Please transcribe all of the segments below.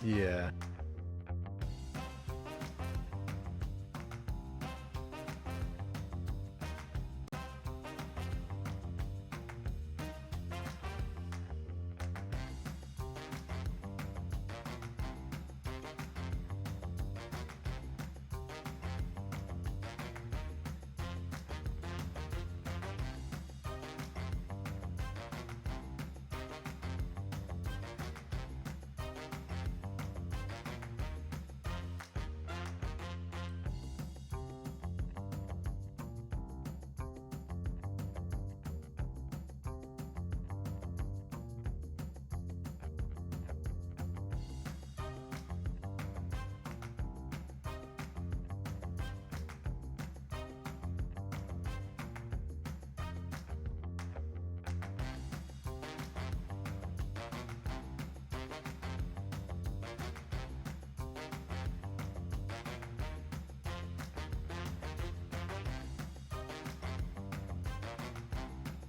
Yeah.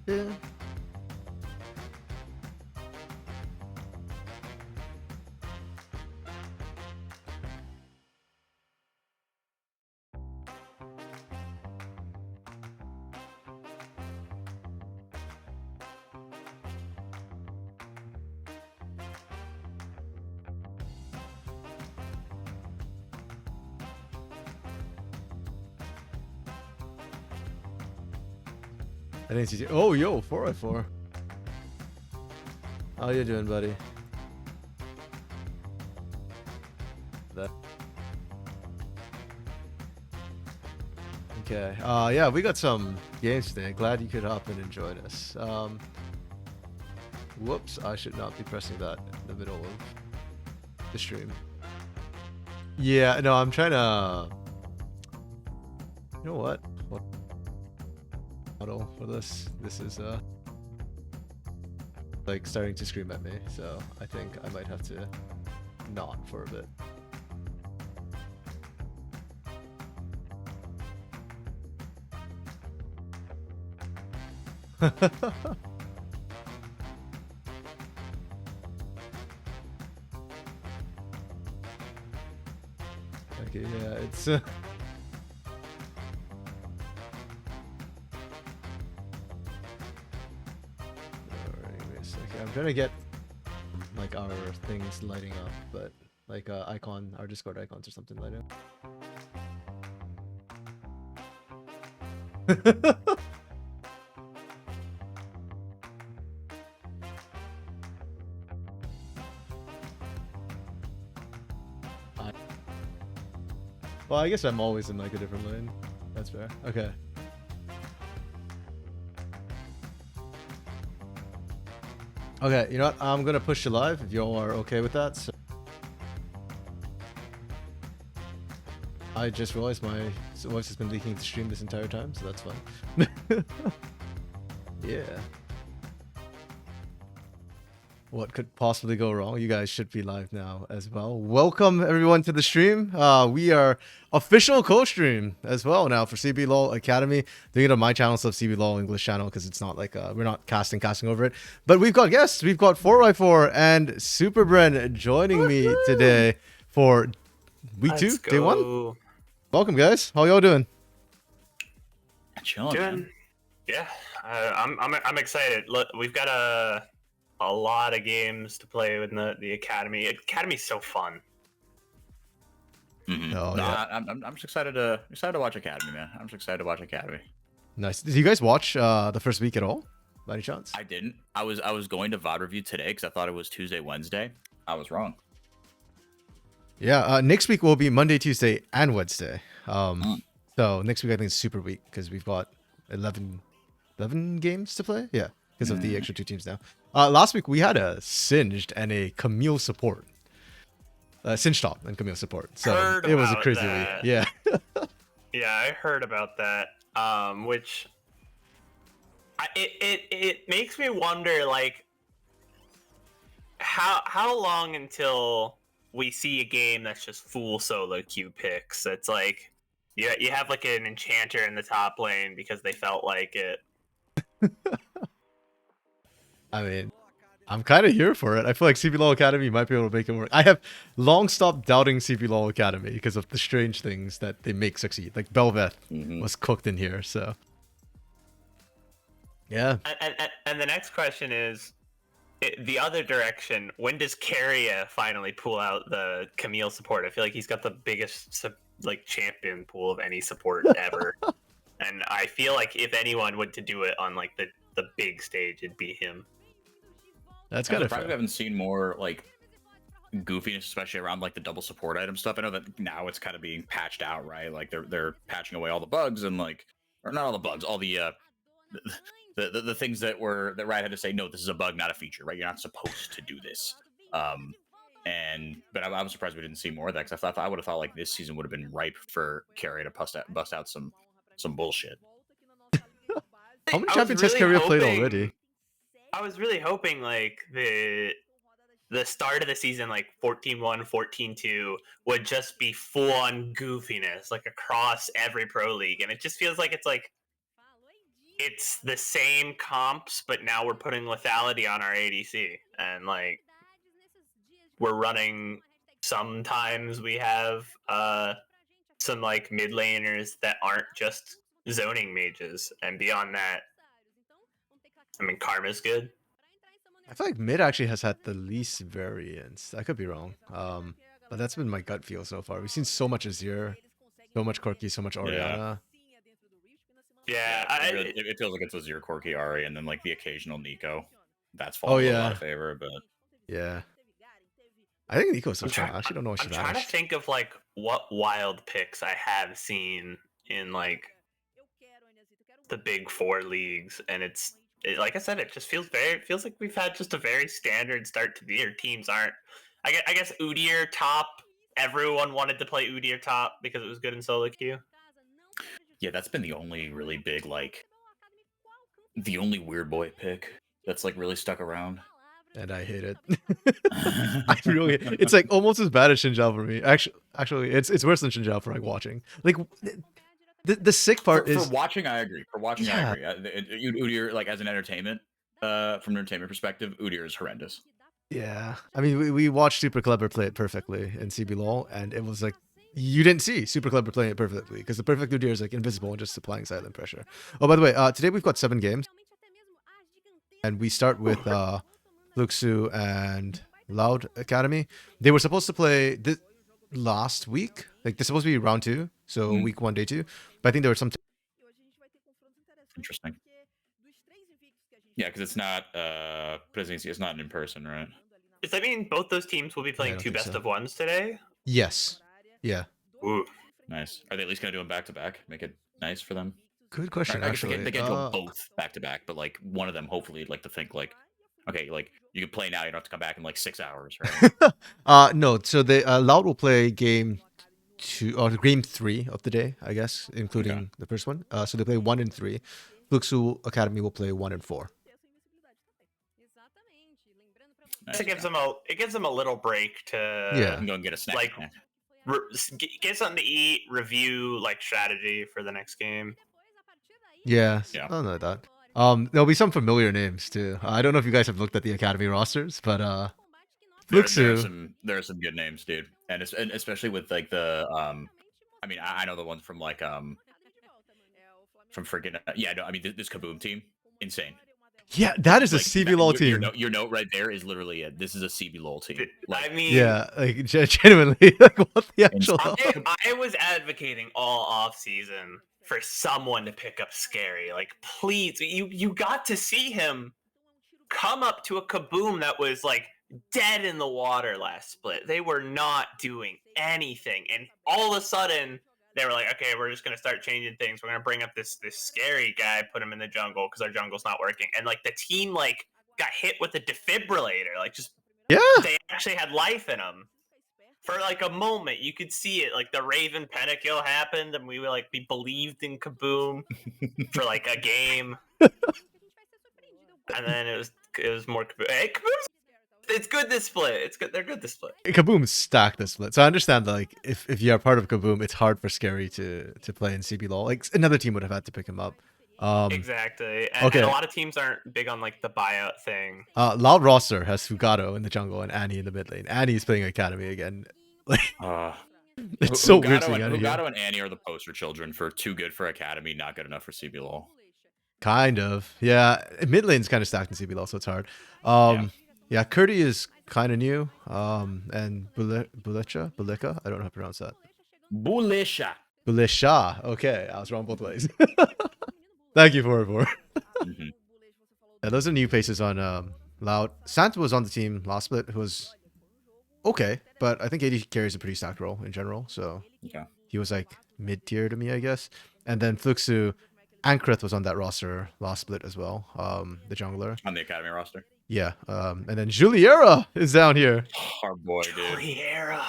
Yeah. I didn't see. Oh, yo, 4x4. How you doing, buddy? That. Okay. Yeah, we got some games today. Glad you could hop in and join us. Whoops, I should not be pressing that in the middle of the stream. Yeah, no, I'm trying to. You know what? What model for this? This is like starting to scream at me, so I think I might have to not for a bit. Okay, yeah, it's Alright, wait a second. I'm trying to get like our things lighting up, but like icon, our Discord icons or something lighting up. Well, I guess I'm always in like a different lane. That's fair. Okay. Okay, you know what? I'm gonna push you live if y'all are okay with that. So I just realized my voice has been leaking to stream this entire time, so that's fine. Yeah. What could possibly go wrong? You guys should be live now as well. Welcome everyone to the stream. We are official co-stream as well now for CB LOL Academy. Doing it on my channel, so CB LOL English channel, because it's not like we're not casting over it. But we've got guests. We've got FourY4 and SuperBren joining me today for week 2, day 1. Welcome guys. How y'all doing? Chilling. Man. Yeah, I'm excited. Look, we've got a lot of games to play with the Academy. Academy's so fun. Mm-hmm. Oh, no, yeah. I'm just excited to watch Academy, man. I'm just excited to watch Academy. Nice. Did you guys watch the first week at all, by any chance? I didn't. I was going to VOD review today because I thought it was Tuesday, Wednesday. I was wrong. Yeah, next week will be Monday, Tuesday, and Wednesday. So next week I think it's super week because we've got 11 games to play. Yeah, because of the extra 2 teams now. Last week we had a Singed and a Camille support. Singed top and Camille support. So it was a crazy week. Yeah. Yeah, I heard about that. Which it makes me wonder, like, how long until we see a game that's just full solo queue picks? It's like you have like an enchanter in the top lane because they felt like it. I mean, I'm kind of here for it. I feel like CB Law Academy might be able to make it work. I have long stopped doubting CB Law Academy because of the strange things that they make succeed. Like Belveth was cooked in here, so yeah. And the next question is the other direction. When does Carrier finally pull out the Camille support? I feel like he's got the biggest like champion pool of any support ever, and I feel like if anyone would to do it on like the big stage, it'd be him. That's kind of fair. We haven't seen more like goofiness, especially around like the double support item stuff. I know that now it's kind of being patched out, right? Like they're patching away all the bugs and like, or not all the bugs, all the things that Riot had to say, no, this is a bug, not a feature, right? You're not supposed to do this. But I was surprised we didn't see more of that, because I would have thought like this season would have been ripe for Carrier to bust out some bullshit. How many champions has Carrier played already? I was really hoping like the start of the season, like 14-1, 14-2, would just be full on goofiness, like across every pro league, and it just feels like it's the same comps, but now we're putting lethality on our ADC, and like we're running. Sometimes we have some like mid laners that aren't just zoning mages, and beyond that, I mean, Karma's good. I feel like mid actually has had the least variance. I could be wrong, but that's been my gut feel so far. We've seen so much Azir, so much Corki, so much Orianna. Yeah, it feels like it's Azir, Corki, Ari, and then like the occasional Nico. That's falling a lot of favor, but yeah. I think Nico's so strong. I actually don't know what she's I'm trying to think of like what wild picks I have seen in like the big four leagues, and like I said, it just feels like we've had just a very standard start to the year. Teams aren't. I guess Udyr top. Everyone wanted to play Udyr top because it was good in solo queue. Yeah, that's been the only really big, like, the only weird boy pick that's like really stuck around. And I hate it. It's like almost as bad as Xinjiao for me. Actually, it's worse than Xinjiao for like watching. Like the sick part is for watching. I agree. For watching, I agree. Udyr, like as an entertainment, from an entertainment perspective, Udyr is horrendous. Yeah, I mean, we watched Super Clever play it perfectly in CB LoL, and it was like you didn't see Super Clever playing it perfectly because the perfect Udyr is like invisible and just applying silent pressure. Oh, by the way, today we've got 7 games, and we start with Luxu and Loud Academy. They were supposed to play this last week. Like they're supposed to be round 2, so week 1, day 2. But I think there was some. Interesting. Yeah, because it's not it's not in person, right? Does that mean both those teams will be playing 2 best of 1s today? Yes. Yeah. Ooh. Nice. Are they at least gonna do them back to back? Make it nice for them. Good question. Actually, they can't do them both back to back, but like one of them, hopefully, like to think like, okay, like you can play now. You don't have to come back in like 6 hours, right? No. So they Loud will play game 2 or game 3 of the day, I guess, including the first one. So they play 1 and 3. Luxu Academy will play 1 and 4. Nice. It gives them a little break to go and get a snack. Like get something to eat, review like strategy for the next game. Yeah. I don't know that. There'll be some familiar names too. I don't know if you guys have looked at the Academy rosters, but Luxu. There are some good names, dude, and especially with like the I mean, I know the ones from like from freaking I mean this Kaboom team, insane. Yeah, that is like, a CB LoL team. Your note right there is literally it. This is a CB LoL team. Like, I mean, yeah, like genuinely, like what the actual? I was advocating all off season for someone to pick up Scary. Like, please, you got to see him come up to a Kaboom that was like dead in the water last split. They were not doing anything, and all of a sudden they were like, okay, we're just going to start changing things. We're going to bring up this Scary guy, put him in the jungle because our jungle's not working. And like the team like got hit with a defibrillator. Like just, they actually had life in them. For like a moment, you could see it. Like the Raven pentakill happened and we believed in Kaboom for like a game. And then it was more Kaboom. Hey, Kaboom's it's good this split. It's good. They're good this split. Kaboom stacked this split, so I understand that. Like, if you are part of Kaboom, it's hard for Scary to play in CB LoL. Like another team would have had to pick him up. Exactly. And Okay. a lot of teams aren't big on like the buyout thing. Loud roster has Fugato in the jungle and Annie in the mid lane. Annie's playing Academy again. Like, it's so weird seeing Annie here. Hugato and Annie are the poster children for too good for Academy, not good enough for CBLOL. Kind of. Yeah. Mid lane's kind of stacked in CBLOL, so it's hard. Yeah, Curdy is kind of new. And Buleka? I don't know how to pronounce that. Bulisha. Bulisha. Okay, I was wrong both ways. Thank you, FourY4. Yeah, those are new faces on Loud. Santa was on the team last split, who was okay, but I think AD carries a pretty stacked role in general, so he was like mid-tier to me, I guess. And then Fluxu, Ankrith was on that roster last split as well, the jungler. On the Academy roster? Yeah, and then Juliera is down here. Our boy, dude. Juliera.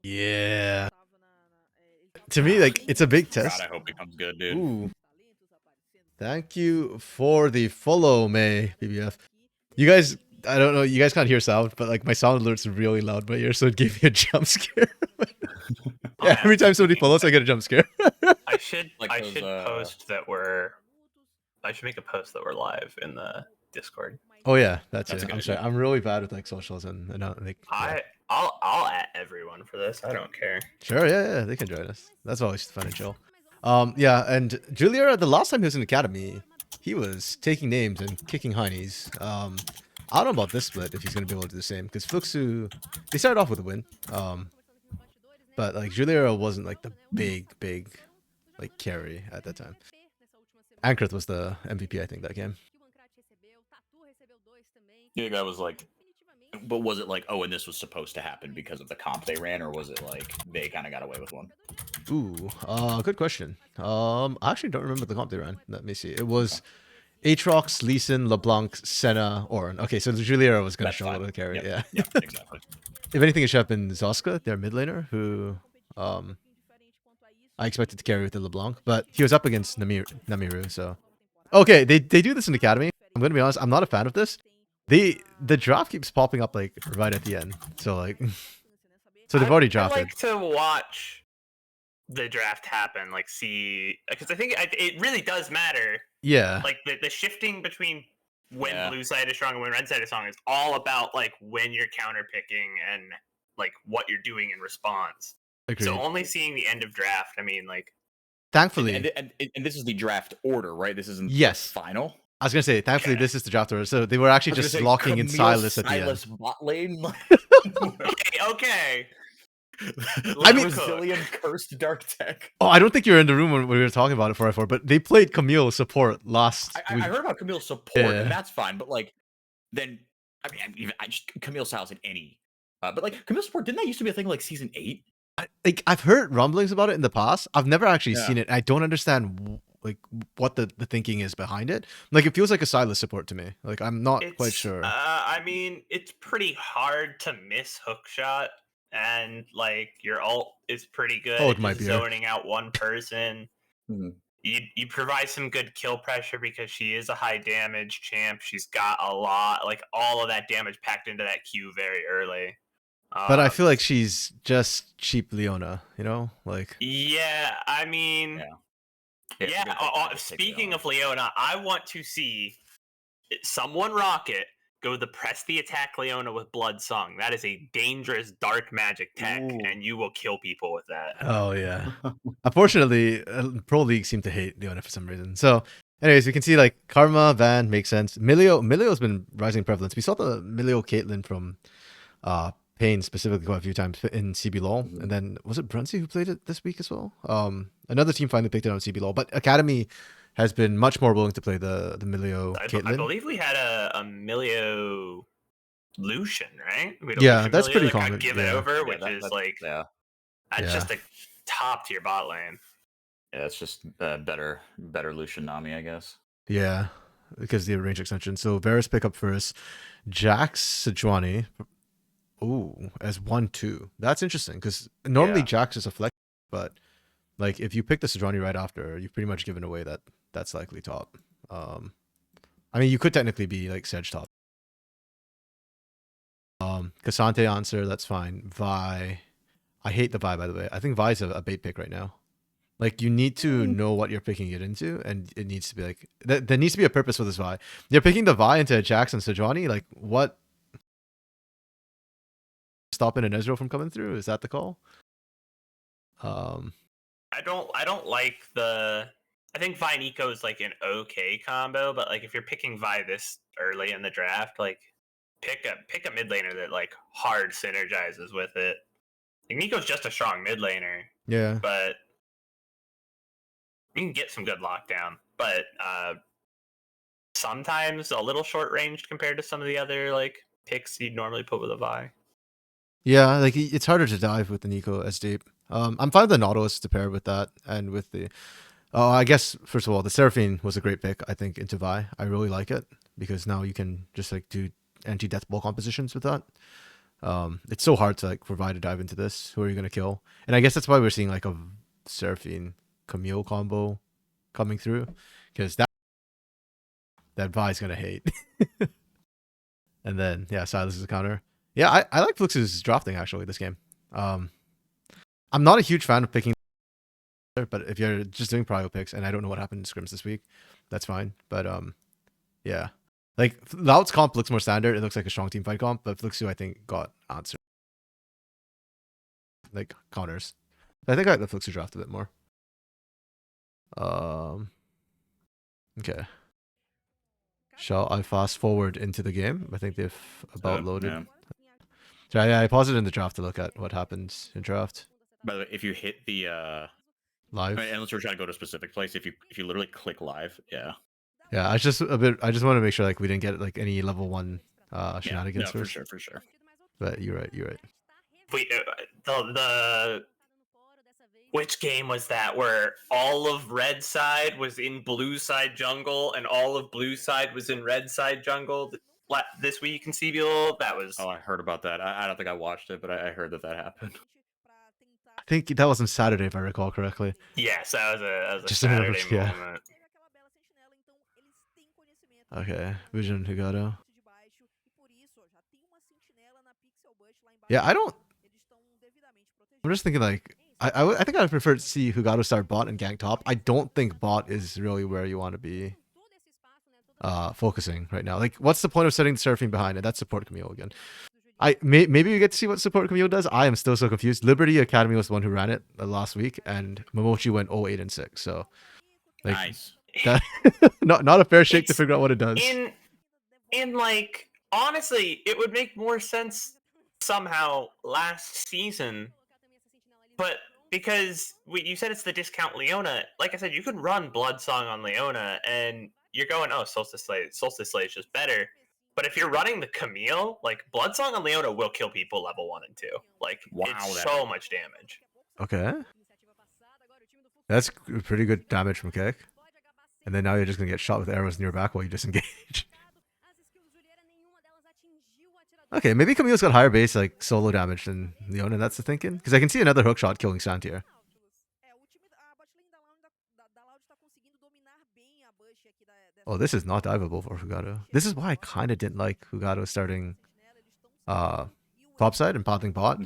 Yeah. To me, like, it's a big test. God, I hope he comes good, dude. Ooh. Thank you for the follow, May BBF. You guys, I don't know, you guys can't hear sound, but like my sound alert's really loud by ear, so it gave me a jump scare. Yeah, every time somebody follows, I get a jump scare. I should Like I those, should post that I should make a post that we're live in the Discord. Oh yeah, that's a it. good I'm sorry. idea. I'm really bad with like socials and like. Yeah. I'll at everyone for this. I don't care. Sure, yeah, they can join us. That's always fun and chill. Yeah, and Juliera, the last time he was in Academy, he was taking names and kicking heinies. I don't know about this split if he's gonna be able to do the same because Fluxu, they started off with a win. But like Juliera wasn't like the big like carry at that time. Ankrith was the MVP, I think, that game. Yeah, that was like, but was it like, oh, and this was supposed to happen because of the comp they ran, or was it like they kind of got away with one? Ooh, good question. I actually don't remember the comp they ran. Let me see. It was Aatrox, Lee Sin, LeBlanc, Senna, Orin. Okay, so the Juliera was going to show a little carry. Yep. Yeah. Yep, exactly. If anything, it should have been Zoska, their mid laner, who I expected to carry with the LeBlanc, but he was up against Namiru, so. Okay, they do this in Academy. I'm going to be honest, I'm not a fan of this. The draft keeps popping up like right at the end. So like so they've already drafted. I like to watch the draft happen, like see, because I think it really does matter. Yeah. Like the shifting between when blue side is strong and when red side is strong is all about like when you're counter picking and like what you're doing in response. Agreed. So only seeing the end of draft, I mean, like, thankfully, and this is the draft order, right? This isn't yes final. I was gonna say, thankfully, this is the draft order. So they were actually just locking in Silas at the end. Bot lane. Okay. I mean, Brazilian cursed dark tech. Oh, I don't think you were in the room when we were talking about it FourY4, but they played Camille support last I week. heard about Camille's support, and that's fine. But like, then I just Camille styles in any. But like Camille support, didn't that used to be a thing like season 8? I've heard rumblings about it in the past. I've never actually seen it. I don't understand like what the thinking is behind it. Like it feels like a Silas support to me. Like I'm not quite sure. I mean, it's pretty hard to miss hookshot, and like your ult is pretty good. Oh, it might be zoning out one person. You provide some good kill pressure because she is a high damage champ. She's got a lot, like all of that damage packed into that Q very early. But I feel like she's just cheap Leona, you know? Like yeah, I mean, speaking of Leona, I want to see someone rock it. Go the press the attack Leona with Blood Song. That is a dangerous dark magic tech, and you will kill people with that. Oh yeah. Unfortunately, Pro League seem to hate Leona for some reason. So, anyways, you can see like Karma, Van makes sense. Milio's been rising in prevalence. We saw the Milio Caitlyn from Pain specifically quite a few times in CBLOL, and then was it Brunsey who played it this week as well? Another team finally picked it on CBLOL, but Academy has been much more willing to play the Milio Caitlyn. I believe we had a Milio Lucian, right? Yeah, that's pretty common. Give it over, which is like that's just a top tier bot lane. Yeah, it's just better Lucian Nami, I guess. Yeah, because the range extension. So Varus pick up first, Jax Sejuani. Ooh, as 1-2. That's interesting because normally Jax is a flex, but like if you pick the Sejuani right after, you've pretty much given away that's likely top. I mean, you could technically be like Sedge top. Cassante answer, that's fine. Vi, I hate the Vi by the way. I think Vi's a bait pick right now. Like you need to know what you're picking it into, and it needs to be like there needs to be a purpose for this Vi. You're picking the Vi into a Jax and Sejuani. Like what? Stopping an Ezreal from coming through? Is that the call? I don't like the. I think Vi and Eco is like an okay combo, but like if you're picking Vi this early in the draft, like pick a mid laner that like hard synergizes with it. Like Nico's just a strong mid laner, Yeah. but you can get some good lockdown. But sometimes a little short ranged compared to some of the other like picks you'd normally put with a Vi. Yeah, like it's harder to dive with the Nico as deep. I'm fine with the Nautilus to pair with that, and with the. Oh, I guess first of all, the Seraphine was a great pick. I think into Vi, I really like it because now you can just like do anti-death ball compositions with that. It's so hard to like provide a dive into this. Who are you gonna kill? And I guess that's why we're seeing like a Seraphine Camille combo coming through, because that Vi's gonna hate. And then yeah, Silas is a counter. Yeah, I like Flux's drafting actually this game. I'm not a huge fan of picking, but if you're just doing prio picks, and I don't know what happened in scrims this week, that's fine. But yeah, like Loud's comp looks more standard. It looks like a strong team fight comp, but Fluxu I think got answer like counters. I think I like the Fluxu draft a bit more. Okay. Shall I fast forward into the game? I think they've about loaded. Yeah. So I paused it in the draft to look at what happens in draft. By the way, if you hit the Live. I mean, unless we're trying to go to a specific place, if you literally click live, yeah. Yeah, I just want to make sure like we didn't get like any level 1 shenanigans no, first. for sure. But you're right. Wait, the which game was that where all of red side was in blue side jungle and all of blue side was in red side jungle this week in CBL? That was. Oh, I heard about that. I don't think I watched it, but I heard that happened. I think that was on Saturday if I recall correctly. Yes, that was a Just Saturday yeah. moment. Okay, Vision Hugado. Yeah, I'm just thinking like I think I'd prefer to see Hugado start bot and gank top. I don't think bot is really where you want to be focusing right now. Like, what's the point of setting the Seraphine behind it? That's support Camille again. Maybe we get to see what support Camille does. I am still so confused. Liberty Academy was the one who ran it last week, and Momochi went 0-8-6. So, like, Nice. That, not a fair shake to figure out what it does. In like, honestly, it would make more sense somehow last season, but because you said it's the discount Leona, like I said, you could run Blood Song on Leona, and you're going, oh, Solstice Slay is just better. But if you're running the Camille, like Blood Song on Leona will kill people level 1 and 2. Like, wow, it's so much damage. Okay, that's pretty good damage from Kick. And then now you're just gonna get shot with arrows in your back while you disengage. Okay, maybe Camille's got higher base like solo damage than Leona. That's the thinking, because I can see another hook shot killing Santier. Oh, this is not diveable for Hugado. This is why I kind of didn't like Hugado starting top side and potting bot,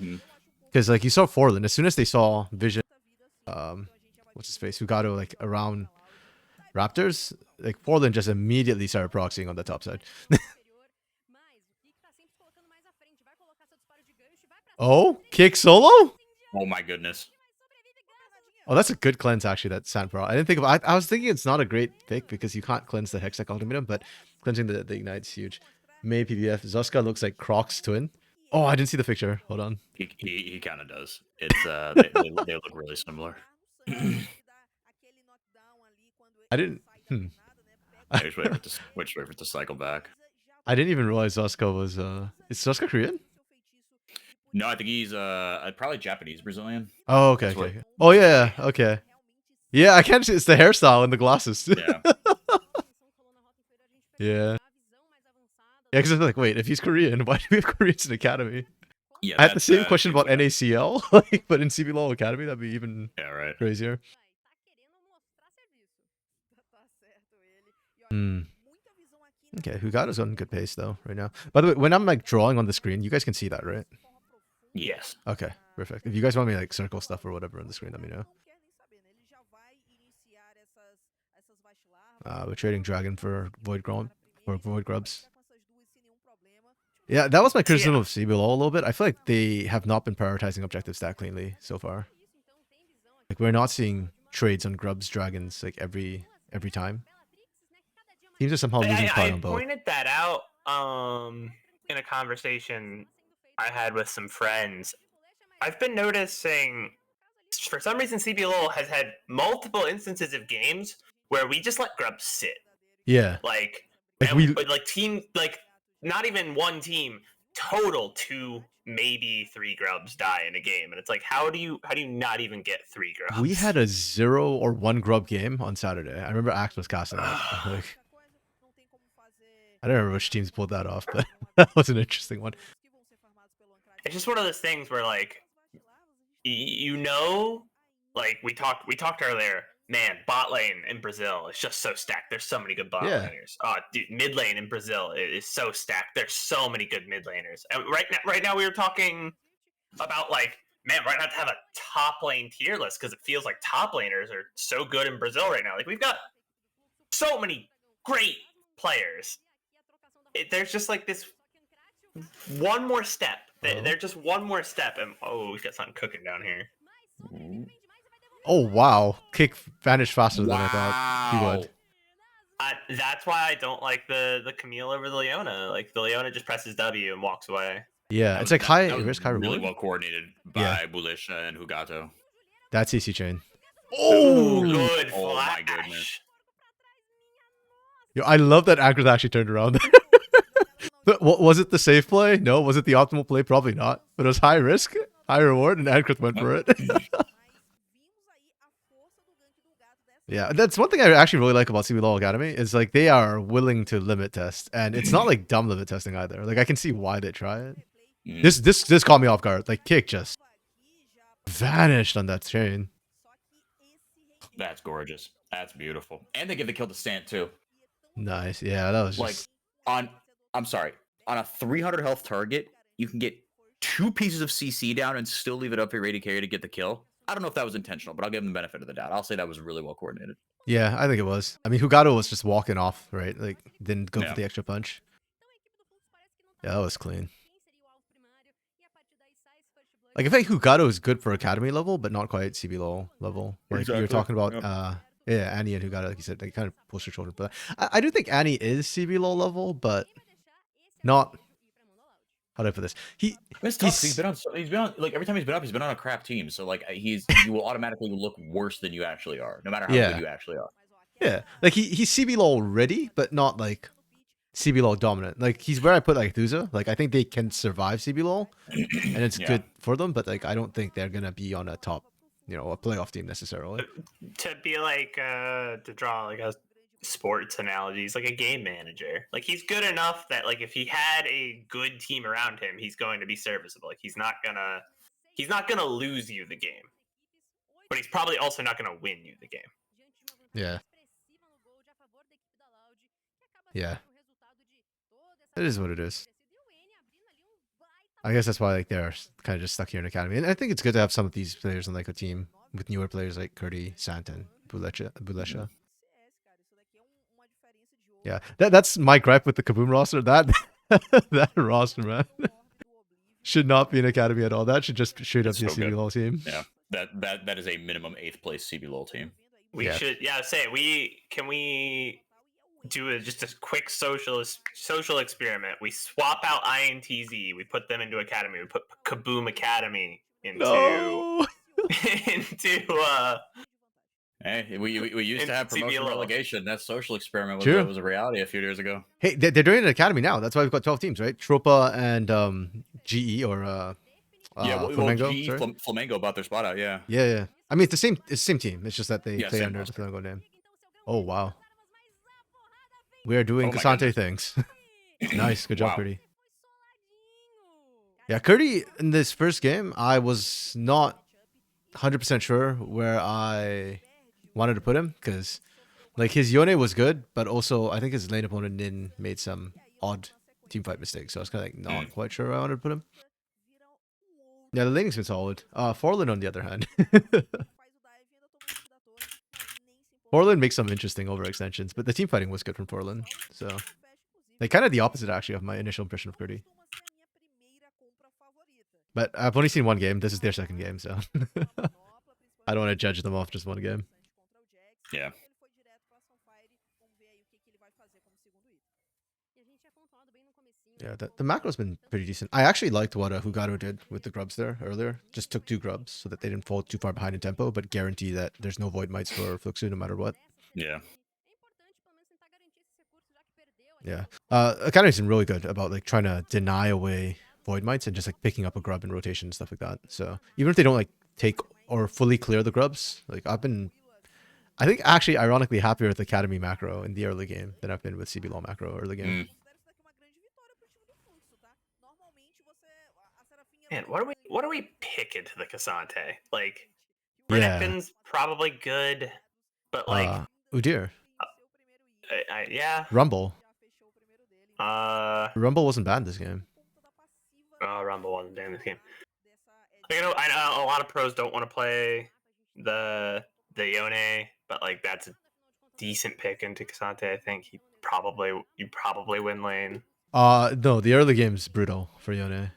because like you saw Forlin, as soon as they saw Vision, what's his face, Hugado like around Raptors, like Forlin just immediately started proxying on the top side. Oh, Kick solo? Oh my goodness. Oh, that's a good cleanse actually. That Sand Pro. I didn't think of. I was thinking it's not a great pick because you can't cleanse the Hextech Ultimatum, but cleansing the Ignite's huge. May PBF. Zoska looks like Croc's twin. Oh, I didn't see the picture. Hold on. He kind of does. It's they look really similar. I didn't. Just wait for it to cycle back. I didn't even realize Zoska was. Is Zoska Korean? No, I think he's probably Japanese Brazilian. Oh, okay. Oh yeah. Okay. Yeah, I can't see. It's the hairstyle and the glasses. Yeah. Yeah. Yeah, because I'm like, wait, if he's Korean, why do we have Koreans in Academy? Yeah. I had the same question about NACL, like, but in CBLOL Academy, that'd be even crazier. Okay, Hugado's on good pace though right now. By the way, when I'm like drawing on the screen, you guys can see that, right? Yes. Okay, perfect. If you guys want me to like circle stuff or whatever on the screen, let me know. We're trading Dragon for Void Grubs. Yeah, that was my criticism of CBLOL a little bit. I feel like they have not been prioritizing objectives that cleanly so far. Like we're not seeing trades on Grubs Dragons like every time. Teams are somehow losing play on both. I pointed that out in a conversation I had with some friends. I've been noticing for some reason CBLOL has had multiple instances of games where we just let Grubs sit. Yeah. Like team, like not even one team, total 2, maybe 3 Grubs die in a game, and it's like, how do you not even get 3 Grubs? We had a 0 or 1 Grub game on Saturday. I remember Axe was casting that. Like, I don't remember which teams pulled that off, but that was an interesting one. It's just one of those things where, like, you know, like we talked earlier. Man, bot lane in Brazil is just so stacked. There's so many good bot laners. Oh, dude, mid lane in Brazil is so stacked. There's so many good mid laners. And right now we were talking about, like, man, we're gonna have to have a top lane tier list because it feels like top laners are so good in Brazil right now. Like, we've got so many great players. There's just like this one more step. They're just one more step, and we've got something cooking down here. Oh wow! Kick vanished faster than I thought he would. That's why I don't like the Camille over the Leona. Like, the Leona just presses W and walks away. Yeah, it's like high risk, high reward. Really well coordinated by Bulisha and Hugato. That's CC chain. Oh, good flash. My goodness. Yo, I love that Agrath actually turned around. Was it the safe play? No. Was it the optimal play? Probably not. But it was high risk, high reward, and Agrath went for it. Yeah, that's one thing I actually really like about CBLOL Academy is, like, they are willing to limit test, and it's not like dumb limit testing either. Like, I can see why they try it. This caught me off guard. Like, Kick just vanished on that chain. That's gorgeous. That's beautiful. And they give the kill to Stant too. Nice. Yeah, that was just... like I'm sorry, on a 300 health target, you can get 2 pieces of CC down and still leave it up for your AD carry to get the kill. I don't know if that was intentional, but I'll give them the benefit of the doubt. I'll say that was really well coordinated. Yeah, I think it was. I mean, Hugato was just walking off, right? Like, didn't go for the extra punch. Yeah, that was clean. Like, I think Hugato is good for Academy level, but not quite CBLOL level. Like, you were talking about, yeah, Annie and Hugato, like you said, they kind of push their shoulder. But I do think Annie is CBLOL level, but not... How do I put this? He's been on like, every time he's been on a crap team. So, like, you will automatically look worse than you actually are, no matter how good you actually are. Yeah, like he's CBLOL ready, but not like CBLOL dominant. Like, he's where I put like Thuza. Like, I think they can survive CBLOL, and it's good for them. But, like, I don't think they're gonna be on a top, a playoff team necessarily. To be like to draw like a sports analogy, he's like a game manager. Like, he's good enough that, like, if he had a good team around him, he's going to be serviceable. Like, he's not gonna lose you the game, but he's probably also not gonna win you the game. Yeah. Yeah. It is what it is. I guess that's why, like, they're kind of just stuck here in Academy. And I think it's good to have some of these players on, like, a team with newer players like Curdy, Santan, Bulisha. Yeah, that's my gripe with the Kaboom roster. That roster, man, should not be an Academy at all. That should just straight up be a CBLOL team. Yeah, that is a minimum 8th place CBLOL team. We should, can we do just a quick social experiment? We swap out INTZ, we put them into Academy, we put Kaboom Academy into Hey, we used to have promotion relegation. That social experiment was a reality a few years ago. Hey, they're doing an Academy now. That's why we've got 12 teams, right? Tropa and GE or Flamengo. Flamengo bought their spot out. Yeah. Yeah. I mean, it's the same team. It's just that they play under the Flamengo name. Oh wow. We are doing Cassante things. Nice, good job, Curdy. Yeah, Curdy in this first game, I was not 100% sure where I wanted to put him, because, like, his Yone was good, but also I think his lane opponent Nin made some odd teamfight mistakes, so I was kind of like not quite sure where I wanted to put him. Yeah, the laning's been solid. Forlin on the other hand. Portland makes some interesting overextensions, but the team fighting was good from Portland. So, like, kind of the opposite actually of my initial impression of Curdy. But I've only seen one game. This is their second game, so I don't want to judge them off just one game. Yeah. Yeah, the macro's been pretty decent. I actually liked what Hugaro did with the grubs there earlier. Just took 2 grubs so that they didn't fall too far behind in tempo, but guarantee that there's no void mites for Fluxu no matter what. Yeah. Yeah. Academy's been really good about like trying to deny away void mites and just like picking up a grub in rotation and stuff like that. So even if they don't like take or fully clear the grubs, like I think actually ironically happier with Academy macro in the early game than I've been with CBLOL macro early game. Man, what are we picking to the Cassante? Like, Yeah. Renekton's probably good, but like, Udyr. yeah. Rumble. Uh, Rumble wasn't banned this game. Rumble wasn't banned this game. You know, I know a lot of pros don't want to play the Yone, but like that's a decent pick into Cassante. I think you probably win lane. No, the early game's brutal for Yone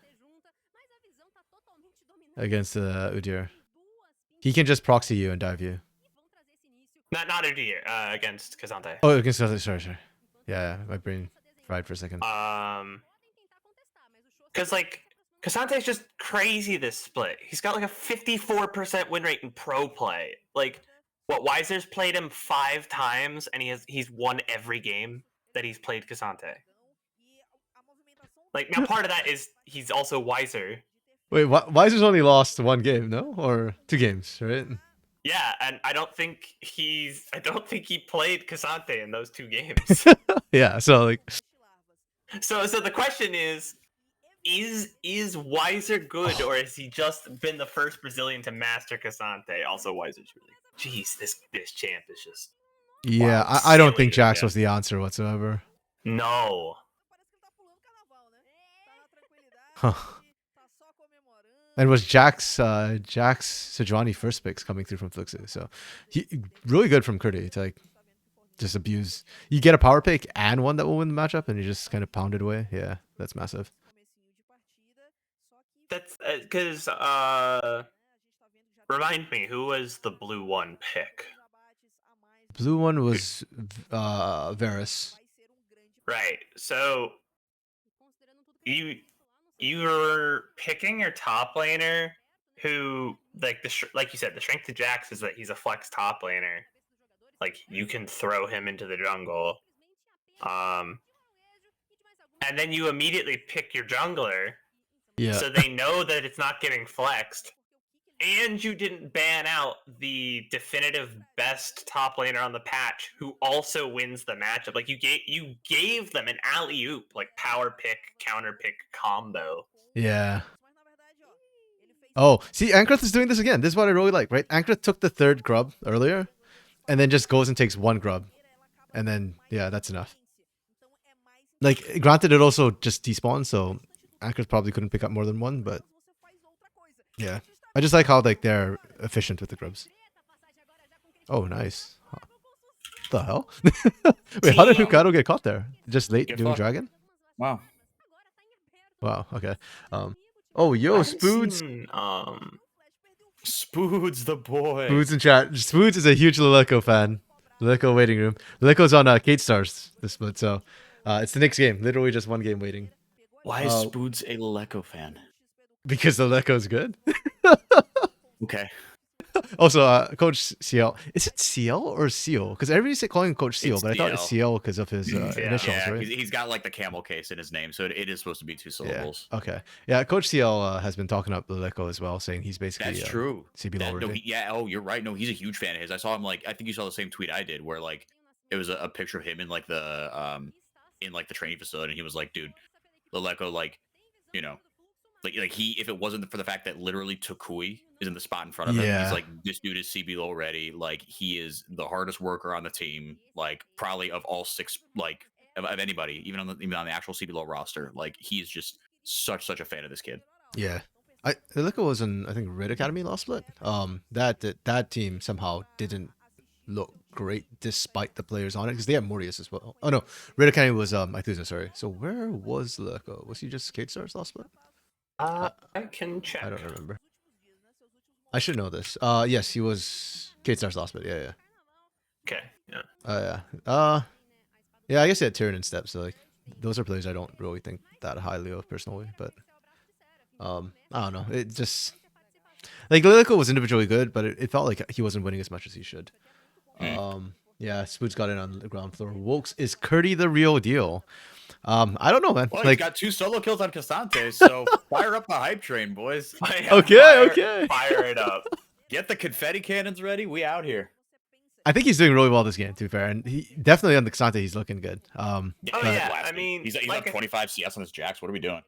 against Udyr. He can just proxy you and dive you. Not Udyr, against Cassante. Oh, against sorry. Yeah, my brain fried for a second. Because like Cassante's just crazy this split. He's got like a 54% win rate in pro play. Like, what, Weiser's played him 5 times and he's won every game that he's played Cassante. Like, now part of that is he's also Weiser. Wait, Weiser's only lost 1 game, no? Or 2 games, right? Yeah, and I don't think he played Cassante in those 2 games. Yeah, so like So the question is Weiser good, or has he just been the first Brazilian to master Cassante? Also, Weiser's really, jeez, this champ is just, yeah, wow, I don't silly think to Jax get. was the answer whatsoever. No. Huh. And was Jax Sejuani first picks coming through from Fluxu, so he really good from Curdy to like just abuse. You get a power pick and one that will win the matchup, and you just kind of pound it away. Yeah, that's massive. That's because remind me, who was the blue one pick? Blue one was Varus. Right. So you're picking your top laner, who like like you said, the strength to Jax is that he's a flex top laner. Like, you can throw him into the jungle, and then you immediately pick your jungler. Yeah. So they know that it's not getting flexed. And you didn't ban out the definitive best top laner on the patch who also wins the matchup. Like, you gave them an alley-oop, like, power pick, counter pick combo. Yeah. Oh, see, Ankrith is doing this again. This is what I really like, right? Ankrith took the 3rd grub earlier, and then just goes and takes 1 grub. And then, yeah, that's enough. Like, granted, it also just despawns, so Ankrith probably couldn't pick up more than 1, but yeah. I just like how like they're efficient with the grubs. Oh, nice. Huh. What the hell? Wait, how did Hugaro get caught there? Just late doing dragon? Wow. Wow, okay. Oh, yo, Spoods. Spoods the boy. Spoods in chat. Spoods is a huge Leleco fan. Leleco waiting room. Leleco's on Kate Stars this split, so it's the next game. Literally just 1 game waiting. Why is Spoods a Leleco fan? Because Leleco's good. Okay. Also, Coach CL. Is it CL or Seal? Because everybody's calling him Coach Seal, It's but I thought it's CL because of his initials, Yeah, right? he's got like the camel case in his name, so it is supposed to be 2 syllables. Yeah. Okay. Yeah, Coach CL has been talking up Leleco as well, saying he's basically That's true. CBLOL worthy. Oh, you're right. No, he's a huge fan of his. I saw him like, I think you saw the same tweet I did, where like it was a picture of him in like the training facility, and he was like, dude, Leleco, like, you know, like he, if it wasn't for the fact that literally Tukui is in the spot in front of him, he's like, this dude is CBLOL ready. Like, he is the hardest worker on the team. Like, probably of all 6, like of anybody, even on the actual CBLOL roster. Like, he is just such a fan of this kid. Yeah. Leleco was in, I think, Red Academy last split. That team somehow didn't look great despite the players on it because they have Mortius as well. Oh no, Red Academy was Ithusa, sorry. So where was Lurko? Was he just Kate Stars last split? I can check. I don't remember. I should know this. Yes, he was Kate Stars last split. Yeah. Okay, yeah. Yeah, I guess he had Tyrion and Step, so like those are players I don't really think that highly of personally, but I don't know. It just like Lilico was individually good, but it felt like he wasn't winning as much as he should. Yeah, Spoots got in on the ground floor. Wokes, is Curdy the real deal? I don't know, man. Well, like, he's got 2 solo kills on Cassante, so fire up the hype train, boys. Okay. Fire it up. Get the confetti cannons ready. We out here. I think he's doing really well this game, to be fair, and he definitely on the Xante he's looking good. Oh but- yeah, I mean, he's like at 25 CS on his jacks. What are we doing?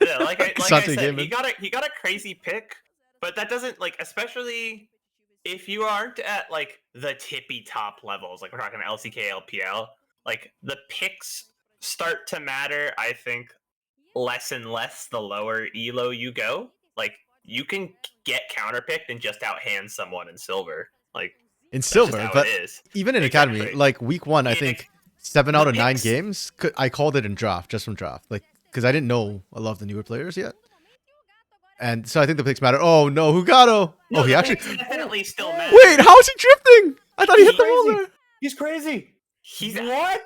Yeah, like I Xante said, gaming. he got a crazy pick, but that doesn't like, especially if you aren't at like the tippy top levels, like we're talking LCK, LPL, like the picks start to matter. I think less and less the lower elo you go. Like you can get counterpicked and just outhand someone in silver. Like in that's just silver, how but it is. even in Exactly. Academy, like week 1, I Yeah, think 7 out the of 9 picks- games, I called it in draft, just from draft, like because I didn't know a lot of the newer players yet. And so I think the picks matter. Oh no, Hugato! No, Oh, he the actually. picks definitely still matter. Wait, how is he drifting? I thought he hit the wall Crazy. there. He's crazy. He's What?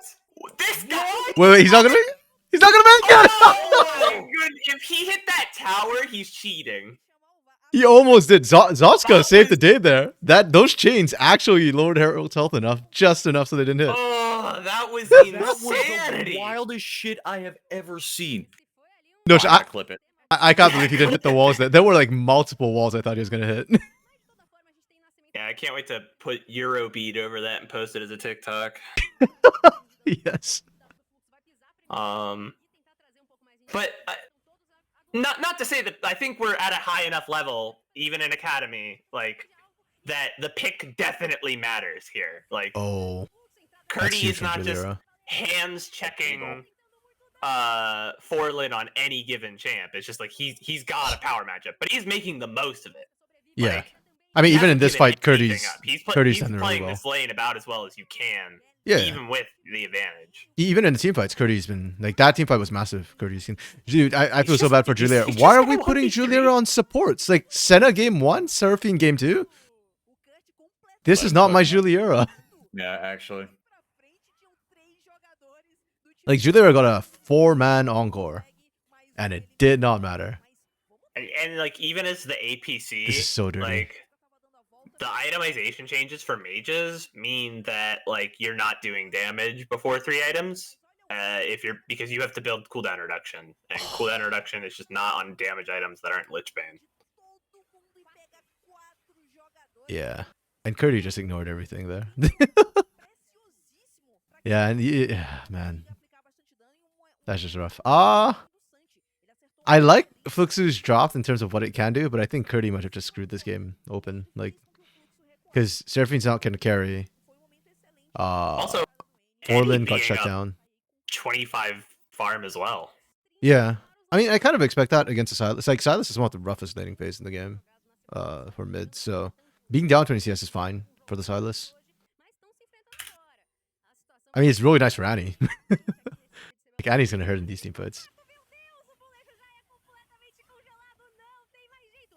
this guy. Wait, he's not gonna make it. He's not gonna make it. Oh my goodness. If he hit that tower, he's cheating. He almost did. Zotska That saved the was- day there. Those chains actually lowered Harold's health just enough so they didn't hit. Oh, that was That was the insanity. wildest shit I have ever seen. No, I gotta I, clip it. I can't believe he didn't hit the walls. There were like multiple walls I thought he was gonna hit. Yeah, I can't wait to put Eurobeat over that and post it as a TikTok. Yes. But not to say that I think we're at a high enough level, even in Academy, like that the pick definitely matters here. Like Oh, that's Curdy huge is from not just Jalera. hands checking Forlin on any given champ. It's just like he's got a power matchup, but he's making the most of it. Yeah. Like, I mean, he even in hasn't this given fight, anything Curdy's up. He's Curdy's he's done really playing well. this lane about as well as you can, Yeah. even with the advantage. Even in the team fights, Curdy's been like that team fight was massive. Curdy's team, dude. I feel He's so just- bad for he's- Juliera. he's Why just are we got a putting 1v3. Juliera on supports? Like Senna game 1, Seraphine game 2. This is not my Juliera. Yeah, actually. Like Juliera got a 4-man encore, and it did not matter. And like even as the APC, This is so dirty. like the itemization changes for mages mean that like you're not doing damage before 3 items. Because you have to build cooldown reduction, and cooldown reduction is just not on damage items that aren't Lich Bane. Yeah, and Curdy just ignored everything there. Yeah, and yeah, man, that's just rough. I like Fluxu's draft in terms of what it can do, but I think Curdy might have just screwed this game open, like, because Seraphine's not going to carry. Also, Orlin Eddie got being shut up down. 25 farm as well. Yeah, I mean, I kind of expect that against a Silas. Like, Silas is one of the roughest laning phase in the game, for mid. So being down 20 CS is fine for the Silas. I mean, it's really nice for Annie. Like, Annie's gonna hurt in these team fights.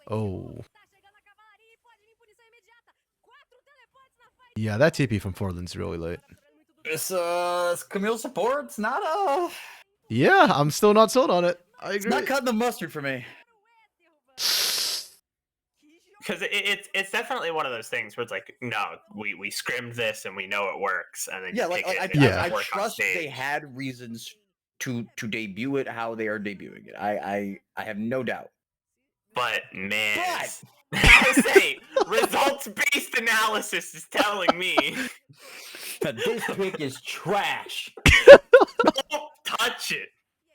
Oh. Yeah, that TP from Forlin's really late. This Camille support's not Yeah, I'm still not sold on it. I it's agree. not cutting the mustard for me. Because it's definitely one of those things where it's like, no, we scrimmed this and we know it works, and then Yeah, you like pick I, it and it doesn't I work on trust they stage. had reasons to debut it how they are debuting it. I have no doubt. But man, I say results-based analysis is telling me That this pick is trash. don't touch it.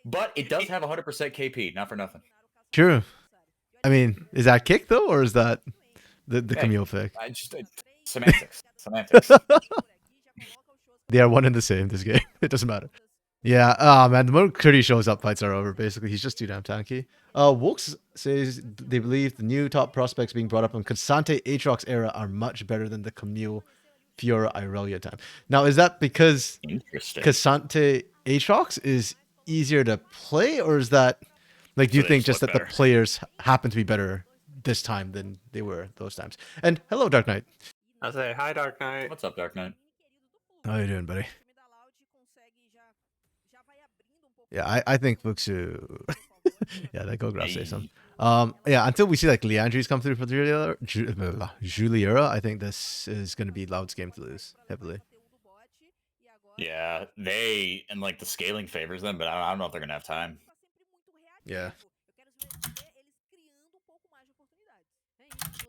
But it does have 100% KP, not for nothing. True. I mean, is that kick though, or is that the Hey. Camille pick? I just semantics. Semantics. They are one and the same this game. It doesn't matter. Yeah, oh man, the moment Curdy shows up, fights are over, basically. He's just too damn tanky. Wokes says they believe the new top prospects being brought up in Cassante Aatrox era are much better than the Camille Fiora Irelia time. Now, is that because Interesting. Cassante Aatrox is easier to play, or is that like, do So you they think just just look that the better. players happen to be better this time than they were those times? And hello, Dark Knight. I'll say hi, Dark Knight. What's up, Dark Knight? How you doing, buddy? Yeah, I think Fuxu. Yeah, that go grab say some. Yeah, until we see like Leandries come through for Juliera, I think this is going to be Loud's game to lose heavily. Yeah, they and like the scaling favors them, but I don't know if they're gonna have time. Yeah.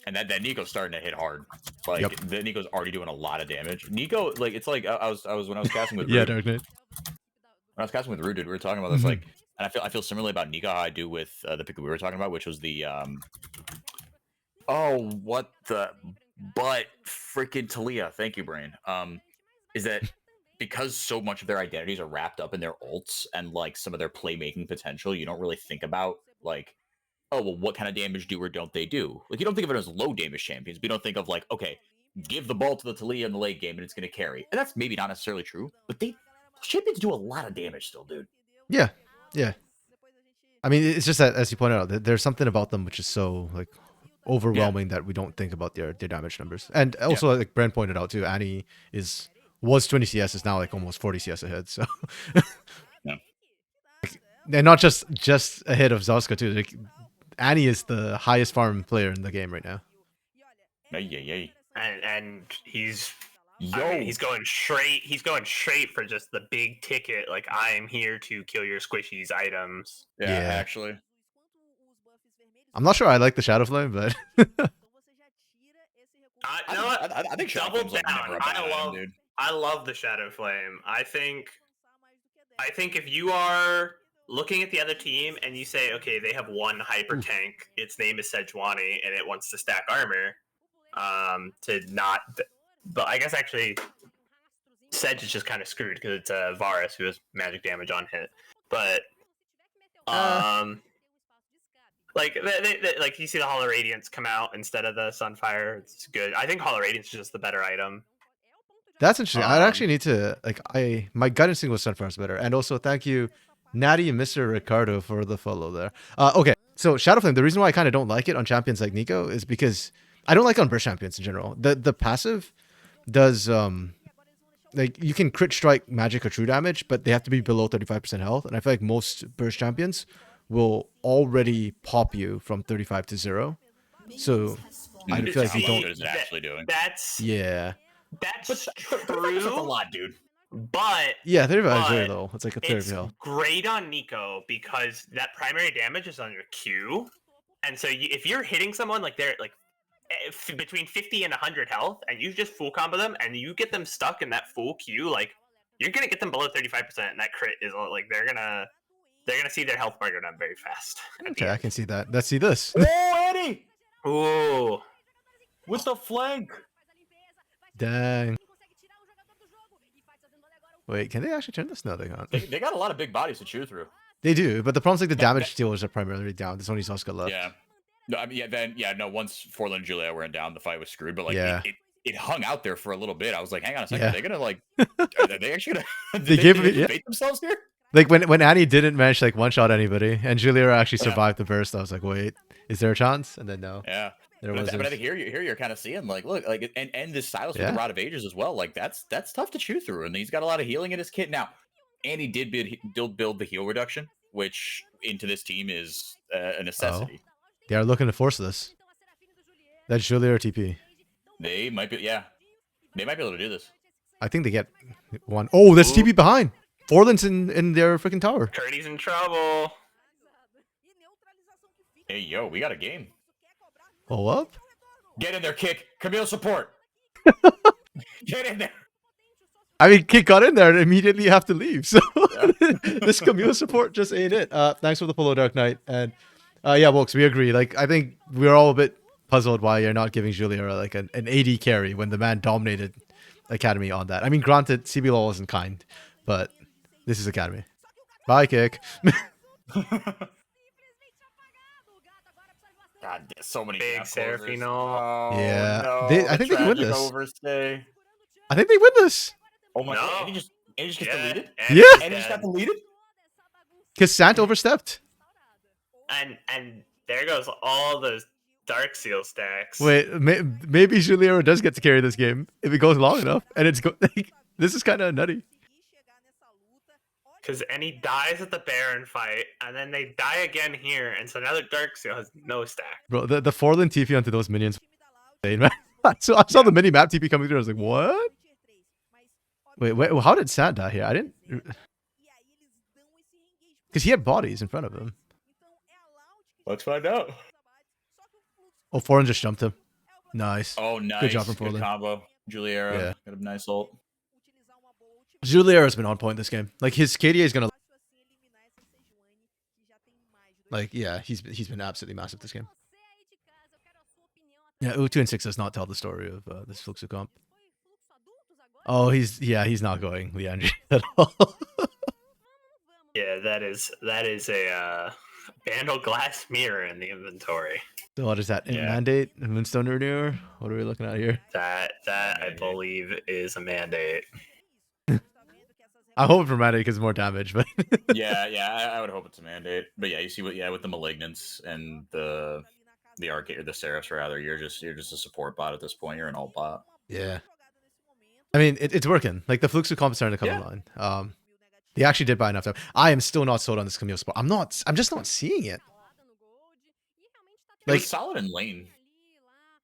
And that Nico's starting to hit hard. Like Yep. the Nico's already doing a lot of damage. Nico, like it's like I was when I was casting with Yeah, Rude, Dark Knight. when I was casting with Rude, dude, we were talking about this like, and I feel similarly about Nico how I do with the pick that we were talking about, which was the oh what the but freaking Talia. Thank you, Brain. Is that because so much of their identities are wrapped up in their ults and like some of their playmaking potential, you don't really think about like, oh well, what kind of damage do or don't they do? Like you don't think of it as low damage champions, but you don't think of like, okay, give the ball to the Talia in the late game and it's gonna carry. And that's maybe not necessarily true, but champions do a lot of damage still, dude. Yeah, yeah. I mean, it's just that, as you pointed out, there's something about them which is so like overwhelming that we don't think about their damage numbers. And also, like Brent pointed out too, Annie was 20 CS, is now like almost 40 CS ahead. So, Yeah. And not just ahead of Zoska too. Like, Annie is the highest farm player in the game right now. Yay. And he's Yo, I mean, he's going straight for just the big ticket. Like, I am here to kill your squishies items. yeah, Yeah. actually. I'm not sure I like the Shadow Flame, but You know what? I think Shadow Double Flame's, like, down. never a bad item, dude. I love the Shadow Flame. I think if you are looking at the other team and you say, okay, they have one hyper tank, its name is Sejuani, and it wants to stack armor, but I guess actually Sedge is just kind of screwed because it's Varus who has magic damage on hit. But like like you see the Hollow Radiance come out instead of the Sunfire. It's good. I think Hollow Radiance is just the better item. that's interesting. I actually need to my gut instinct was Sunfire is better. And also thank you, Natty and Mr. Ricardo, for the follow there. Okay, so Shadow Flame, the reason why I kind of don't like it on champions like Nico is because I don't like it on burst champions in general. The passive does like you can crit strike magic or true damage, but they have to be below 35% health. And I feel like most burst champions will already pop you from 35 to 0. So I feel like How you don't. good is it actually doing? That's Yeah. That's That's a true. lot, dude. But Yeah, 35 is very but low. It's like a third of it's your health. great on Nico because that primary damage is on your Q, and so if you're hitting someone like they're like between 50 and 100 health, and you just full combo them, and you get them stuck in that full Q, like you're gonna get them below 35%, and that crit is like they're gonna see their health bar go down very fast. Okay, I can see that. Let's see this. Oh, Eddie! Ooh, With the flank! Dang. Wait, can they actually turn this? No, they can't. They got a lot of big bodies to chew through. They do, but the problem's like the damage stealers are primarily down. There's only Zoska left. Yeah. No, I mean, once Forlin and Julia were down, the fight was screwed. But like, Yeah. it hung out there for a little bit. I was like, hang on a second, Yeah. are they gonna like? Are they actually gonna? They gave it- yeah. bait themselves here. Like when Annie didn't manage to like one shot anybody and Julia actually survived the burst, I was like, wait, is there a chance? And then no, Yeah. there But wasn't. I think here you're kind of seeing like, look, like, and this Silas with Yeah. the Rod of Ages as well. Like that's tough to chew through, and he's got a lot of healing in his kit now. And he did build the heal reduction, which into this team is a necessity. They are looking to force this. That's Julia or TP. They might be, yeah, they might be able to do this. I think they get one. Oh, there's Ooh. TP behind. Forlin's in their freaking tower. Curdy's in trouble. Hey, yo, we got a game. Oh, up? Get in there, Kick. Camille support. Get in there. I mean, Kid got in there and immediately have to leave. So this Camille support just ain't it. Thanks for the follow, Dark Knight. And yeah, Wilkes, we agree. Like, I think we're all a bit puzzled why you're not giving Julia like an AD carry when the man dominated Academy on that. I mean, granted, CBLOL wasn't kind, but this is Academy. Bye, Kick. God, so many Big gap closers. Seraphino. Oh, Yeah. no, I think they can win tragic this. Overstay. I think they win this. Oh my No. god, and he just gets deleted? and Yeah. he's And he just dead. got deleted? Because Sant overstepped. And there goes all those Dark Seal stacks. Wait, maybe Juliero does get to carry this game if it goes long enough. And it's like, this is kind of nutty. Because and he dies at the Baron fight, and then they die again here, and so now the Dark Seal has no stack. Bro, the Forlin TP onto those minions. Man. So I saw the mini map TP coming through. I was like, what? Wait, how did Sant die here? I didn't. Because he had bodies in front of him. Let's find out. Oh, Forlin just jumped him. Nice. Oh, nice. Good job from Good Forlin. combo. Juliera Yeah. got a nice ult. Juliero's been on point this game. Like his KDA is gonna. Like yeah, he's been absolutely massive this game. Yeah, U2 and 6 does not tell the story of this Fluxu comp. Oh, he's not going Leandri at all. Yeah, that is a Vandal Glass Mirror in the inventory. So what is that? Yeah. Mandate? Moonstone Renewer? What are we looking at here? That I Mandate. believe is a mandate. I hope for Mandate because more damage, but Yeah, I would hope it's a mandate. But yeah, you see what with the Malignants and the Arcade or the Seraphs rather, you're just a support bot at this point. You're an alt bot. yeah. I mean, it's working. Like the Fluxu comp is starting to come online. They actually did buy enough time. I am still not sold on this Camille spot. I'm just not seeing it. Like Like solid in lane.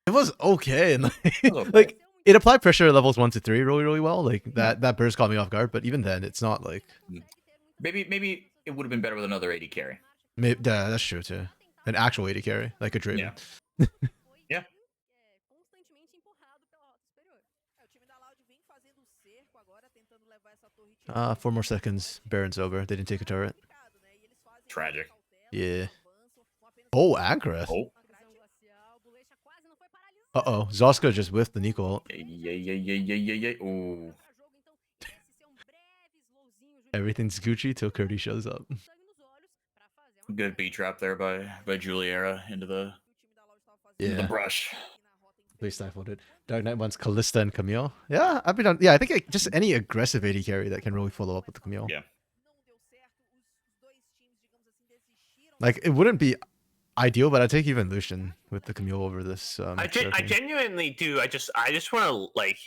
it was okay, and okay. like it applied pressure at levels 1 to 3 really well. Like that burst caught me off guard, but even then, it's not like. Maybe it would have been better with another AD carry. Maybe, yeah, that's true too. An actual AD carry, like a Draven. Yeah. Yeah. 4 more seconds. Baron's over. They didn't take a turret. Tragic. Yeah. Oh, Ankreth. Oh. Uh-oh. Zoska just whiffed the Nico ult. Yeah. Ooh. Everything's Gucci till Curdy shows up. Good B trap there by Juliera into the brush. They stifled it. Dark Knight wants Callista and Camille. Yeah, I've been on. Yeah, I think just any aggressive AD carry that can really follow up with the Camille. Yeah. Like, it wouldn't be ideal, but I'd take even Lucian with the Camille over this. I Seraphine. genuinely do. I just want to like.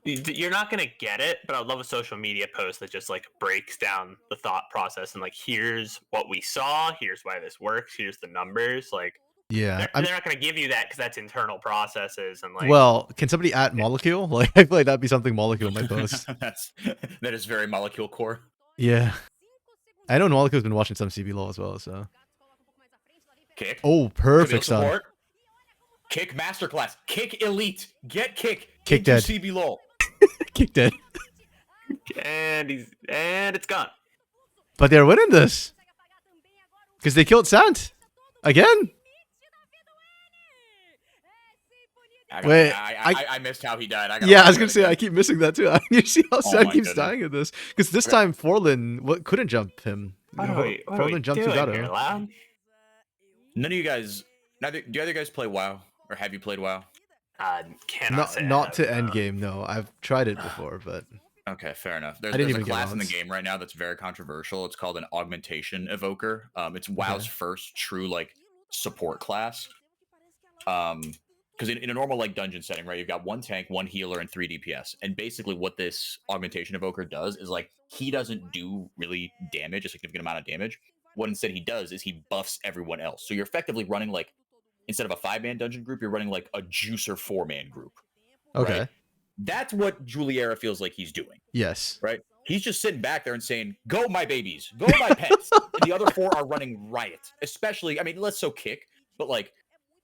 You're not gonna get it, but I'd love a social media post that just like breaks down the thought process and like, here's what we saw, here's why this works, here's the numbers. Like, Yeah. they're not gonna give you that because that's internal processes and like. Well, can somebody add Molecule? Like, I feel like that'd be something Molecule might post. that is very molecule core. Yeah. I know Molecule's been watching some CB LOL as well, so. Kick. Oh, perfect Camille stun. support. Kick masterclass. Kick elite. Get kick. Kick into dead. CB LOL. Kick dead. And it's gone. But they're winning this. Because they killed Sant. Again. Wait, I missed how he died. Yeah, I was going to say, I keep missing that too. You see how Sant my keeps goodness. dying in this. Because this time, Forlin couldn't jump him. Forlin jumped to Gato. Loud? None of you guys. Do you other guys play WoW, or have you played WoW? Cannot say I Not have, to end game, no. I've tried it before, but Okay, fair enough. didn't There's a even get class in the mods. game right now that's very controversial. It's called an augmentation evoker. It's WoW's Okay. first true like support class. Because in a normal like dungeon setting, right, you've got 1 tank, 1 healer, and 3 DPS. And basically, what this augmentation evoker does is like he doesn't do really damage, a significant amount of damage. What instead he does is he buffs everyone else. So you're effectively running like instead of a 5-man dungeon group, you're running like a juicer 4-man group. okay. Right? That's what Juliera feels like he's doing. Yes. Right? He's just sitting back there and saying, "Go my babies, go my pets." And the other 4 are running riot. Especially, I mean, let's so kick, but like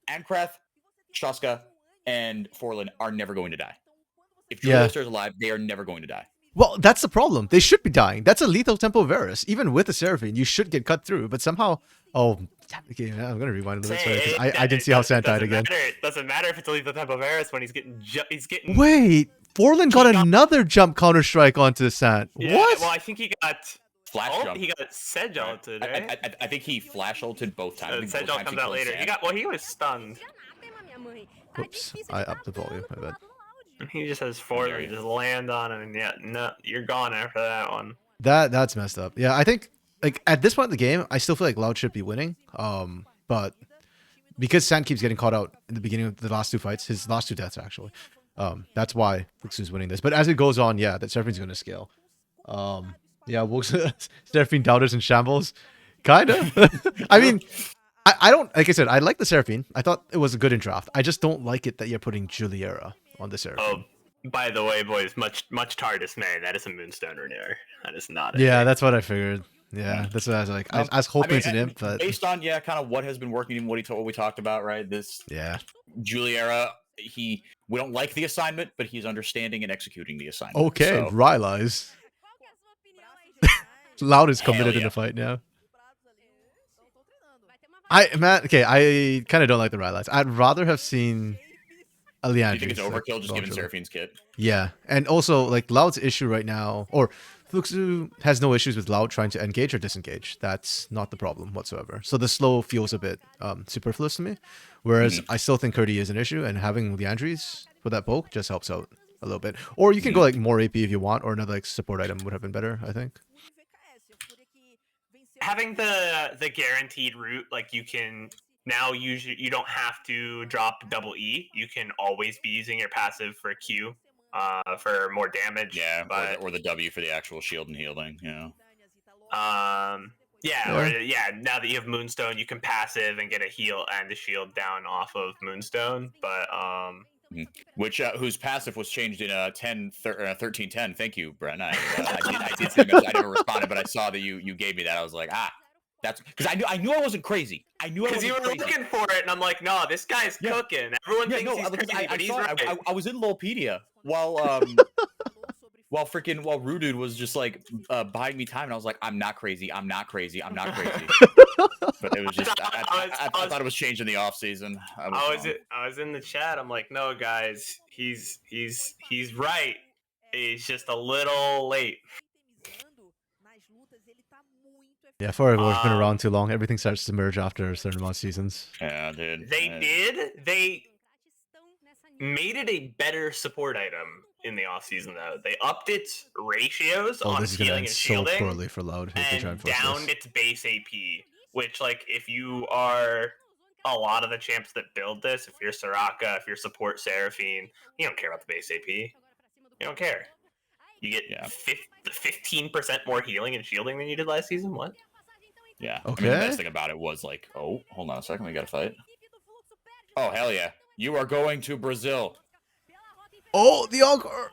Ankreth, Shaska, and Forlin are never going to die. If Juliera stays alive, they are never going to die. Well, that's the problem. They should be dying. That's a lethal Tempo Varus. Even with the Seraphine, you should get cut through. But somehow, okay, I'm gonna rewind a little bit. I didn't see how Sant died again. It doesn't matter if it's a lethal Tempo Varus when he's getting. Wait, Forlin got another jump counter strike onto Sant. Yeah, What? Well, I think he got Flash jump. He got Sedge ulted, right? I think he flash ulted both times. Sedge ult comes out later. Sam. He was stunned. Oops, I upped the volume. My bad. He just has 4 dare that you. just land on him, and yeah, no, you're gone after that one. That's messed up. Yeah, I think like at this point in the game, I still feel like Loud should be winning. But because Sant keeps getting caught out in the beginning of the last 2 fights, his last 2 deaths actually. That's why Fuxu's winning this. But as it goes on, yeah, that Seraphine's gonna scale. Yeah, Seraphine doubters and shambles, kind of. I mean, I don't like I said. I like the Seraphine. I thought it was a good in draft. I just don't like it that you're putting Juliera on the Seraphine. Oh, by the way, boys, much TARDIS man, that is a Moonstone Renewer. That is not. Yeah, that's what I figured. Yeah, that's what I was like. I was hoping it's an imp, but based on kind of what has been working and what we talked about, right? This Juliera, we don't like the assignment, but he's understanding and executing the assignment. Okay, so. Rylai's. Loud is committed yeah. in the fight now. I kind of don't like the Rylai's. I'd rather have seen a Leandri. Do you think it's overkill just given Seraphine's kit? Yeah, and also like Loud's issue right now, or Fluxu has no issues with Loud trying to engage or disengage. That's not the problem whatsoever. So the slow feels a bit superfluous to me. Whereas I still think Curdy is an issue, and having Leandri's for that poke just helps out a little bit. Or you can go like more AP if you want, or another like support item would have been better, I think. Having the guaranteed route, like you can now you don't have to drop double E. You can always be using your passive for Q, for more damage. Yeah, but or the W for the actual shield and healing. Yeah. Now that you have Moonstone, you can passive and get a heal and a shield down off of Moonstone. But which whose passive was changed in 1310. Thank you, Bren. I did see the message. I never responded, but I saw that you gave me that. I was like, that's because I knew I wasn't crazy. I knew I wasn't you were crazy. Looking for it, and I'm like, no, this guy's cooking. Everyone thinks he's crazy, but he's right. I was in Lolpedia while while Rudude was just like buying me time, and I was like, I'm not crazy. I'm not crazy. I'm not crazy. But it was just I thought it was changed in the off season. I was in the chat. I'm like, no, guys, he's right. He's just a little late. Yeah, FourY4's been around too long. Everything starts to merge after a certain amount of seasons. Yeah, dude. They made it a better support item in the off season though. They upped its ratios on healing and shielding, so poorly for Loud and downed its base AP. Which, like, if you are a lot of the champs that build this, if you're Soraka, if you're support Seraphine, you don't care about the base AP. You don't care. You get 15% more healing and shielding than you did last season. What? Yeah. Okay. I mean, the best thing about it was like, oh, hold on a second, we gotta fight. Oh hell yeah! You are going to Brazil. Oh, the encore.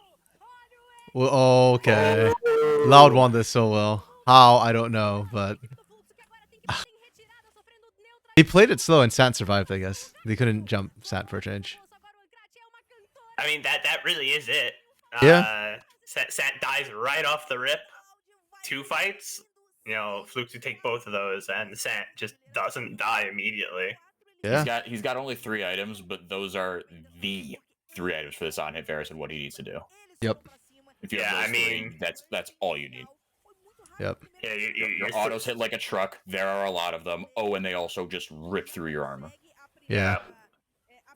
Well, okay. Loud won this so well. How I don't know, but he played it slow and Sant survived. I guess they couldn't jump Sant for a change. I mean that really is it. Yeah. Sant dies right off the rip. 2 fights. You know, Fluke to take both of those, and Sant just doesn't die immediately. Yeah. He's got only 3 items, but those are the 3 items for this on-hit Varus and what he needs to do. Yep. If you have those 3, that's all you need. Yep. Yeah, your autos hit like a truck. There are a lot of them. Oh, and they also just rip through your armor. Yeah.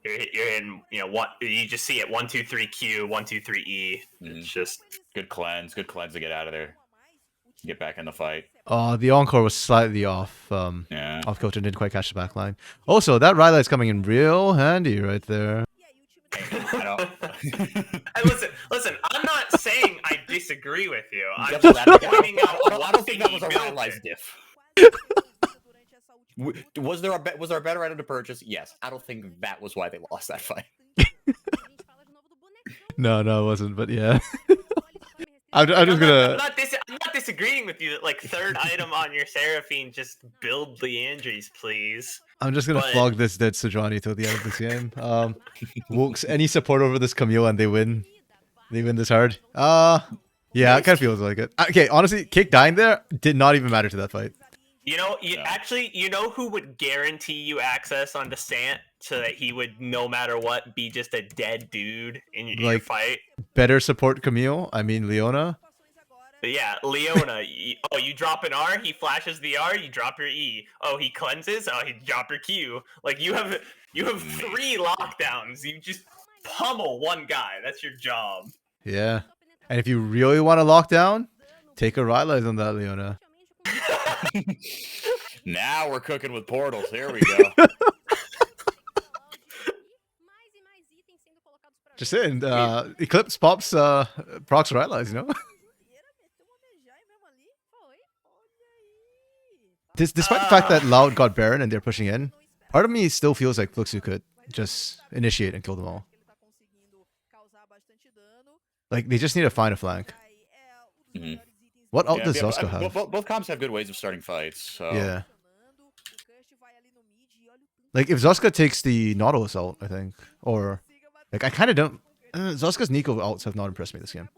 You're in, what you just see it 1 2 3 Q, 1 2 3 E. It's just good cleanse to get out of there. Get back in the fight. The encore was slightly off. Off kilter, didn't quite catch the back line. Also, that Rylai's coming in real handy right there. Listen. I'm not saying I disagree with you. I'm just pointing out. I don't think that was a Rylai's diff. Was there a better item to purchase? Yes. I don't think that was why they lost that fight. No, it wasn't. But yeah. I'm not disagreeing with you that like 3rd item on your Seraphine, just build Leandri's, please. I'm just gonna flog this dead Sejuani till the end of this game. Wooks, any support over this Camille and they win this hard. Yeah, it kind of feels like it. Okay, honestly, Kick dying there did not even matter to that fight. Actually, who would guarantee you access onto Sant so that he would, no matter what, be just a dead dude in your fight? Better support Camille. I mean, Leona. Yeah, Leona. You drop an R, he flashes the R, you drop your E. Oh, he cleanses, he drop your Q. Like, you have 3 lockdowns. You just pummel one guy. That's your job. Yeah. And if you really want to lock down, take a Rylai's on that, Leona. Now we're cooking with portals. Here we go. Just saying, Eclipse pops procs Rylai's, you know? Despite the fact that Loud got Baron and they're pushing in, part of me still feels like Fluxu could just initiate and kill them all. Like, they just need to find a flank. Mhm. What ult does Zoska have? Both comps have good ways of starting fights. So. Yeah. Like, if Zoska takes the Nautilus ult, I think, or... Like, I kind of don't... Zoska's Nico ults have not impressed me this game.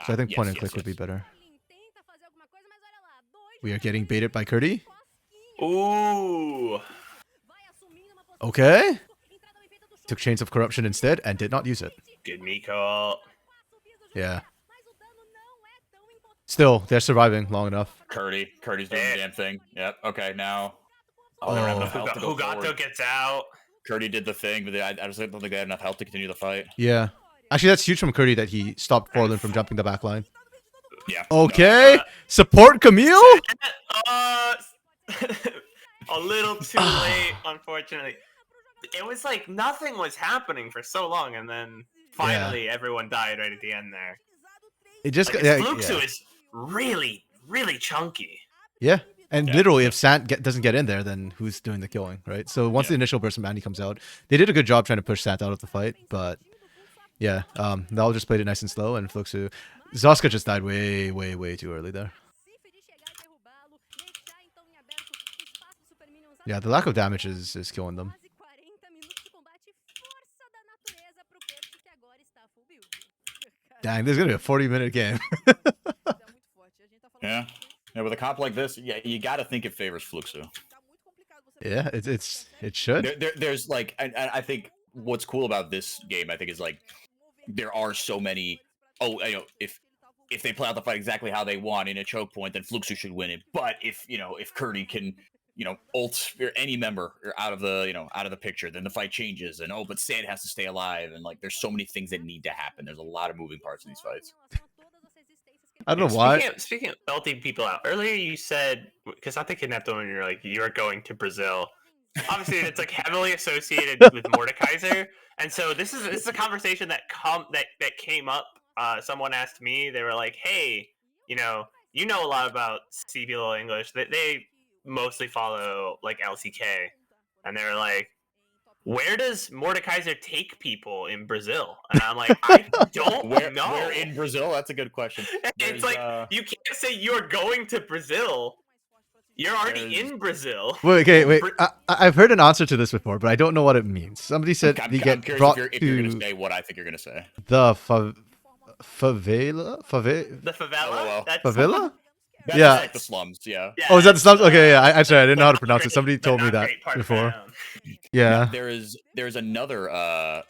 So I think point and click would be better. We are getting baited by Curdy. Ooh. Okay. Took Chains of Corruption instead and did not use it. Good Miko. Yeah. Still, they're surviving long enough. Curdy's doing the damn thing. Yep. Okay, now. Oh. They don't have enough health to go Hugato forward. gets out. Curdy did the thing, but I just don't think they had enough health to continue the fight. Yeah. Actually, that's huge from Curdy that he stopped Forlin from jumping the back line. Yeah. Okay. Support Camille? A little too late, unfortunately. It was like nothing was happening for so long, and then finally everyone died right at the end there. It just Like, Fluxu is really, really chunky. Yeah. And literally, if Sant doesn't get in there, then who's doing the killing, right? So once the initial burst of Mandy comes out, they did a good job trying to push Sant out of the fight, but yeah, Nal just played it nice and slow, and Fluxu... Zoska just died way, way, way too early there. Yeah, the lack of damage is killing them. Dang, this is gonna be a 40-minute game. Yeah. Yeah, with a comp like this, yeah, you got to think it favors Fluxu. Yeah, it should. There's like, I think what's cool about this game, I think, is like there are so many. Oh, you know, if they play out the fight exactly how they want in a choke point, then Fluxu should win it. But if Curdy can, ult any member out of the picture, then the fight changes. And but Sand has to stay alive, and like there's so many things that need to happen. There's a lot of moving parts in these fights. I don't know why. Speaking of belting people out, earlier you said, because I think Kidnapped Woman, you're like, you're going to Brazil. Obviously, it's like heavily associated with Mordekaiser, and so this is a conversation that came up. Someone asked me, they were like, "Hey, you know a lot about CBLOL English. They mostly follow like LCK, and they were like, where does Mordekaiser take people in Brazil?" And I'm like, I don't know. Where in Brazil? That's a good question. It's like, you can't say you're going to Brazil. You're already in Brazil. Wait. I've heard an answer to this before, but I don't know what it means. Somebody said I'm get curious brought if you're to gonna say what I think you're gonna say. the favela? The favela? LOL. That's Favela? That's Yeah. like the slums. Yeah. Yeah, Oh, is that the slums? Okay, yeah. I didn't know how to Not pronounce it. great, Somebody but told me not that great part of before. town. Yeah. There's another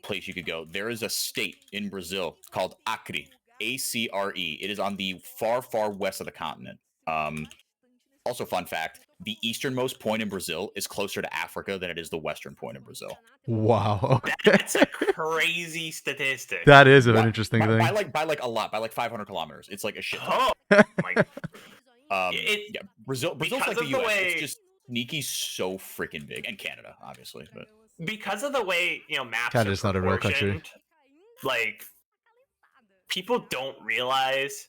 place you could go. There is a state in Brazil called Acre. ACRE. It is on the far, far west of the continent. Also, fun fact: the easternmost point in Brazil is closer to Africa than it is the western point in Brazil. Wow. Okay. That's a crazy statistic. That is an interesting thing. By like a lot, by like 500 kilometers. It's like a shit ton. Oh my! Brazil's like the of the US. way- It's just Niki's so freaking big, and Canada, obviously. But Because of the way maps Canada's are not a real country. proportioned, like people don't realize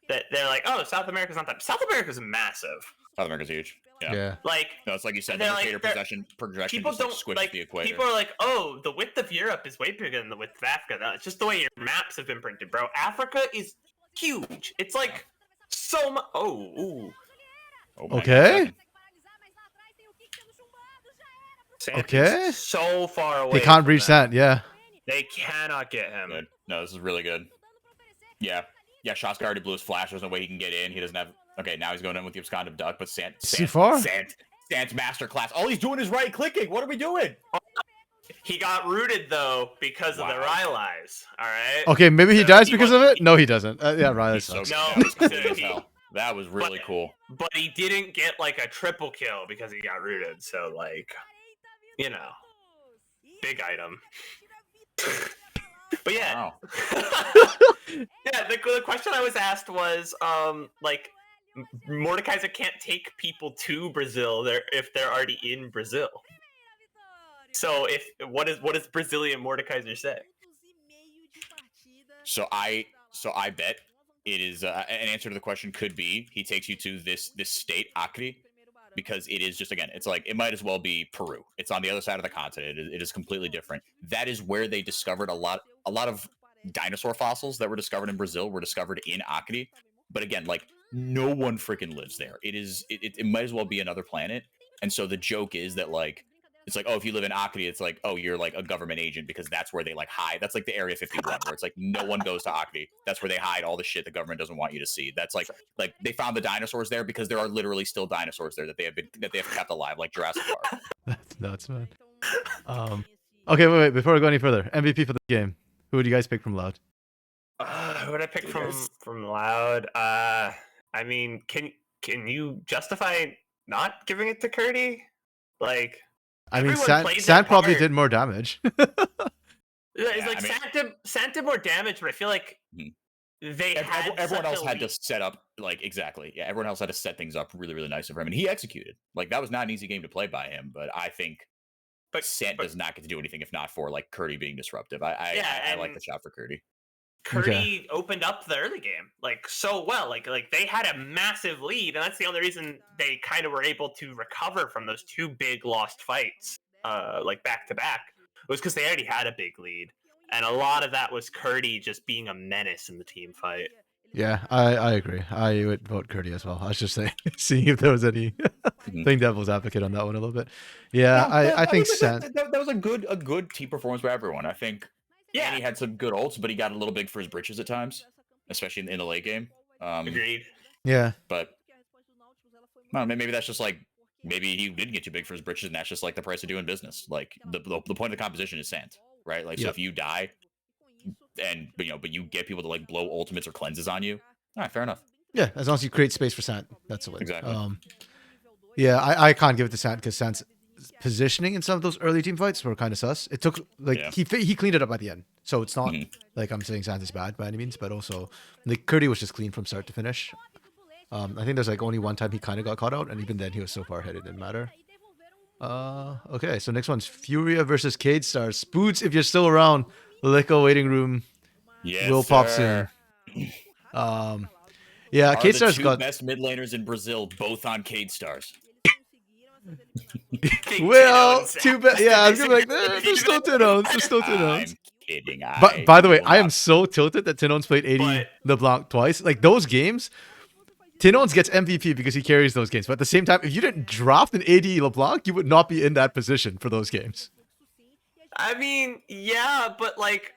that they're like, oh, South America's not that. South America's massive. South America's huge. Yeah. Like No, it's like you said, the They're like- indicator projection people just like don't squished like. the equator. People are like, oh, the width of Europe is way bigger than the width of Africa. No, it's just the way your maps have been printed, bro. Africa is huge. It's like so much. Oh, ooh. Oh, my Okay. God. Sand Okay. is so far away. They can't from reach them. that. Yeah. They cannot get him. Good. No, this is really good. Yeah. Shaska already blew his flash. There's no way he can get in. He doesn't have... Okay, now he's going in with the Abscond Duck, but Too far? Sant's masterclass. All he's doing is right-clicking. What are we doing? He got rooted though because of the Rylai's. All right. Okay, maybe he So dies he because was- of it? No, he doesn't. Yeah, Riley He's so sucks. good. No, That was cool as he- hell. That was really cool. But he didn't get like a triple kill because he got rooted. So like, big item. But yeah, Wow. yeah. The question I was asked was, like, Mordekaiser can't take people to Brazil if they're already in Brazil. So what does Brazilian Mordekaiser say? So I bet it is an answer to the question could be he takes you to this state Acre, because it is just, again, it's like it might as well be Peru. It's on the other side of the continent. It is completely different. That is where they discovered a lot of dinosaur fossils that were discovered in Brazil were discovered in Acre. But again, like, no one freaking lives there. It might as well be another planet. And so the joke is that, like, it's like, oh, if you live in Acre, it's like, oh, you're like a government agent, because that's where they like hide. That's like the Area 51, where it's like no one goes to Acre. That's where they hide all the shit the government doesn't want you to see. That's like they found the dinosaurs there because there are literally still dinosaurs there that they have kept alive, like Jurassic Park. That's nuts, man. Okay, wait. Before I go any further, MVP for the game. Who would you guys pick from Loud? Who would I pick from Loud? I mean, can you justify not giving it to Curdy? Like, I mean, everyone played San their probably part. did more damage. It's like, I mean, Sant did more damage, but I feel like everyone else had to set up, like, exactly. Yeah, everyone else had to set things up really, really nice for him, and he executed. Like, that was not an easy game to play by him, but I think Sant does not get to do anything if not for, like, Curdy being disruptive. I like the shot for Curdy. Curdy opened up the early game like so well. Like they had a massive lead, and that's the only reason they kind of were able to recover from those two big lost fights, like back to back, was because they already had a big lead, and a lot of that was Curdy just being a menace in the team fight. Yeah, I agree. I would vote Curdy as well. I was just saying, seeing if there was any playing devil's advocate on that one a little bit. Yeah, I think Sant. That was a good team performance by everyone. I think. Yeah, and he had some good ults, but he got a little big for his britches at times, especially in the late game. Agreed. Yeah, but well, maybe that's just like, maybe he didn't get too big for his britches, and that's just like the price of doing business. Like the point of the composition is Sant, right? Like, so if you die, and but you get people to like blow ultimates or cleanses on you, all right, fair enough. Yeah, as long as you create space for Sant, that's the win. Exactly. Yeah, I can't give it to Sant because Sant's positioning in some of those early team fights were kind of sus. It took he cleaned it up at the end, so it's not like I'm saying Sant is bad by any means, but also like Curdy was just clean from start to finish. I think there's like only one time he kind of got caught out, and even then he was so far ahead it didn't matter. Okay, so next one's Furia versus Cade Stars. Boots, if you're still around, Lico waiting room. Yes, will pop soon. Yeah, Cade Stars got best mid laners in Brazil, both on Cade Stars. Well, too bad. Yeah, I was gonna be like, there's still Tinons. There's still Tinons. I'm kidding. But by the way, I am so tilted that Tinons played 80 LeBlanc twice. Like those games, Tinons gets MVP because he carries those games. But at the same time, if you didn't draft an 80 LeBlanc, you would not be in that position for those games. I mean, yeah, but like,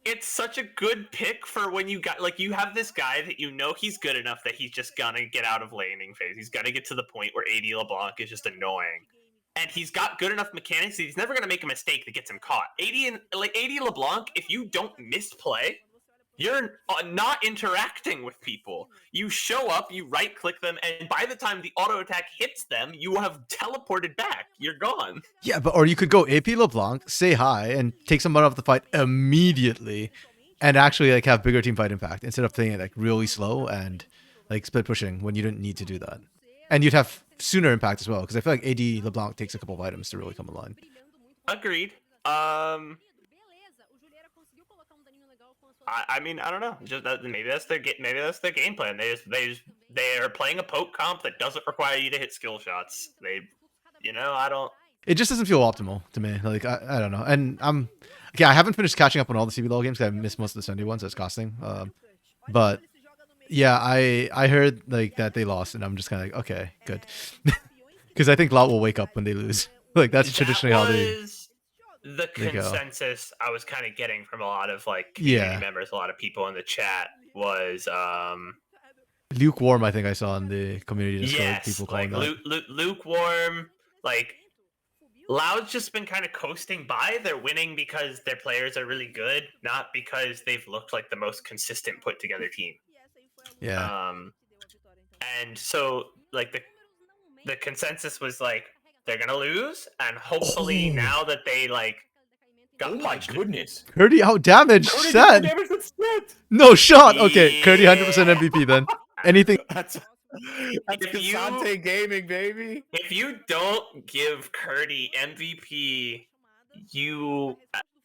it's such a good pick for when you got, like, you have this guy that you know he's good enough that he's just gonna get out of laning phase. He's gonna get to the point where 80 LeBlanc is just annoying. And he's got good enough mechanics that he's never gonna make a mistake that gets him caught. 80 LeBlanc, if you don't misplay, you're not interacting with people. You show up, you right-click them, and by the time the auto attack hits them, you have teleported back. You're gone. Yeah, but or you could go AP LeBlanc, say hi, and take someone off the fight immediately, and actually like have bigger team fight impact instead of playing it like really slow and like split pushing when you didn't need to do that. And you'd have sooner impact as well, because I feel like AD LeBlanc takes a couple of items to really come alive. Agreed. I mean, I don't know. Just maybe that's their game plan. They are playing a poke comp that doesn't require you to hit skill shots. I don't. It just doesn't feel optimal to me. Like I don't know. And I haven't finished catching up on all the CBLOL games because I missed most of the Sunday ones as costing. But yeah, I heard like that they lost, and I'm just kind of like, okay, good, because I think Loud will wake up when they lose. Like that's traditionally how they. The consensus I was kind of getting from a lot of like community members, a lot of people in the chat was lukewarm. I think I saw in the community Discord people calling like lukewarm. Like Loud's just been kind of coasting by. They're winning because their players are really good, not because they've looked like the most consistent put together team. Yeah. And so like the consensus was like, they're gonna lose, and hopefully now that they like got Oh my punched. goodness. Curdy out damaged. Curdy's Sad. damage with Smith. No shot. Okay, Curdy 100% Yeah. MVP then. Anything? That's If you- Casante Gaming, baby. If you don't give Curdy MVP,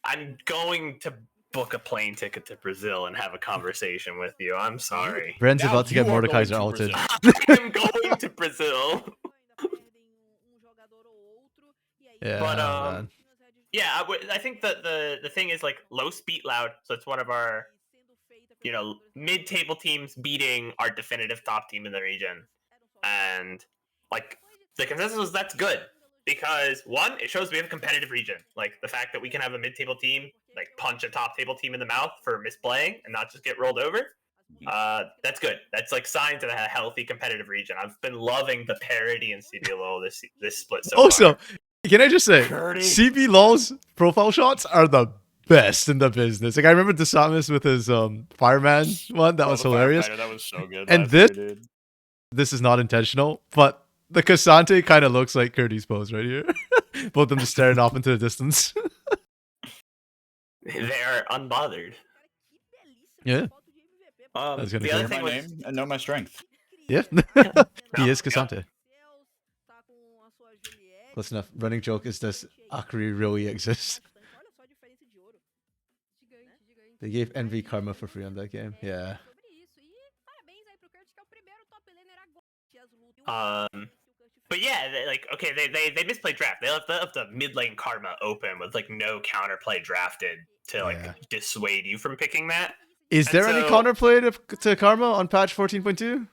I'm going to book a plane ticket to Brazil and have a conversation with you. I'm sorry. Bren's Now about to you get are Mordekaiser going to ulted. Brazil. I'm going to Brazil. Yeah, But, man. Yeah, I think that the thing is like low speed loud, so it's one of our mid-table teams beating our definitive top team in the region, and like the consensus was that's good because one, it shows we have a competitive region. Like the fact that we can have a mid-table team like punch a top-table team in the mouth for misplaying and not just get rolled over. That's good. That's like signs of a healthy competitive region. I've been loving the parity in CBLO this split so Also, far. can I just say, Curdy. CB LOL's profile shots are the best in the business. Like I remember DeSamus with his fireman one. That was the hilarious. firefighter, that was so good. And last this- year, dude. This is not intentional, but the Casante kind of looks like Curdy's pose right here. Both of them just staring off into the distance. They're unbothered. Yeah. That's gonna The kill other him. thing My was name and know my strength. Yeah. He is Yeah. Casante. Close enough. Running joke is does Akari really exist? They gave NV Karma for free on that game. Yeah. But yeah, they misplayed draft. They left the mid lane Karma open with like no counterplay drafted to like Yeah. dissuade you from picking that. Is And there any so- counterplay to Karma on patch 14.2?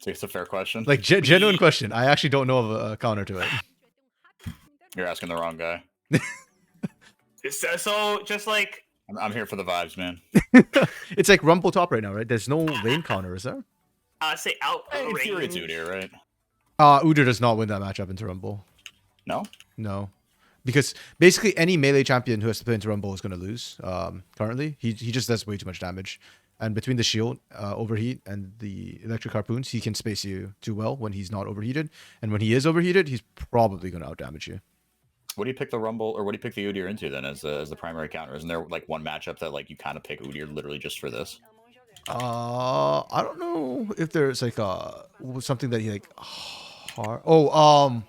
So it's a fair question. Like genuine question. I actually don't know of a counter to it. You're asking the wrong guy. So just like I'm here for the vibes, man. It's like Rumble top right now, right? There's no lane counter, is there? say out In theory, range. it's Udyr, right? Udyr does not win that matchup into Rumble. No. No. Because basically any melee champion who has to play into Rumble is going to lose. Currently, he just does way too much damage, and between the shield, overheat, and the electric harpoons, he can space you too well when he's not overheated. And when he is overheated, he's probably going to outdamage you. What do you pick the Rumble, or what do you pick the Udyr into then as the primary counter? Isn't there like one matchup that like you kind of pick Udyr literally just for this? I don't know if there's like something that he like hard.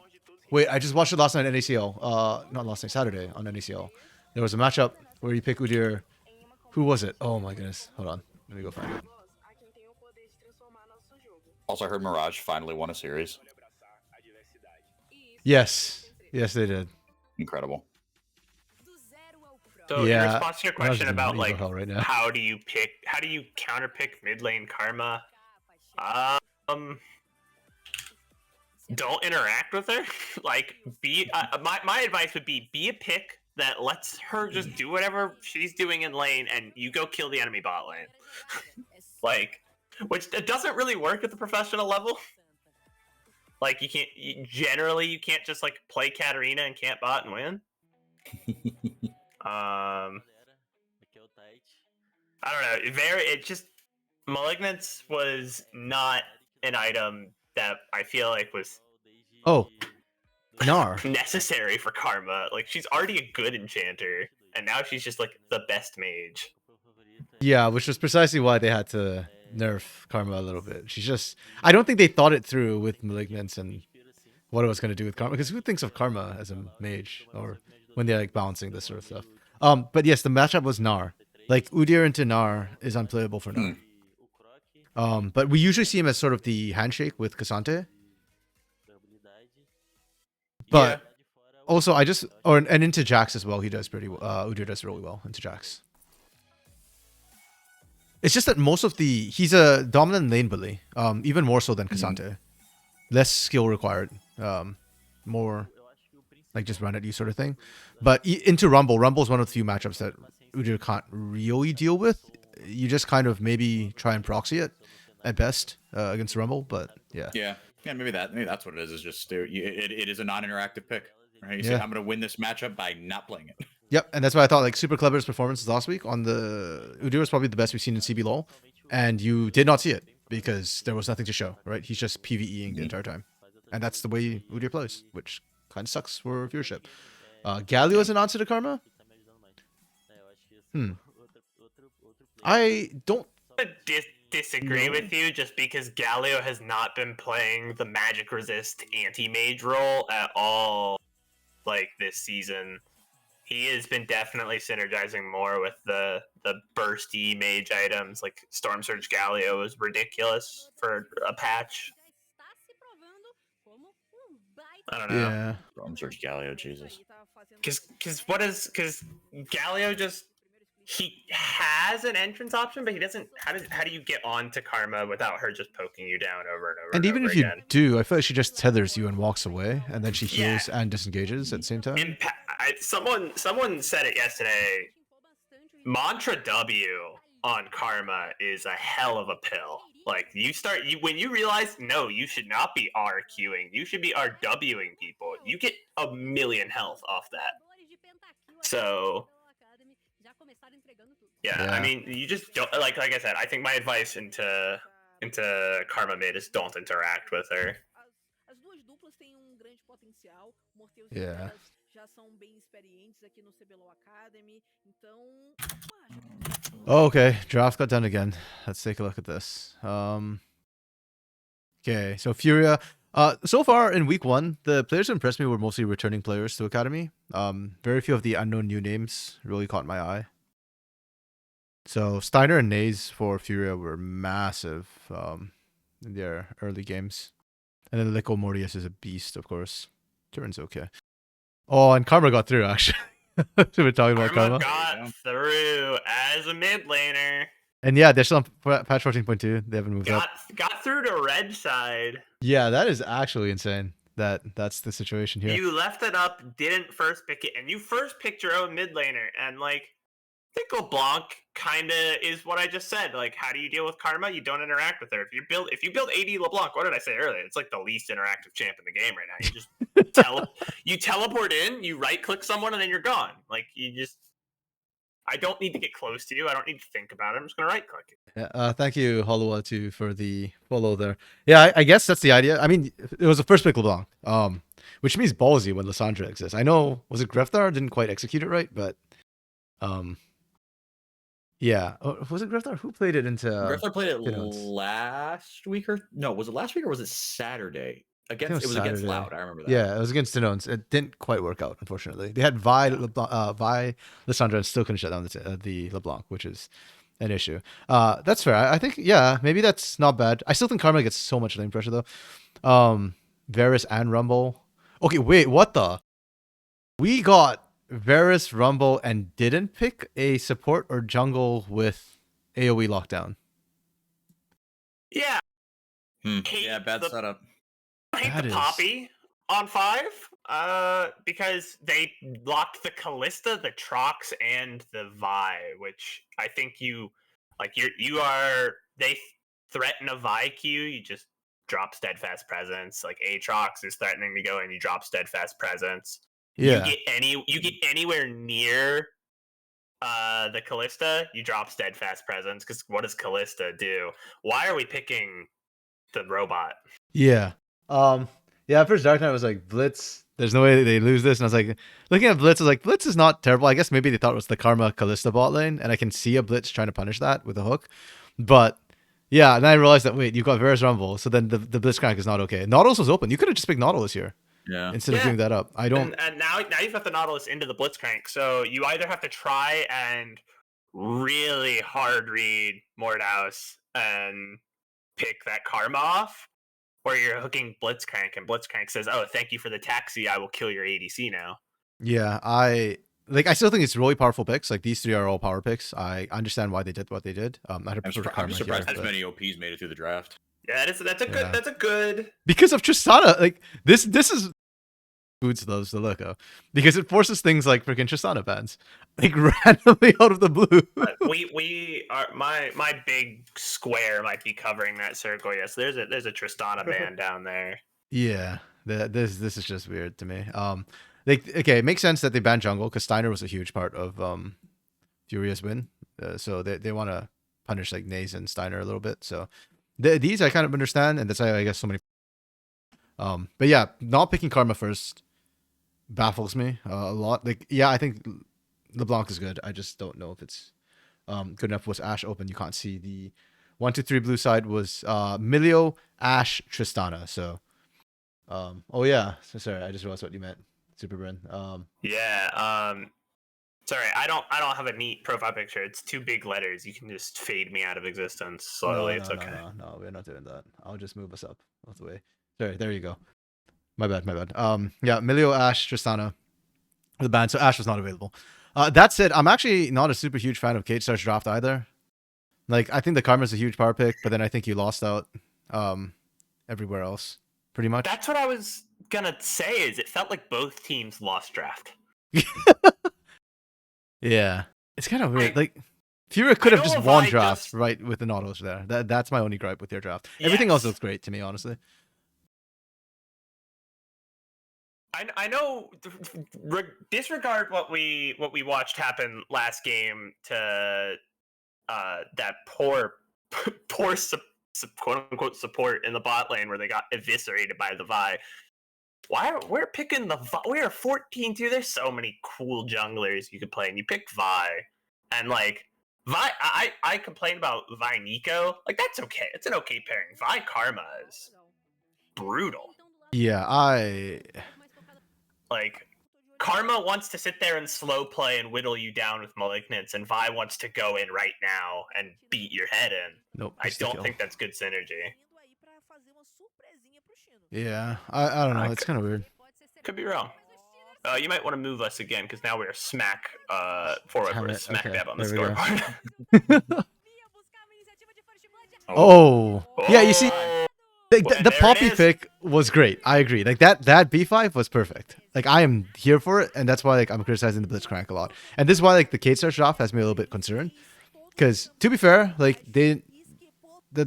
Wait, I just watched it last night on NACL. Not last night, Saturday on NACL. There was a matchup where you pick Udyr. Who was it? Oh my goodness. Hold on. Let me go find it. Also, I heard Mirage finally won a series. Yes. Yes, they did. Incredible. So in Yeah, response to your Mirage question is in about evil like hell right now. how do you counter pick mid lane Karma, don't interact with her. Like my advice would be a pick that lets her just do whatever she's doing in lane, and you go kill the enemy bot lane. Like, which it doesn't really work at the professional level. Like generally you can't just like play Katarina and camp bot and win. I don't know. It just Malignance was not an item that I feel like was Oh. Nar. necessary for Karma. Like she's already a good enchanter, and now she's just like the best mage. Yeah, which was precisely why they had to nerf Karma a little bit. She's just, I don't think they thought it through with Malignance and what it was going to do with Karma. Because who thinks of Karma as a mage or when they're like balancing this sort of stuff? But yes, the matchup was Nar. Like Udyr into Nar is unplayable for Nar. But we usually see him as sort of the handshake with Casante. But also, and into Jax as well. He does pretty well. Udyr does really well into Jax. It's just that he's a dominant lane bully, even more so than Casante. Less skill required, more like just run at you sort of thing. But into Rumble's one of the few matchups that Udyr can't really deal with. You just kind of maybe try and proxy it at best against Rumble, but yeah. Yeah, maybe that's what it is. Is just it is a non-interactive pick, right? You say I'm gonna win this matchup by not playing it. Yep, and that's why I thought like Super Clever's performance last week on the Udyr was probably the best we've seen in CB LoL, and you did not see it because there was nothing to show, right? He's just PvEing the entire time, and that's the way Udyr plays, which kind of sucks for viewership. Galio is an answer to Karma. I don't. Disagree with you just because Galio has not been playing the magic resist anti-mage role at all like this season. He has been definitely synergizing more with the bursty mage items. Like Storm Surge Galio is ridiculous for a patch. I don't know. Yeah. Storm Surge Galio, Jesus. Because Galio just he has an entrance option, but he doesn't. How do you get on to Karma without her just poking you down over and over? And even over if you again? do, I feel like she just tethers you and walks away, and then she heals and disengages at the same time. Someone said it yesterday. Mantra W on Karma is a hell of a pill. Like when you realize no, you should not be RQing. You should be RWing people. You get 1,000,000 health off that. So yeah, I mean, you just don't like I said. I think my advice into Karma mid is don't interact with her. Yeah. Oh, okay, draft got done again. Let's take a look at this. Okay, so Furia. So far in week 1, the players who impressed me were mostly returning players to Academy. Very few of the unknown new names really caught my eye. So Steiner and Naze for Furia were massive in their early games. And then Lico Mortius is a beast, of course. Turin's okay. Oh, and Karma got through, actually. We're talking about Karma. Got through as a mid laner. And yeah, they're still on patch 14.2. They haven't moved up. Got through to red side. Yeah, that is actually insane. That's the situation here. You left it up, didn't first pick it, and you first picked your own mid laner. And like, I think LeBlanc kind of is what I just said. Like, how do you deal with Karma? You don't interact with her. If you build AD LeBlanc, what did I say earlier? It's like the least interactive champ in the game right now. You just you teleport in, you right click someone, and then you're gone. Like I don't need to get close to you. I don't need to think about it. I'm just gonna right click it. Yeah, thank you, Hollowa, too, for the follow there. Yeah, I guess that's the idea. I mean, it was the first pick LeBlanc, which means ballsy when Lissandra exists. I know, was it Greftar? Didn't quite execute it right, but yeah. Was it Greftar? Who played it into? Greftar played it last week or no? Was it last week or was it Saturday? It was against Loud. I remember that. Yeah, it was against Denones. It didn't quite work out, unfortunately. They had Vi, Lissandra, and still couldn't shut down the LeBlanc, which is an issue. That's fair. I think, yeah, maybe that's not bad. I still think Karma gets so much lane pressure, though. Varus and Rumble. Okay, wait, what the? We got Varus, Rumble, and didn't pick a support or jungle with AoE lockdown. Yeah. Yeah, bad setup. I hate the Poppy on 5 because they locked the Callista, the Trox, and the Vi, which I think they threaten a Vi queue, you just drop Steadfast Presence. Like Aatrox is threatening to go and you drop Steadfast Presence. Yeah. You get anywhere near the Callista, you drop Steadfast Presence, because what does Callista do? Why are we picking the robot? Yeah. Yeah, at first Dark Knight was like, Blitz, there's no way they lose this. And I was like, looking at Blitz, I was like, Blitz is not terrible. I guess maybe they thought it was the Karma Callista bot lane, and I can see a Blitz trying to punish that with a hook. But yeah, and I realized that, wait, you've got Varus Rumble, so then the Blitzcrank is not okay. Nautilus was open. You could have just picked Nautilus here. Yeah. Instead of giving that up. I don't. And now you've got the Nautilus into the Blitzcrank, so you either have to try and really hard read Mordhaus and pick that Karma off, or you're hooking Blitzcrank, and Blitzcrank says, "Oh, thank you for the taxi. I will kill your ADC now." Yeah, I still think it's really powerful picks. Like, these 3 are all power picks. I understand why they did what they did. I'm surprised as many OPs made it through the draft. Yeah, that's a good because of Tristana. Like, this is Boots loves the logo because it forces things like freaking Tristana bans, like, randomly out of the blue. we are my big square might be covering that circle. Yes, there's a Tristana ban down there. Yeah, this is just weird to me. Okay, it makes sense that they banned jungle because Steiner was a huge part of Furious win. So they want to punish like Naze and Steiner a little bit. So these I kind of understand, and that's why I guess so many. But yeah, not picking Karma first baffles me a lot. Like, yeah, I think LeBlanc is good. I just don't know if it's good enough. Was Ashe open? You can't see the 1-2-3 blue side was Milio, Ashe, Tristana. So, oh yeah. So sorry, I just realized what you meant. SuperBren. Yeah. Sorry, I don't have a neat profile picture. It's too big letters. You can just fade me out of existence slowly. It's okay. No, we're not doing that. I'll just move us up out the way. Sorry, there you go. My bad. Yeah, Milio, Ashe, Tristana, the band. So Ashe was not available. That said, I'm actually not a super huge fan of Cage Star's draft either. Like, I think the Karma's a huge power pick, but then I think you lost out everywhere else, pretty much. That's what I was gonna say. Is it felt like both teams lost draft. Yeah, it's kind of weird. Like, FourY could have just won drafts just... right with the autos there. That's my only gripe with your draft. Everything else looks great to me, honestly. I know. Disregard what we watched happen last game to that poor quote unquote support in the bot lane where they got eviscerated by the Vi. We're picking the Vi? We are 14-2. There's so many cool junglers you could play, and you pick Vi, and like Vi. I complain about Vi Nico. Like, that's okay. It's an okay pairing. Vi Karma is brutal. Yeah, like, Karma wants to sit there and slow play and whittle you down with Malignance, and Vi wants to go in right now and beat your head in. Nope. I don't think that's good synergy. Yeah, I don't know. It's kind of weird. Could be wrong. You might want to move us again, because now we're smack smack dab on the scoreboard. Oh. Yeah, you see, the Poppy pick was great. I agree. Like, that B5 was perfect. Like, I am here for it, and that's why, like, I'm criticizing the Blitzcrank a lot. And this is why, like, the K-Star draft has me a little bit concerned. Because, to be fair, like, the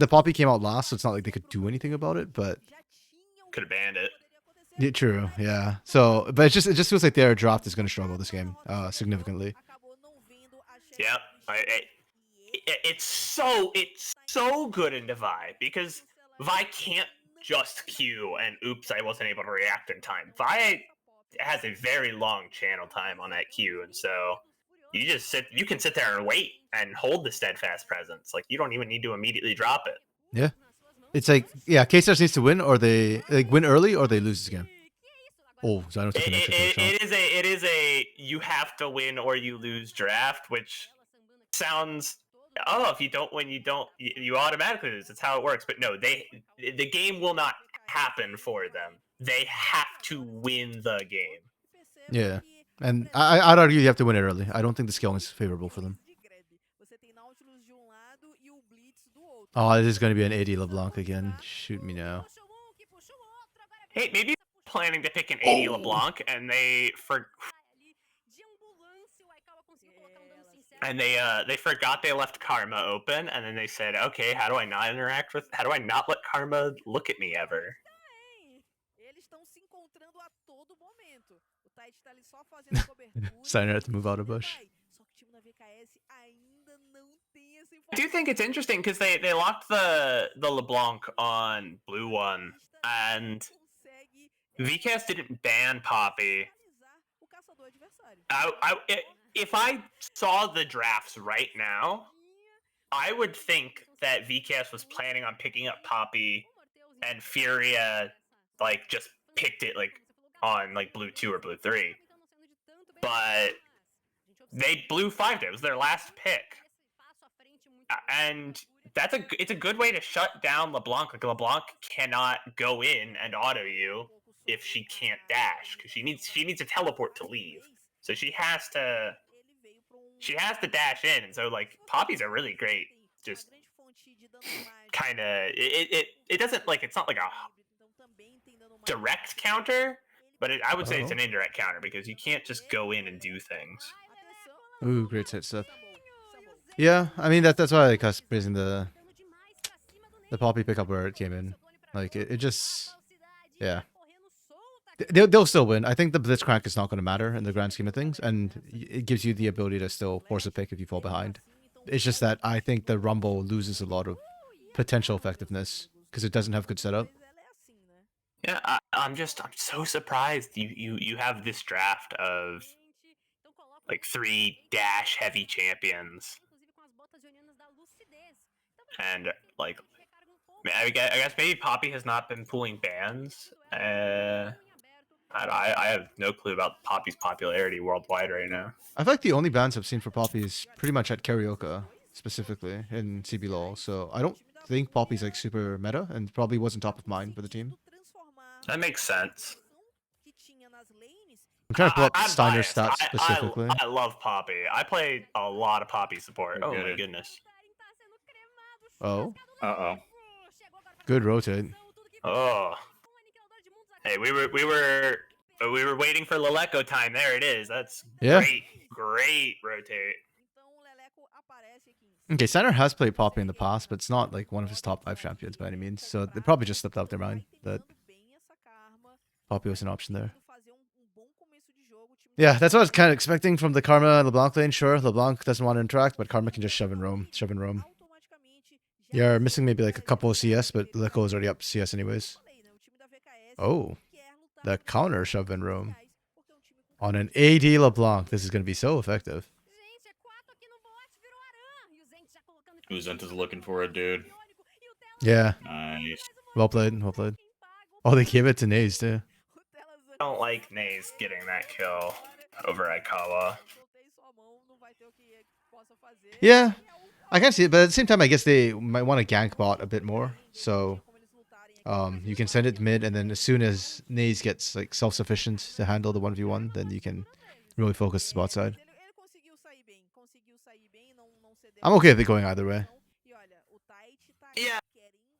Poppy came out last, so it's not like they could do anything about it, but could have banned it. Yeah, true. Yeah. So, but it just feels like their draft is going to struggle this game significantly. Yeah. It's so good in Vi, because Vi can't just Q and oops, I wasn't able to react in time. Vi has a very long channel time on that Q, and so you can sit there and wait and hold the steadfast presence. Like, you don't even need to immediately drop it. Yeah. It's like, yeah, K-Stars needs to win, or they win early, or they lose this game. Oh, so I don't it is a you have to win or you lose draft, which sounds, oh, if you don't win, you automatically lose. That's how it works. But no, the game will not happen for them. They have to win the game. Yeah, and I'd argue you have to win it early. I don't think the scaling is favorable for them. Oh, this is going to be an AD LeBlanc again. Shoot me now. Hey, maybe you're planning to pick an AD LeBlanc, and they forgot they left Karma open, and then they said, okay, how do I not let Karma look at me ever? Signer had to move out of bush. I do think it's interesting because they locked the LeBlanc on blue one, and VCAS didn't ban Poppy. If I saw the drafts right now, I would think that VCAS was planning on picking up Poppy, and FourY like just picked it like on like blue 2 or blue 3. But they blue 5'd it. It was their last pick. And it's a good way to shut down LeBlanc. Like, LeBlanc cannot go in and auto you if she can't dash, because she needs to teleport to leave. So she has to dash in. And so, like, Poppy's a really great, just kind of, it doesn't, like, it's not like a direct counter, but I would say it's an indirect counter, because you can't just go in and do things. Ooh, great set stuff. Yeah, I mean that's why I like us praising the Poppy pickup where it came in. Like, it just, yeah. They'll still win. I think the Blitzcrank is not going to matter in the grand scheme of things, and it gives you the ability to still force a pick if you fall behind. It's just that I think the Rumble loses a lot of potential effectiveness because it doesn't have good setup. Yeah, I'm so surprised you have this draft of like 3 dash heavy champions, and like I guess maybe Poppy has not been pulling bans. I have no clue about Poppy's popularity worldwide right now. I feel like the only bans I've seen for Poppy is pretty much at karaoke, specifically in CB LOL. So I don't think Poppy's like super meta, and probably wasn't top of mind for the team. That makes sense. I'm trying to pull up I'm Steiner's biased. stats specifically. I love Poppy. I play a lot of Poppy support. Oh my Good. goodness. Oh, Uh-oh. good rotate. Oh. Hey, we were waiting for Leleco time. There it is. That's Yeah. great rotate. Okay, Steiner has played Poppy in the past, but it's not like one of his top 5 champions by any means. So they probably just slipped out their mind that Poppy was an option there. Yeah, that's what I was kind of expecting from the Karma and LeBlanc lane. Sure, LeBlanc doesn't want to interact, but Karma can just shove and roam. You're missing maybe like a couple of CS, but Leko is already up to CS anyways. Oh, the counter shove and roam on an AD LeBlanc. This is going to be so effective. Uzent is looking for it, dude. Yeah, Nice. well played, well played. Oh, they gave it to Naze too. I don't like Naze getting that kill over Aikawa. Yeah, I can see it, but at the same time, I guess they might want to gank bot a bit more. So, you can send it mid, and then as soon as Naze gets like self-sufficient to handle the 1v1, then you can really focus the bot side. I'm okay with it going either way. Yeah,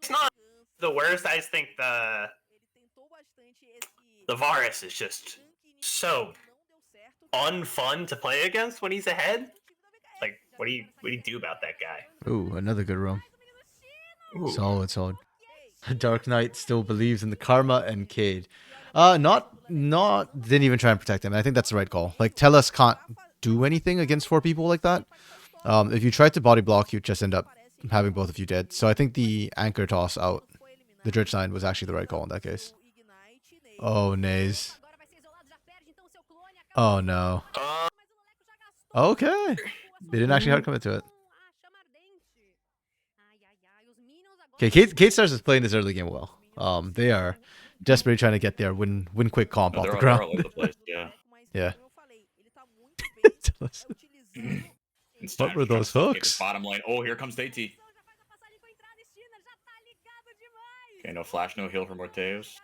it's not the worst. I just think the Varus is just so unfun to play against when he's ahead. Like, what do you do about that guy? Ooh, another good roam. Ooh. Solid. Dark Knight still believes in the Karma and Cade. Didn't even try and protect him. I think that's the right call. Like, Tellus can't do anything against 4 people like that. If you tried to body block, you'd just end up having both of you dead. So I think the anchor toss out, the Dredge 9 was actually the right call in that case. Oh, Naze. Oh, no. Okay. They didn't actually hard commit to it. Okay, Kate Stars is playing this early game well. They are desperately trying to get their win quick comp off the ground. All over the place, yeah. Yeah. And What were those hooks? Bottom lane. Oh, here comes DT. Okay, no flash, no heal from Morteus.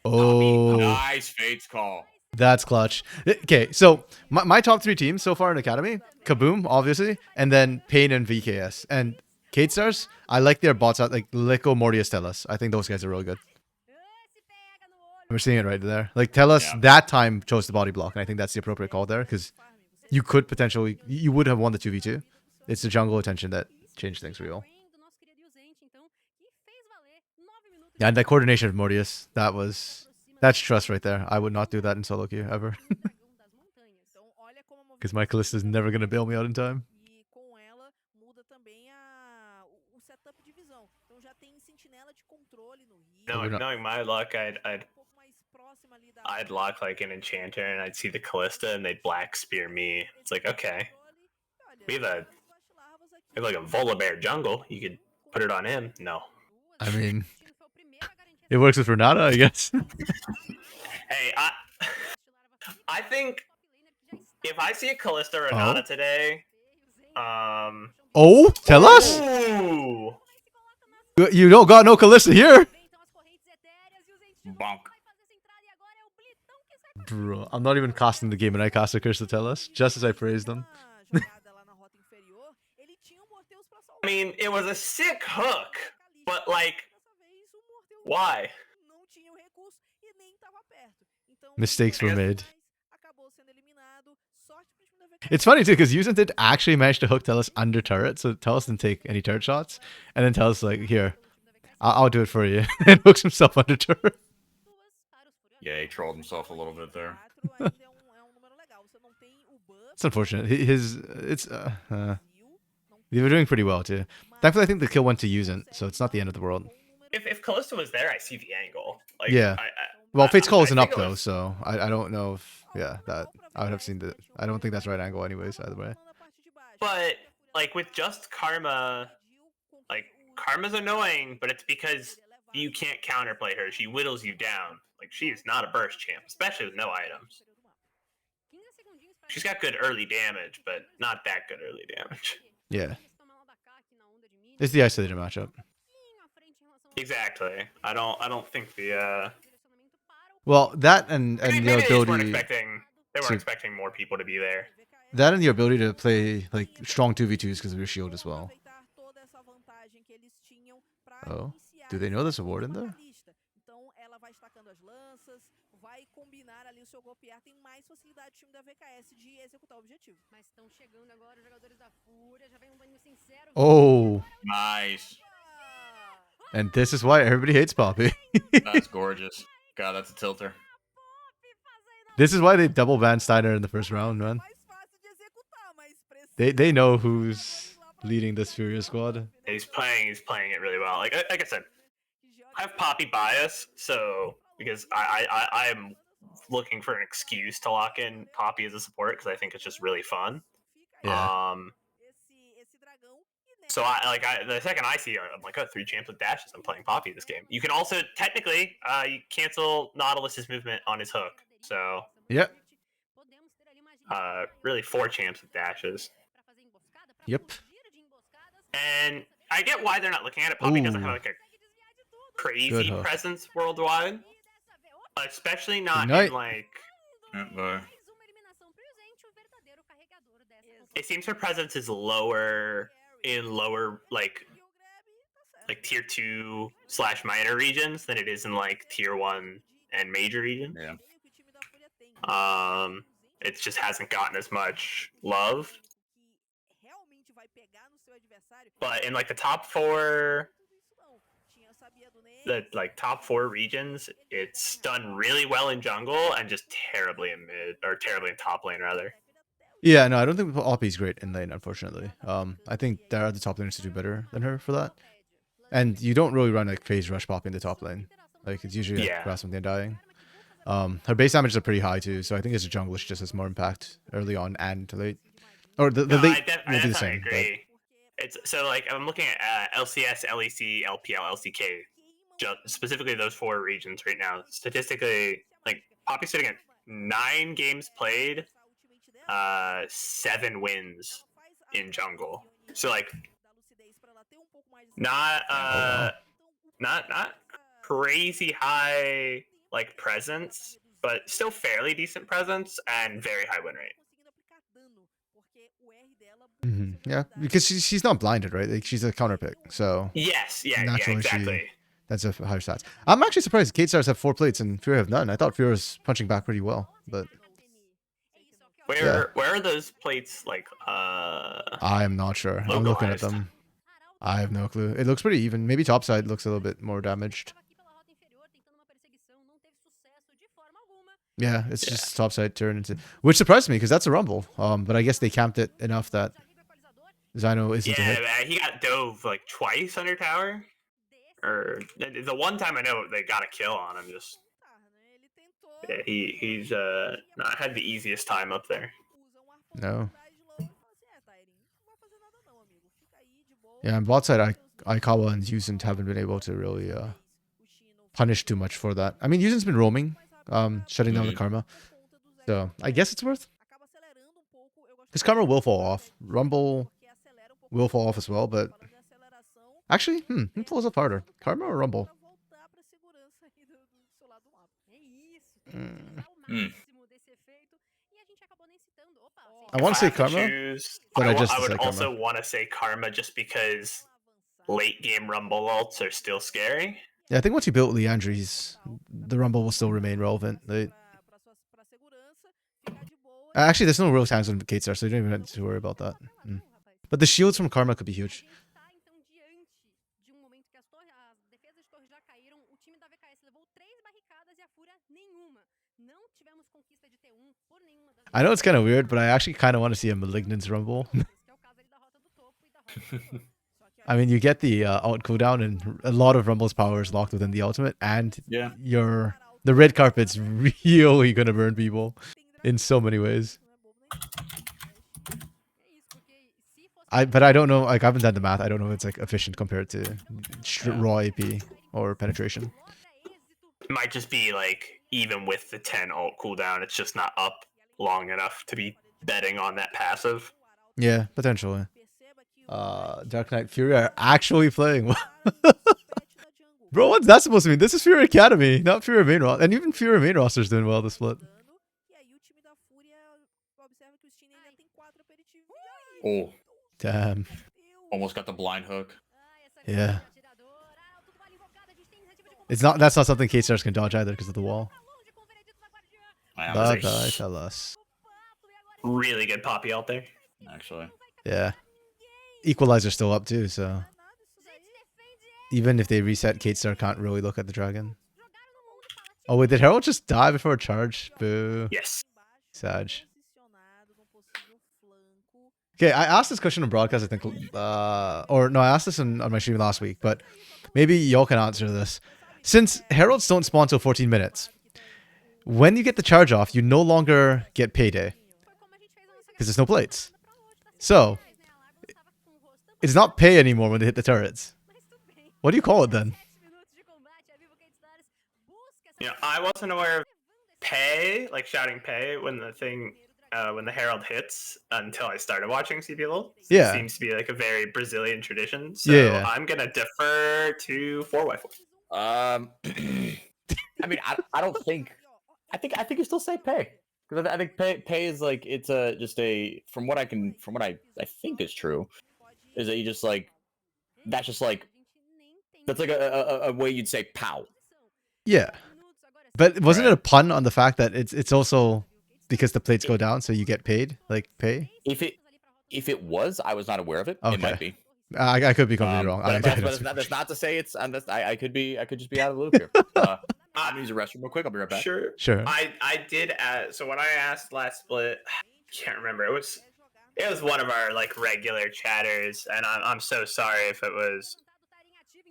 Oh, Nice Fates call. that's clutch. Okay, so my top 3 teams so far in Academy, Kaboom, obviously, and then Pain and VKS. And Kate Stars, I like their bots out, like Liko, Mortius, Tellus. I think those guys are really good. We're seeing it right there. Like, Tellus, that time chose the body block, and I think that's the appropriate call there, because you could potentially, you would have won the 2v2. It's the jungle attention that changed things for you all. Yeah, and that coordination of Mortius, that's trust right there. I would not do that in solo queue ever. Because my Callista's never going to bail me out in time. Knowing my luck, I'd lock like an enchanter and I'd see the Callista and they'd black spear me. It's like, okay, we have like a Volibear jungle. You could put it on him. No. I mean, it works with Renata, I guess. Hey, I think if I see a Callista Renata today, Oh, tell us. Ooh. You don't got no Callista here. Bonk. Bro, I'm not even casting the game and I cast a curse to tell us, just as I praised them. I mean, it was a sick hook, but like, why? Mistakes were made. It's funny too, because Yuzen did actually manage to hook Tellus under turret, so Tellus didn't take any turret shots, and then Tellus like, here, I'll do it for you, and hooks himself under turret. Yeah, he trolled himself a little bit there. It's unfortunate. They were doing pretty well too. Thankfully, I think the kill went to Yuzen, so it's not the end of the world. if Callisto was there, I see the angle. Like, Yeah. I, Well, Fate's Call I isn't think up it though, was- so I don't know if that I would have seen the. I don't think that's right angle anyways. Either way. But like with just Karma, like Karma's annoying, but it's because you can't counterplay her. She whittles you down. Like she is not a burst champ, especially with no items. She's got good early damage, but not that good early damage. Yeah. It's the isolated matchup. Exactly. I don't think the Well, that and maybe your they just weren't ability expecting to- expecting more people to be there. that and your ability to play like strong 2v2s because of your shield as well. Oh, do they know there's a ward in there? Oh, Nice. and this is why everybody hates Poppy. That's gorgeous. God, that's a tilter. This is why they double ban Steiner in the first round, man. They know who's leading this Furious squad. He's playing it really well. Like I said, I have Poppy bias, so because I am looking for an excuse to lock in Poppy as a support because I think it's just really fun. Yeah. So the second I see, I'm like, oh, 3 champs with dashes. I'm playing Poppy this game. You can also technically you cancel Nautilus's movement on his hook. So Yep. really 4 champs with dashes. Yep. And I get why they're not looking at it. Poppy doesn't Ooh. have like a crazy Good hook. presence worldwide, especially not Ignite. in like. Oh, boy. It seems her presence is lower in lower like tier 2 / minor regions than it is in like tier 1 and major regions. Yeah. It just hasn't gotten as much love. But in like the top 4 regions, it's done really well in jungle and just terribly in mid, or terribly in top lane rather. Yeah, no, I don't think Poppy's great in lane, unfortunately. I think there are the top laners to do better than her for that. And you don't really run like phase rush Poppy in the top lane. Like it's usually like grass something dying. Her base damage is pretty high too, so I think as a jungler she just has more impact early on and late. Or the late won't be the same. Agree. It's so like I'm looking at LCS, LEC, LPL, LCK, specifically those 4 regions right now. Statistically, like Poppy's sitting at 9 games played, 7 wins in jungle. So like not crazy high like presence, but still fairly decent presence and very high win rate. Yeah, because she's not blinded, right? Like she's a counter pick, so yes, yeah, naturally exactly. That's a higher stats. I'm actually surprised Kate Stars have 4 plates and FourY have none. I thought FourY was punching back pretty well, but where are those plates like? I am not sure. I'm looking at them. I have no clue. It looks pretty even. Maybe top side looks a little bit more damaged. Yeah, it's just top side turn into, which surprised me because that's a rumble. But I guess they camped it enough that Zyno isn't a hit. Yeah, he got dove like twice under tower. Or the one time I know they got a kill on him. Just he's not had the easiest time up there. No. Yeah, on bot side, Aikawa and Yuzin haven't been able to really punish too much for that. I mean, Yuzin's been roaming, shutting down the Karma. So I guess it's worth. Because Karma will fall off. Rumble will fall off as well, but actually, who falls off harder? Karma or Rumble? I want to say Karma, but I would also want to say Karma just because late game Rumble ults are still scary. Yeah, I think once you built Leandri's, the Rumble will still remain relevant. Actually, there's no real times on Kate Star, so you don't even have to worry about that. But the shields from Karma could be huge. I know it's kind of weird, but I actually kind of want to see a Malignant's Rumble. I mean, you get the alt cooldown, and a lot of Rumble's power is locked within the ultimate, and Yeah. the red carpet's really gonna burn people in so many ways. But I don't know. Like, I haven't done the math. I don't know if it's like efficient compared to raw AP or penetration. It might just be like even with the 10 alt cooldown, it's just not up long enough to be betting on that passive. Yeah, potentially. Dark Knight Fury are actually playing. Bro, what's that supposed to mean? This is Fury Academy, not Fury main roster. And even Fury main roster is doing well this split. Oh, Damn. almost got the blind hook. Yeah. That's not something K-Stars can dodge either because of the wall. Wow, Bye, tell us. Really good poppy out there. actually. Yeah. Equalizer still up too, so even if they reset, K-Star can't really look at the dragon. Oh wait, did Herald just die before a charge? Boo. Yes. Sag. Okay, I asked this question on broadcast, I think, or no, I asked this on my stream last week, but maybe y'all can answer this. Since Heralds don't spawn till 14 minutes, when you get the charge off, you no longer get payday because there's no plates. So it's not pay anymore when they hit the turrets. What do you call it then? You know, I wasn't aware of pay, like shouting pay when the thing, when the herald hits until I started watching CBLOL. Yeah. It seems to be like a very Brazilian tradition. So Yeah. I'm gonna defer to 4Y4. I mean, I don't think. I think you still say pay because I think pay is like it's just a from what I think is true is that you just like that's like a way you'd say pow. Yeah. But wasn't it a pun on the fact that it's also because the plates go down, so you get paid, like pay? If it was, I was not aware of it. Okay. It might be. I could be completely wrong. But that's not to say it's. I could just be out of the loop here. I'm gonna use the restroom real quick. I'll be right back. Sure. I did ask. So when I asked last split, can't remember. It was one of our like regular chatters, and I'm so sorry if it was.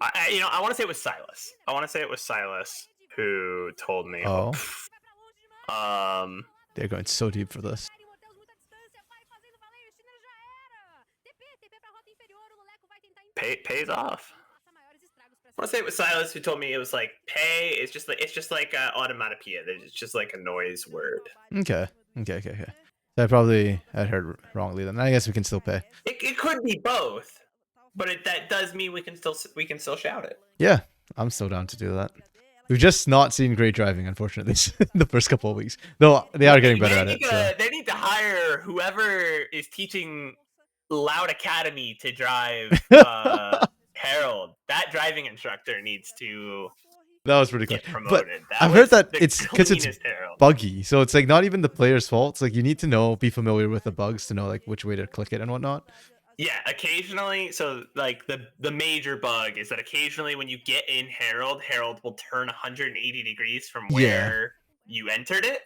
I want to say it was Silas. I want to say it was Silas who told me. Oh. Um. They're going so deep for this. Pays off. I want to say it was Silas who told me it was like pay. It's just like automatopoeia. It's just like a noise word. Okay. I probably had heard wrongly then. I guess we can still pay. It could be both, but that does mean we can still shout it. Yeah, I'm still down to do that. We've just not seen great driving, unfortunately, in the first couple of weeks. Though they are getting better at it. They need to hire whoever is teaching Loud Academy to drive Herald. That driving instructor needs to. That was pretty cool. But I've heard that it's because it's Herald. Buggy, so it's like not even the player's fault. It's like you need to be familiar with the bugs to know like which way to click it and whatnot. Yeah, occasionally. So like the major bug is that occasionally when you get in Herald will turn 180 degrees from where you entered it.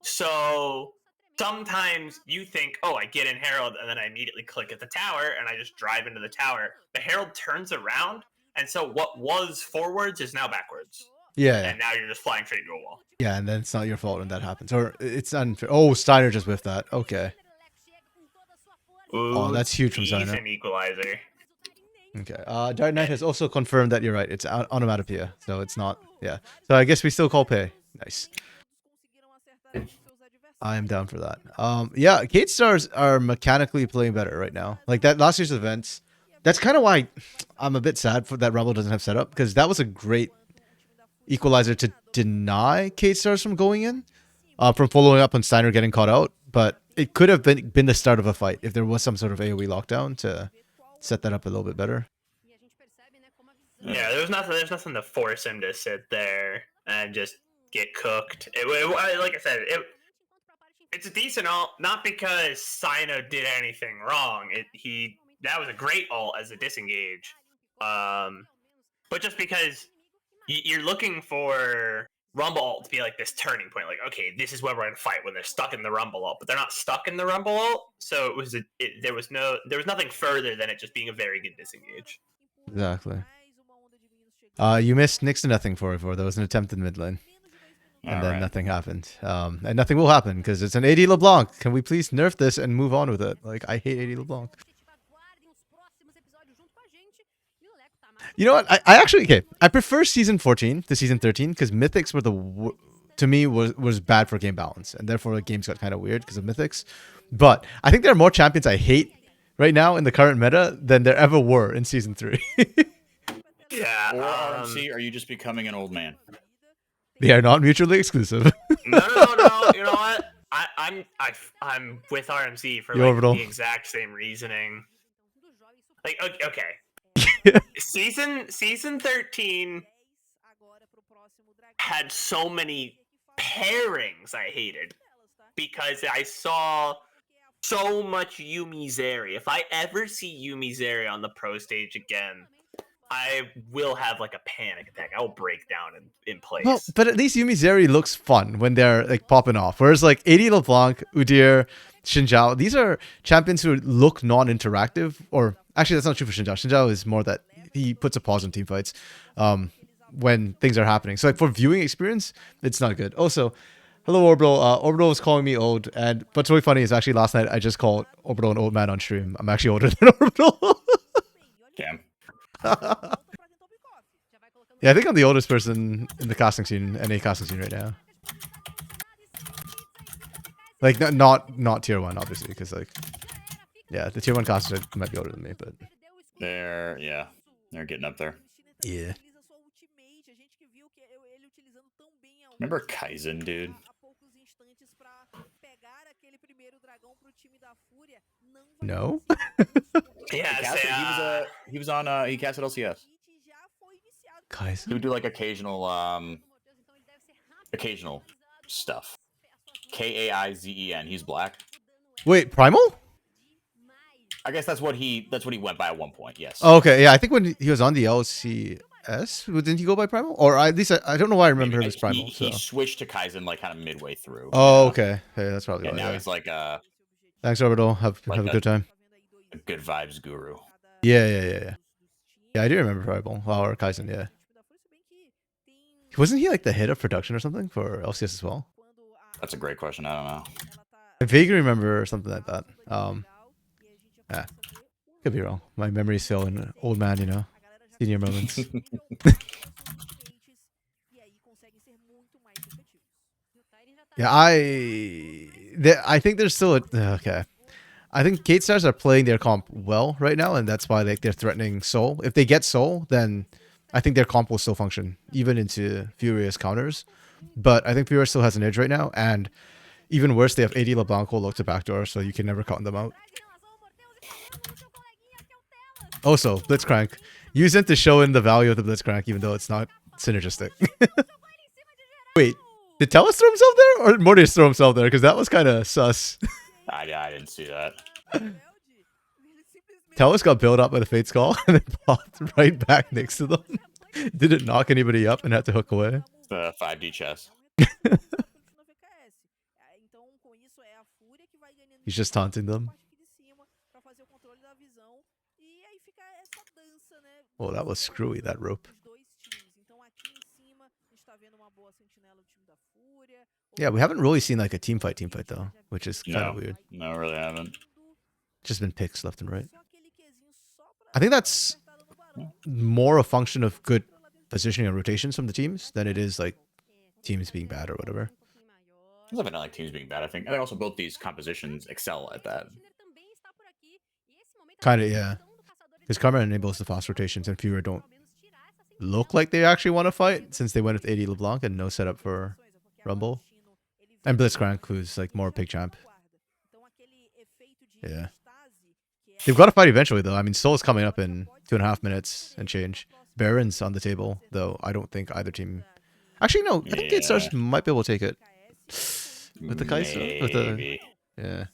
So sometimes you think, oh, I get in Herald and then I immediately click at the tower and I just drive into the tower. The Herald turns around, and so what was forwards is now backwards. Yeah. And now you're just flying straight into a wall. Yeah, and then it's not your fault when that happens. Or it's unfair. Oh, Steiner just whiffed that. Okay. Ooh, oh, that's huge from Steiner. An equalizer. Okay. Dark Knight has also confirmed that you're right. It's onomatopoeia, so it's not. Yeah. So I guess we still call pay. Nice. I am down for that. Yeah, Kate Stars are mechanically playing better right now. Like that last year's events. That's kind of why I'm a bit sad for that Rumble doesn't have setup, because that was a great equalizer to deny Kate Stars from going in, from following up on Steiner getting caught out. But it could have been the start of a fight if there was some sort of AoE lockdown to set that up a little bit better. Yeah, there's nothing to force him to sit there and just get cooked. Like I said, it's a decent ult, not because Sino did anything wrong. That was a great ult as a disengage, but just because you're looking for Rumble ult to be like this turning point. Like, okay, this is where we're gonna fight when they're stuck in the Rumble ult, but they're not stuck in the Rumble ult. So there was nothing further than it just being a very good disengage. Exactly. You missed next to nothing for. There was an attempt in mid lane. And then nothing happened. And nothing will happen because it's an AD LeBlanc. Can we please nerf this and move on with it? Like, I hate AD LeBlanc. You know what? I actually, okay. I prefer Season 14 to Season 13 because Mythics were to me, was bad for game balance. And therefore, the games got kind of weird because of Mythics. But I think there are more champions I hate right now in the current meta than there ever were in Season 3. Yeah. Or RMC, are you just becoming an old man? They are not mutually exclusive. No. You know what? I'm with RMC for like the exact same reasoning. Like, okay. Season 13 had so many pairings I hated because I saw so much Yuumi Zeri. If I ever see Yuumi Zeri on the pro stage again, I will have like a panic attack. I will break down in place. Well, but at least Yuumi Zeri looks fun when they're like popping off. Whereas like AD LeBlanc, Udyr, Xin Zhao, these are champions who look non-interactive. Or actually, that's not true for Xin Zhao. Xin Zhao is more that he puts a pause on team fights when things are happening. So like for viewing experience, it's not good. Also, hello Orbital. Orbital was calling me old, and what's really funny is actually last night I just called Orbital an old man on stream. I'm actually older than Orbital. Damn. Yeah, I think I'm the oldest person in the casting scene, NA casting scene right now. Like, not tier 1, obviously, because, like, yeah, the tier 1 casters might be older than me, but... They're getting up there. Yeah. Remember Kaizen, dude? No? Yeah, he was on he casted LCS. Kaizen. He would do like occasional stuff. Kaizen. He's black. Wait, Primal? I guess that's what he went by at one point. Yes. Oh, okay, yeah, I think when he was on the LCS, didn't he go by Primal? Or at least I don't know why I remember him as Primal. He switched to Kaizen like kind of midway through. Oh, okay. Hey, that's probably and why. now he's like thanks, Orbital. Have a good time. A good vibes guru. Yeah. Yeah, I do remember Primal. Or Kaizen, yeah. Wasn't he like the head of production or something for LCS as well? That's a great question. I don't know. I vaguely remember something like that. Could be wrong. My memory's still an old man, you know. Senior moments. Yeah, I think there's still okay. I think Kate Stars are playing their comp well right now, and that's why like they're threatening Soul. If they get Soul, then I think their comp will still function, even into Furious counters. But I think Furious still has an edge right now, and even worse, they have AD LeBlanc who look to backdoor, so you can never count them out. Also, Blitzcrank. Use it to show in the value of the Blitzcrank, even though it's not synergistic. Wait, did Telus throw himself there? Or Mortius throw himself there? Because that was kind of sus. I didn't see that. Telus got built up by the Fate's Call and then popped right back next to them. Didn't knock anybody up and had to hook away. The 5D chess. He's just taunting them. Oh, that was screwy, that rope. Yeah, we haven't really seen like a team fight though, which is kind of weird. No, really haven't. Just been picks left and right. I think that's more a function of good positioning and rotations from the teams than it is like teams being bad or whatever. I don't like teams being bad. I think also both these compositions excel at that. Kind of, yeah. Because Karma enables the fast rotations, and Fewer don't look like they actually want to fight since they went with AD LeBlanc and no setup for Rumble. And Blitzcrank, who's like more pig champ. Yeah. They've got to fight eventually, though. I mean, Soul's coming up in 2.5 minutes and change. Baron's on the table, though I don't think either team... Actually, no. I think Gate Stars might be able to take it. With the Kai'Sa? With the... Yeah.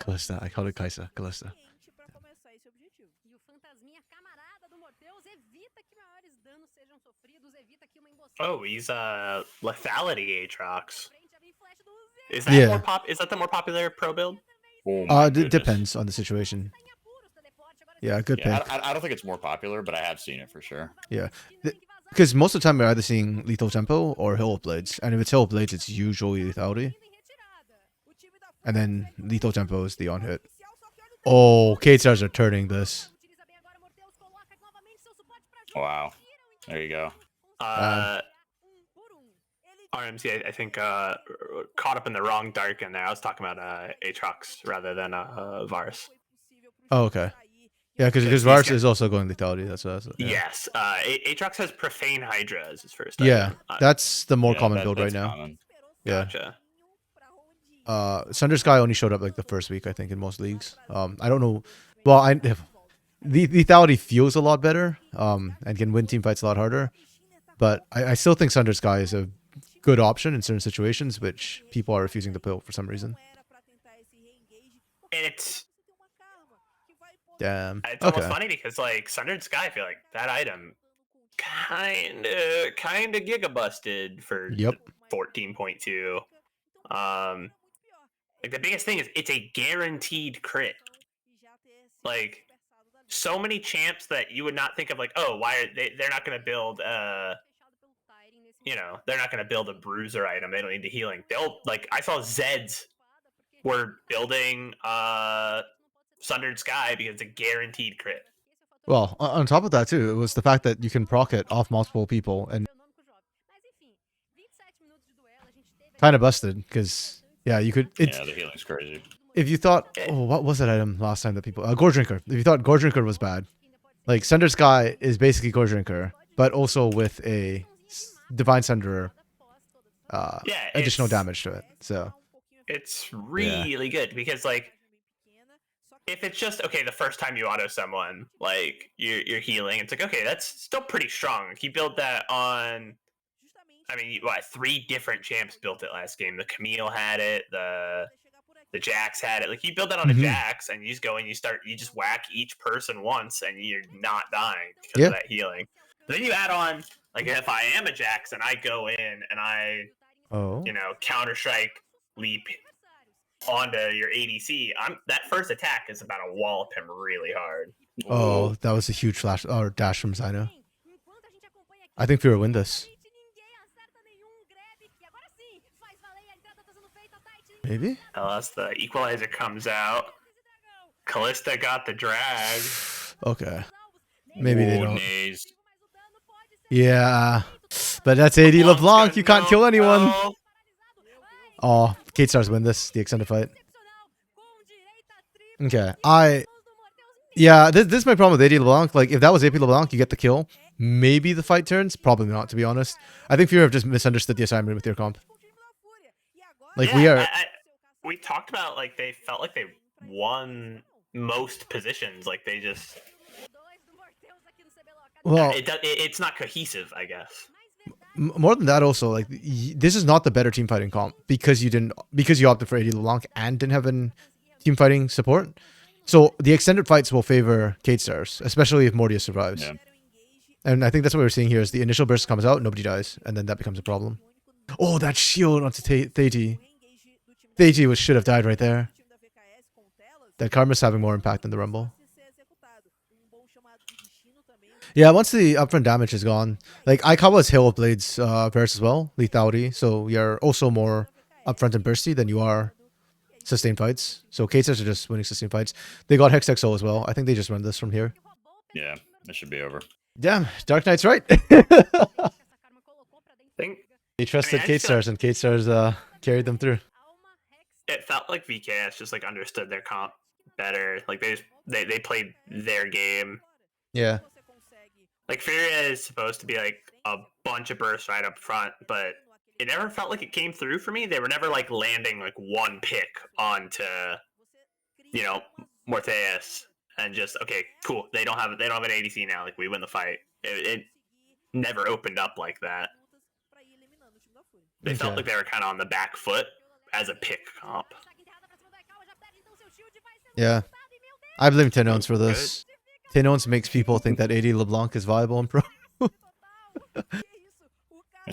Kalista. I called it Kai'Sa. Kalista. Oh, he's lethality Aatrox. Is that Yeah. Is that the more popular pro build? Oh my goodness. Depends on the situation. Yeah, good Yeah, pick. I don't think it's more popular, but I have seen it for sure. Yeah. Because most of the time we're either seeing Lethal Tempo or Hill of Blades. And if it's Hill of Blades, it's usually lethality. And then Lethal Tempo is the on-hit. Oh, K-Stars are turning this. Wow. There you go. RMC, I think, caught up in the wrong dark in there. I was talking about Aatrox rather than Varus. Oh, okay. Yeah, because Varus is also going lethality. That's what I was, yeah. Yes. Aatrox has Profane Hydra as his first Yeah, item. that's the more common build right now. Common. Yeah. Gotcha. Sunder Sky only showed up like the first week, I think, in most leagues. I don't know. Well, lethality feels a lot better, and can win team fights a lot harder. But I still think Sunder Sky is a good option in certain situations, which people are refusing to pill for some reason. It's Damn. It's almost funny because like Sundered Sky, I feel like that item kind of giga busted for 14.2. Like the biggest thing is it's a guaranteed crit. Like so many champs that you would not think of, like, oh, why are they're not going to build they're not going to build a bruiser item. They don't need the healing. They'll, like, I saw Zeds were building Sundered Sky because it's a guaranteed crit. Well, on top of that too, it was the fact that you can proc it off multiple people and kind of busted because you could. Yeah, the healing's crazy. If you thought, what was that item last time that people Gore Drinker? If you thought Gore Drinker was bad, like Sundered Sky is basically Gore Drinker, but also with a Divine Sunderer additional damage to it. So it's really good because, like, if it's just the first time you auto someone, like you're healing, it's like, okay, that's still pretty strong. Like, you build that on, I mean, 3 different champs built it last game. The Camille had it, the Jax had it. Like, you build that on a Jax, and you just go and you just whack each person once, and you're not dying because of that healing. But then you add on, like, if I am a Jax and I go in and I, counter strike leap onto your ADC, that first attack is about to wallop him really hard. Oh, that was a huge flash or dash from Zyno. I think FourY win this. Maybe? Unless the equalizer comes out. Callista got the drag. Okay. Maybe they don't. Nays. Yeah. But that's AD LeBlanc. You can't kill anyone. Oh, Kate Stars win this, the extended fight. Okay. This is my problem with AD LeBlanc. Like, if that was AP LeBlanc, you get the kill. Maybe the fight turns. Probably not, to be honest. I think FourY have just misunderstood the assignment with your comp. Like, we talked about, like, they felt like they won most positions. Like, they just... Well, it's not cohesive, I guess. More than that, also, like, this is not the better team fighting comp because you opted for AD LeBlanc and didn't have an team fighting support. So the extended fights will favor Kate Stars, especially if Mortius survives. Yeah. And I think that's what we're seeing here is the initial burst comes out, nobody dies, and then that becomes a problem. Oh, that shield onto Theiti. Theiti should have died right there. That Karma's having more impact than the Rumble. Yeah, once the upfront damage is gone, like Aikawa's Hail of Blades burst as well, lethality, so you're also more upfront and bursty than you are sustained fights. So K-Stars are just winning sustained fights. They got Hex XO as well. I think they just run this from here. Yeah, this should be over. Damn, Dark Knight's right. They trusted K-Stars and K-Stars carried them through. It felt like VKS just like understood their comp better. Like they played their game. Yeah. Like FourY is supposed to be like a bunch of bursts right up front, but it never felt like it came through for me. They were never like landing like one pick onto, Morteus and just, okay, cool. They don't have an ADC now. Like, we win the fight. It never opened up like that. They felt like they were kind of on the back foot as a pick comp. Yeah. I blame Tenons for this. Tenons makes people think that AD LeBlanc is viable in pro.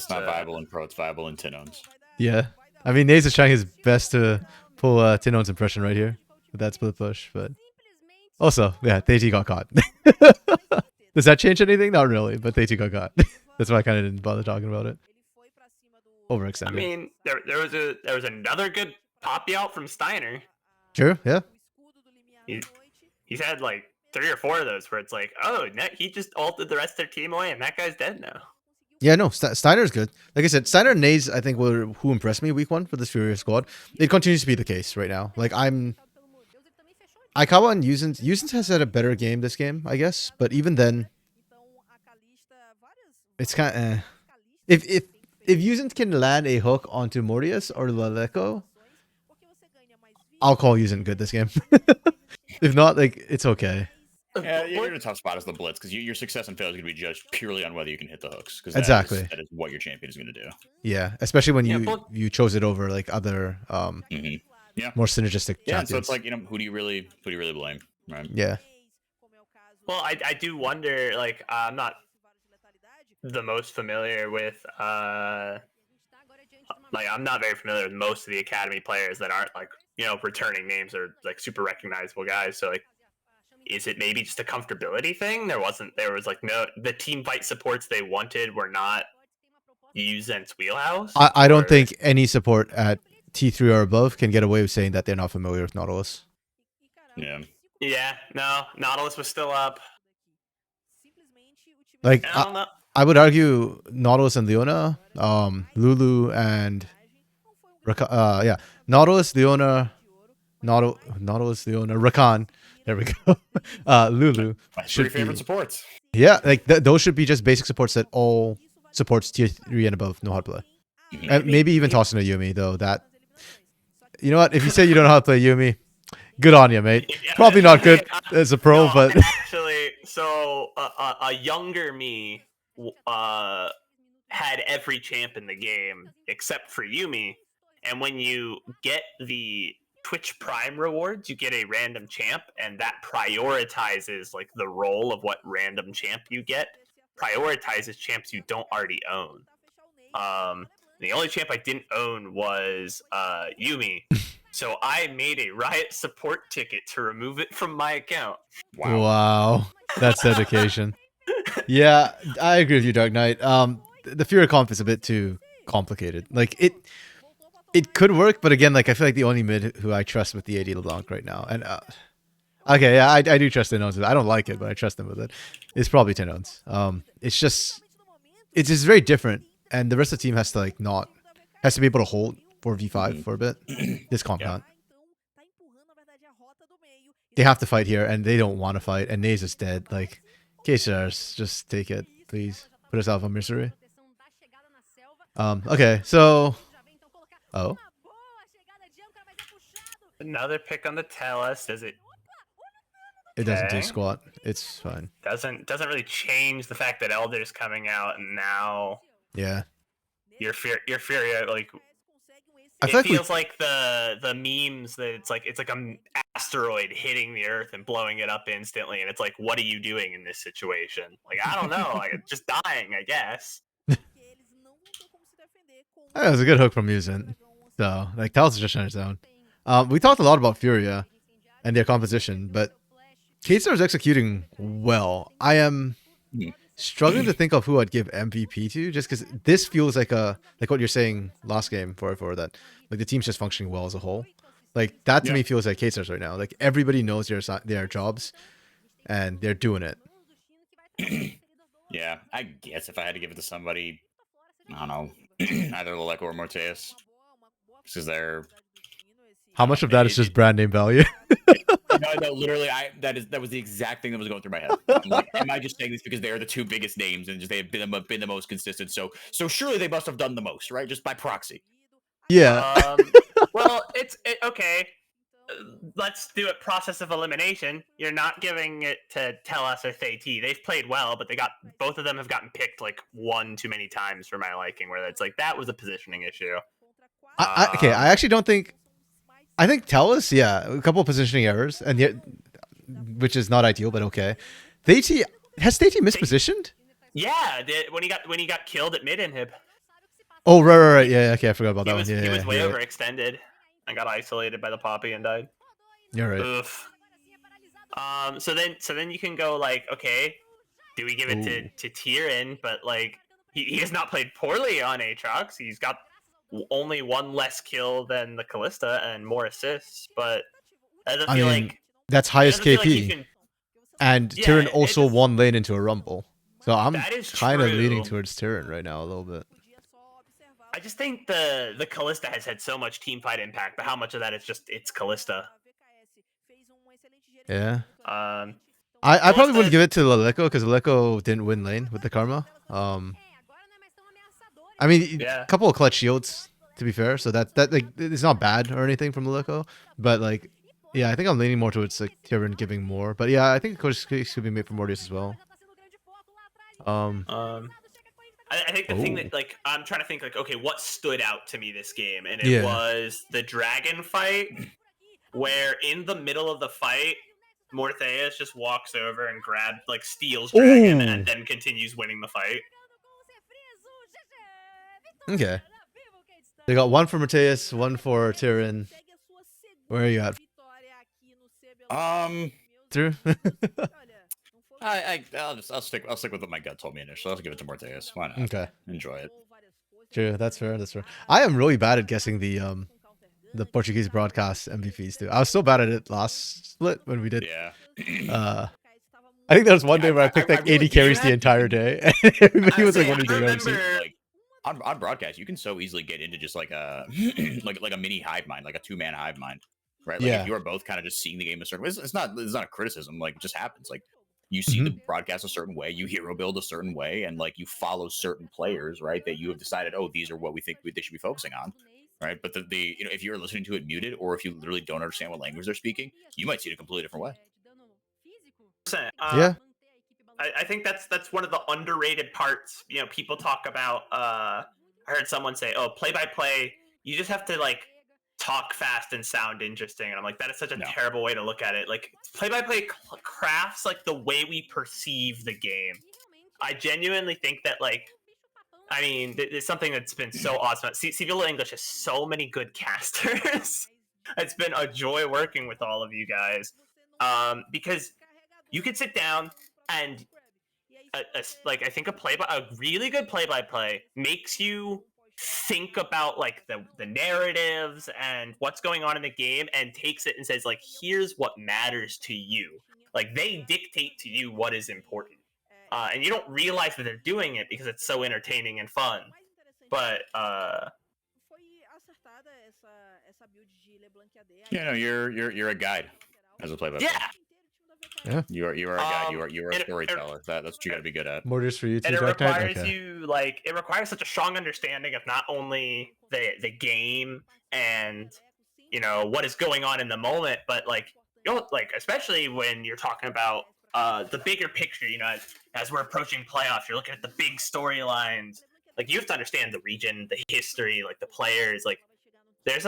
It's not viable in Pro, it's viable in Tinones. Yeah. I mean, Naze is trying his best to pull Tinone's impression right here with that split push, but also, yeah, Theiti got caught. Does that change anything? Not really, but Theiti got caught. That's why I kind of didn't bother talking about it. Overextended. I mean, there was another good poppy out from Steiner. Sure, yeah. He's had like 3 or 4 of those where it's like, oh, he just ulted the rest of their team away, and that guy's dead now. Yeah, no, Steiner's good. Like I said, Steiner and Naze, I think, were who impressed me week 1 for this FourY4 squad. It continues to be the case right now. Like, Aikawa and Yuzin has had a better game this game, I guess. But even then, it's kind of... If Yuzin can land a hook onto Mortius or Laleko, I'll call Yuzin good this game. If not, like, it's okay. Yeah, you're in a tough spot as the Blitz, because your success and fail is going to be judged purely on whether you can hit the hooks. Because exactly. That is what your champion is going to do. Yeah, especially when you chose it over like other more synergistic champions. So it's like, who do you really blame? Right? Yeah. Well, I do wonder, like, I'm not the most familiar with I'm not very familiar with most of the academy players that aren't like, returning names or like super recognizable guys. So like, is it maybe just a comfortability thing? There was like the team fight supports they wanted were not Yuzen's wheelhouse. I don't think any support at T3 or above can get away with saying that they're not familiar with Nautilus. Yeah. Yeah, no, Nautilus was still up. Like, I don't know. I would argue Nautilus and Leona, Lulu and Nautilus, Leona, Rakan. There we go. Lulu. My 3 favorite supports. Yeah, like those should be just basic supports that all supports tier 3 and above know how to play. Maybe even tossing a Yumi, though. That, you know what? If you say you don't know how to play Yumi, good on you, mate. Probably not good as a pro, but actually, so a younger me had every champ in the game except for Yumi, and when you get the Twitch Prime rewards, you get a random champ, and that prioritizes like the role of what random champ you get. Prioritizes champs you don't already own. The only champ I didn't own was Yumi, so I made a Riot support ticket to remove it from my account. Wow. That's dedication. Yeah, I agree with you, Dark Knight. The FourY comp is a bit too complicated. Like it could work, but again, like I feel like the only mid who I trust with the AD LeBlanc right now, and okay, yeah, I do trust Tinones. I don't like it, but I trust him with it. It's probably Tinones. It's just very different, and the rest of the team has to has to be able to hold 4v5 for a bit. This comp can't. They have to fight here, and they don't want to fight, and Naze is dead. Like, KSRs, just take it, please. Put us out of misery. Okay, so... Oh. Another pick on the Tellus. Does it? It doesn't do squat. It's fine. Doesn't really change the fact that Elder's coming out, and now your FourY like it feels like the memes that it's like an asteroid hitting the Earth and blowing it up instantly, and it's like, what are you doing in this situation? Like, I don't know, like just dying, I guess. That was a good hook from Yuzin. So, like, Talos is just on his own. We talked a lot about FourY and their composition, but KStar is executing well. I am struggling to think of who I'd give MVP to, just because this feels like what you're saying last game for that, like the team's just functioning well as a whole. Like that to me feels like KStar's right now. Like everybody knows their jobs, and they're doing it. Yeah, I guess if I had to give it to somebody, I don't know, either Laleko or Morteus, because they're. How much of that is just brand name value? No, literally, that was the exact thing that was going through my head. I'm like, am I just saying this because they are the 2 biggest names and just they have been the most consistent? So surely they must have done the most, right? Just by proxy. Yeah. Well, okay. Let's do it. Process of elimination. You're not giving it to Tellus or Theiti. They've played well, but both of them have gotten picked like one too many times for my liking. Where it's like that was a positioning issue. Okay, I actually don't think. I think Tellus, a couple of positioning errors, and yet, which is not ideal, but okay. Theiti, has Theiti mispositioned? Yeah, when he got killed at mid inhib. Oh, right. Yeah, okay, I forgot about that one. He was way Yeah. overextended and got isolated by the poppy and died. You're right. Oof. So then you can go like, okay, do we give it Ooh. to Tyrion? But like, he has not played poorly on Aatrox. He's got only one less kill than the Callista and more assists. But I don't I feel mean, like that's it highest doesn't feel like you KP. can. And Yeah, Tyrion it also just- won lane into a rumble. So I'm That is kind of leaning true. towards Tyrion right now a little bit. I just think the Callista has had so much team fight impact, but how much of that is just it's Callista? Yeah. Um, I probably wouldn't Callista- give it to Leleco because Leleco didn't win lane with the Karma. I mean, Yeah. a couple of clutch shields to be fair, so that like it's not bad or anything from Leleco, but like, yeah, I think I'm leaning more towards like Tyrion giving more. But yeah, I think Coach could be made for Mortius as well. I think the thing Oh. that like I'm trying to think like, okay, what stood out to me this game, and it Yeah. was the dragon fight, where in the middle of the fight, Mortheus just walks over and steals dragon, Ooh. and then continues winning the fight. Okay. They got one for Mateus, one for Tyrion. Where are you at? Through? I'll stick with what my gut told me initially. I'll give it to Morteus. Why not? Okay. Enjoy it. True, that's fair. I am really bad at guessing the Portuguese broadcast MVPs too. I was so bad at it last split when we did. Yeah. I think there was one day Yeah, where I picked like really 80 do carries have the to entire be- day, and everybody was like, I "What are you doing?" remember- Like on broadcast, you can so easily get into just like a like a mini hive mind, like a 2-man hive mind, right? Like Yeah. if you are both kind of just seeing the game a certain way, it's not a criticism. Like it just happens. Like you see the broadcast a certain way, you hero build a certain way, and like you follow certain players, right? That you have decided, oh, these are what we think they should be focusing on, right? But the if you're listening to it muted, or if you literally don't understand what language they're speaking, you might see it a completely different way. Yeah. I think that's one of the underrated parts. You know, people talk about. I heard someone say, "Oh, play-by-play, you just have to like talk fast and sound interesting." And I'm like, that is such a No. terrible way to look at it. Like, play-by-play crafts like the way we perceive the game. I genuinely think that like, I mean, it's something that's been so awesome. CBL English has so many good casters. It's been a joy working with all of you guys, because you could sit down and like I think a really good play-by-play makes you think about like the narratives and what's going on in the game, and takes it and says like, here's what matters to you. Like they dictate to you what is important, and you don't realize that they're doing it because it's so entertaining and fun. But No, you're a guide as a play-by-play. yeah, You are a guide. You are a and- storyteller. That's what you got to be good at. Mortius for you too, and it Dark Knight? requires Okay. you like it requires such a strong understanding of not only the game and what is going on in the moment, but like like especially when you're talking about the bigger picture. As we're approaching playoffs, you're looking at the big storylines. Like you have to understand the region, the history, like the players. Like there's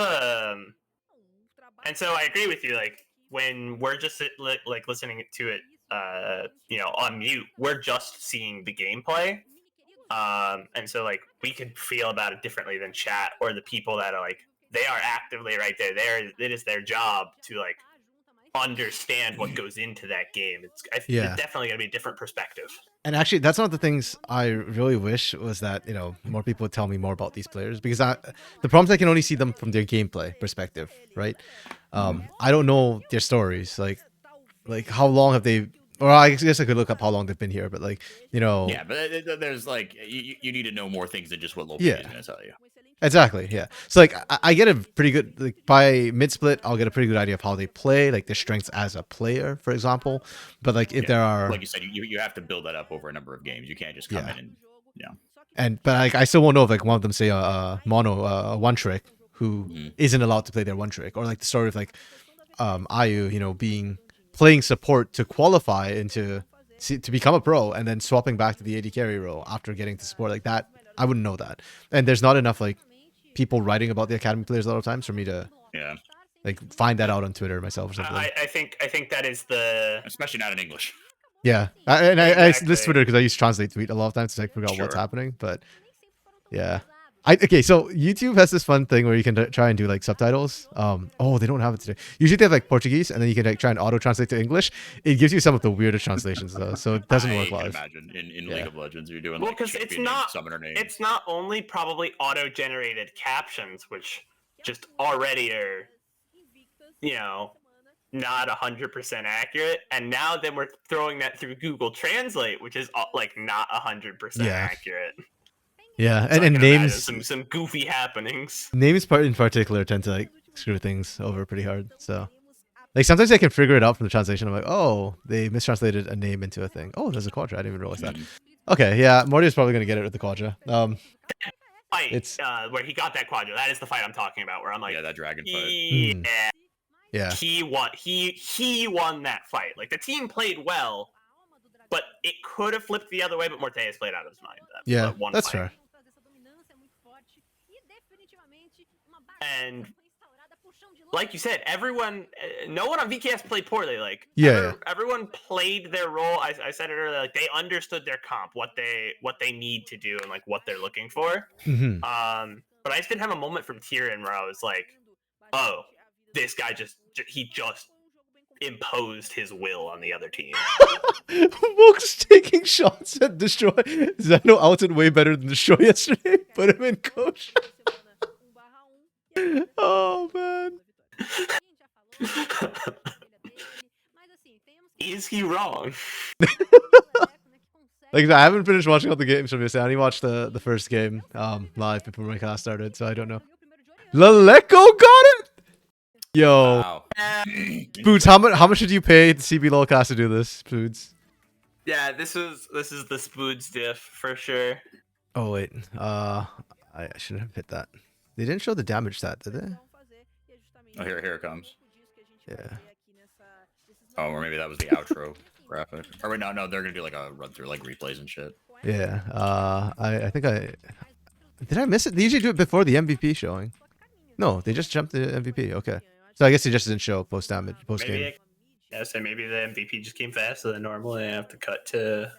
and so I agree with you. Like when we're just like listening to it, on mute, we're just seeing the gameplay. And so like we could feel about it differently than chat or the people that are like, they are actively right there. It is their job to like understand what goes into that game. It's definitely gonna be a different perspective. And actually, that's one of the things I really wish was that more people would tell me more about these players, because the problems I can only see them from their gameplay perspective, right? I don't know their stories, like how long have they? Or I guess I could look up how long they've been here, but Yeah, but there's like you need to know more things than just what local is going to tell you. Exactly, yeah. So like I get a pretty good, like by mid split I'll get a pretty good idea of how they play, like their strengths as a player, for example. But like if there are, like you said, you have to build that up over a number of games. You can't just come in and but like I still won't know if like one of them say mono one trick who isn't allowed to play their one trick, or like the story of like Ayu playing support to qualify into to become a pro and then swapping back to the AD carry role after getting to support. Like that, I wouldn't know that. And there's not enough like people writing about the academy players a lot of times for me to like find that out on Twitter myself or something. I think that is especially not in English. Yeah, I list Twitter because I use translate tweet a lot of times to like figure out what's happening. But yeah, Okay, so YouTube has this fun thing where you can try and do like subtitles. Oh, they don't have it today. Usually they have like Portuguese, and then you can like try and auto translate to English. It gives you some of the weirdest translations though, so it doesn't work I can live. imagine in Yeah. League of Legends you're doing Well, like because it's champion name, not summoner name. it's not only probably auto-generated captions, which just already are, you know, not 100% accurate, and now then we're throwing that through Google Translate, which is like not 100% Yeah. accurate. Yeah, So I and can imagine names some goofy happenings. in particular tend to like screw things over pretty hard. So like sometimes I can figure it out from the translation. I'm like, oh, they mistranslated a name into a thing. Oh, there's a quadra. I didn't even realize that. Okay, yeah, Morty is probably gonna get it with the quadra. Fight It's where he got that quadra. That is the fight I'm talking about. Where I'm like, Yeah, that dragon fight. yeah, yeah, he won. He won that fight. Like the team played well, but it could have flipped the other way. But Morteus played out of his mind. That yeah, one that's fight. fair. And like you said, everyone, no one on VKS played poorly. Like everyone played their role. I said it earlier. Like they understood their comp, what they need to do, and like what they're looking for. Mm-hmm. But I just didn't have a moment from Tyrion where I was like, oh, this guy just imposed his will on the other team. Mook's taking shots at Destroy. Zeno outed way better than Destroy yesterday. Put him in coach. Oh man. Is he wrong? Like I haven't finished watching all the games from yesterday. I only watched the first game live before my class started, so I don't know. Leleco got it. Yo, Wow. Boots, how much did you pay the CB LOL class to do this, Boots? Yeah, this is the Spoods diff for sure. Oh wait, I shouldn't have hit that. They didn't show the damage stat, did they? Oh, here it comes. Yeah. Oh, or maybe that was the outro graphic. Or wait, no, they're gonna do like a run through, like replays and shit. Yeah. I think did I miss it? They usually do it before the MVP showing. No, they just jumped the MVP. Okay. So I guess it just didn't show post game. Maybe the MVP just came faster than normal and I have to cut to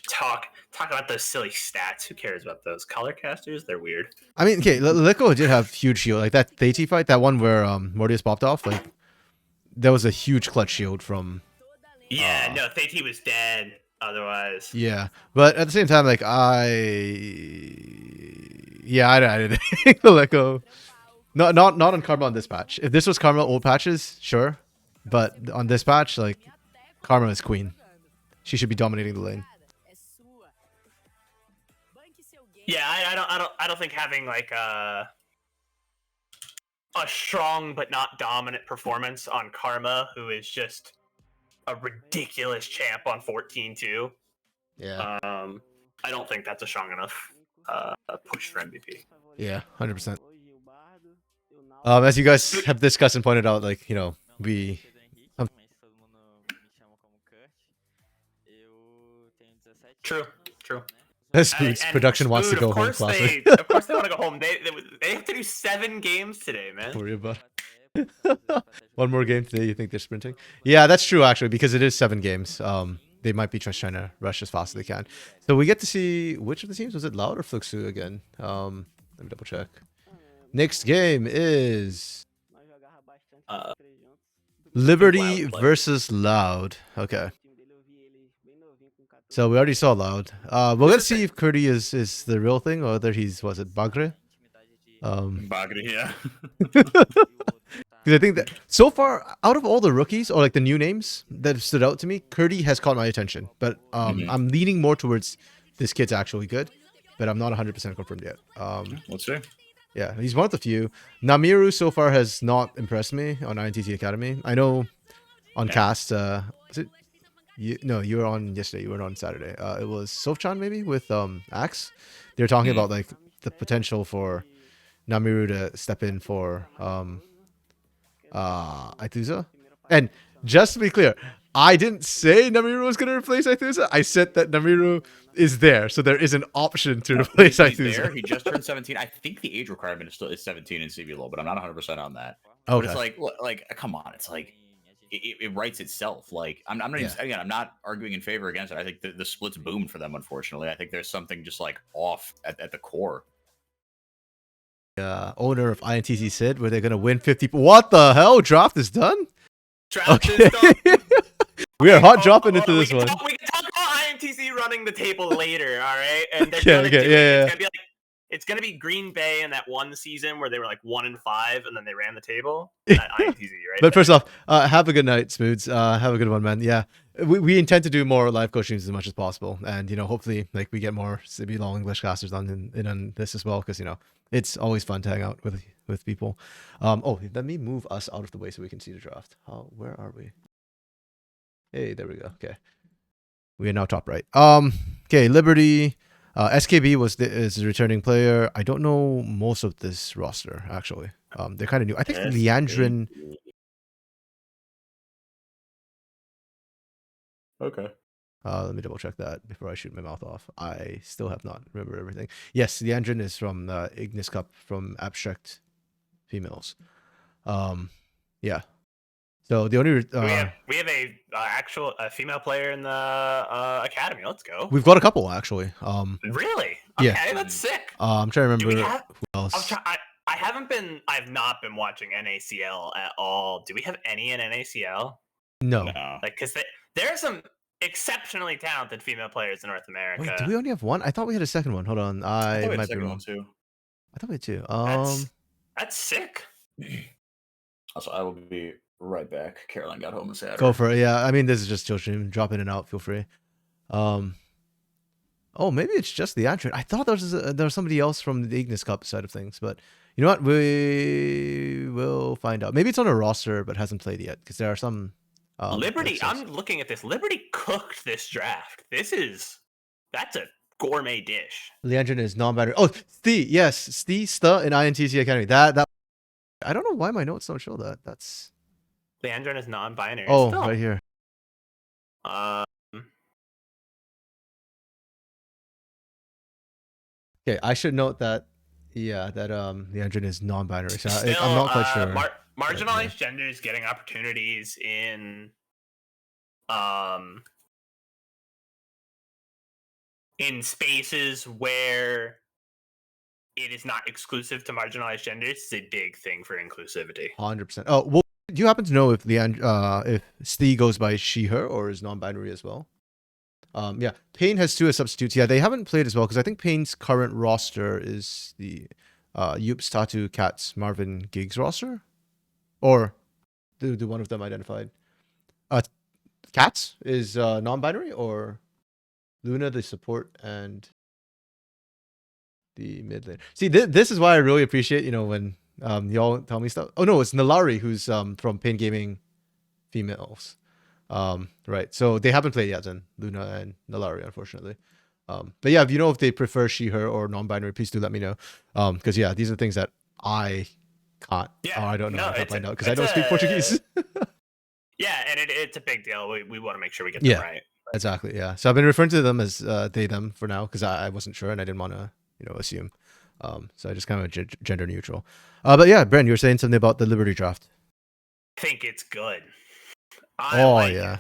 talk about those silly stats. Who cares about those color casters? They're weird. I mean, okay, Lico did have huge shield, like that Theati fight, that one where Mortius popped off. Like that was a huge clutch shield from. Yeah, no, Theati was dead otherwise. Yeah, but at the same time, like I didn't think Lico. Not on Karma on this patch. If this was Karma old patches, sure, but on this patch, like Karma is queen. She should be dominating the lane. Yeah, I don't think having like a strong but not dominant performance on Karma, who is just a ridiculous champ on 14-2. Yeah. I don't think that's a strong enough push for MVP. Yeah, 100%. As you guys have discussed and pointed out, like, you know, we... True. Spoods production wants to go home. Classic. Of course they want to go home. They have to do 7 games today, man. Worry about one more game today. You think they're sprinting? Yeah, that's true actually, because it is 7 games. They might be just trying to rush as fast as they can. So we get to see which of the teams, was it Loud or Fluxu again? Let me double check. Next game is Liberty versus Loud. Okay. So we already saw Loud. We're gonna see if Curdy is the real thing or whether he's, was it Bagre? Bagre, yeah. Because I think that so far, out of all the rookies or like the new names that have stood out to me, Curdy has caught my attention. But I'm leaning more towards this kid's actually good, but I'm not 100% confirmed yet. Let's see. Yeah, he's one of the few. Namiru so far has not impressed me on INTT Academy. I know on cast, was it? You were on yesterday. You were on Saturday. It was Sofchan maybe with Axe. They were talking about like the potential for Namiru to step in for Aituza. And just to be clear, I didn't say Namiru was going to replace Aituza. I said that Namiru is there, so there is an option to replace Aituza. He just turned 17. I think the age requirement is 17 in CB LoL, but I'm not 100% on that. Okay. But it's like, come on, it's like it writes itself. Like I'm not even, again, I'm not arguing in favor against it. I think the splits boomed for them. Unfortunately, I think there's something just like off at the core. owner of INTZ Sid, where they're gonna win 50. What the hell? Draft is done. Draft Okay. is done. We are Okay, hot dropping into we this can one. we can talk about INTZ running the table later, all right? And they're Okay, gonna okay, do yeah, it. yeah. It's gonna be Green Bay in that one season where they were like 1-5 and then they ran the table. INTZ, right? But first there. off, have a good night, Smooths. Have a good one, man. Yeah, we intend to do more live coach streams as much as possible, and hopefully, like we get more CB Long English casters on this as well, because it's always fun to hang out with people. Oh, let me move us out of the way so we can see the draft. Where are we? Hey, there we go. Okay, we are now top right. Okay, Liberty. SKB is a returning player. I don't know most of this roster actually. They're kind of new. I think Leandrin. Okay. Let me double check that before I shoot my mouth off. I still have not remembered everything. Yes, the engine is from Ignis Cup from Abstract Females. Yeah. So the only we have a actual female player in the academy. Let's go. We've got a couple actually. Really? Yeah. Okay, that's sick. I'm trying to Do we remember have? who else. I've not been watching NACL at all. Do we have any in NACL? No. Like, because there are some exceptionally talented female players in North America. Wait, do we only have one? I thought we had a second one. Hold on, I might be wrong. Too. I thought we had two. That's sick. Also, I will be right back. Caroline got home and sad. Go for it. Yeah, I mean, this is just chill stream. Drop in and out. Feel free. Oh, maybe it's just the entrant. I thought there was somebody else from the Ignis Cup side of things, but you know what? We will find out. Maybe it's on a roster but hasn't played yet, because there are some. Liberty. I'm looking at this. Liberty cooked this draft. That's a gourmet dish. Leandrin is non-binary. Oh, Stee, yes, Stee in INTC Academy. That I don't know why my notes don't show that. That's Leandrin is non-binary. Oh, right here. Okay, I should note that. Yeah, that Leandrin is non-binary. So Still, I'm not quite sure. Marginalized genders getting opportunities in spaces where it is not exclusive to marginalized genders is a big thing for inclusivity. 100%. Oh, well, do you happen to know if Stee goes by she/her or is non-binary as well? Yeah, Payne has two as substitutes. Yeah, they haven't played as well because I think Payne's current roster is the Youps, Tatu, Cats, Marvin, Giggs roster, or do one of them identified? Cats is non-binary, or Luna the support and the mid lane. See, this is why I really appreciate when y'all tell me stuff. Oh no, it's Nalari who's from Pain Gaming Females. Right. So they haven't played yet then, Luna and Nalari, unfortunately. But yeah, if they prefer she/her or non-binary, please do let me know. Because yeah, these are things that I can't. Yeah, I don't know. no, I can't find out because I don't speak Portuguese. Yeah, and it's a big deal. We want to make sure we get them right. Exactly. Yeah. So I've been referring to them as they them for now because I wasn't sure and I didn't want to assume. So I just kind of gender neutral. But yeah, Bren, you were saying something about the Liberty draft. I think it's good. Yeah.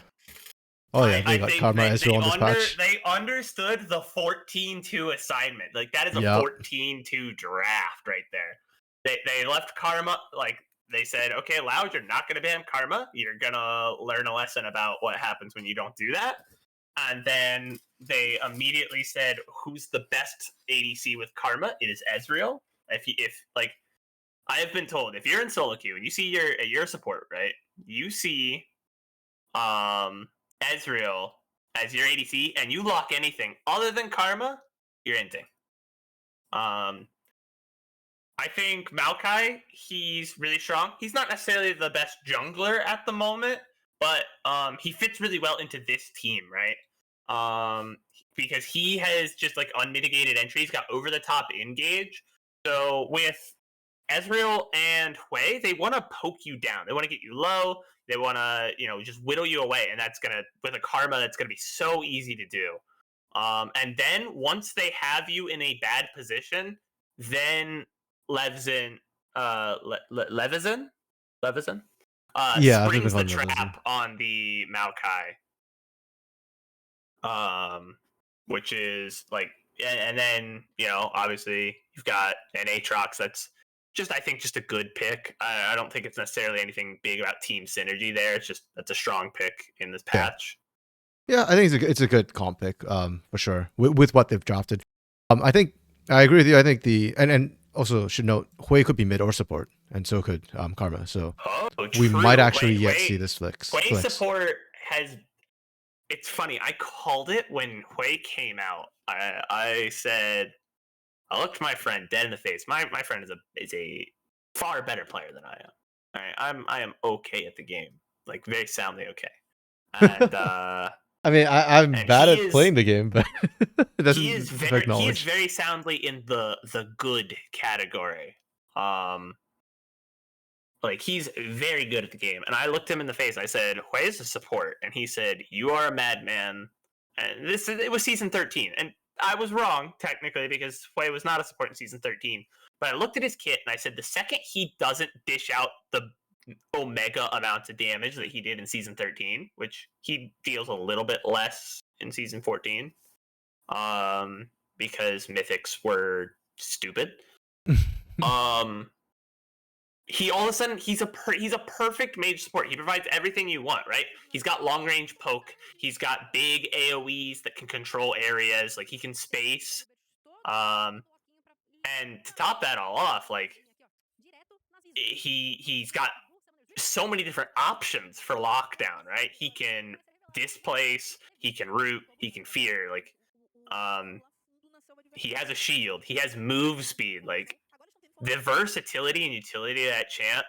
Oh yeah, they got Karma Ezreal on this patch. They understood the 14-2 assignment. Like that is a 14-2 draft right there. They left Karma, like they said, okay, Loud, you're not gonna ban Karma. You're gonna learn a lesson about what happens when you don't do that. And then they immediately said, who's the best ADC with Karma? It is Ezreal. If like I have been told, if you're in solo queue and you see your support, right? You see Ezreal as your ADC and you lock anything other than Karma, you're inting. I think Maokai, he's really strong. He's not necessarily the best jungler at the moment, but he fits really well into this team, right? Because he has just like unmitigated entry. He's got over the top engage. So with Ezreal and Hui, they want to poke you down. They want to get you low. They want to, just whittle you away. And that's going to, with a Karma, that's going to be so easy to do. And then once they have you in a bad position, then Levizan springs the trap on the Maokai. Which is like, and then, obviously you've got an Aatrox that's I think just a good pick. I don't think it's necessarily anything big about team synergy there. It's just that's a strong pick in this patch. Yeah, I think it's a good comp pick, for sure, with what they've drafted. I think I agree with you. I think and also should note Hui could be mid or support, and so could Karma. So we might actually see this flex. Hui support has. It's funny. I called it when Hui came out. I said, I looked my friend dead in the face. My friend is a far better player than I am. All right, I am okay at the game, like very soundly okay. And I mean, I'm bad at playing the game, but he is very soundly in the good category. Like he's very good at the game. And I looked him in the face. I said, "Hui is a support," and he said, "You are a madman." And it was season 13, and I was wrong technically because Hui was not a support in season 13. But I looked at his kit and I said, the second he doesn't dish out the Omega amounts of damage that he did in season 13, which he deals a little bit less in season 14, because mythics were stupid. He all of a sudden he's a perfect mage support. He provides everything you want, right? He's got long range poke. He's got big AoEs that can control areas. Like he can space. And to top that all off, like he's got so many different options for lockdown, right? He can displace, he can root, he can fear. Like he has a shield. He has move speed. Like the versatility and utility of that champ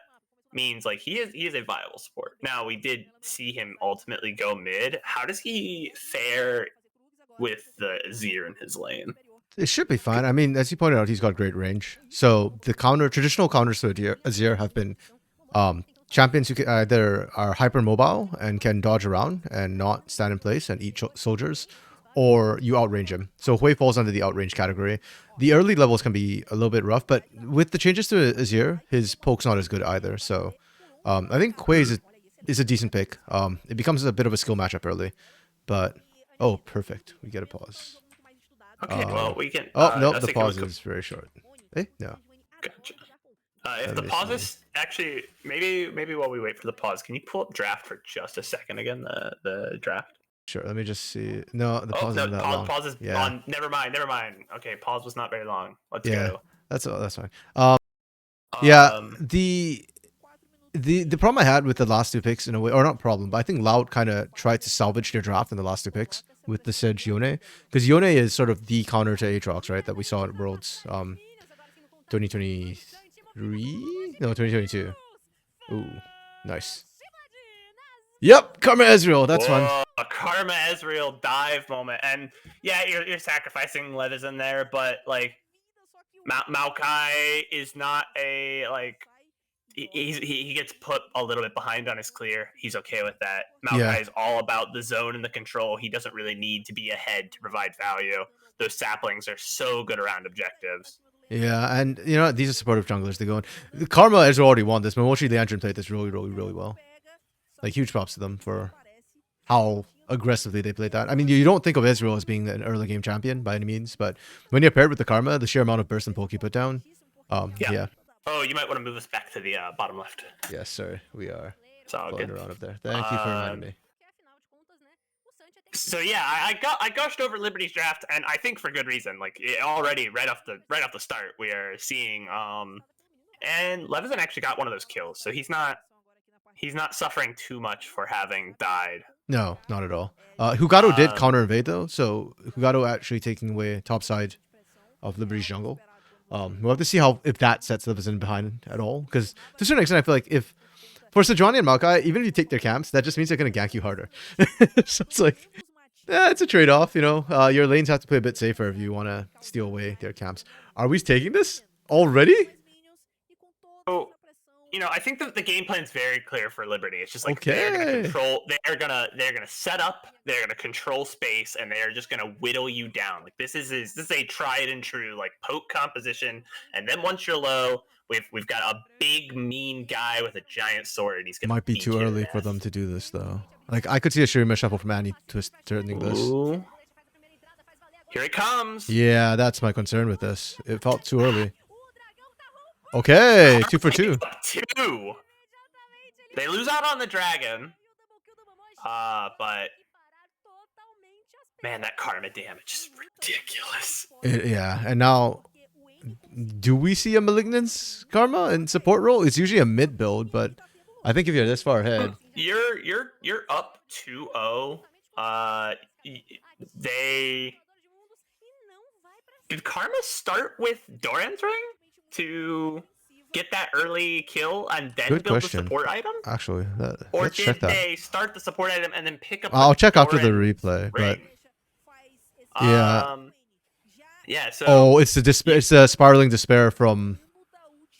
means like he is a viable support. Now we did see him ultimately go mid. How does he fare with the Azir in his lane? It should be fine. I mean, as you pointed out, he's got great range. So the traditional counters to Azir have been champions who can either are hyper mobile and can dodge around and not stand in place and eat soldiers, or you outrange him. So Hui falls under the outrange category. The early levels can be a little bit rough, but with the changes to Azir, his poke's not as good either. So I think Hui is a decent pick. It becomes a bit of a skill matchup early, but oh, perfect. We get a pause. Okay, well we can. Oh no, the pause is very short. No. Gotcha. If the pause is actually maybe while we wait for the pause, can you pull up draft for just a second again? The draft. Sure. Let me just see. No, the pause isn't that long. Pause is on. Never mind. Okay, pause was not very long. Let's go. That's fine. Yeah. The problem I had with the last two picks in a way, or not problem, but I think Loud kind of tried to salvage their draft in the last two picks with the Sedge Yone, because Yone is sort of the counter to Aatrox, right? That we saw at Worlds 2023? No, 2022. Ooh, nice. Yep, Karma Ezreal. That's fun. A Karma Ezreal dive moment, and yeah, you're sacrificing Levis in there, but like Maokai is not a like. He gets put a little bit behind on his clear. He's okay with that. Maokai is all about the zone and the control. He doesn't really need to be ahead to provide value. Those saplings are so good around objectives. Yeah, and you know, these are supportive junglers. They go in. Karma has already won this. Momochi Leandrin played this really well. Like, huge props to them for how aggressively they played that. I mean, you don't think of Ezreal as being an early game champion by any means, but when you're paired with the Karma, the sheer amount of burst and poke you put down, yeah. Oh, you might want to move us back to the bottom left. Yes, sir. We are. It's all good. Around up there. Thank you for reminding me. So yeah, I gushed over Liberty's draft, and I think for good reason. Like already, right off the start, we are seeing and Levison actually got one of those kills, so he's not suffering too much for having died. No, not at all. Hugado did counter invade though, so Hugado actually taking away top side of Liberty's jungle. We'll have to see if that sets Levison behind at all, because to a certain extent, I feel like if for Sejuani and Maokai, even if you take their camps, that just means they're gonna gank you harder. So it's like, yeah, it's a trade-off. You know, your lanes have to play a bit safer if you want to steal away their camps. Are we taking this already? Oh, you know, I think that the game plan is very clear for Liberty. It's just like they're gonna control. They're gonna set up. They're gonna control space, and they're just gonna whittle you down. Like this is a tried and true like poke composition. And then once you're low, we've got a big mean guy with a giant sword. He's gonna might be too early for them to do this though. Like I could see a Shurima shuffle from Annie twist turning this. Ooh. Here it comes. Yeah, that's my concern with this. It felt too early. Okay, 2 for Karma 2. picks up 2. They lose out on the dragon. But man, that karma damage is ridiculous. Yeah, and now, do we see a Malignance Karma in support role? It's usually a mid build, but I think if you're this far ahead, You're up 2-0. They did Karma start with Doran's Ring to get that early kill and then good build question. the support item? Actually, Or let's did check that. they start the support item and then pick up I'll the check after the Doran's replay, but Ring? yeah. Yeah, so Oh, it's the despair. It's the spiraling despair from.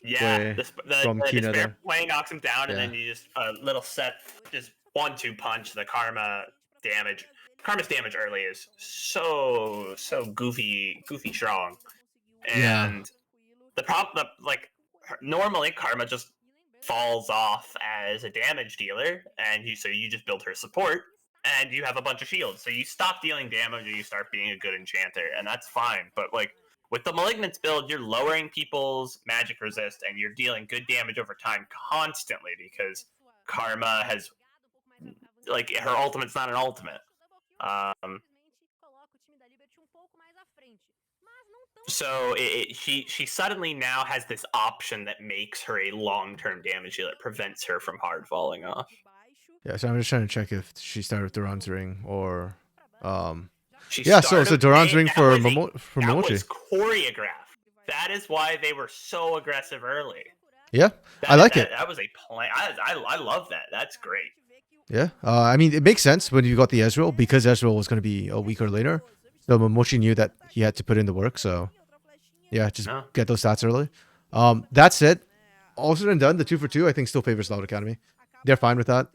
yeah, Way the from Kina despair there. play knocks him down, and Yeah. then you just a little set, just 1-2 punch the karma damage. Karma's damage early is so goofy strong, Yeah. and the problem, like normally karma just falls off as a damage dealer, and you just build her support, and you have a bunch of shields, so you stop dealing damage and you start being a good enchanter, and that's fine. But like with the Malignance build, you're lowering people's magic resist and you're dealing good damage over time constantly because Karma has, like, her ultimate's not an ultimate. So she suddenly now has this option that makes her a long-term damage dealer, that prevents her from hard falling off. Yeah, so I'm just trying to check if she started with Duran's Ring or She yeah, so it's a started- Duran's they- Ring that for was a- Momochi. That was choreographed. That is why they were so aggressive early. Yeah, I like it. That was a plan. I love that. That's great. Yeah, I mean, it makes sense when you got the Ezreal because Ezreal was going to be a week or later. So Momochi knew that he had to put in the work. So yeah, just No. get those stats early. That said, all said and done, the 2 for 2 I think still favors Loud Academy. They're fine with that.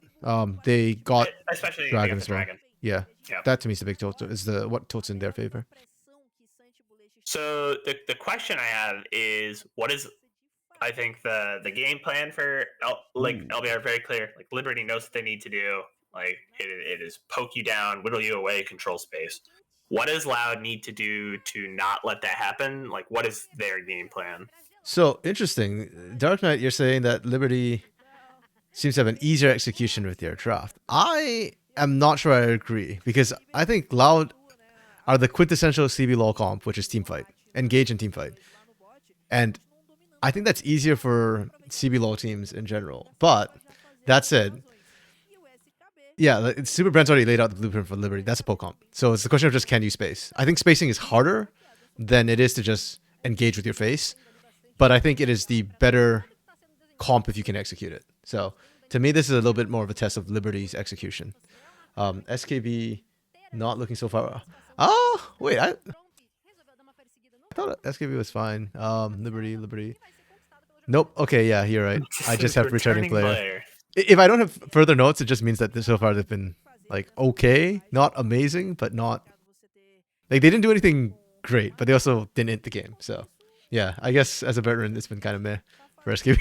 They got Especially Dragon against as the well. dragon. Yeah, Yep. that to me is the big total. Is the what tilts in their favor. So the question I have is, what is, I think the game plan for LBR very clear. Like Liberty knows what they need to do. Like it is poke you down, whittle you away, control space. What does Loud need to do to not let that happen? Like what is their game plan? So interesting, Dark Knight. You're saying that Liberty seems to have an easier execution with their draft. I am not sure I agree because I think Loud are the quintessential CB LoL comp, which is teamfight, engage in teamfight, and I think that's easier for CB LoL teams in general. But that said, yeah, SuperBren's already laid out the blueprint for Liberty. That's a poke comp. So it's the question of just can you space. I think spacing is harder than it is to just engage with your face, but I think it is the better comp if you can execute it. So to me, this is a little bit more of a test of Liberty's execution. SKB not looking so far. Oh, wait, I thought SKB was fine. Liberty. Nope. Okay, yeah, you're right. I just have returning player. If I don't have further notes, it just means that so far they've been like okay, not amazing, but not like they didn't do anything great, but they also didn't hit the game. So yeah, I guess as a veteran, it's been kind of meh for SKB.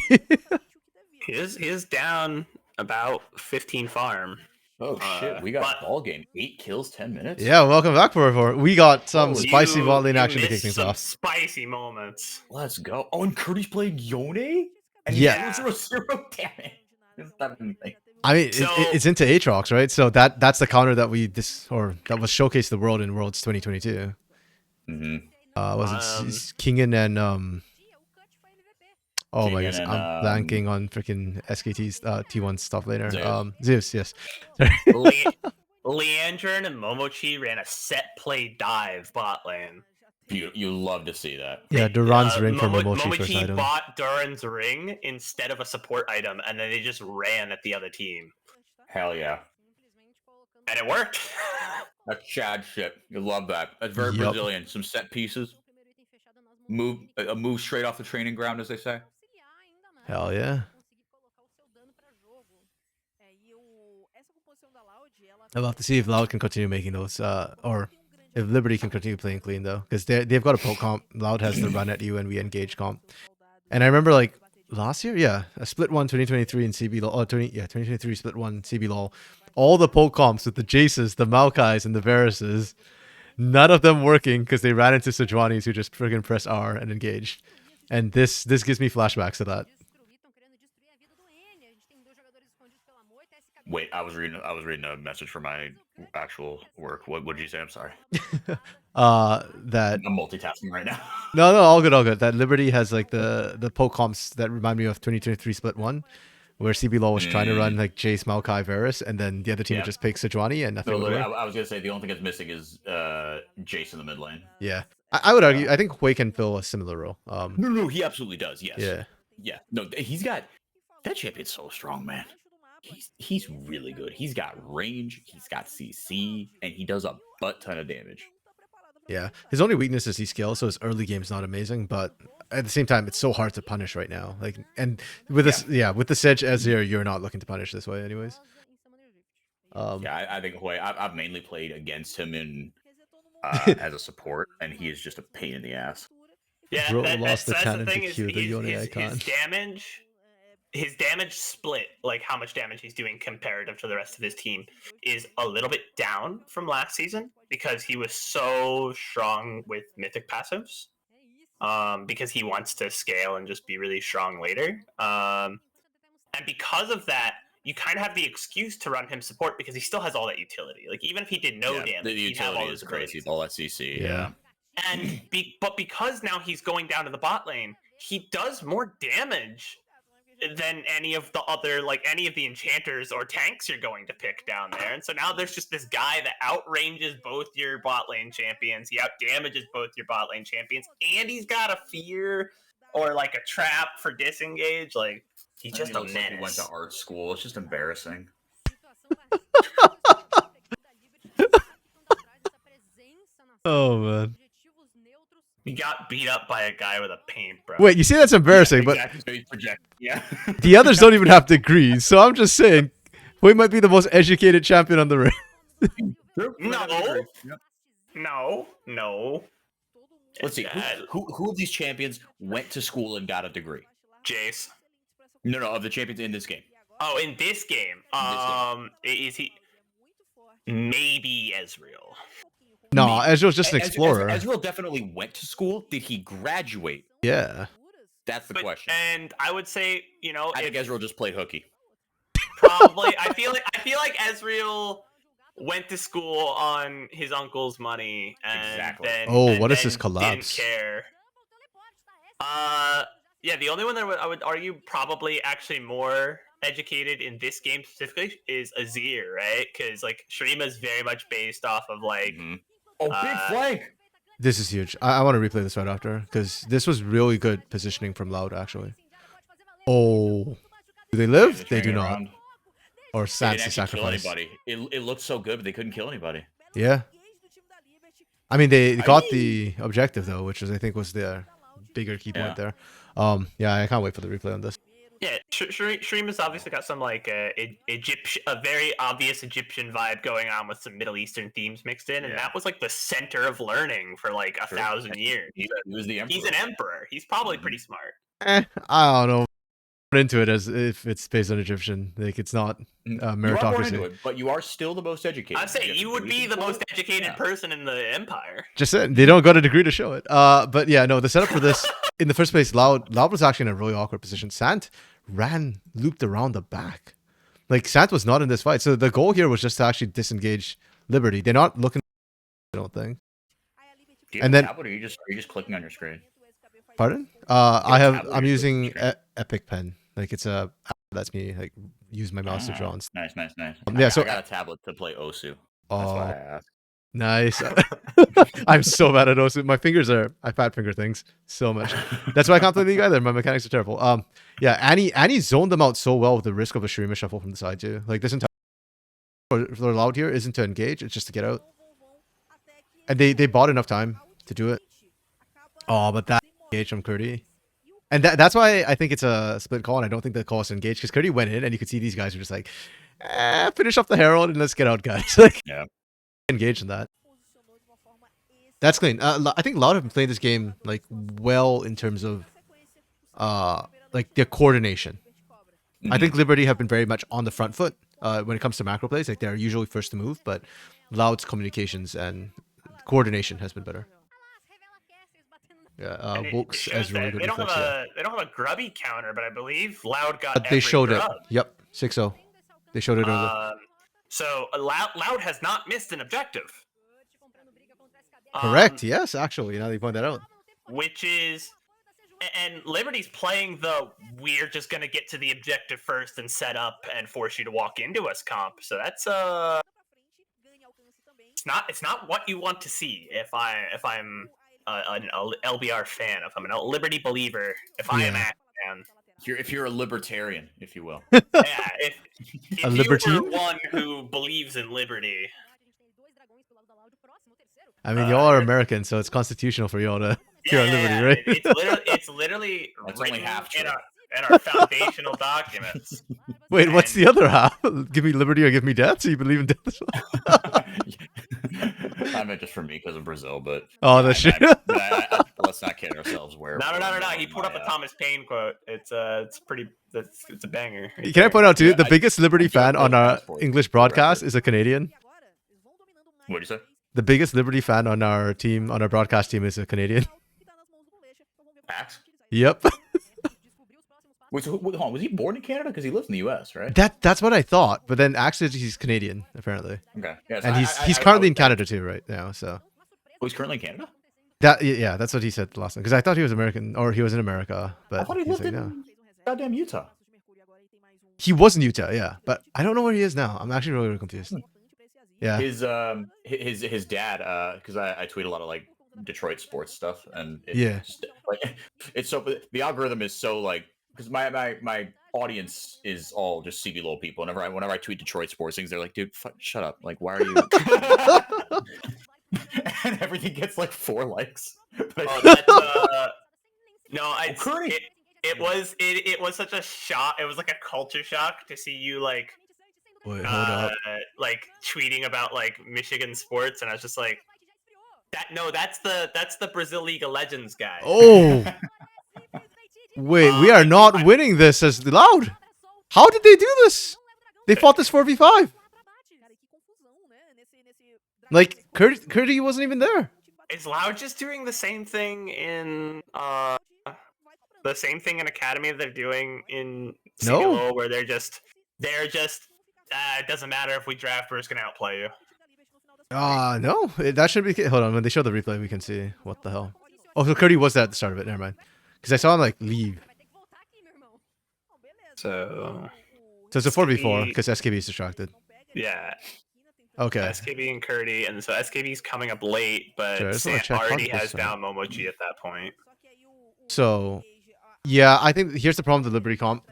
He is down about 15 farm. Oh shit, we got ball game. 8 kills, 10 minutes. Yeah, welcome back, FourY4. We got some spicy bot lane you action to kick missed things some off. Spicy moments. Let's go. Oh, and Curdy's playing Yone? And Yeah. 0-0, damn it. I mean, So- it's into Aatrox, right? So that's the counter that that was showcased to the world in Worlds 2022. Mm-hmm. Was it Kingen and oh my goodness, Kingen and, I'm blanking on freaking SKT's T1 stuff later. Zeus. Zeus, yes. Leandrin and Momochi ran a set play dive bot lane. You love to see that. Yeah, Duran's ring for Momochi first Momochi item. bought Duran's ring instead of a support item, and then they just ran at the other team. Hell yeah. And it worked. That's Chad shit. You love that. That's very Yup. Brazilian. Some set pieces. A move straight off the training ground, as they say. Hell yeah. I'll have to see if Loud can continue making those, or if Liberty can continue playing clean though, because they've got a poke comp. Loud has the run at you and we engage comp. And I remember like last year, yeah, a split one 2023 in CB LoL. 2023 split one CB LoL. All the poke comps with the Jaces, the Maokais, and the Varuses, none of them working because they ran into Sejuani's who just friggin' press R and engaged. And this gives me flashbacks to that. Wait, I was reading a message for my actual work. What did you say? I'm sorry. That I'm multitasking right now. no, all good, all good. That Liberty has like the poke comps that remind me of 2023 Split 1, where CB Law was trying to run like Jace, Maokai, Varus, and then the other team would just pick Sejuani and nothing No, would literally, work. I was gonna say the only thing that's missing is Jace in the mid lane. Yeah, I would argue. I think Hui can fill a similar role. No, he absolutely does. Yes. Yeah. Yeah. No, he's got that champion's so strong, man. He's really good. He's got range, he's got CC, and he does a butt ton of damage. Yeah, his only weakness is he scales, so his early game's not amazing, but at the same time, it's so hard to punish right now. Like, and with this, with the Sedge Ezreal, you're not looking to punish this way, anyways. I think Hui. I've mainly played against him in as a support, and he is just a pain in the ass. Yeah, Bro that's the cannon thing to is Q, the Yone icon. his damage split, like how much damage he's doing comparative to the rest of his team, is a little bit down from last season because he was so strong with mythic passives. Because he wants to scale and just be really strong later. And because of that, you kind of have the excuse to run him support because he still has all that utility. Like even if he did no damage, the utility is crazy. All that CC. Yeah. And but because now he's going down to the bot lane, he does more damage than any of the enchanters or tanks you're going to pick down there. And so now there's just this guy that outranges both your bot lane champions. He outdamages both your bot lane champions, and he's got a fear or like a trap for disengage. Like he's just a menace. Like he went to art school. It's just embarrassing. Oh man. He got beat up by a guy with a paintbrush. Wait, you say that's embarrassing, but the others don't even have degrees, so I'm just saying, Hui might be the most educated champion on the ring. No. Let's see. Who of these champions went to school and got a degree? Jace. No, of the champions in this game. Oh, in this game. Is he? Maybe Ezreal. No, Ezreal's just an explorer. Ezreal definitely went to school. Did he graduate? Yeah. That's the question. And I would say, I think Ezreal just played hooky. Probably. I feel like Ezreal went to school on his uncle's money and then what is this collapse? Didn't care. Yeah, the only one that I would argue probably actually more educated in this game specifically is Azir, right? Because like Shurima is very much based off of like big flank. This is huge. I want to replay this right after because this was really good positioning from Loud actually. Oh, do they live? They do not. Or Sans to sacrifice. Kill anybody. It looked so good, but they couldn't kill anybody. Yeah. I mean, they got the objective though, which I think was the bigger key point there. Yeah, I can't wait for the replay on this. Yeah, Shurima's obviously got some like a very obvious Egyptian vibe going on with some Middle Eastern themes mixed in, and that was like the center of learning for like 1,000 years. He was the emperor. He's an emperor. He's probably pretty smart. I don't know. Into it as if it's based on Egyptian, like it's not meritocracy. But you are still the most educated. I'd say you would be the most educated person in the empire. Just saying, they don't got a degree to show it. But yeah, no, the setup for this in the first place, Loud was actually in a really awkward position. Sant looped around the back. Like Sant was not in this fight, so the goal here was just to actually disengage Liberty. They're not looking. I don't think. And then, or are you just clicking on your screen? Pardon? I'm using Epic Pen. Like it's a that's me like use my mouse to draw. Nice. Yeah, so I got a tablet to play Osu. That's why I asked. Nice. I'm so bad at Osu. My fingers I fat finger things so much. That's why I can't play League either. My mechanics are terrible. Yeah, Annie zoned them out so well with the risk of a Shurima shuffle from the side too. Like this entire they're allowed here isn't to engage, it's just to get out. And they bought enough time to do it. Oh, but that engage from Curdy. And that's why I think it's a split call, and I don't think the call is engaged because Curdy went in, and you could see these guys were just like, finish off the Herald and let's get out, guys. Like, engaged in that. That's clean. I think Loud have been playing this game like well in terms of like their coordination. I think Liberty have been very much on the front foot when it comes to macro plays. Like they're usually first to move, but Loud's communications and coordination has been better. Yeah, And it Wilkes shows has really that good they don't have reflex. Yeah. they don't have a grubby counter, but I believe Loud got They every showed it. grub. Yep, 6-0. They showed it early. So Loud has not missed an objective. Correct. Yes, actually, now that you point that out. Which is, and Liberty's playing the we're just gonna get to the objective first and set up and force you to walk into us comp. So that's it's not what you want to see if I'm an LBR fan, if I'm a Liberty believer, if I am a fan. If you're a libertarian, if you will. Yeah, if A you libertine? were one who believes in liberty. I mean, y'all are American, so it's constitutional for y'all to cheer on liberty, right? It's literally That's written only half true. in our foundational documents. Wait, what's the other half? Give me liberty or give me death? So you believe in death as well? I meant just for me because of Brazil, but that's shit. Let's not kid ourselves. Where No. He pulled up a Thomas Paine quote. It's a banger. Can I point out too? The biggest Liberty fan on our English broadcast is a Canadian. What did you say? The biggest Liberty fan on our team, on our broadcast team, is a Canadian. Facts. Yep. Wait, so hold on. Was he born in Canada? Because he lives in the U.S., right? That's what I thought, but then actually he's Canadian apparently. Okay. Yeah, so And he's currently in Canada too right now. So. Oh, he's currently in Canada. That's what he said last time. Because I thought he was American or he was in America, but I thought he lived in goddamn Utah. He was in Utah, yeah, but I don't know where he is now. I'm actually really confused. Yeah. His dad, because I tweet a lot of like Detroit sports stuff, and just, like it's so the algorithm is so like because my audience is all just CB Lowell people. Whenever I tweet Detroit sports things, they're like, dude, shut up! Like, why are you? And everything gets like 4 likes. Curry. It was such a shock. It was like a culture shock to see you like. Wait, hold up. Like tweeting about like Michigan sports, and I was just like, that's the Brazil League of Legends guy. Oh, wait, we are not winning this as Loud. How did they do this? They fought this 4v5. Like Curdy wasn't even there. Is Loud just doing the same thing in Academy that they're doing in CBLO, where they're just it doesn't matter if we draft, we're just gonna outplay you. No, that should be. Hold on, when they show the replay, we can see what the hell. Oh, so Curdy was there at the start of it. Never mind, because I saw him like leave. So it's a 4v4 because SKB is distracted. Yeah. Okay. SKB and Curdy, and so SKB's coming up late, but Sam already has down Momochi at that point. So, yeah, I think here's the problem with the Liberty comp,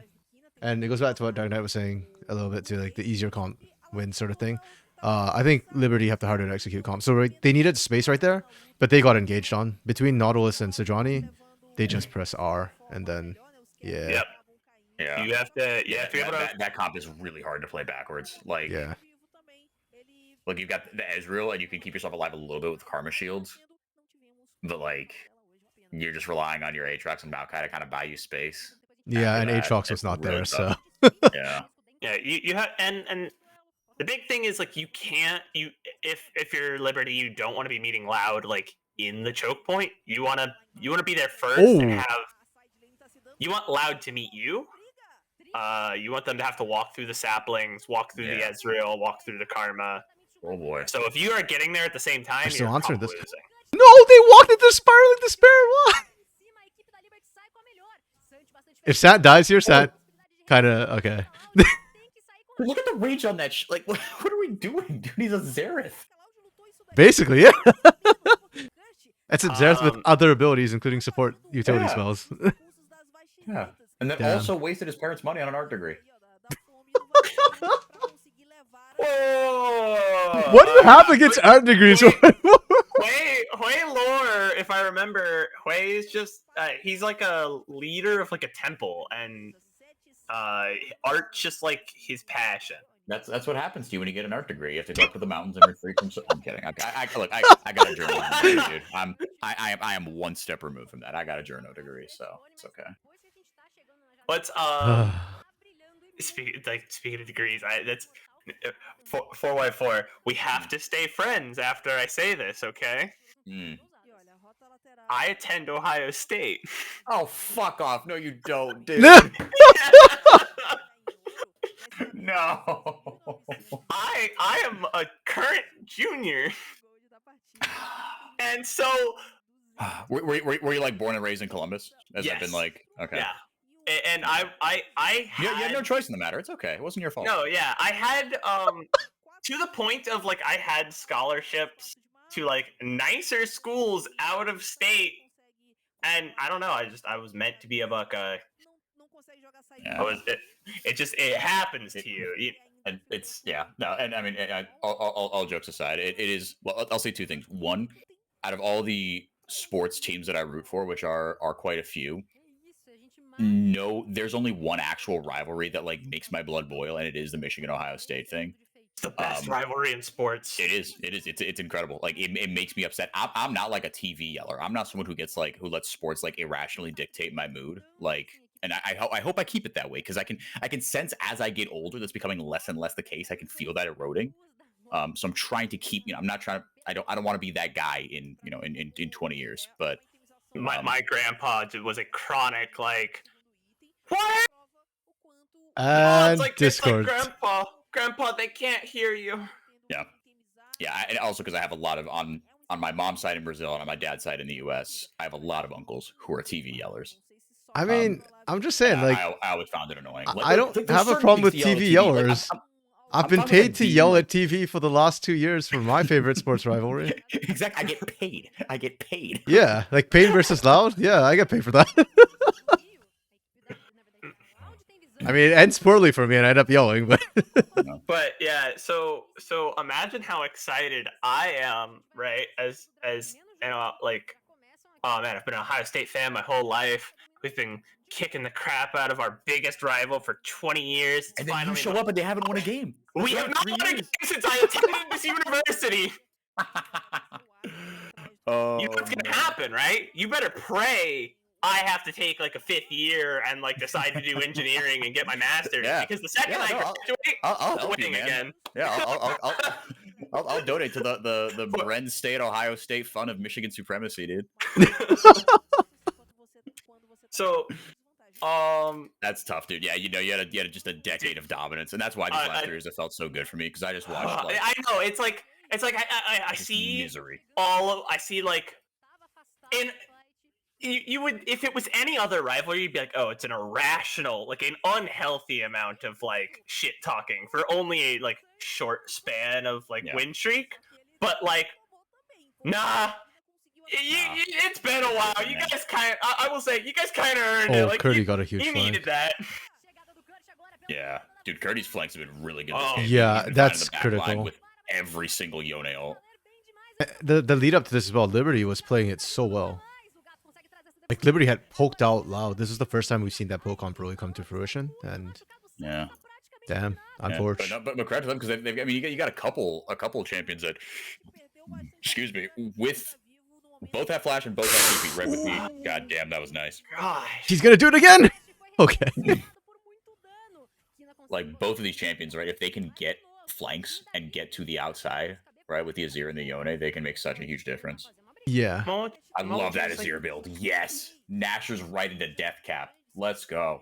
and it goes back to what Dark Knight was saying a little bit too, like the easier comp win sort of thing. I think Liberty have the harder to execute comp. So they needed space right there, but they got engaged on. Between Nautilus and Sejuani, they just press R, and then, yeah. Yep. Yeah. You have to be able to... That comp is really hard to play backwards. Like, yeah. Like, you've got the Ezreal, and you can keep yourself alive a little bit with Karma Shields. But, like, you're just relying on your Aatrox and Maokai to kind of buy you space. Yeah, and Aatrox was not there, so... Yeah. Yeah, you have... And the big thing is, like, you can't... If you're Liberty, you don't want to be meeting Loud, like, in the choke point. You want to be there first and have... You want Loud to meet you. You want them to have to walk through the saplings, walk through the Ezreal, walk through the Karma. Oh boy! So if you are getting there at the same time, you're probably losing. No, they walked into Spiraling Despair. Why? If Sat dies here, Sat kind of okay. Look at the range on that. Like, what are we doing, dude? He's a Xerath. Basically, yeah. That's a Xerath with other abilities, including support utility spells. Yeah, and then also wasted his parents' money on an art degree. Whoa! What do you have against art degrees? Hui lore, if I remember, Hui is just he's like a leader of like a temple, and art's just like his passion. That's what happens to you when you get an art degree. You have to go up to the mountains and retreat from. I'm kidding. I got a journal degree, dude. I am one step removed from that. I got a journal degree, so it's okay. What's speaking of degrees, that's FourY4. We have to stay friends after I say this, okay? I attend Ohio State. Oh, fuck off. No, you don't, dude. No. I am a current junior, and so were you like born and raised in Columbus? As I've been yes. like, okay. Yeah, and I had, You had no choice in the matter. It's okay. It wasn't your fault. No, yeah, I had to the point of like I had scholarships to like nicer schools out of state, and I don't know. I was meant to be a Buckeye. Yeah. I was it happens to you. And it's no, and I mean, all jokes aside, it is. Well, I'll say two things. One, out of all the sports teams that I root for, which are quite a few, no, there's only one actual rivalry that like makes my blood boil, and it is the Michigan Ohio State thing. It's the best rivalry in sports. It is. It's incredible. Like it makes me upset. I'm not like a TV yeller. I'm not someone who gets like who lets sports like irrationally dictate my mood. Like, and I hope I keep it that way because I can sense as I get older that's becoming less and less the case. I can feel that eroding. So I'm trying to keep. I'm not trying to. I don't want to be that guy in in 20 years. But my grandpa was a chronic like what? And it's like Discord. Grandpa, they can't hear you. Yeah, and also because I have a lot of on my mom's side in Brazil and on my dad's side in the U.S. I have a lot of uncles who are TV yellers. I mean, I'm just saying, like, I always found it annoying. Like, I don't have a problem with TV yellers. I've been paid to yell at TV for the last 2 years for my favorite sports rivalry. Exactly, I get paid. Yeah, like Pain versus Loud. Yeah, I get paid for that. I mean, it ends poorly for me, and I end up yelling. But yeah, so imagine how excited I am, right? As like, oh man, I've been an Ohio State fan my whole life. We've been kicking the crap out of our biggest rival for 20 years. And then you show up and they haven't won a game. We have not won a game since I attended this university. You know what's gonna happen, right? You better pray I have to take like a 5th year and like decide to do engineering and get my master's because the second I graduate, I'll winning again. Yeah, I'll donate to the Bren State Ohio State Fund of Michigan supremacy, dude. So, that's tough, dude. Yeah, you had just a decade of dominance, and that's why these last 3 years it felt so good for me because I just watched. Like, I know it's like I see misery. I see like in. You would, if it was any other rivalry, you'd be like, oh, it's an irrational, like an unhealthy amount of like shit talking for only a like short span of like win streak. But like, nah, it's been a while. You guys kind of, I will say, you guys kind of earned it. Like, Curdy got a huge you flank. needed that. Yeah, dude, Curdy's flanks have been really good. Oh, this game. Yeah, that's critical. With every single Yone ult. The lead up to this as well, Liberty was playing it so well. Like, Liberty had poked out Loud. This is the first time we've seen that poke comp really come to fruition. And damn, unfortunate. But credit to them because they've. I mean, you got a couple champions that, excuse me, with both have flash and both have TP right with me. God damn, that was nice. Gosh. He's gonna do it again. Okay. Like both of these champions, right? If they can get flanks and get to the outside, right, with the Azir and the Yone, they can make such a huge difference. Yeah. I love that Azir build. Yes. Nashor's right into death cap. Let's go.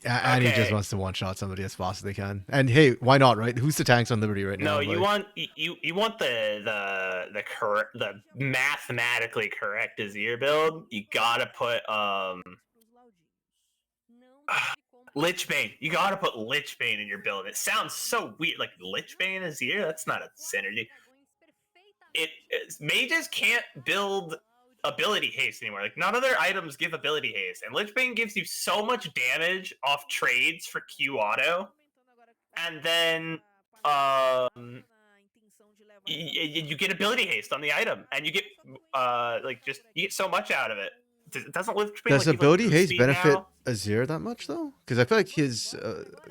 And he just wants to one-shot somebody as fast as they can. And hey, why not, right? Who's the tanks on Liberty right now? No, you want the mathematically correct Azir build. You gotta put Lichbane. You gotta put Lichbane in your build. It sounds so weird, like Lichbane Azir. That's not a synergy. Mages can't build ability haste anymore. Like, none of their items give ability haste, and Lichbane gives you so much damage off trades for Q auto, and then you get ability haste on the item, and you get you get so much out of it. Doesn't Lichbane does ability haste benefit Azir that much though? Because I feel like his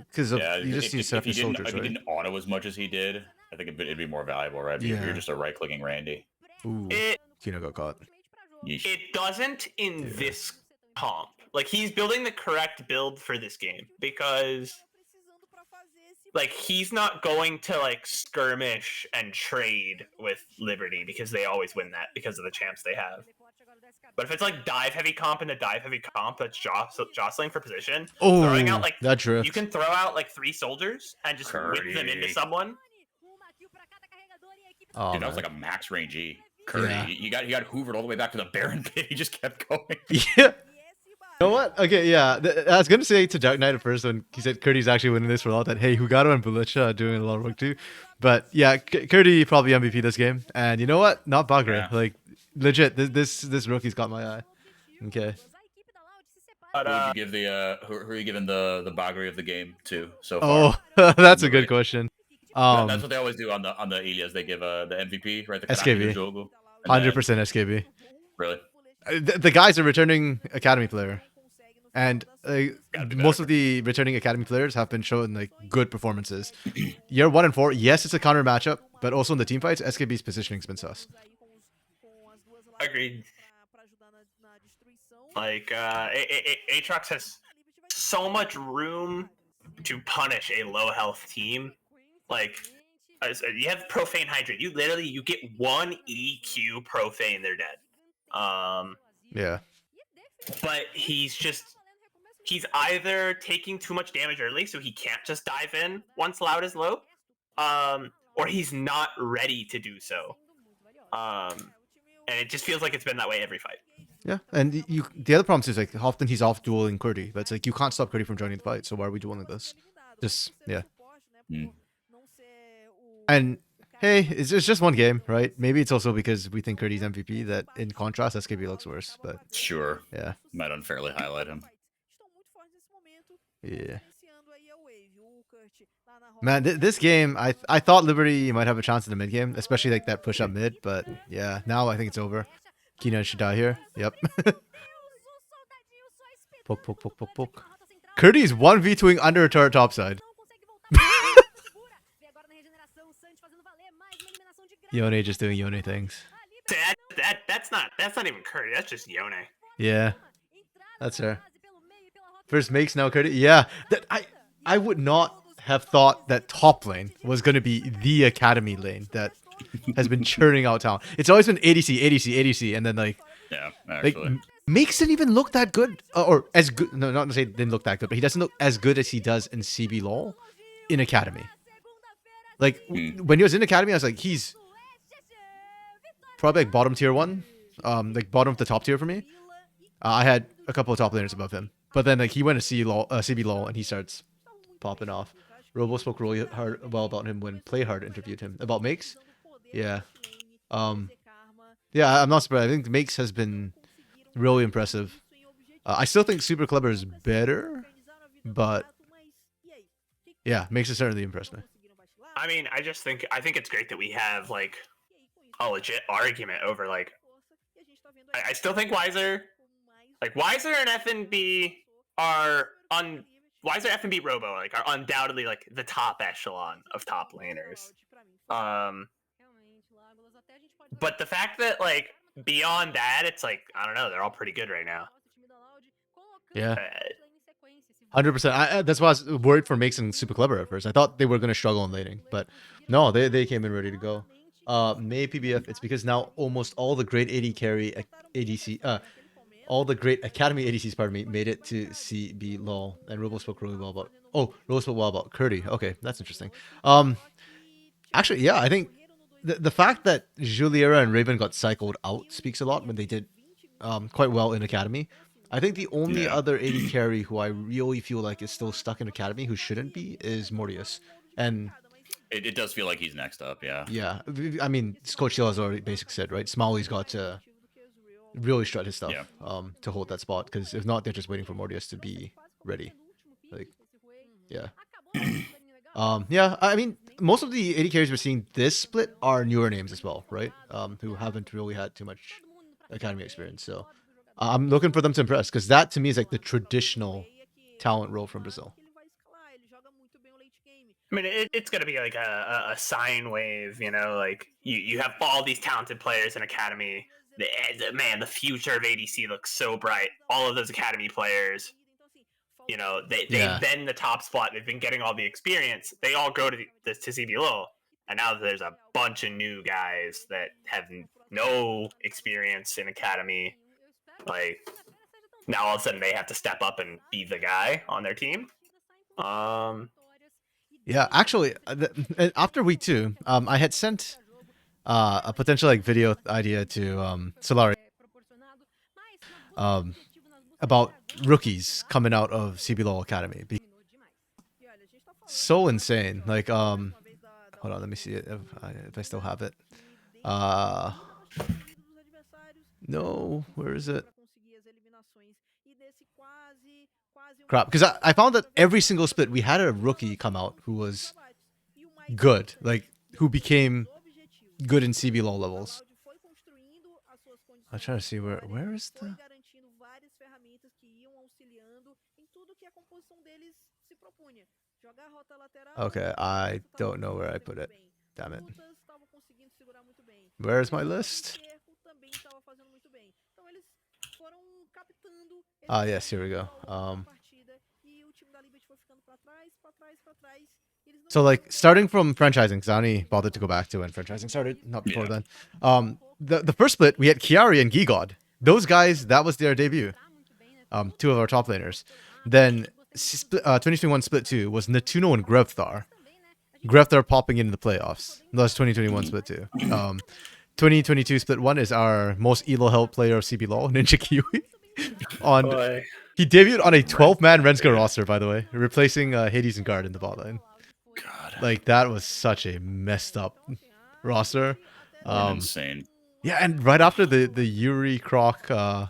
because you just need to set up your soldiers, if right? he didn't auto as much as he did, I think it'd be more valuable, right? You're just a right-clicking Randy. Ooh, Kino got caught. Yeesh. It doesn't in this comp. Like, he's building the correct build for this game because, like, he's not going to like skirmish and trade with Liberty because they always win that because of the champs they have. But if it's like dive heavy comp and a dive heavy comp that's jostling for position, throwing out Oh, like that drift. you can throw out like 3 soldiers and just whip them into Curdy. someone. Oh, Dude, that was man. like a max range E. Curdy, Yeah. he got hoovered all the way back to the Baron pit. He just kept going. Yeah. You know what? Okay, yeah. I was gonna say to Dark Knight at first when he said Curdy's actually winning this for all that. Hey, Hugado and Bulicha doing a lot of work too. But yeah, Curdy probably MVP this game. And you know what? Not Bagre. Yeah. Like legit, this rookie's got my eye. Okay. But Who would you give the who are you giving the Bagri of the game to so Oh, far? that's a good Right. question. That's what they always do on the Ilias. They give the MVP, right? The SKB. Karaki Jogo. 100% SKB. Really? The guy's a returning academy player, and be most better. of the returning academy players have been shown like good performances. Year 1 and 4, yes, it's a counter matchup, but also in the team fights, SKB's positioning's been sus. agreed. Like Aatrox has so much room to punish a low health team. Like you have Profane Hydrate. You get one EQ Profane, they're dead. Yeah. But he's either taking too much damage early, so he can't just dive in once Loud is low, or he's not ready to do so. And it just feels like it's been that way every fight. Yeah, and the other problem is like often he's off dueling Curdy, but it's like you can't stop Curdy from joining the fight, so why are we dueling this? Just yeah. Mm. And hey, it's just one game, right? Maybe it's also because we think Curdy's MVP that in contrast SKB looks worse, but Sure. yeah. Might unfairly highlight him. Yeah. Man, this game, I thought Liberty might have a chance in the mid game, especially like that push up mid, but yeah, now I think it's over. Keenan should die here. Yep. Poke. Curdy's 1v2ing under a turret topside. Yone just doing Yone things. That's not even Curry. That's just Yone. Yeah, that's her. First makes, now Curdy. Yeah, that I would not have thought that top lane was going to be the academy lane that has been churning out talent. It's always been ADC, and then like Yeah, like actually. Makes didn't even look that good, or as good. No, not to say didn't look that good, but he doesn't look as good as he does in CB LoL in academy. Like when he was in academy, I was like, he's probably like bottom tier 1, like bottom of the top tier for me. I had a couple of top laners above him, but then like he went to CB LoL and he starts popping off. Robo spoke really well about him when Playhard interviewed him about Makes. Yeah, yeah, I'm not surprised. I think Makes has been really impressive. I still think Super Clever is better, but yeah, Makes it certainly impressed me. I mean, I think it's great that we have like a legit argument over like. I still think Wiser and FNB are Wiser, FNB, Robo like are undoubtedly like the top echelon of top laners. But the fact that like beyond that, it's like I don't know, they're all pretty good right now. Yeah. 100%. That's why I was worried for Makes and Super Clever at first. I thought they were going to struggle in laning, but no, they came in ready to go. May PBF, it's because now almost all the great AD carry ADC, all the great Academy ADCs, pardon me, made it to CB LoL, and Robo spoke really well about. Oh, Robo spoke well about Curdy. Okay, that's interesting. Actually, yeah, I think the fact that Juliera and Raven got cycled out speaks a lot when they did quite well in Academy. I think the only other AD carry who I really feel like is still stuck in Academy who shouldn't be is Mortius. And it does feel like he's next up, yeah. Yeah, I mean, Coach Hill has already basically said, right? Smalley's got to really strut his stuff to hold that spot, because if not, they're just waiting for Mortius to be ready. Like, yeah. Yeah, I mean, most of the AD carries we're seeing this split are newer names as well, right? Who haven't really had too much Academy experience. So I'm looking for them to impress, because that to me is like the traditional talent role from Brazil. I mean, it's going to be like a sine wave, you know, like you have all these talented players in Academy. The future of ADC looks so bright. All of those Academy players, you know, they've been the top spot. They've been getting all the experience. They all go to CB LoL. And now there's a bunch of new guys that have no experience in Academy. Like now all of a sudden they have to step up and be the guy on their team. Yeah, actually, after week 2, I had sent a potential like video idea to Solari about rookies coming out of CBLOL Academy. So insane. Like hold on, let me see it if I still have it. No, where is it? Crap, because I found that every single split we had a rookie come out who was good, like who became good in CBLOL levels. I'm trying to see where is the. Okay, I don't know where I put it. Damn it. Where's my list? Yes, here we go. So like starting from franchising, because I only bothered to go back to when franchising started, not before then. The first split we had Chiari and Gigod. Those guys, that was their debut. 2 of our top laners. Then 2021 split 2 was Natuno and Grevthar. Grevthar popping into the playoffs. That's 2021 split 2. 2022 split 1 is our most elo help player of CBLOL, Ninja Kiwi. He debuted on a 12-man Renska roster, by the way, replacing Hades and Guard in the bot lane. God, like that was such a messed up roster. insane. Yeah, and right after the Yuri Croc, who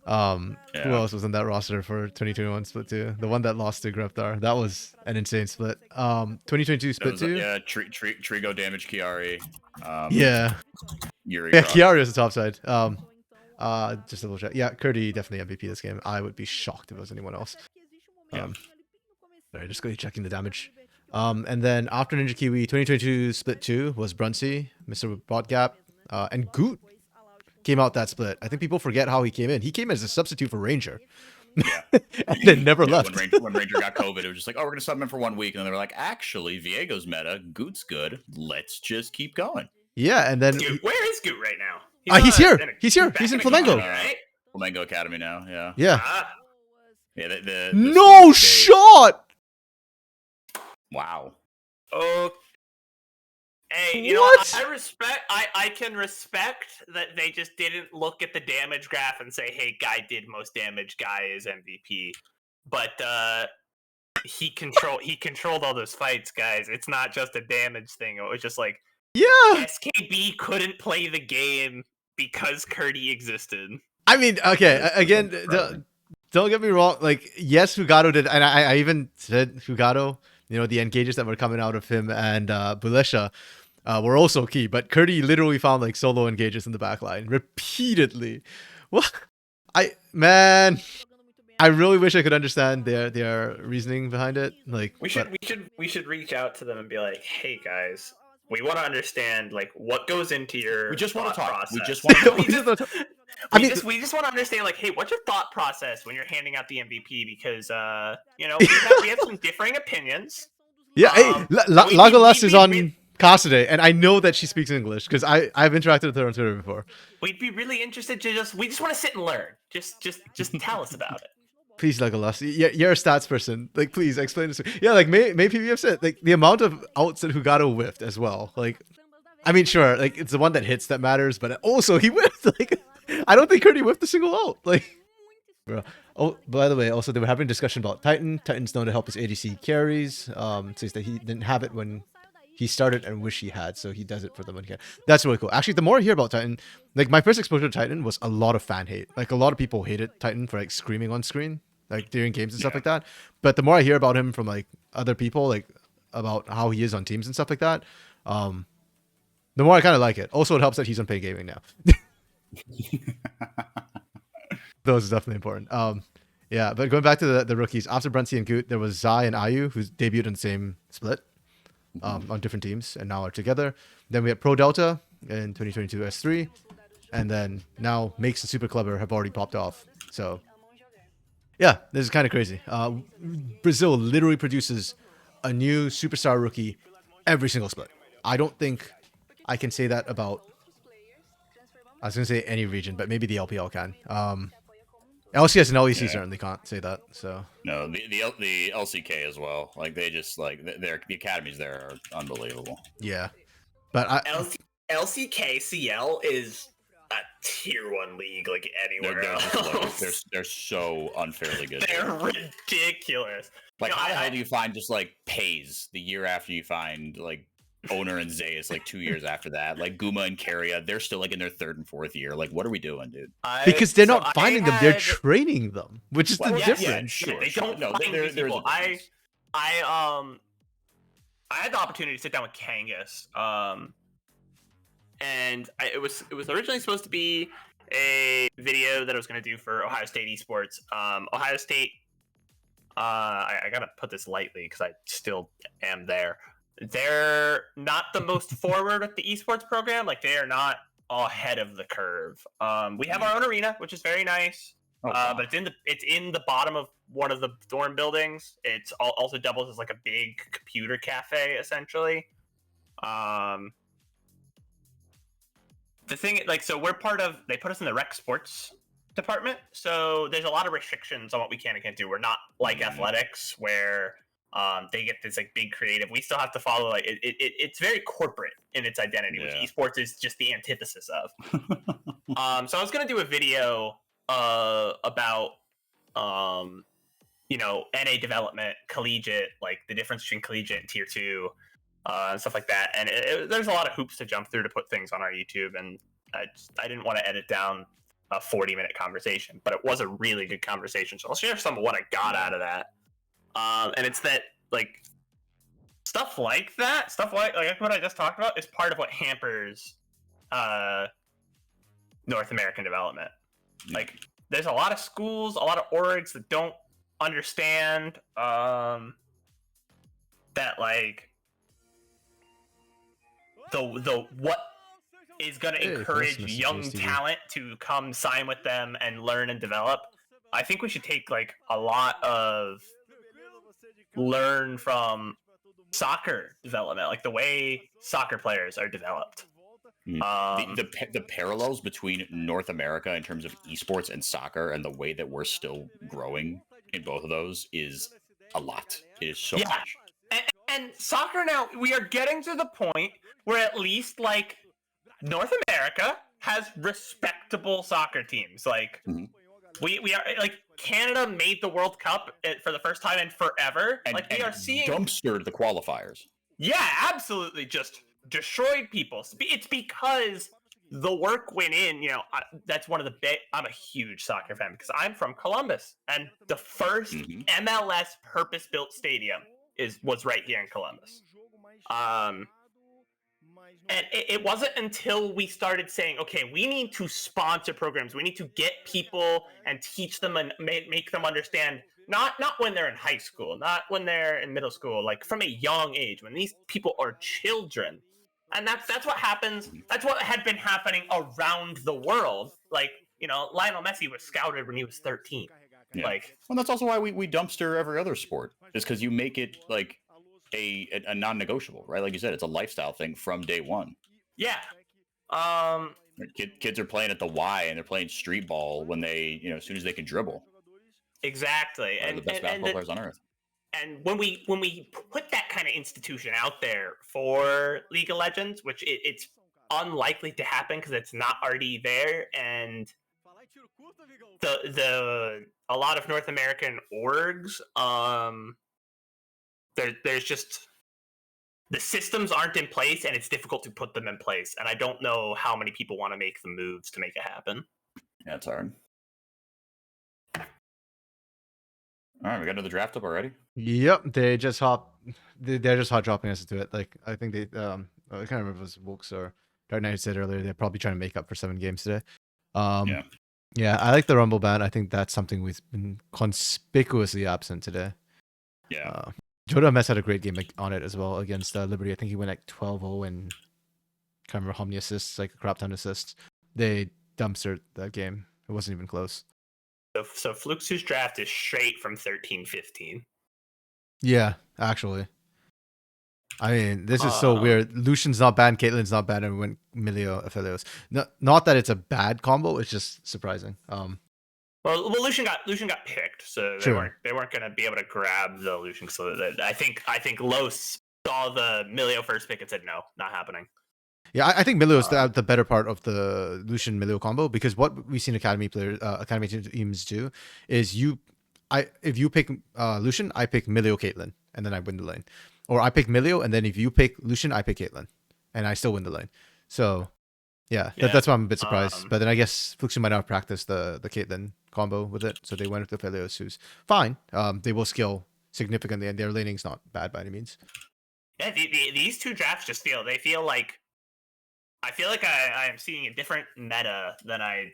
else was on that roster for 2021 split 2? The one that lost to Greptar. That was an insane split. 2022 split 2. Yeah, Trigo damage Chiari. Yeah. Yuri Yeah, Croc. Chiari was the top side. Just double check. Yeah, Curdy definitely MVP this game. I would be shocked if it was anyone else. Sorry, just go checking the damage. And then after Ninja Kiwi, 2022 split 2 was Brunsey, Mr. Botgap, and Goot came out that split. I think people forget how he came in. He came as a substitute for Ranger. Yeah. And then never left. When Ranger got COVID, it was just like, oh, we're going to sub him in for 1 week. And then they were like, actually, Viego's meta. Goot's good. Let's just keep going. Yeah, and then... Dude, where is Goot right now? He's here. He's here. He's in Flamengo. Right? Flamengo Academy now, yeah. Yeah. Yeah. No shot! Wow. Oh. Hey, you know, I can respect that they just didn't look at the damage graph and say, hey, guy did most damage, guy is MVP. But he controlled all those fights, guys. It's not just a damage thing. It was just like, yeah, SKB couldn't play the game because Curdy existed. I mean, okay, again, don't get me wrong. Like, yes, Fugado did, and I even said Fugado, you know, the engages that were coming out of him and Bulesha were also key, but Curdy literally found like solo engages in the backline repeatedly. What? I really wish I could understand their reasoning behind it. Like, we should reach out to them and be like, hey guys, we want to understand like what goes into your. We just want to talk. Process. We just want to. We just want to understand like, hey, what's your thought process when you're handing out the MVP? Because you know, we have some differing opinions. Yeah, hey, Legolas is on cast today, and I know that she speaks English because I've interacted with her on Twitter before. We'd be really interested to we just want to sit and learn. Just tell us about it. Please, Legolas, you're a stats person. Like, please explain this. Yeah, like May PBF said, like the amount of outs that Fugado whiffed as well. Like, I mean, sure, like it's the one that hits that matters, but also he whiffed. Like, I don't think Curdy whiffed a single out. Like, bro. Oh, by the way, also they were having a discussion about Titan. Titan's known to help his ADC carries. Says that he didn't have it when he started and wish he had, so he does it for them when he can. That's really cool. Actually, the more I hear about Titan, like my first exposure to Titan was a lot of fan hate. Like a lot of people hated Titan for like screaming on screen, like during games and stuff like that. But the more I hear about him from like other people, like about how he is on teams and stuff like that, the more I kind of like it. Also, it helps that he's on paid gaming now. Those is definitely important. Yeah, but going back to the rookies, after Brunsey and Goot, there was Zai and Ayu, who debuted in the same split on different teams and now are together. Then we had Pro Delta in 2022 S3, and then now Makes and Super Clever have already popped off. So yeah, this is kind of crazy. Brazil literally produces a new superstar rookie every single split. I don't think I can say that about I was gonna say any region, but maybe the LPL can. LCS and LEC Yeah. certainly can't say that. So No, the LCK as well. Like they just like the academies there are unbelievable. yeah, but LCKCL is a tier 1 league like anywhere They're else. just like they're so unfairly good. They're ridiculous. Like how the hell do you find just like Pays the year after you find like Owner and Zeus like 2 years after that? Like Guma and Carria, they're still like in their 3rd and 4th year. Like what are we doing, dude? because they're not finding them, they're training them, which is the difference. Yeah, sure, they don't find these people. I had the opportunity to sit down with Kangas, and it was originally supposed to be a video that I was going to do for Ohio State esports. Ohio State, I gotta put this lightly because I still am there. They're not the most forward with the esports program. Like they are not ahead of the curve. We have our own arena, which is very nice. But it's in the bottom of one of the dorm buildings. It's also doubles as like a big computer cafe, essentially. The thing, like, so we're part of. They put us in the rec sports department, so there's a lot of restrictions on what we can and can't do. We're not like athletics, where they get this like big creative. We still have to follow like it's very corporate in its identity, which esports is just the antithesis of. So I was gonna do a video about NA development, collegiate, like the difference between collegiate and tier 2, and stuff like that. And there's a lot of hoops to jump through to put things on our YouTube, and I didn't want to edit down a 40-minute conversation, but it was a really good conversation. So I'll share some of what I got out of that. And it's that like stuff like what I just talked about is part of what hampers North American development. Like there's a lot of schools, a lot of orgs that don't understand that like the what is going to encourage young talent to come sign with them and learn and develop. I think we should take like a lot of learn from soccer development, like the way soccer players are developed. The parallels between North America in terms of esports and soccer and the way that we're still growing in both of those is a lot. It is so much. And soccer now, we are getting to the point where at least like North America has respectable soccer teams. Like we are like Canada made the World Cup for the first time in forever. And, like we are seeing dumpstered the qualifiers. Yeah, absolutely, just destroyed people. It's because the work went in. That's one of the big. I'm a huge soccer fan because I'm from Columbus, and the first MLS purpose-built stadium was right here in Columbus. And it wasn't until we started saying, okay, we need to sponsor programs. We need to get people and teach them and make them understand, not when they're in high school, not when they're in middle school, like from a young age, when these people are children. And that's what happens. That's what had been happening around the world. Like, Lionel Messi was scouted when he was 13. Yeah. Like, well, that's also why we dumpster every other sport, is because you make it like a non-negotiable, right? Like you said, it's a lifestyle thing from day one. Yeah. Kids are playing at the Y and they're playing street ball when they, as soon as they can dribble. Exactly. They're the best basketball players on earth. And when we put that kind of institution out there for League of Legends, which it's unlikely to happen because it's not already there, and a lot of North American orgs, there's just the systems aren't in place, and it's difficult to put them in place. And I don't know how many people want to make the moves to make it happen. Yeah, it's hard. All right, we got another draft up already. Yep, they're just hot dropping us into it. Like I think I can't remember if it was Wilkes or Dark Knight who said earlier they're probably trying to make up for 7 games today. Yeah, I like the Rumble ban. I think that's something we've been conspicuously absent today. Yeah. Joda Mess had a great game on it as well against Liberty. I think he went like 12-0 and can't remember how many assists, like a crap ton of assists. They dumpstered that game. It wasn't even close. So Fluxu's draft is straight from 13-15. Yeah, actually. I mean, this is so weird. Lucian's not banned, Caitlyn's not banned, and we went Milio Aphelios. Not that it's a bad combo, it's just surprising. Well, Lucian got picked, so they weren't gonna be able to grab the Lucian. So that I think Los saw the Milio first pick and said no, not happening. Yeah, I think Milio is the better part of the Lucian Milio combo, because what we've seen academy teams do is if you pick Lucian, I pick Milio Caitlyn, and then I win the lane. Or I pick Milio, and then if you pick Lucian, I pick Caitlyn, and I still win the lane. So, yeah. That's why I'm a bit surprised. But then I guess Fluxu might not have practiced the Caitlyn combo with it, so they went with the Aphelios, who's fine. They will scale significantly, and their laning's not bad by any means. Yeah, these two drafts feel like I feel like I am seeing a different meta than I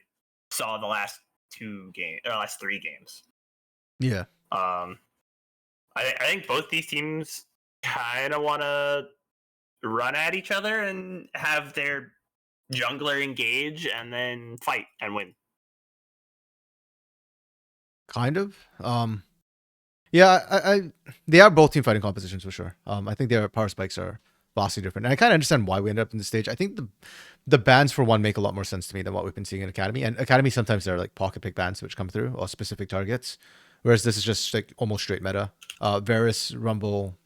saw the last last 3 games. Yeah. I think both these teams kind of want to run at each other and have their jungler engage and then fight and win. Kind of. Yeah, they are both team fighting compositions for sure. I think their power spikes are vastly different. And I kind of understand why we ended up in this stage. I think the bans for one make a lot more sense to me than what we've been seeing in Academy. And Academy, sometimes they're like pocket pick bans which come through, or specific targets. Whereas this is just like almost straight meta. Varus, Rumble,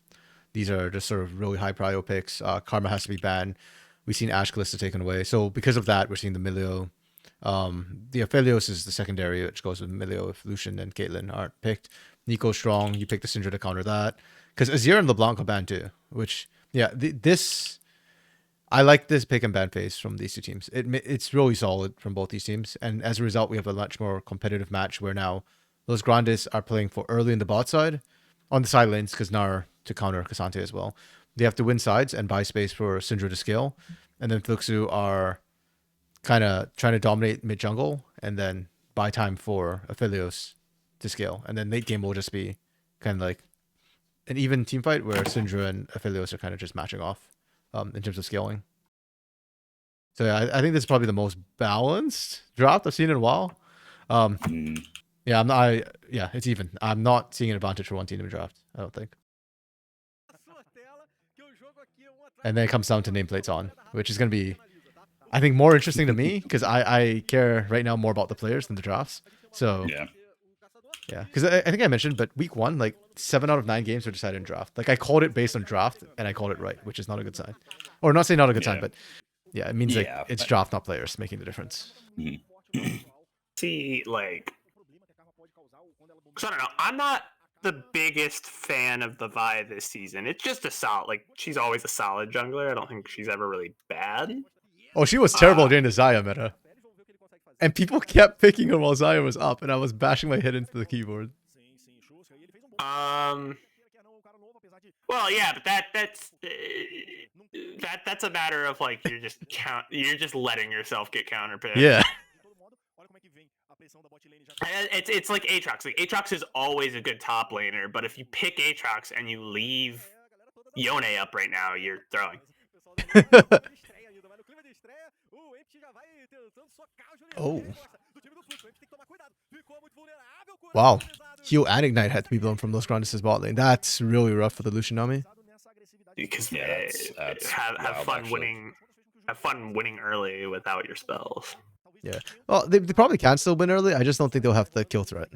these are just sort of really high prio picks. Karma has to be banned. We've seen Ashe Calista taken away. So because of that, we're seeing the Milio. The Aphelios is the secondary, which goes with Milio if Lucian and Caitlyn aren't picked. Nico strong, you pick the Syndra to counter that. Because Azir and LeBlanc are banned too, which, yeah, I like this pick and ban phase from these two teams. It's really solid from both these teams. And as a result, we have a much more competitive match where now Los Grandes are playing for early in the bot side, on the side lanes, because Gnar to counter Cassante as well. They have to win sides and buy space for Syndra to scale. And then Fluxu are kind of trying to dominate mid jungle and then buy time for Aphelios to scale. And then late game will just be kind of like an even team fight where Syndra and Aphelios are kind of just matching off in terms of scaling. So yeah, I think this is probably the most balanced draft I've seen in a while. Yeah, it's even. I'm not seeing an advantage for one team in the draft, I don't think. And then it comes down to nameplates on, which is going to be, I think, more interesting to me because I care right now more about the players than the drafts. So yeah, because I think I mentioned, but week 1, like 7 out of 9 games were decided in draft. Like I called it based on draft, and I called it right, which is not a good sign. Or not saying not a good sign, but yeah, it means like it's draft, not players, making the difference. See, like, so I don't know. I'm not the biggest fan of the Vi this season. It's just a solid, like, she's always a solid jungler. I don't think she's ever really bad. Oh, she was terrible during the Xayah meta. And people kept picking her while Xayah was up, and I was bashing my head into the keyboard. Well, yeah, but that's a matter of like you're just letting yourself get counterpicked. Yeah. It's like Aatrox. Like Aatrox is always a good top laner, but if you pick Aatrox and you leave Yone up right now, you're throwing. Oh. Wow. Heal and Ignite had to be blown from Los Grandes' bot lane. That's really rough for the Lucian army. Because have fun winning. Have fun winning early without your spells. Yeah. Well, they probably can still win early. I just don't think they'll have the kill threat.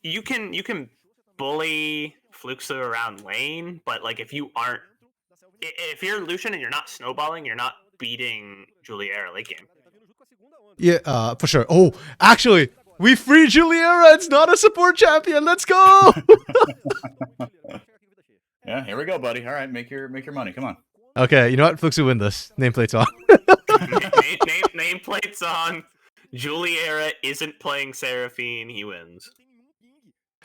You can bully Fluxu around lane, but like if you're Lucian and you're not snowballing, you're not beating Juliera late game. Yeah, for sure. Oh, actually, we freed Juliera. It's not a support champion. Let's go. Yeah, here we go, buddy. All right, make your money. Come on. Okay, you know what? Fluxu win this. Nameplate's on. Nameplate's on. Juliera isn't playing Seraphine. He wins.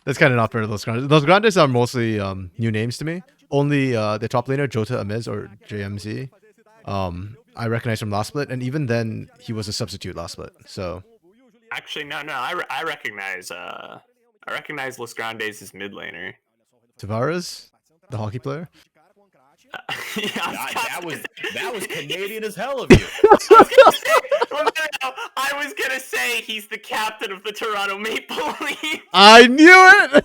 That's kind of not fair to Los Grandes. Los Grandes are mostly new names to me. Only the top laner, Jota Amiz or JMZ, I recognize from last split, and even then, he was a substitute last split. So, actually, no, I recognize Los Grandes as mid laner. Tavares, the hockey player. That was Canadian as hell of you. I was gonna say he's the captain of the Toronto Maple Leafs. I knew it.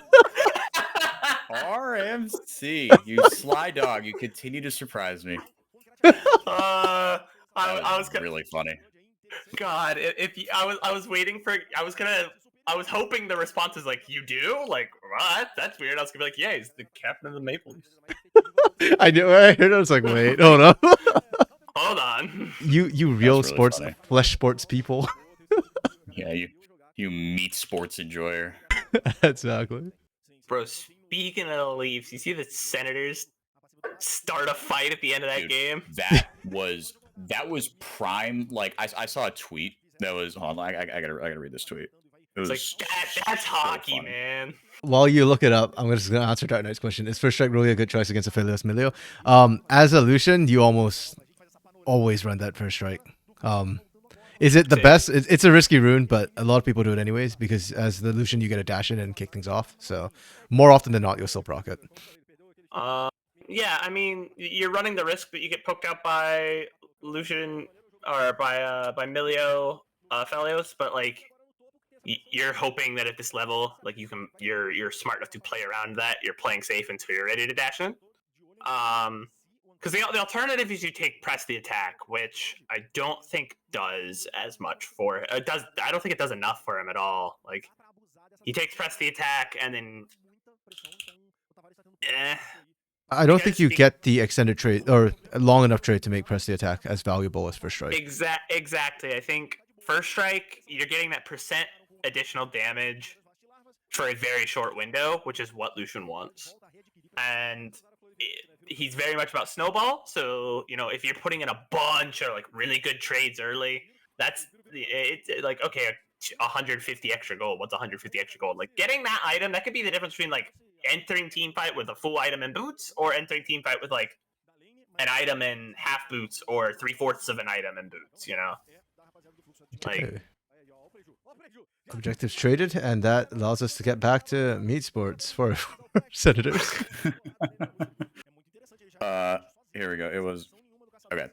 RMC, you sly dog, you continue to surprise me. I That was was really funny. God, if you, I was waiting for I was hoping the response is like, you do? Like, what? That's weird. I was gonna be like, yeah, he's the captain of the Maple Leafs. I knew. I heard. I was like, wait, hold up. Hold on. You real really sports, funny. flesh sports people. Yeah, you meat sports enjoyer. Exactly. Bro, speaking of the Leafs, you see the Senators start a fight at the end of that Dude, game? That was prime. Like I saw a tweet that was hold on, I gotta read this tweet. It was It's like that's so hockey, funny. man. While you look it up, I'm just gonna answer Dark Knight's question. Is First Strike really a good choice against Aphelios Milio? As a Lucian, you almost always run that First Strike. Is it the best? It's a risky rune, but a lot of people do it anyways because as the Lucian, you get a dash in and kick things off. So more often than not, you'll still proc it. Yeah, I mean, you're running the risk that you get poked out by Lucian or by Milio Felios, but like you're hoping that at this level, like you're smart enough to play around that. You're playing safe until you're ready to dash in. Because the alternative is you take press the attack, which I don't think does as much for it. Does I don't think it does enough for him at all. Like he takes press the attack and then, I don't think you get the extended trade or long enough trade to make press the attack as valuable as First Strike. Exactly. I think First Strike, you're getting that percent additional damage for a very short window, which is what Lucian wants. And he's very much about snowball. So, you know, if you're putting in a bunch of like really good trades early, that's it's like, okay, 150 extra gold. What's 150 extra gold? Like getting that item, that could be the difference between like entering team fight with a full item and boots or entering team fight with like an item and half boots or 3/4 of an item and boots, you know? Like objectives traded, and that allows us to get back to meat sports for Senators. Here we go. It was okay.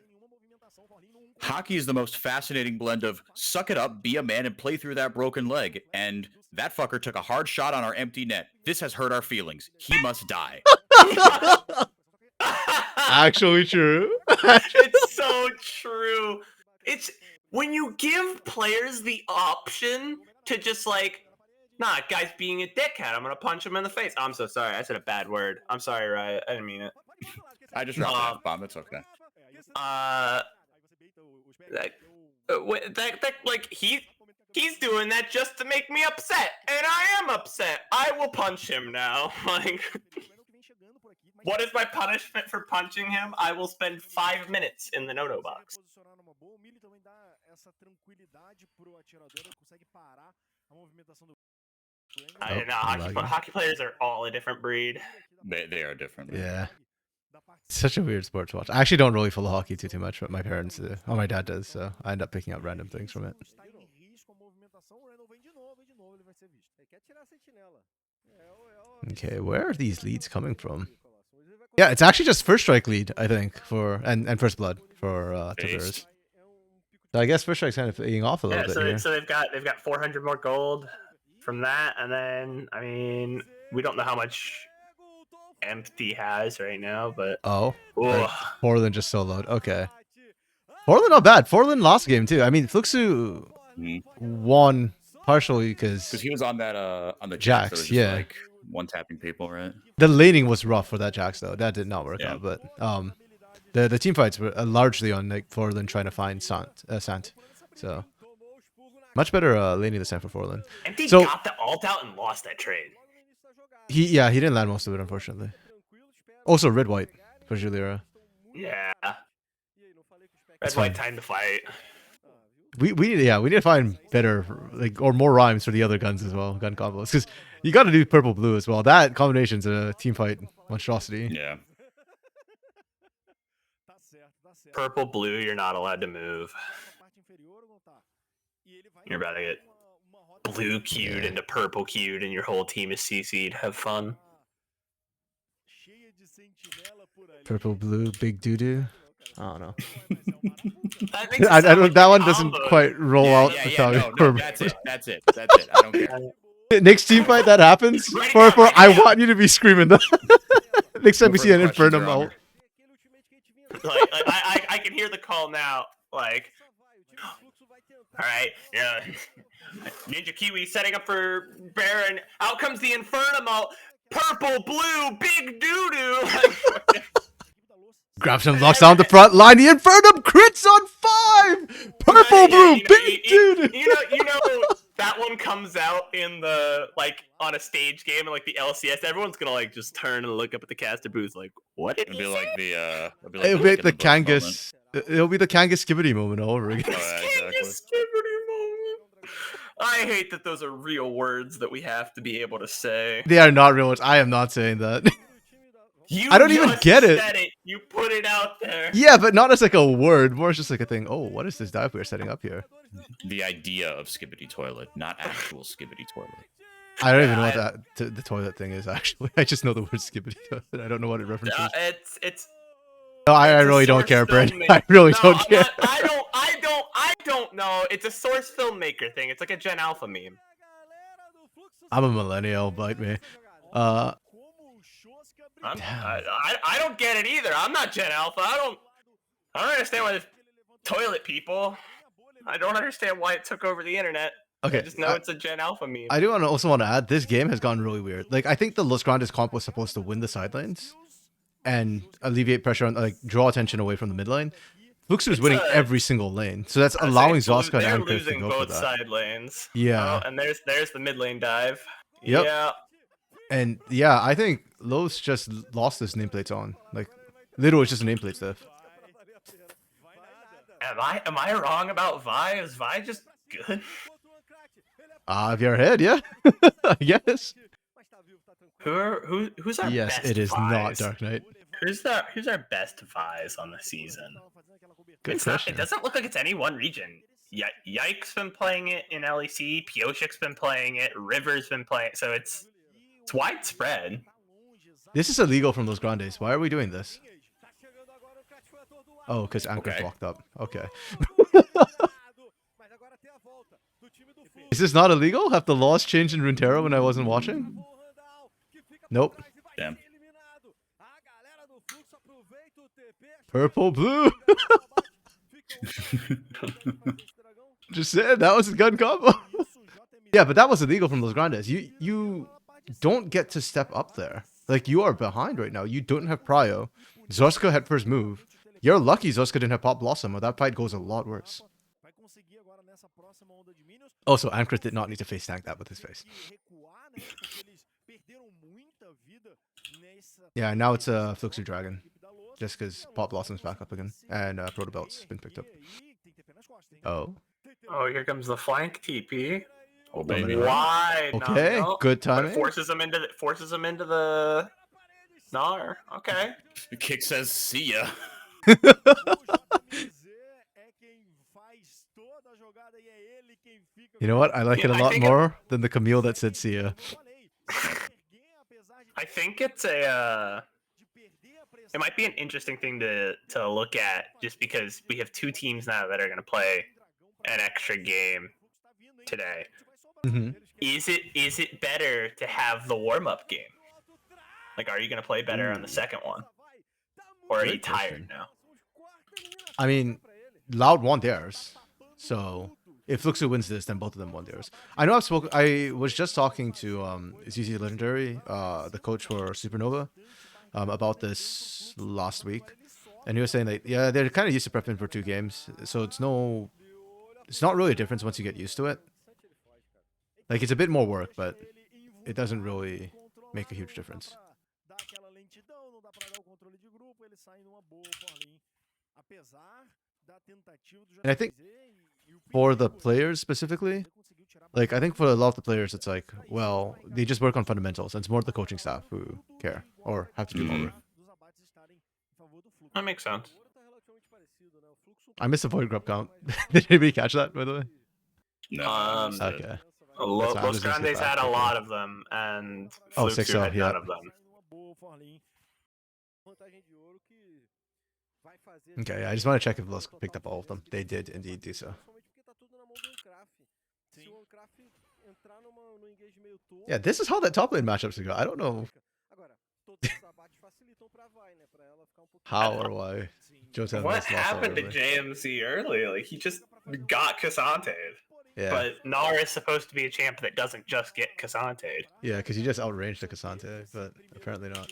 Hockey is the most fascinating blend of suck it up, be a man, and play through that broken leg. And that fucker took a hard shot on our empty net. This has hurt our feelings. He must die. Actually true. It's so true. It's when you give players the option to just like, nah, guy's being a dickhead. I'm gonna punch him in the face. I'm so sorry. I said a bad word. I'm sorry, Riot. I didn't mean it. I just dropped that bomb. It's okay. Like he's doing that just to make me upset, and I am upset. I will punch him now. Like, what is my punishment for punching him? I will spend 5 minutes in the no-no box. I know hockey players are all a different breed. They are different. Yeah. Such a weird sport to watch. I actually don't really follow hockey too much, but my parents do. Oh, my dad does, so I end up picking up random things from it. Okay, where are these leads coming from? Yeah, it's actually just First Strike lead, I think, for and First Blood for Tavares. So I guess First Strike's kind of paying off a little bit here. So they've got 400 more gold from that, and then I mean we don't know how much empty has right now, but right. Forlan just soloed. Okay, Forlan not bad. Forlan lost a game too. I mean, Fluxu won partially because he was on that on the Jax, yeah, like one tapping people, right? The laning was rough for that Jax though. That did not work out. But the team fights were largely on like Forlan trying to find Sant. So much better laning this time for Forlan. And he got the ult out and lost that trade. He didn't land most of it, unfortunately. Also red white for Juliera. Yeah. Red white time to fight. We need to find better or more rhymes for the other guns as well, gun combos, because you got to do purple blue as well. That combination's a team fight monstrosity. Yeah. Purple blue, you're not allowed to move. You're about to get blue queued into purple queued, and your whole team is CC'd. Have fun. Purple blue, big doo doo. I don't know. I don't. That one doesn't quite roll out. No, that's it. I don't care. Next team fight that happens, Write it for down, write it I down. want you to be screaming that. Next time we No see an further questions, Infernum Your ult. Honor. I can hear the call now. Like, all right, yeah. Ninja Kiwi setting up for Baron. Out comes the Infernum ult. Purple, blue, big doo doo. Grab some blocks on the front line. The Infernum crits on 5. Purple, blue, big dude. You know that one comes out in the like on a stage game and like the LCS. Everyone's gonna like just turn and look up at the caster booth like, what did It'd he be say? like the It'll be Lick the in Bush moment. Kangas. It'll be the Kangas Skibidi moment all over again. Oh, yeah, exactly. Skibidi moment. I hate that those are real words that we have to be able to say. They are not real words. I am not saying that. You I don't even just get it. said it. You put it out there. Yeah, but not as like a word. More as just like a thing. Oh, what is this dive we're setting up here? The idea of Skibbity Toilet, not actual Skibbity Toilet. I don't even know what the toilet thing is, actually. I just know the word Skibbity toilet. I don't know what it references. It's No, I it's a really don't source care, Brent. filmmaker. I really No, don't I'm care. not- I don't know. It's a source filmmaker thing. It's like a Gen Alpha meme. I'm a millennial, bite me. I don't get it either. I'm not Gen Alpha. I don't understand why there's toilet people. I don't understand why it took over the internet. Okay, I just know it's a Gen Alpha meme. I do also want to add, this game has gone really weird. Like, I think the Los Grandes comp was supposed to win the side lanes and alleviate pressure on, like, draw attention away from the mid lane. Fluxu is winning every single lane, so that's allowing Zoska and Ankith to losing go for both that. side lanes. Yeah. Oh, and there's the mid lane dive. Yep. Yeah. And yeah, I think Los just lost his nameplates on. Like, literally, it's just a nameplate stuff. Am I wrong about Vi? Is Vi just good? If you're ahead, yeah. I guess. Who's our Yes, best it is not Vi's? Dark Knight. Who's our best Vi's on the season? Good It question. doesn't look like it's any one region. Yike's been playing it in LEC. Pioshik's been playing it. River's been playing it. So it's widespread. This is illegal from Los Grandes. Why are we doing this? Oh, because Anchor's Okay. locked up. Okay. Is this not illegal? Have the laws changed in Runeterra when I wasn't watching? Nope. Damn. Purple, blue. Just said that was a gun combo. Yeah, but that was illegal from Los Grandes. You don't get to step up there. Like, you are behind right now. You don't have Prio. Zoska had first move. You're lucky Zoska didn't have Pop Blossom, or that fight goes a lot worse. Also, Ankrit did not need to face tank that with his face. Yeah, now it's a Fluxu Dragon. Just because Pop Blossom's back up again. And Proto Belt's been picked up. Oh. Oh, here comes the flank TP. Oh, baby. Why? Okay, good timing. Forces him into the Gnar. Okay. The kick says, see ya. You know what? I like it a I lot think more than the Camille that said see ya. I think it's it might be an interesting thing to look at, just because we have two teams now that are going to play an extra game today. Mm-hmm. Is it better to have the warm-up game? Like, are you going to play better on the second one? Or are you tired now? I mean, Loud won theirs. So if Fluxu wins this, then both of them won theirs. I know I was just talking to ZZ Legendary, the coach for Supernova, about this last week. And he was saying that, yeah, they're kind of used to prepping for 2 games. So it's not really a difference once you get used to it. Like, it's a bit more work, but it doesn't really make a huge difference. And I think for the players specifically, like, I think for a lot of the players, it's like, well, they just work on fundamentals, and it's more the coaching staff who care or have to do more work. That makes sense. I missed the void grub count. Did anybody catch that, by the way? No. Okay. Los Grandes had a lot of them, and Fluxu had none of them. Okay, I just want to check if Los picked up all of them. They did indeed do so. Yeah, this is how that top lane matchups go. I don't know how or why Jota What has lost so happened to early. JMC early? Like, he just got Casante'd. Yeah, But Nara is supposed to be a champ that doesn't just get Casante'd. yeah, because he just outranged the Cassante, but apparently not.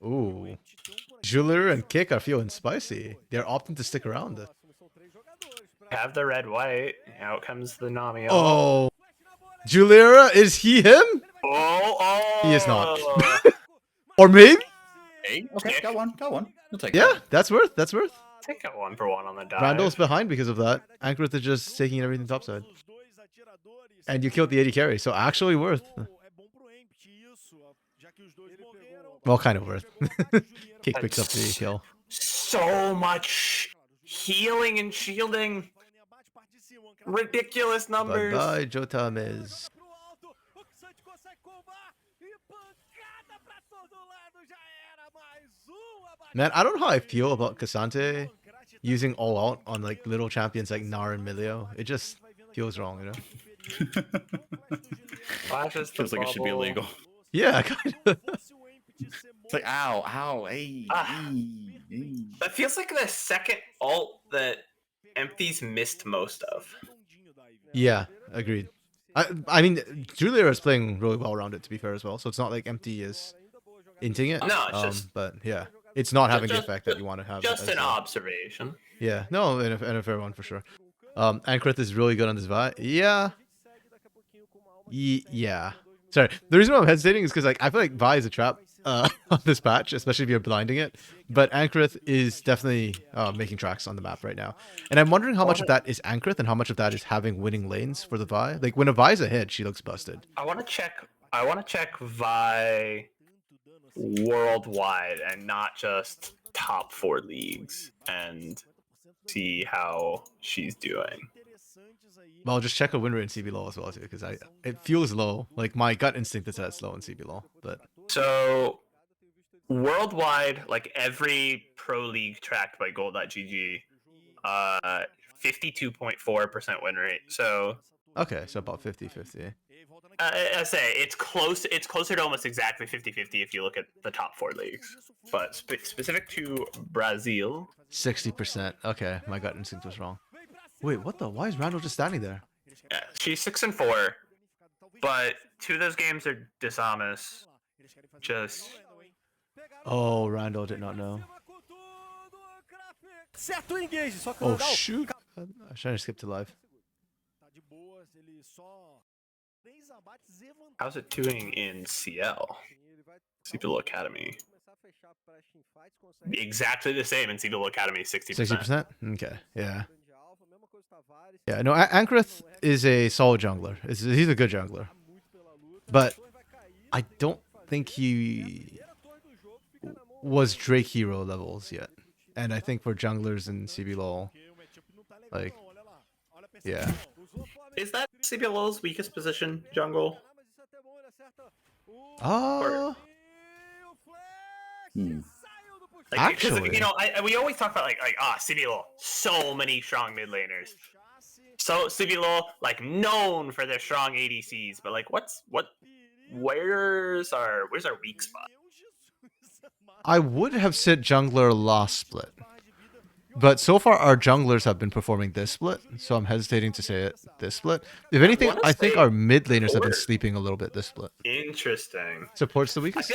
Ooh, Julir and Kick are feeling spicy. They're opting to stick around. Have the red white. Out comes the Nami. Oh, Julira, is he him? Oh, He is not. Or maybe? Hey, okay, got one. We'll take Yeah, that. that's worth. That's worth. Take a 1-for-1 on the dive. Randall's behind because of that. Ankrith is just taking everything topside. And you killed the 80 carry, so actually worth. Well, kind of worth. Kick picks up the kill. So much healing and shielding. Ridiculous numbers. Bye-bye, Jota Miz. Man, I don't know how I feel about Cassante using all out on like little champions like Nar and Milio. It just feels wrong, you know? Flashes the Feels like it should be bubble. illegal. Yeah, kind of. It's like, ow, hey, hey. That feels like the second ult that Empty's missed most of. Yeah, agreed. I mean, Julia is playing really well around it, to be fair, as well. So it's not like Empty is inting it. No, it's just- But yeah, it's not having the just- effect that you want to have. Just as an a- observation. Yeah, no, and a fair one for sure. Ankrith is really good on this Vi. Yeah. Yeah. Sorry. The reason why I'm hesitating is because like I feel like Vi is a trap on this patch, especially if you're blinding it. But Ankrith is definitely making tracks on the map right now. And I'm wondering how much of that is Ankrith and how much of that is having winning lanes for the Vi. Like when a Vi's a hit, she looks busted. I want to check Vi worldwide and not just top 4 leagues and see how she's doing. Well, I'll just check a win rate in CB low as well too, because it feels low. Like my gut instinct is that it's low in CB low, but So worldwide, like every pro league tracked by gold.gg, 52.4% win rate. So okay, so about 50-50. I say it's close. It's closer to almost exactly 50-50 if you look at the top 4 leagues. But specific to Brazil, 60%. Okay, my gut instinct was wrong. Wait, what the? Why is Randall just standing there? yeah, she's 6-4, but 2 of those games are Disamus. Just Oh, Randall did not know. Oh shoot! I was trying to skip to live. how's it doing in CL? CPL Academy. Exactly the same in CPL Academy, 60%. 60%. Okay, yeah. Yeah, no, Ankrith is a solid jungler. He's a good jungler, but I don't think he was Drake hero levels yet. And I think for junglers in CB LoL, like, yeah. Is that CPL's weakest position, jungle? Oh, Like, Actually. you know, we always talk about CPL, so many strong mid laners. So CPL, like, known for their strong ADCs, but like, where's our weak spot? I would have said jungler last split. But so far, our junglers have been performing this split, so I'm hesitating to say it this split. If anything, wanna I think say our mid laners have been fourth. sleeping a little bit this split. Interesting. Support's the weakest?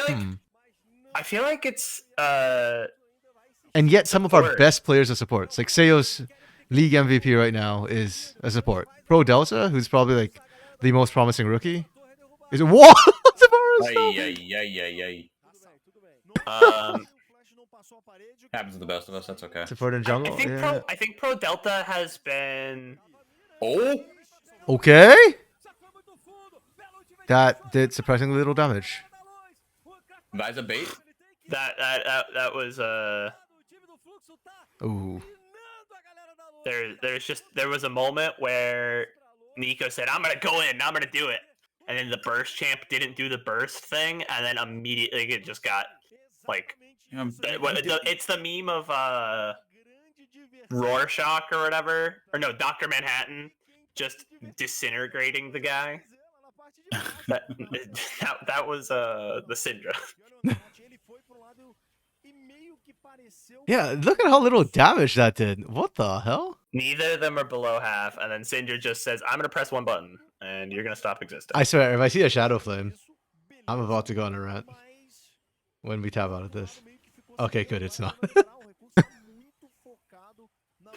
I feel like it's And yet some of our Support. best players are supports. Like Seo's league MVP right now is a support. Pro Delta, who's probably like the most promising rookie, is a what? Ay. Happens to the best of us. That's okay. Support in jungle. I think Pro Delta has been Oh, Okay. That did surprisingly little damage. Vi's a bait. that was Ooh. there was a moment where Nico said, "I'm gonna go in, I'm gonna do it," and then the burst champ didn't do the burst thing, and then immediately it just got like it's the meme of Rorschach or whatever, or no, Dr. Manhattan, just disintegrating the guy. That was the Syndra. Yeah, look at how little damage that did. What the hell? Neither of them are below half, and then Syndra just says, "I'm gonna press one button, and you're gonna stop existing." I swear, if I see a Shadow Flame, I'm about to go on a rant when we tap out of this. Okay, good, it's not.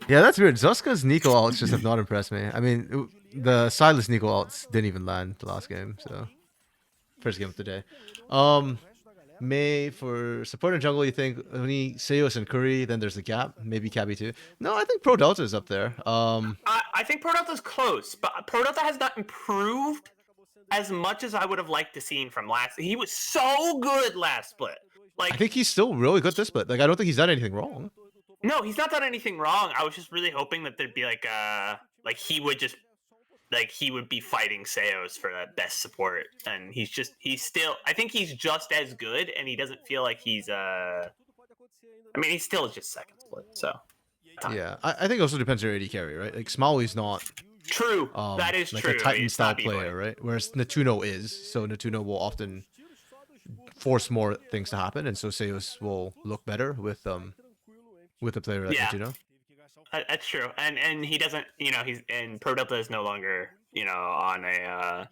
Yeah, that's weird. Zoska's Nico ults just have not impressed me. I mean, the Silas Nico ults didn't even land the last game, so first game of the day. May for support and jungle, you think only Seos and Curry, then there's a gap, maybe Cabby too. No, I think Pro Delta is up there. I think Pro Delta's close, but Pro Delta has not improved as much as I would have liked to seen from last. He was so good last split. Like, I think he's still really good this split. Like, I don't think he's done anything wrong. No, he's not done anything wrong. I was just really hoping that there'd be like he would just he would be fighting Seos for that best support, and he's still. I think he's just as good, and he doesn't feel like he's I mean, he's still just second split. So yeah, I think it also depends on your AD carry, right? Like Smalley's not true. That is like true. a Titan It's style not player, right? Whereas Natuno is, so Natuno will often force more things to happen, and so Seos will look better with a player like Natuno. That's true, and he doesn't, he's and Pro Delta is no longer, on a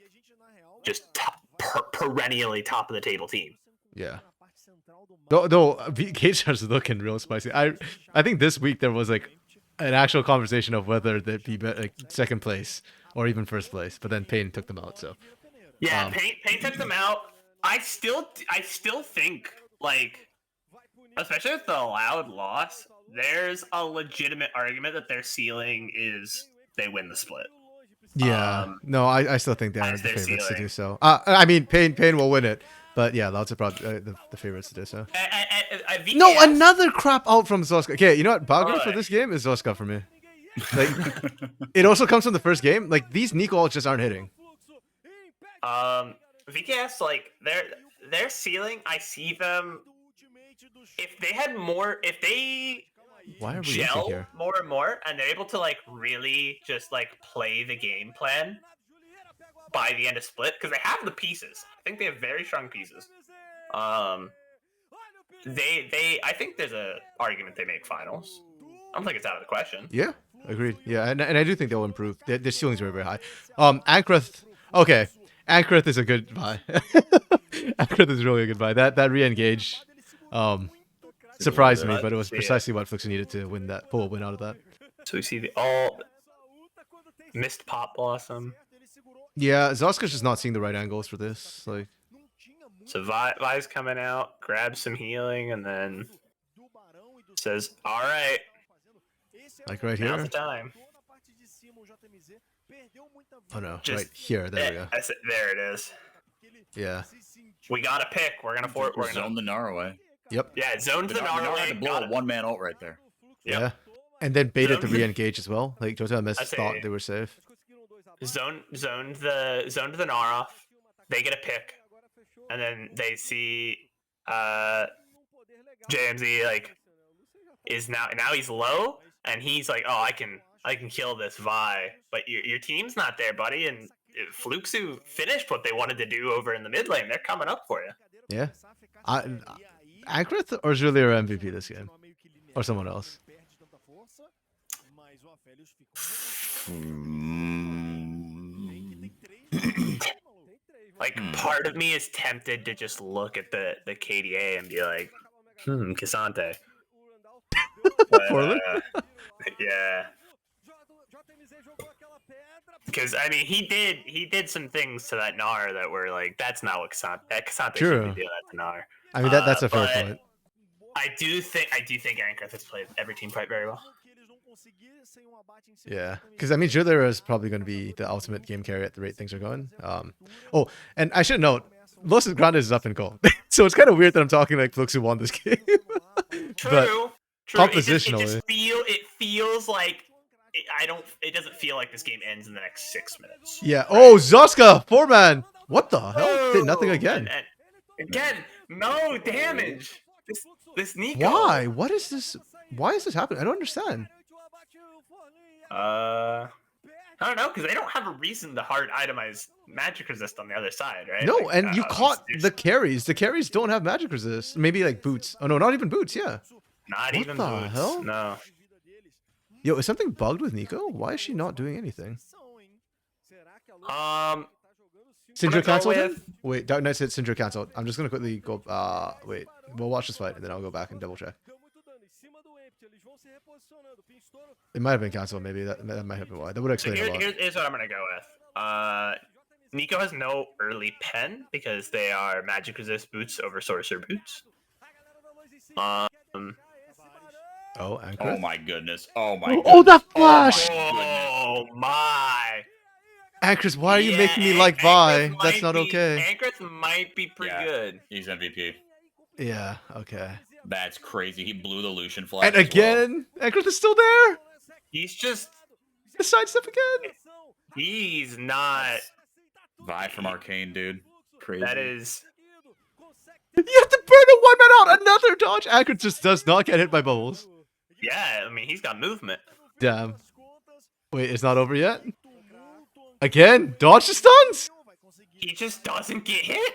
just perennially top of the table team. Yeah. Though Cage is looking real spicy. I think this week there was like an actual conversation of whether they'd be like second place or even first place, but then Payne took them out. So yeah, Payne took them out. I still think, like, especially with the allowed loss, there's a legitimate argument that their ceiling is they win the split. Yeah, no, I still think they are the favorites ceiling. to do so. I mean, Payne will win it, but yeah, lots of the favorites to do so. VKS, No, another crap out from Zoska. Okay, you know what? Bagra for this game is Zoska for me. Like, it also comes from the first game. Like, these Nico ults just aren't hitting. VKS, like, their ceiling, I see them. If they had more, if they Why are we gel here? more and more, and they're able to like really just like play the game plan by the end of split, because they have the pieces. I think they have very strong pieces. I think there's a argument they make finals. I don't think it's out of the question. Yeah, agreed. Yeah, and I do think they'll improve. Their ceiling's very, very high. Ankrith, okay. Ankrith is a good buy. Ankrith is really a good buy. That re-engage surprised me, but it was precisely what Flixu needed to pull a win out of that. So we see the all missed Pop Blossom. Yeah, Zoska's just not seeing the right angles for this. Like, so Vi's coming out, grabs some healing, and then says, "All right, like right now's here." the time." Oh no, right here. There we go. There it is. Yeah. We gotta pick. We're gonna zone the Gnar away. Yep. Yeah, zone the Gnar away. Had to blow a one-man ult right there. Yep. Yeah. And then baited the re-engage as well. Like Jota Miss thought they were safe. Zoned the Gnar off. They get a pick, and then they see JMZ like is now he's low, and he's like, oh, I can kill this Vi, but your team's not there, buddy. And Fluxu finished what they wanted to do over in the mid lane. They're coming up for you. Yeah. Ankrith or Julia MVP this game? Or someone else? Like, part of me is tempted to just look at the KDA and be like, Cassante. Portland? Yeah. Because I mean, he did some things to that Gnar that were like, that's not what Cassante should be doing that to Gnar. I mean, that's a fair point. I do think Ankrith has played every team fight very well. Yeah, because I mean, Julia is probably going to be the ultimate game carry at the rate things are going. Oh, and I should note, Los Grandes is up in gold, so it's kind of weird that I'm talking like Fluxu won this game. True. Compositionally, it feels like it doesn't feel like this game ends in the next 6 minutes. Yeah. Oh, Zoska, 4-man. What the hell? Did nothing again. And again, no damage. This Nico. Why? What is this? Why is this happening? I don't understand. I don't know, because they don't have a reason to hard itemize magic resist on the other side, right? No, Like, and you caught there's the carries. The carries don't have magic resist. Maybe like boots. Oh no, not even boots. Yeah. not What even the boots. hell? No. Yo, is something bugged with Nico? Why is she not doing anything? Syndra go canceled him? with- Wait, Dark Knight said Syndra canceled. I'm just gonna quickly go. Wait, we'll watch this fight and then I'll go back and double check. It might have been canceled. Maybe that might have been why. That would So explain a lot. here's what I'm gonna go with. Nico has no early pen because they are magic resist boots over sorcerer boots. Oh, Oh Anchor. my goodness. Oh my. Oh, that goodness. flash! Oh my! Anchors, why are you Yeah, making me like Vi? Anchoreth That's might not be- okay. Anchoreth might be pretty Yeah. good. He's MVP. Yeah. Okay. That's crazy. He blew the Lucian flag. And as well. again, Anchoreth is still there. He's just The sidestep again. he's not. Vi from Arcane, dude. Crazy. That is. You have to burn a one man out. Another dodge. Anchoreth just does not get hit by bubbles. Yeah, I mean he's got movement. Damn. Wait, it's not over yet. Again, dodge the stuns. He just doesn't get hit.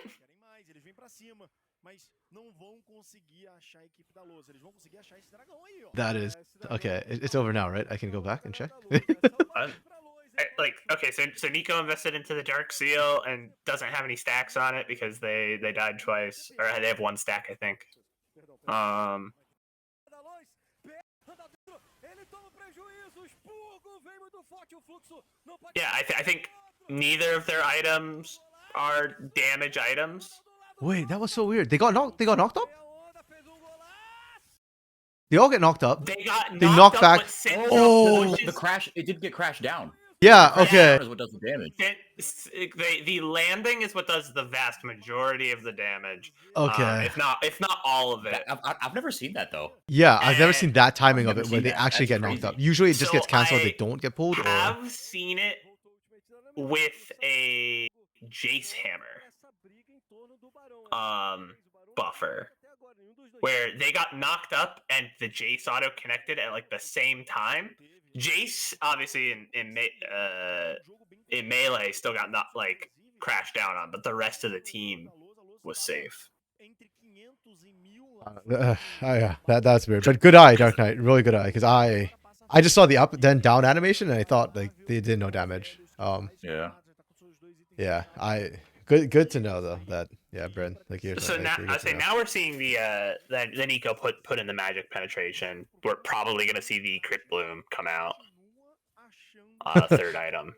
That is okay. It's over now, right? I can go back and check. Like okay, so Nico invested into the Dark Seal and doesn't have any stacks on it because they died twice, or they have one stack, I think. Yeah, I think neither of their items are damage items. Wait, that was so weird. They got knocked. They got knocked up. They all get knocked up. They got They knocked knock up, back- but Syndra Oh. pushes- The crash. It did get crashed down. Yeah. Crash Okay. down is what does the damage. the landing is what does the vast majority of the damage. Okay. If not all of it. I've never seen that though. Yeah, I've never seen that timing I've of it never where seen they that. actually That's get knocked crazy. up. Usually it just So gets canceled. I They don't get pulled. Or I've seen it with a Jace hammer buffer where they got knocked up and the Jace auto connected at like the same time. Jace obviously in melee still got not like crashed down on, but the rest of the team was safe. yeah, that's weird. But good eye, Dark Knight. Really good eye. Because I just saw the up then down animation and I thought like they did no damage. Yeah. Yeah, good to know though that Bren, like you're So saying, now, like, I say now we're seeing the Nico put in the magic penetration. We're probably gonna see the Crit Bloom come out. Third item.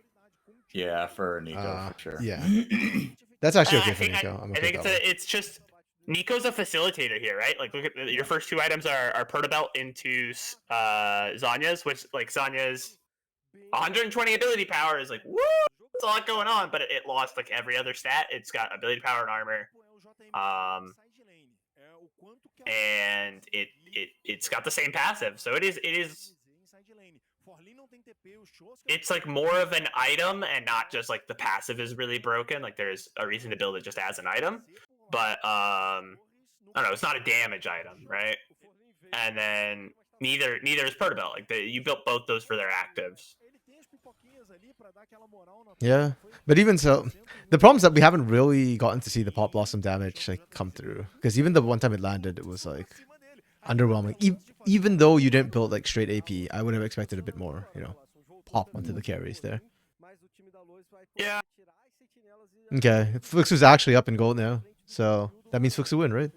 Yeah, for Nico for sure. Yeah, that's actually okay I for think, Nico. I'm I okay think with that one. it's just Nico's a facilitator here, right? Like look at your first two items are Pertobelt into Zanya's, which like Zanya's 120 ability power is like woo, it's a lot going on, but it lost like every other stat. It's got ability power and armor, and it's got the same passive, so it is it's like more of an item and not just like the passive is really broken. Like there's a reason to build it just as an item, but I don't know, it's not a damage item, right? And then neither is Pertobelt. Like you built both those for their actives. Yeah, but even so, the problem is that we haven't really gotten to see the Pop Blossom damage like come through. Because even the one time it landed, it was like underwhelming. Even though you didn't build like straight AP, I would have expected a bit more, pop onto the carries there. Yeah. Okay, Flux was actually up in gold now, so that means Flux will win, right?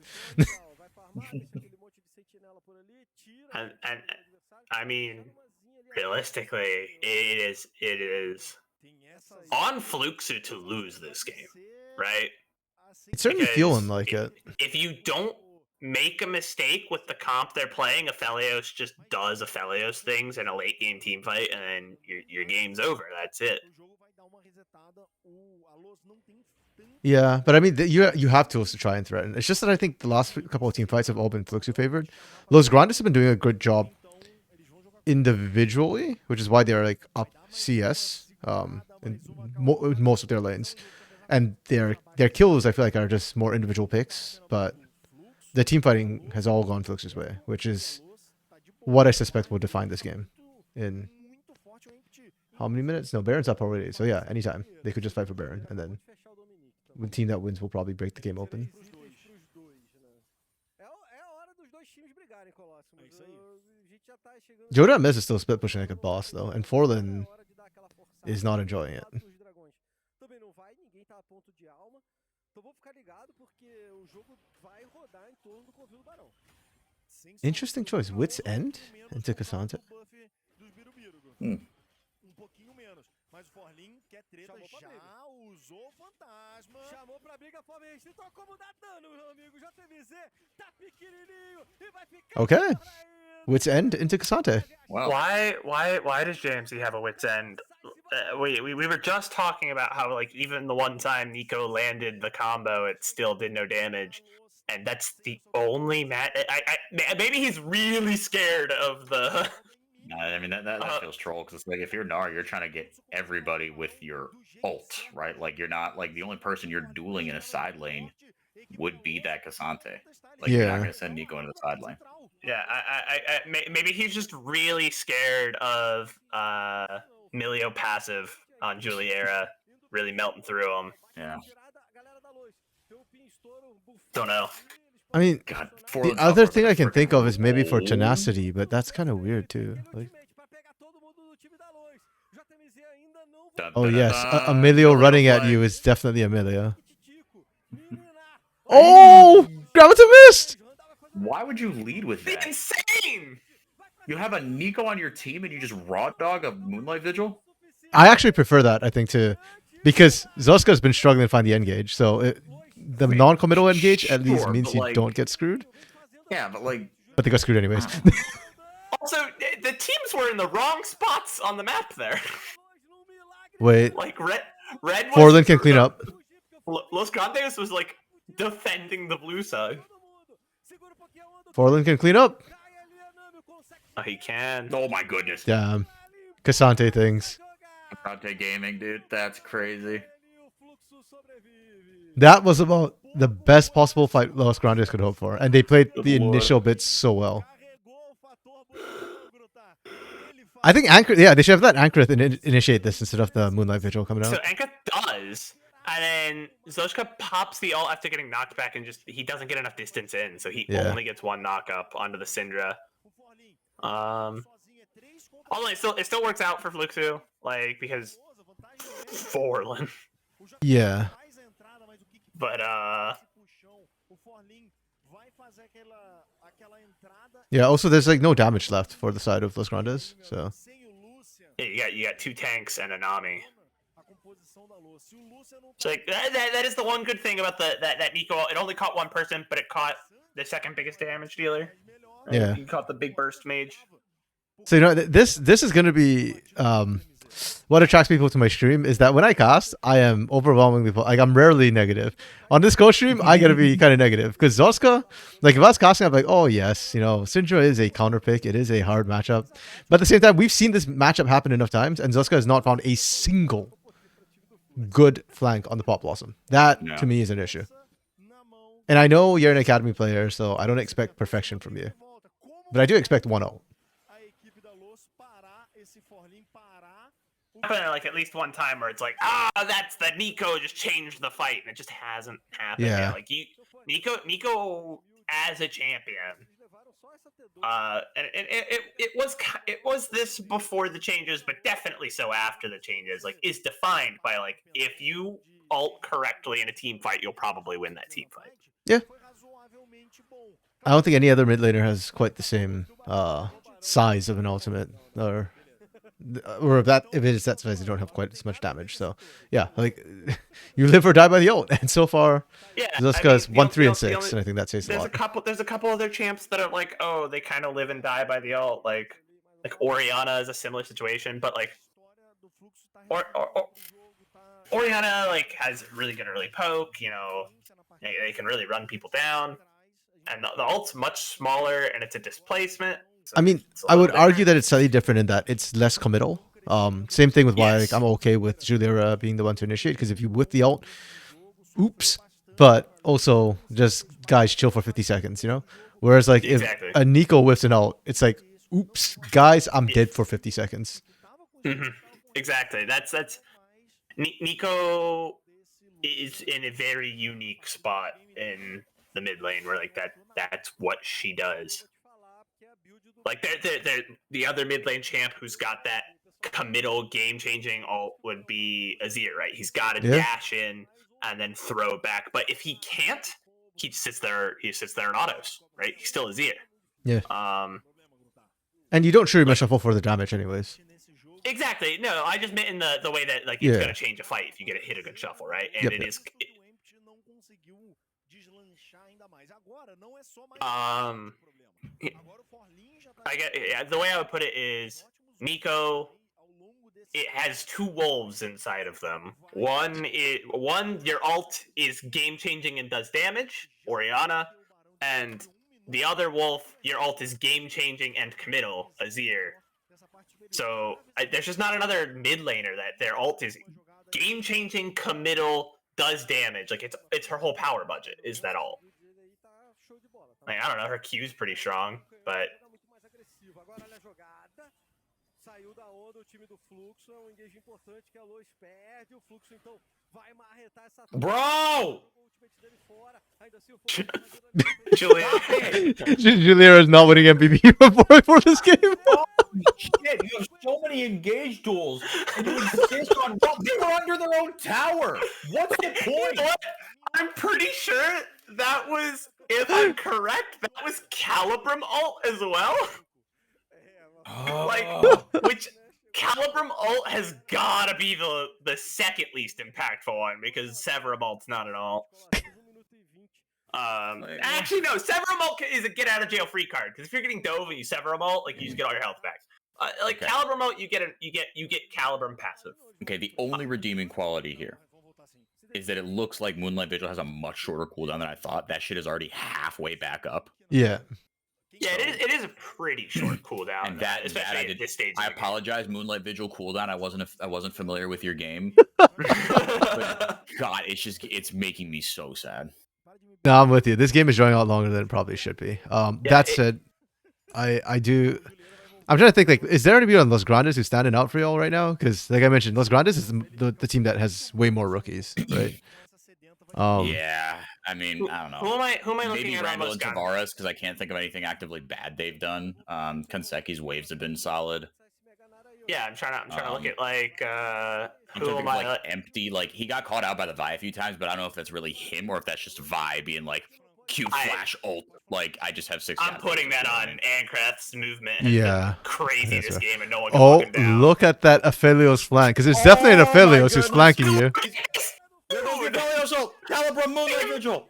And I mean, realistically, it is on Fluxu to lose this game, right? It's certainly Because feeling like it. If you don't make a mistake with the comp they're playing, Aphelios just does Aphelios things in a late game team fight, and then your game's over. That's it. Yeah, but I mean, you have tools to try and threaten. It's just that I think the last couple of team fights have all been Fluxu favored. Los Grandes have been doing a good job individually, which is why they're like up CS in most of their lanes, and their kills I feel like are just more individual picks. But the team fighting has all gone Fluxu's way, which is what I suspect will define this game in how many minutes? No, Baron's up already. So yeah, anytime they could just fight for Baron, and then the team that wins will probably break the game open. Joda Miz is still split pushing like a boss though, and Forlin is not enjoying it. Interesting choice. Wit's End into Cassandra. Mas o Forlin quer treta, já usou o fantasma. Chamou pra briga, Forlin tentou como dar dano, meu amigo. JVZ tá pequenininho e vai ficar. Okay. Wit's End into Cassandra. Wow. Why does Jamesy have a wit's end? We were just talking about how like even the one time Nico landed the combo, it still did no damage, and that's the only maybe he's really scared of the. No, I mean that feels troll because it's like if you're Gnar, you're trying to get everybody with your ult, right? Like you're not like the only person you're dueling in a side lane would be that Cassante. Like you're not gonna send Nico into the side lane. Yeah, maybe he's just really scared of Milio passive on Juliera really melting through him. Yeah. Don't know. I mean, God, the other thing I can think of is maybe for tenacity, but that's kind of weird too. Like, oh yes, Emilio running at you is definitely Emilio. Oh, Gravita missed. Why would you lead with that? It's insane. You have a Nico on your team and you just raw dog a Moonlight Vigil? I actually prefer that. I think too, because Zoska's been struggling to find the engage, so the non-committal engage at least means you don't get screwed. Yeah, but they got screwed anyways. Also, the teams were in the wrong spots on the map there. Wait. Like red. Forlin can clean up. Los Grandes was like defending the blue side. Forlin can clean up. Oh, he can. Oh my goodness. Damn. Cassante things. Cassante Gaming, dude. That's crazy. That was about the best possible fight Los Grandes could hope for. And they played the initial bits so well. I think Anchor, they should have let Anchorith initiate this instead of the Moonlight Vigil coming out. So Anchorith does, and then Zoshka pops the ult after getting knocked back, and he doesn't get enough distance in, so he only gets one knock up onto the Syndra. Although it still works out for Fluxu, like because Forlin. Yeah. But yeah, also there's like no damage left for the side of Los Grandes, so yeah, you got two tanks and a Nami. So like that is the one good thing about that Nico. It only caught one person, but it caught the second biggest damage dealer. Right? Yeah, you caught the big burst mage. So this is gonna be what attracts people to my stream is that when I cast, I am overwhelmingly like I'm rarely negative. On this co-stream, I gotta be kind of negative because Zoska, like if I was casting, I'm like, oh yes, Syndra is a counter pick. It is a hard matchup, but at the same time, we've seen this matchup happen enough times, and Zoska has not found a single good flank on the Pop Blossom. That to me is an issue. And I know you're an academy player, so I don't expect perfection from you, but I do expect 1-0. Happened like at least one time where it's like, that's the Nico just changed the fight, and it just hasn't happened. Yeah. Yet. Like Nico as a champion. And it was this before the changes, but definitely so after the changes. Like is defined by like if you ult correctly in a team fight, you'll probably win that team fight. Yeah. I don't think any other mid laner has quite the same size of an ultimate, or if it is that size, they don't have quite as much damage. So yeah, like you live or die by the ult, and so far, Zoska's 1, 3, and 6, and I think that says a lot. There's a couple other champs that are like, oh, they kind of live and die by the ult. Like Orianna is a similar situation, but like, Orianna like has really good early poke. They can really run people down, and the ult's much smaller, and it's a displacement. So I mean, I would argue that it's slightly different in that it's less committal. Same thing with why I'm okay with Juliera being the one to initiate, because if you whip the ult, oops. But also, just guys chill for 50 seconds, Whereas like if a Nico whips an ult, it's like, oops, guys, I'm dead for 50 seconds. Mm-hmm. Exactly. That's Nico is in a very unique spot in the mid lane where like that's what she does. Like the other mid lane champ who's got that committal game changing ult would be Azir, right? He's got to Yeah. dash in and then throw back. But if he can't, he sits there in autos, right? He's still Azir. Yeah. Um And you don't truly shuffle for the damage anyways. Exactly. No, I just meant in the way that like it's Yeah. gonna change a fight if you get a hit a good shuffle, right? And Yep, it yep. is um I get the way I would put it is Nico. It has two wolves inside of them. One, your alt is game changing and does damage, Oriana, and the other wolf, your alt is game changing and committal, Azir. So there's just not another mid laner that their alt is game changing, committal, does damage. Like it's her whole power budget is that alt. Like, I don't know, her Q's pretty strong, but Saiu da onda o time do Fluxo, é um engage importante que a Lois perde. O Fluxo então vai marretar essa Bro! Julia is not winning MVP for this game. Oh, shit, you have so many engaged duels, and you insist on they were under their own tower. What's the point? What? I'm pretty sure that was, if I'm correct, that was Calibrum ult as well. Like, which Calibrum ult has gotta be the second least impactful one because Severum ult's not an ult. Actually, no. Severum ult is a get out of jail free card because if you're getting dove and you Severum ult, like you just get all your health back. Like Okay. Calibrum ult, you get Calibrum passive. Okay, the only redeeming quality here is that it looks like Moonlight Vigil has a much shorter cooldown than I thought. That shit is already halfway back up. Yeah. Yeah, it is a pretty short cooldown, And that especially I at did. this stage. I apologize, Moonlight Vigil cooldown. I wasn't familiar with your game. apologize. God, it's making me so sad. No, I'm with you. This game is drawing out longer than it probably should be. That said, I'm trying to think, like, is there anybody on Los Grandes who's standing out for y'all right now? Because, like I mentioned, Los Grandes is the team that has way more rookies, right? Yeah, I mean, I don't know. Who am I looking Maybe at on Randall Los and Grandes? Tavares, because I can't think of anything actively bad they've done. Kanseki's waves have been solid. Yeah, I'm trying to look at like I'm who trying to am think of, I? like empty. Like he got caught out by the Vi a few times, but I don't know if that's really him or if that's just Vi being like Q flash ult. Like I just have 6. I'm putting that on Ancraft's movement. Has Yeah. been crazy That's this right. game, and no one can Oh, look him down. look at that Aphelios flank, because there's definitely an Oh my Aphelios who's goodness. flanking you. There goes the Aphelios ult. Calibrum Moonlight Vigil.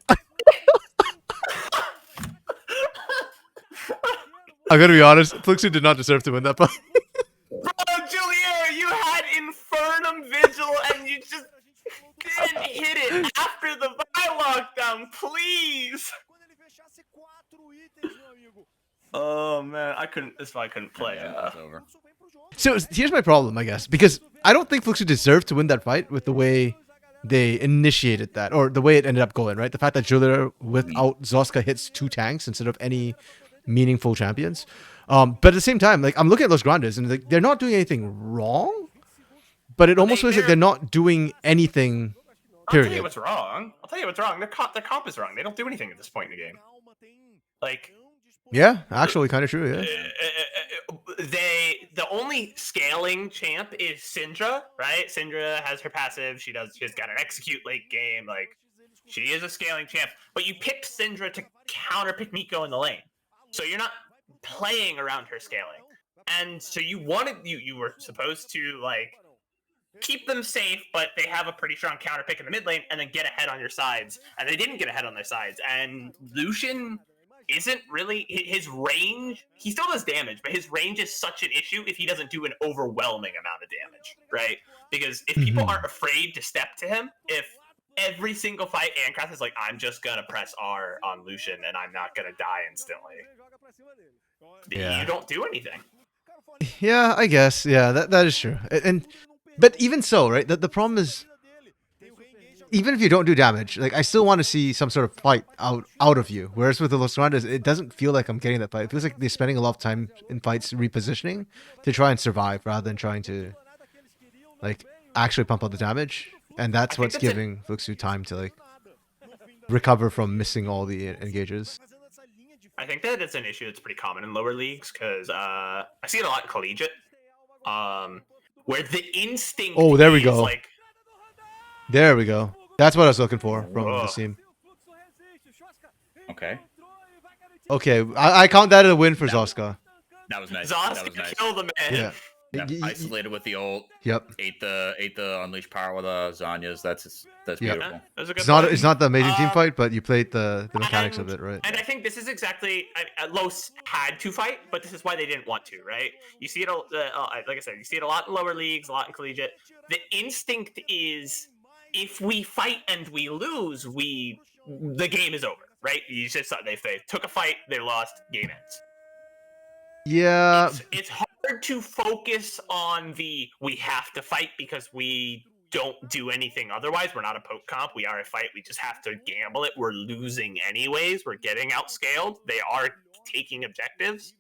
I'm gonna be honest, Fluxu did not deserve to win that fight. Oh, Juliera, you had Infernum Vigil, and you just didn't hit it after the Vi lockdown. Please. Oh man, this is why I couldn't play. Yeah, it's over. So here's my problem, I guess, because I don't think Fluxu deserved to win that fight with the way they initiated that, or the way it ended up going, right? The fact that Julia without Zoska hits 2 tanks instead of any meaningful champions. But at the same time, like I'm looking at Los Grandes and like, they're not doing anything wrong, but it almost feels like they're not doing anything. I'll tell you Period. what's wrong. Their comp is wrong. They don't do anything at this point in the game. Like, Yeah, actually, kind of true. Yeah. the only scaling champ is Syndra, right? Syndra has her passive. She's got an execute late game. Like, she is a scaling champ. But you picked Syndra to counter pick Nico in the lane, so you're not playing around her scaling. And so you were supposed to like keep them safe, but they have a pretty strong counter pick in the mid lane, and then get ahead on your sides. And they didn't get ahead on their sides. And Lucian isn't really his range. He still does damage, but his range is such an issue if he doesn't do an overwhelming amount of damage, right? Because if people aren't afraid to step to him, if every single fight Ancraft is like, I'm just gonna press R on Lucian and I'm not gonna die instantly, Yeah. you don't do anything. Yeah, I guess. Yeah, that is true. But even so, right? The problem is, even if you don't do damage, like I still want to see some sort of fight out of you. Whereas with the Los Grandes, it doesn't feel like I'm getting that fight. It feels like they're spending a lot of time in fights repositioning to try and survive rather than trying to like actually pump out the damage, and that's I think what's that's it. giving Fuxu time to like recover from missing all the engages. I think that it's an issue that's pretty common in lower leagues because I see it a lot in collegiate, where the instinct. Oh, there we is, go. Like, There we go. That's what I was looking for from the Whoa. team. Okay. Okay, I count that as a win for Zoska. That was nice. That was Zoska nice. killed the man. Yeah. Yeah, isolated with the ult. Yep. Ate the unleashed power with Zanya's. That's Yep. beautiful. That was a good It's not play. it's not the amazing team Um, fight, but you played the mechanics of and- it right. And I think this is exactly Los had to fight, but this is why they didn't want to, right? You see it, like I said, you see it a lot in lower leagues, a lot in collegiate. The instinct is, if we fight and we lose, the game is over, right? You just saw if they took a fight, they lost, game ends. Yeah. It's hard to focus on we have to fight because we don't do anything otherwise. We're not a poke comp. We are a fight. We just have to gamble it. We're losing anyways. We're getting outscaled. They are taking objectives.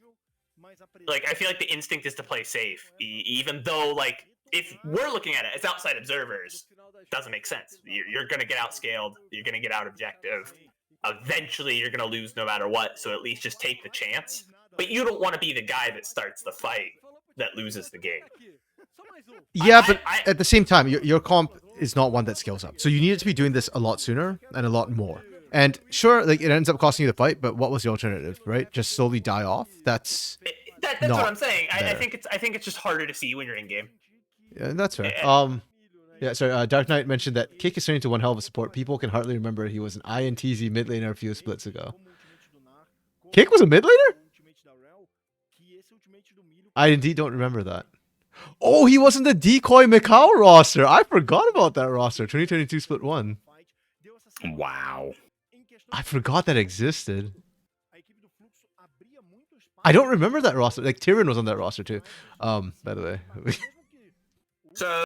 Like, I feel like the instinct is to play safe, even though, like, if we're looking at it as outside observers, doesn't make sense. You're going to get outscaled. You're going to get out objective. Eventually, you're going to lose no matter what. So at least just take the chance. But you don't want to be the guy that starts the fight that loses the game. Yeah, but at the same time, your comp is not one that scales up. So you needed to be doing this a lot sooner and a lot more. And sure, like it ends up costing you the fight, but what was the alternative, right? Just slowly die off? That's That's not what I'm saying. I there. think it's just harder to see when you're in game. Yeah, that's fair. Yeah, sorry. Dark Knight mentioned that Kick is turning into one hell of a support. People can hardly remember he was an INTZ mid laner a few splits ago. Kick was a mid laner? I indeed don't remember that. Oh, he wasn't the decoy Mikau roster. I forgot about that roster. 2022 split 1. Wow. I forgot that existed. I don't remember that roster. Like Tyrion was on that roster too. By the way. So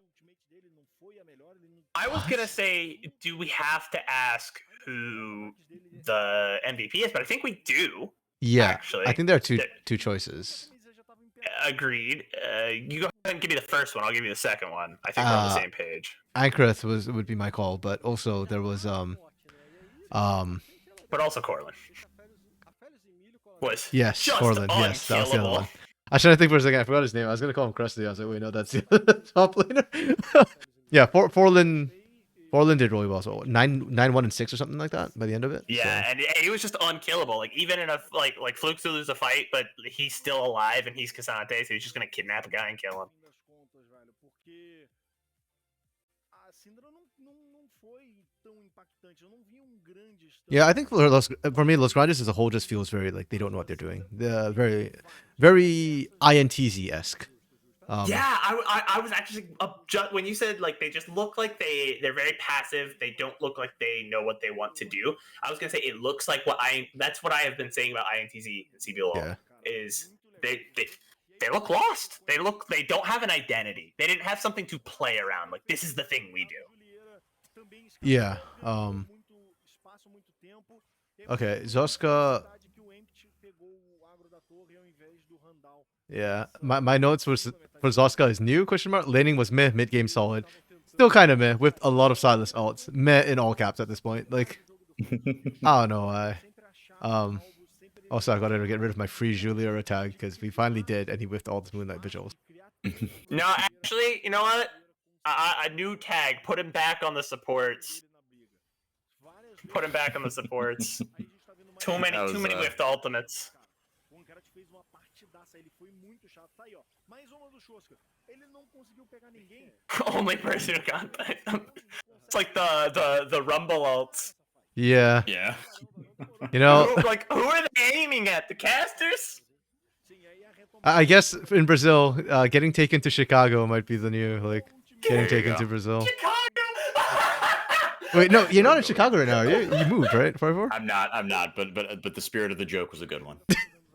I was gonna say, do we have to ask who the MVP is? But I think we do. Yeah, Actually, I think there are two choices. Agreed. You go ahead and give me the first one. I'll give you the second one. I think we're on the same page. Ankrith would be my call, but also there was But also Corlin was yes, just Corlin. Yes, that was the other unkillable. one. I was trying to think for a second. I forgot his name. I was gonna call him Krusty. I was like, wait, no, that's the top laner. Yeah, Forlin did really well. So 9-1-6 or something like that by the end of it. Yeah, So. and he was just unkillable. Like, even in a like Fluke's to lose a fight, but he's still alive and he's Cassante, so he's just gonna kidnap a guy and kill him. Yeah, I think for me, Los Grandes as a whole just feels very like they don't know what they're doing. They're very INTZ-esque. Yeah, I was actually when you said like they just look like they're very passive. They don't look like they know what they want to do. I was gonna say it looks like that's what I have been saying about INTZ and CBLO Yeah. is they look lost. They don't have an identity. They didn't have something to play around. Like, this is the thing we do. Yeah. Okay, Zoska. Yeah, my notes was for Zoska is new ? Laning was meh, mid game solid, still kind of meh with a lot of silence ults. Meh in all caps at this point. Like, I don't know why. Also, I gotta get rid of my free Julia tag because we finally did, and he whiffed all the Moonlight Vigils. No, actually, you know what? A new tag. Put him back on the supports. Put him back on the supports. Too many whiffed ultimates. Only person who got that. It's like the Rumble ults. Yeah, Yeah. you know, Who are they aiming at? The casters? I guess in Brazil, getting taken to Chicago might be the new like getting you taken go. to Brazil. Chicago! Wait, no, you're not in Chicago right now, are you? You moved, right? FourY4? I'm not. But the spirit of the joke was a good one.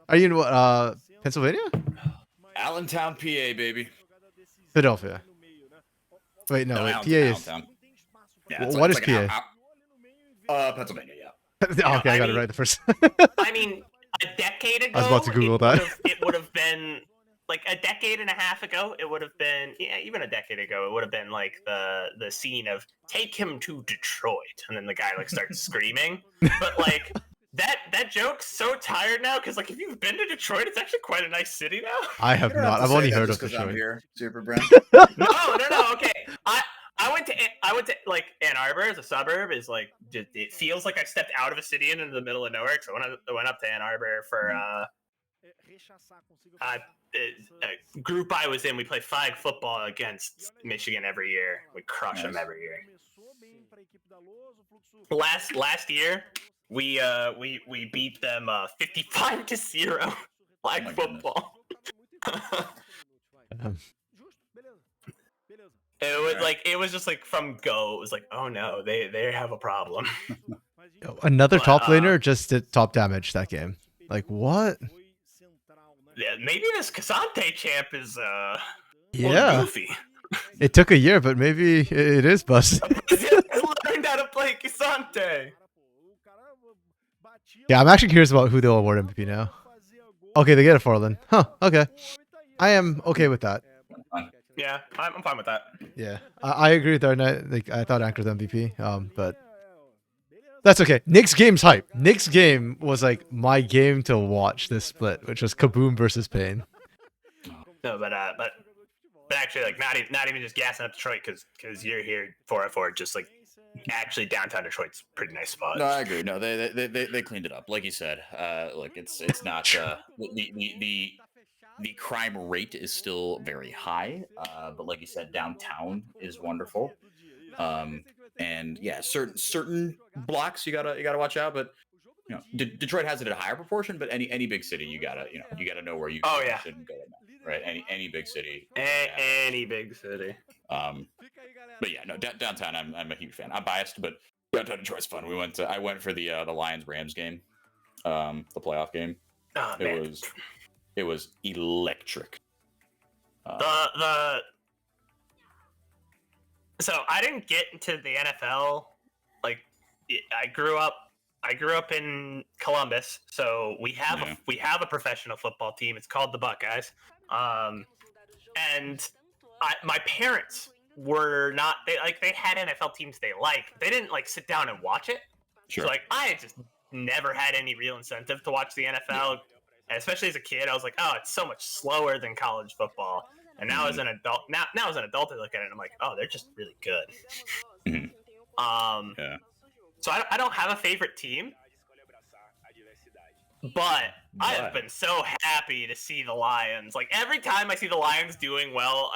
Are you in what? Pennsylvania? Allentown, PA, baby. Philadelphia. Wait, no, wait. PA is. Allentown. Yeah, Well, it's what it's is like PA? Pennsylvania. Yeah. Okay, I I got it mean- right the first. I mean, a decade ago, I was about to Google that. It would have been like a decade and a half ago, it would have been, yeah, even a decade ago, it would have been like the scene of take him to Detroit, and then the guy like starts screaming. But like that joke's so tired now because like if you've been to Detroit, it's actually quite a nice city now. I have You don't not. have to I've say only that heard just of 'cause I'm Detroit. here, SuperBren. No. Okay, I went to like Ann Arbor as a suburb is like it feels like I stepped out of a city and into the middle of nowhere. So I went up to Ann Arbor for group I was in. We play flag football against Michigan every year. We crush them every year. Last year we beat them 55-0 flag football. It was like it was just like from go. It was like, oh no, they have a problem. Another But, top laner just did top damage that game. Like what? Yeah, maybe this Cassante champ is a little Yeah, goofy. it took a year, but maybe it is busted. Learned how to play Cassante. Yeah, I'm actually curious about who they'll award MVP now. Okay, they get a Farland. Huh, okay. I am okay with that. Yeah, I'm fine with that. Yeah, I agree with our night. Like, I thought Anchor's MVP, but that's okay. Nick's game's hype. Nick's game was like my game to watch this split, which was Kaboom versus Pain. No, but actually, like not even just gassing up Detroit because you're here FourY4. Just like actually downtown Detroit's a pretty nice spot. No, I agree. No, they cleaned it up, like you said. Look, it's not the crime rate is still very high, but like you said, downtown is wonderful. And yeah, certain blocks you gotta watch out, but you know, Detroit has it at a higher proportion. But any big city, you gotta know where you shouldn't go in that, right? Any big city, Any big city. But yeah, no, downtown, I'm a huge fan. I'm biased, but downtown Detroit's fun. I went for the Lions Rams game, the playoff game. Oh, man. It was electric. So I didn't get into the NFL. Like I grew up in Columbus, so we have a professional football team. It's called the Buckeyes. And my parents were not they had NFL teams they liked. They didn't like sit down and watch it. Sure. So like I just never had any real incentive to watch the NFL. And especially as a kid, I was like, oh, it's so much slower than college football. And now as an adult, now as an adult, I look at it and I'm like, oh, they're just really good. Yeah. So I don't have a favorite team, but I've been so happy to see the Lions. Like every time I see the Lions doing well,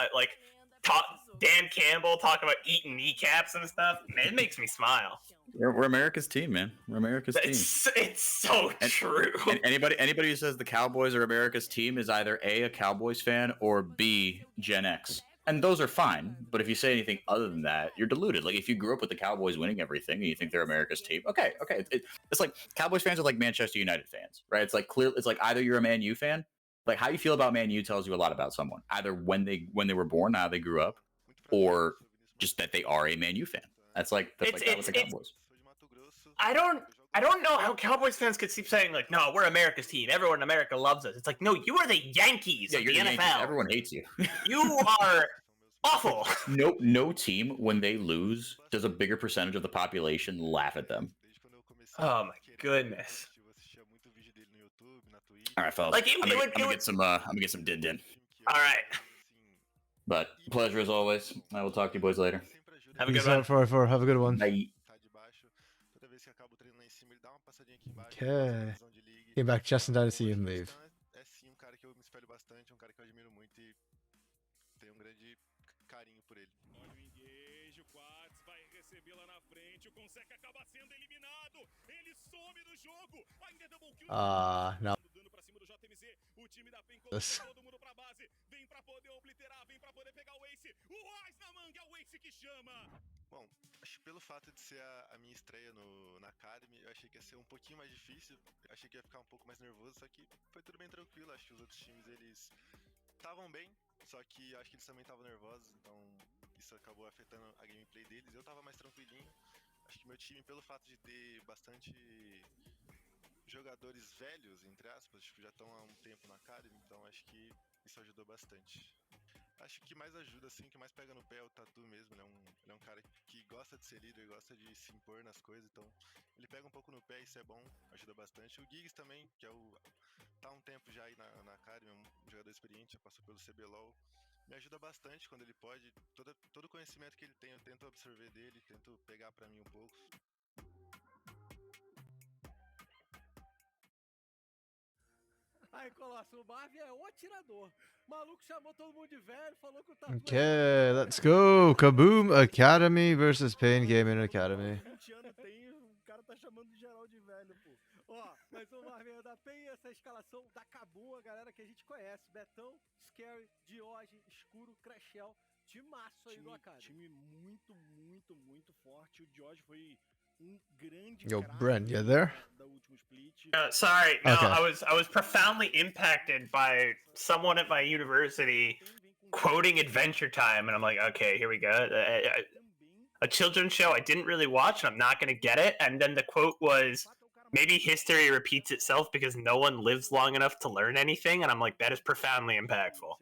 Dan Campbell talking about eating kneecaps and stuff, man, it makes me smile. We're America's team, man. We're America's team. It's so true. And anybody who says the Cowboys are America's team is either A cowboys fan, or B, Gen X. And those are fine, but if you say anything other than that, you're deluded. Like if you grew up with the Cowboys winning everything and you think they're America's team, okay. It's like Cowboys fans are like Manchester United fans, right? It's like clear. It's like either you're a Man U fan, like how you feel about Man U tells you a lot about someone. Either when they were born, how they grew up, or just that they are a Man U fan. That's like that with the Cowboys. I don't know how Cowboys fans could keep saying like, no, we're America's team. Everyone in America loves us. It's like, no, you are the Yankees of the NFL. Yankees. Everyone hates you. You are awful. No team when they lose does a bigger percentage of the population laugh at them. Oh my goodness. All right, fellas. Like I'm gonna get some din. All right. But pleasure as always. I will talk to you boys later. Have a good one. FourY4, have a good one. Bye. Okay. Came back just in time to see him leave. É sim um cara que eu me espelho bastante, um cara que eu admiro muito e tenho grande carinho por ele. Olha o engage, o Quads vai receber lá na frente, o Consegue acaba sendo eliminado. Ele some do jogo. Ainda double kill. Now Dando pra cima do JMZ. O time da PEN this. todo mundo pra base. Vem pra poder obliterar, vem pra poder pegar o Ace. O Royce na manga, é o Ace que chama. Bom, acho que pelo fato de ser a minha estreia na Academy, eu achei que ia ser um pouquinho mais difícil. Eu achei que ia ficar um pouco mais nervoso, só que foi tudo bem tranquilo. Acho que os outros times, eles estavam bem, só que acho que eles também estavam nervosos, então isso acabou afetando a gameplay deles. Eu tava mais tranquilinho. Acho que meu time, pelo fato de ter bastante jogadores velhos, entre aspas, tipo, já estão há um tempo na Academy, então acho que isso ajudou bastante. Acho que mais ajuda, assim, que mais pega no pé é o Tatu mesmo, né? Ele é um cara que gosta de ser líder, gosta de se impor nas coisas, então ele pega um pouco no pé, isso é bom, ajuda bastante. O Giggs também, que é o tá há um tempo já aí na Academy, um jogador experiente, já passou pelo CBLOL, me ajuda bastante quando ele pode. Todo o conhecimento que ele tem, eu tento absorver dele, tento pegar pra mim um pouco. Aí, Colosso, o Marvin é o atirador. O maluco chamou todo mundo de velho, falou que o Tatu Okay, let's go. Kaboom Academy versus Pain Gaming Academy. 20 anos tem, o cara tá chamando geral de velho, pô. Ó, mas o Marvin é da PEN, essa escalação da Kabum, a galera que a gente conhece. Betão, Scary, Dioge, Escuro, Crashel. Timaço aí do Academy. Time muito forte. O Dioge foi grande Yo, craque Bren, you there? da última split. Sorry, no, Okay. I was profoundly impacted by someone at my university quoting Adventure Time, and I'm like, okay, here we go. A children's show I didn't really watch, and I'm not gonna get it. And then the quote was, maybe history repeats itself because no one lives long enough to learn anything, and I'm like, that is profoundly impactful.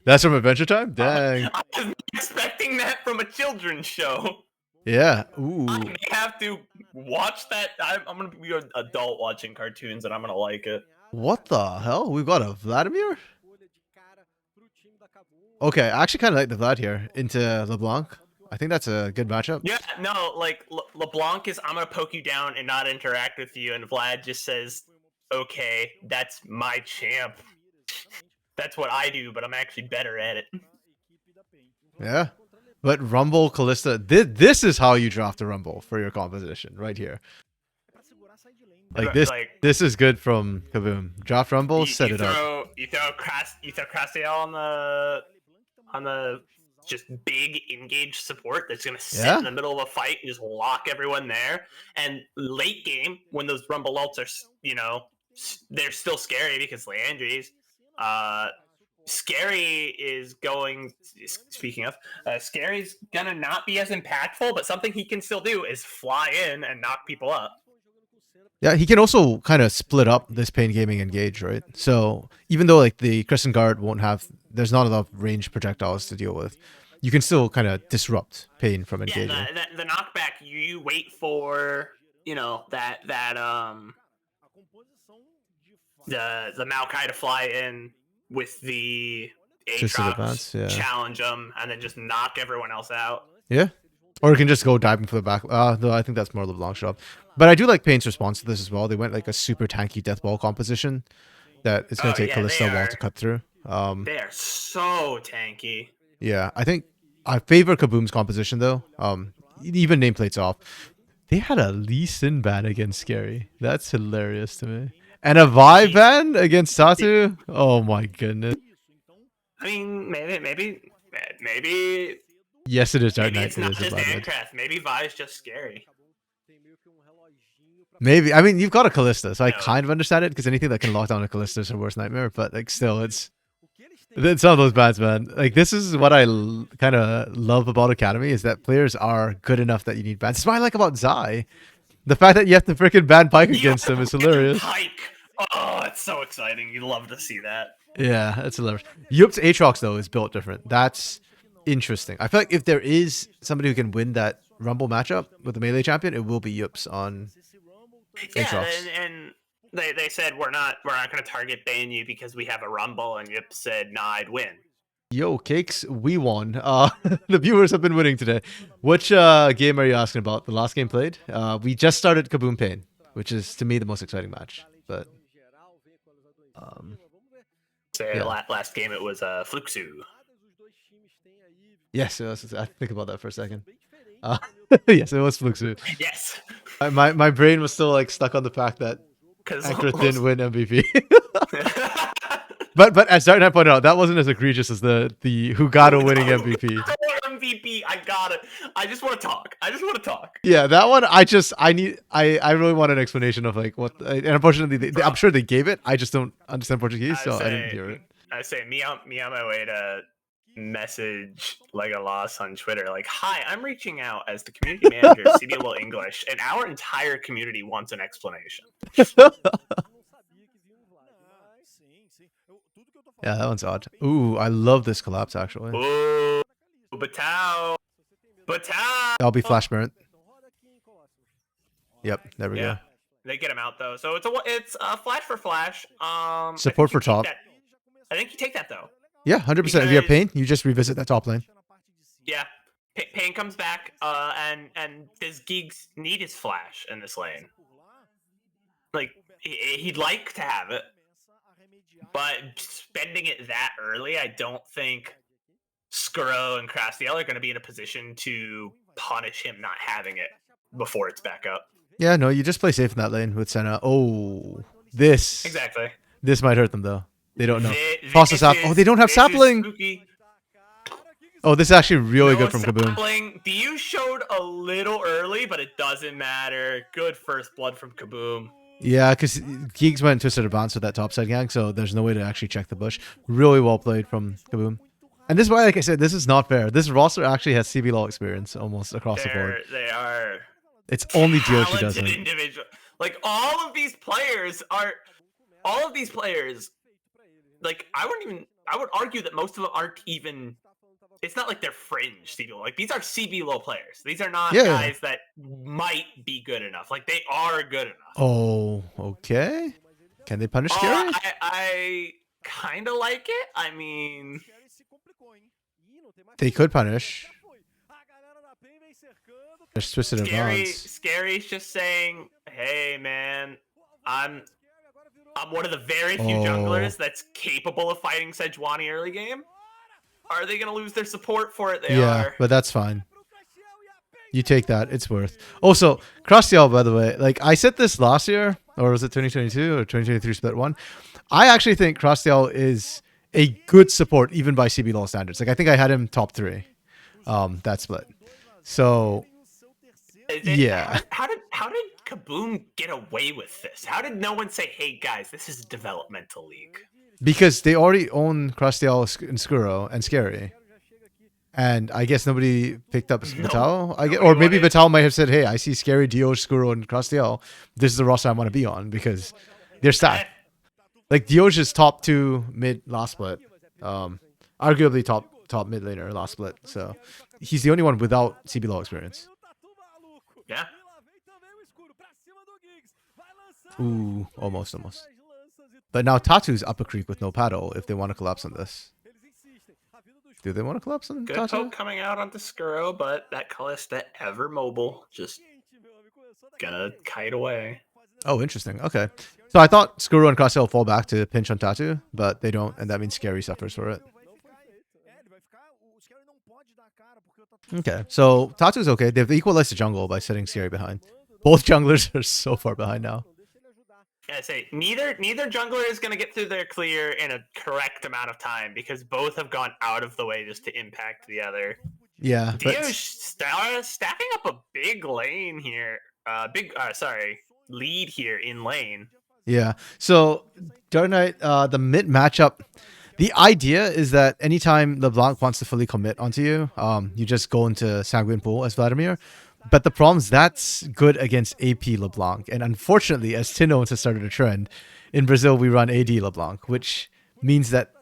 That's from Adventure Time? Dang. I was not expecting that from a children's show. Yeah. Ooh. I may have to watch that. I'm gonna be an adult watching cartoons, and I'm gonna like it. What the hell? We've got a Vladimir? Okay, I actually kind of like the Vlad here into LeBlanc. I think that's a good matchup. Yeah, no, like LeBlanc is, I'm gonna poke you down and not interact with you, and Vlad just says, "Okay, that's my champ. That's what I do, but I'm actually better at it." Yeah. But Rumble, Callista, this is how you draft a Rumble for your composition, right here. Like this is good from Kaboom. Draft Rumble, set it up. You throw Crastiel on the just big engaged support that's gonna sit in the middle of a fight and just lock everyone there. And late game, when those Rumble ults are, you know, they're still scary because Leandri's. Scary is going. Speaking of, Scary's gonna not be as impactful, but something he can still do is fly in and knock people up. Yeah, he can also kind of split up this Pain Gaming engage, right? So even though like the Crescent Guard won't have, there's not enough range projectiles to deal with, you can still kind of disrupt Pain from engaging. Yeah, the knockback. You wait for, you know, the Maokai to fly in with the Aatrox, challenge them, and then just knock everyone else out. Yeah. Or you can just go diving for the back. Though I think that's more LeBlanc shop. But I do like Pain's response to this as well. They went like a super tanky death ball composition that it's going to take Callista a while to cut through. They are so tanky. Yeah, I think I favor Kaboom's composition though. Even nameplates off. They had a Lee Sin ban against Scary. That's hilarious to me. And a Vi ban against Tatu? Oh my goodness. I mean, maybe. Yes, it is Dark Maybe Knight. it's not just Aircraft. Maybe Vi is just Scary. Maybe. I mean, you've got a Callista, so I kind of understand it, because anything that can lock down a Callista is her worst nightmare. But like, still, it's some of those bans, man. Like, this is what I kind of love about Academy, is that players are good enough that you need bans. That's what I like about Zai. The fact that you have to freaking ban Pike against him is hilarious. Pike. Oh, it's so exciting. You love to see that. Yeah, it's hilarious. Yup's Aatrox though is built different. That's interesting. I feel like if there is somebody who can win that Rumble matchup with the melee champion, it will be Yups on Aatrox. And they said we're not going to target ban you because we have a Rumble, and Yup said, nah, I'd win. Yo, Cakes, we won. The viewers have been winning today. Which game are you asking about? The last game played? We just started Kaboom Pain, which is to me the most exciting match. But last game it was Fluxu. Yes, I think about that for a second. Yes, it was Fluxu. Yes. My brain was still like stuck on the fact that Anchor didn't win MVP. But as Dark Knight pointed out, that wasn't as egregious as the Hugado winning MVP. MVP, I got it. I just want to talk. Yeah, that one I really want an explanation of like what. And unfortunately, I'm sure they gave it. I just don't understand Portuguese, so I didn't hear it. I say me on my way to message Legolas on Twitter like, "Hi, I'm reaching out as the community manager of CBLOL English, and our entire community wants an explanation." Yeah, that one's odd. Ooh, I love this collapse actually. Ooh, Batao. I'll be flash burnt. Yep, there we Yeah, go. they get him out though, so it's a flash for flash. Support for top. I think you take that though. Yeah, 100%. If you have Because- pain, you just revisit that top lane. Yeah, Pain comes back, and does Geeks need his flash in this lane? Like he'd like to have it, but spending it that early, I don't think Skuro and Crastiel are going to be in a position to punish him not having it before it's back up. Yeah, no, you just play safe in that lane with Senna. Oh, this. Exactly. This might hurt them though. They don't know. Thi- Toss the this sap. is- Oh, they don't have this is sapling. spooky. Oh, this is actually really No good from Kaboom. sapling. Dio showed a little early, but it doesn't matter. Good first blood from Kaboom. Yeah, because Geeks went Twisted Advance with that topside gang, so there's no way to actually check the bush. Really well played from Kaboom. And this is why, like I said, this is not fair. This roster actually has CBLOL experience almost across the board. They are It's only Dio she talented doesn't. individual. Like all of these players, like I would argue that most of them aren't even. It's not like they're fringe CBLOL. Like these are CBLOL players. These are not Yeah. guys that might be good enough. Like they are good enough. Oh, okay. Can they punish Scary? I kind of like it. I mean, They could punish. There's Twisted Advance. Scary's just saying, "Hey, man, I'm one of the very few Oh. junglers that's capable of fighting Sejuani early game." Are they gonna lose their support for it? They Yeah, are. but that's fine. You take that. It's worth. Also, Costream, by the way, like I said this last year, or was it 2022 or 2023 split one? I actually think Costream is a good support even by CBLOL standards. Like I think I had him top 3, that split. So yeah. How did Kaboom get away with this? How did no one say, "Hey guys, this is a developmental league"? Because they already own Costream and Skuro and Scary. And I guess nobody picked up Vital. Or maybe Vital might have said, "Hey, I see Scary, Dio, Skuro, and Costream. This is the roster I want to be on because they're stacked." Like Dio's is top 2 mid last split. Arguably top mid laner last split. So he's the only one without CBLOL experience. Yeah. Ooh, almost. But now Tatu's up a creek with no paddle if they want to collapse on this. Do they want to collapse on Good Tatu? poke coming out onto Skuro, but that Callista ever mobile just gonna kite away. Oh, interesting. Okay. So I thought Skuro and Costream fall back to pinch on Tatu, but they don't, and that means Scary suffers for it. Okay, so Tatu's okay. They've equalized the jungle by setting Scary behind. Both junglers are so far behind now. I say neither jungler is gonna get through their clear in a correct amount of time because both have gone out of the way just to impact the other. Yeah, but Dio's stacking up a big lane here. Lead here in lane. yeah. So Dark Knight, the mid matchup. The idea is that anytime LeBlanc wants to fully commit onto you, you just go into Sanguine Pool as Vladimir. But the problem is that's good against AP LeBlanc. And unfortunately, as Tinoans has started a trend, in Brazil we run AD LeBlanc, which means that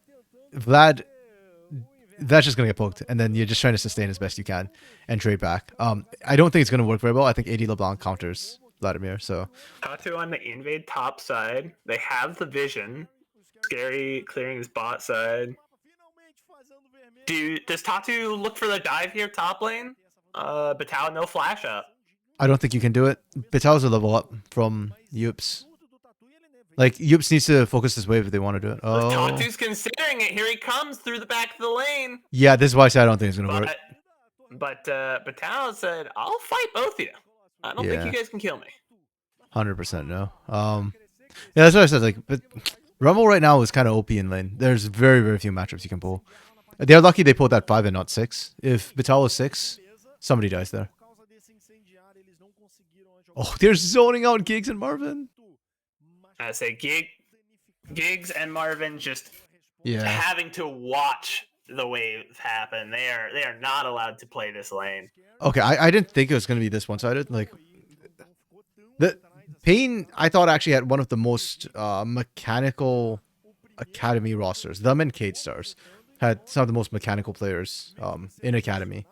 that's just going to get poked. And then you're just trying to sustain as best you can and trade back. I don't think it's going to work very well. I think AD LeBlanc counters Vladimir. So Tatu on the invade top side. They have the vision. Scary clearing his bot side. Does Tatu look for the dive here top lane? Batal no flash up. I don't think you can do it. Batal's a level up from Yups. Like, Yups needs to focus this wave if they want to do it. Oh. Tatu's considering it. Here he comes through the back of the lane. Yeah, this is why I said I don't think it's going to work. But Batal said, "I'll fight both of you. I don't think you guys can kill me." 100% no. Yeah, that's what I said. Like, but Rumble right now is kind of OP in lane. There's very, very few matchups you can pull. They're lucky they pulled that 5 and not 6. If Batal was 6, somebody dies there. Oh, they're zoning out Giggs and Marvin. I say Giggs and Marvin just Yeah. having to watch the waves happen. They are not allowed to play this lane. Okay, I didn't think it was gonna be this one-sided. Like the Pain, I thought actually had one of the most mechanical academy rosters. Them and Cade Stars had some of the most mechanical players in academy.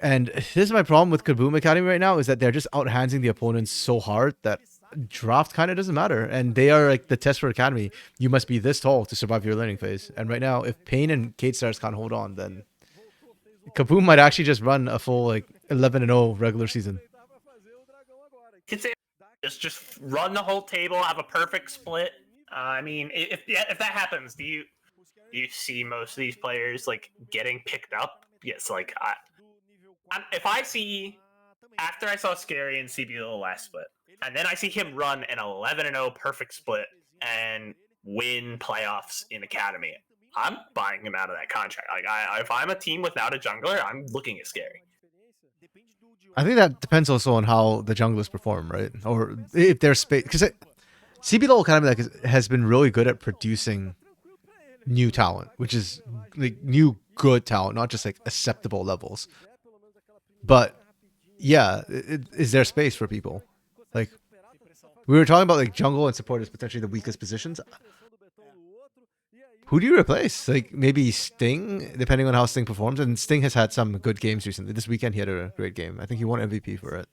And this is my problem with Kaboom Academy right now, is that they're just outhandsing the opponents so hard that draft kind of doesn't matter. And they are like the test for academy. You must be this tall to survive your learning phase. And right now, if Pain and Cade Stars can't hold on, then Kaboom might actually just run a full like 11-0 regular season. Could say just run the whole table, have a perfect split. I mean, if that happens, do you see most of these players like getting picked up? Yes, like if I see after I saw Scary and CBL last split, and then I see him run an 11-0 perfect split and win playoffs in academy, I'm buying him out of that contract. Like if I'm a team without a jungler, I'm looking at Scary. I think that depends also on how the junglers perform, right? Or if there's space, because CBL Academy like has been really good at producing new talent, which is like new good talent, not just like acceptable levels. But yeah, is there space for people? Like we were talking about, like jungle and support is potentially the weakest positions. Who do you replace? Like maybe Sting, depending on how Sting performs. And Sting has had some good games recently. This weekend he had a great game. I think he won MVP for it.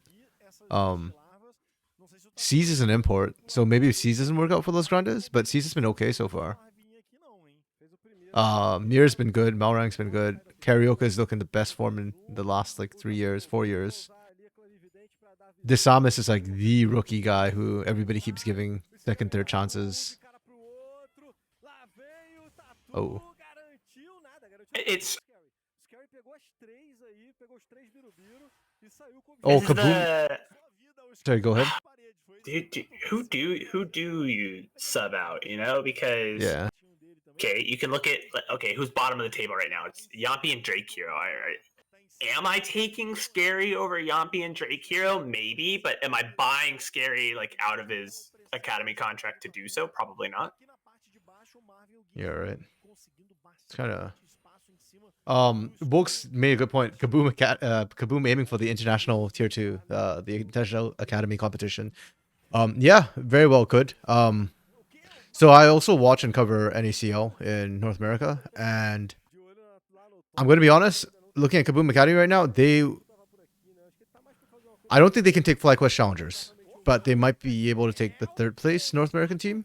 C's is an import, so maybe C's doesn't work out for Los Grandes, but C's has been okay so far. Mir's been good. Malrang's been good. Karaoke is looking the best form in the last like 3 years, 4 years. Disamis is like the rookie guy who everybody keeps giving second, third chances. Oh. It's Kaboom. Sorry, go ahead. Who do you sub out? You know, because Yeah. Okay, you can look at who's bottom of the table right now? It's Yampi and Drake Hero. Am I taking Scary over Yampi and Drake Hero? Maybe, but am I buying Scary like out of his academy contract to do so? Probably not. Yeah, right. It's kind of. Books made a good point. Kaboom aiming for the international tier 2, the international academy competition. Yeah, very well could. So I also watch and cover NACL in North America, and I'm going to be honest, looking at Kaboom Academy right now, I don't think they can take FlyQuest Challengers, but they might be able to take the 3rd place North American team.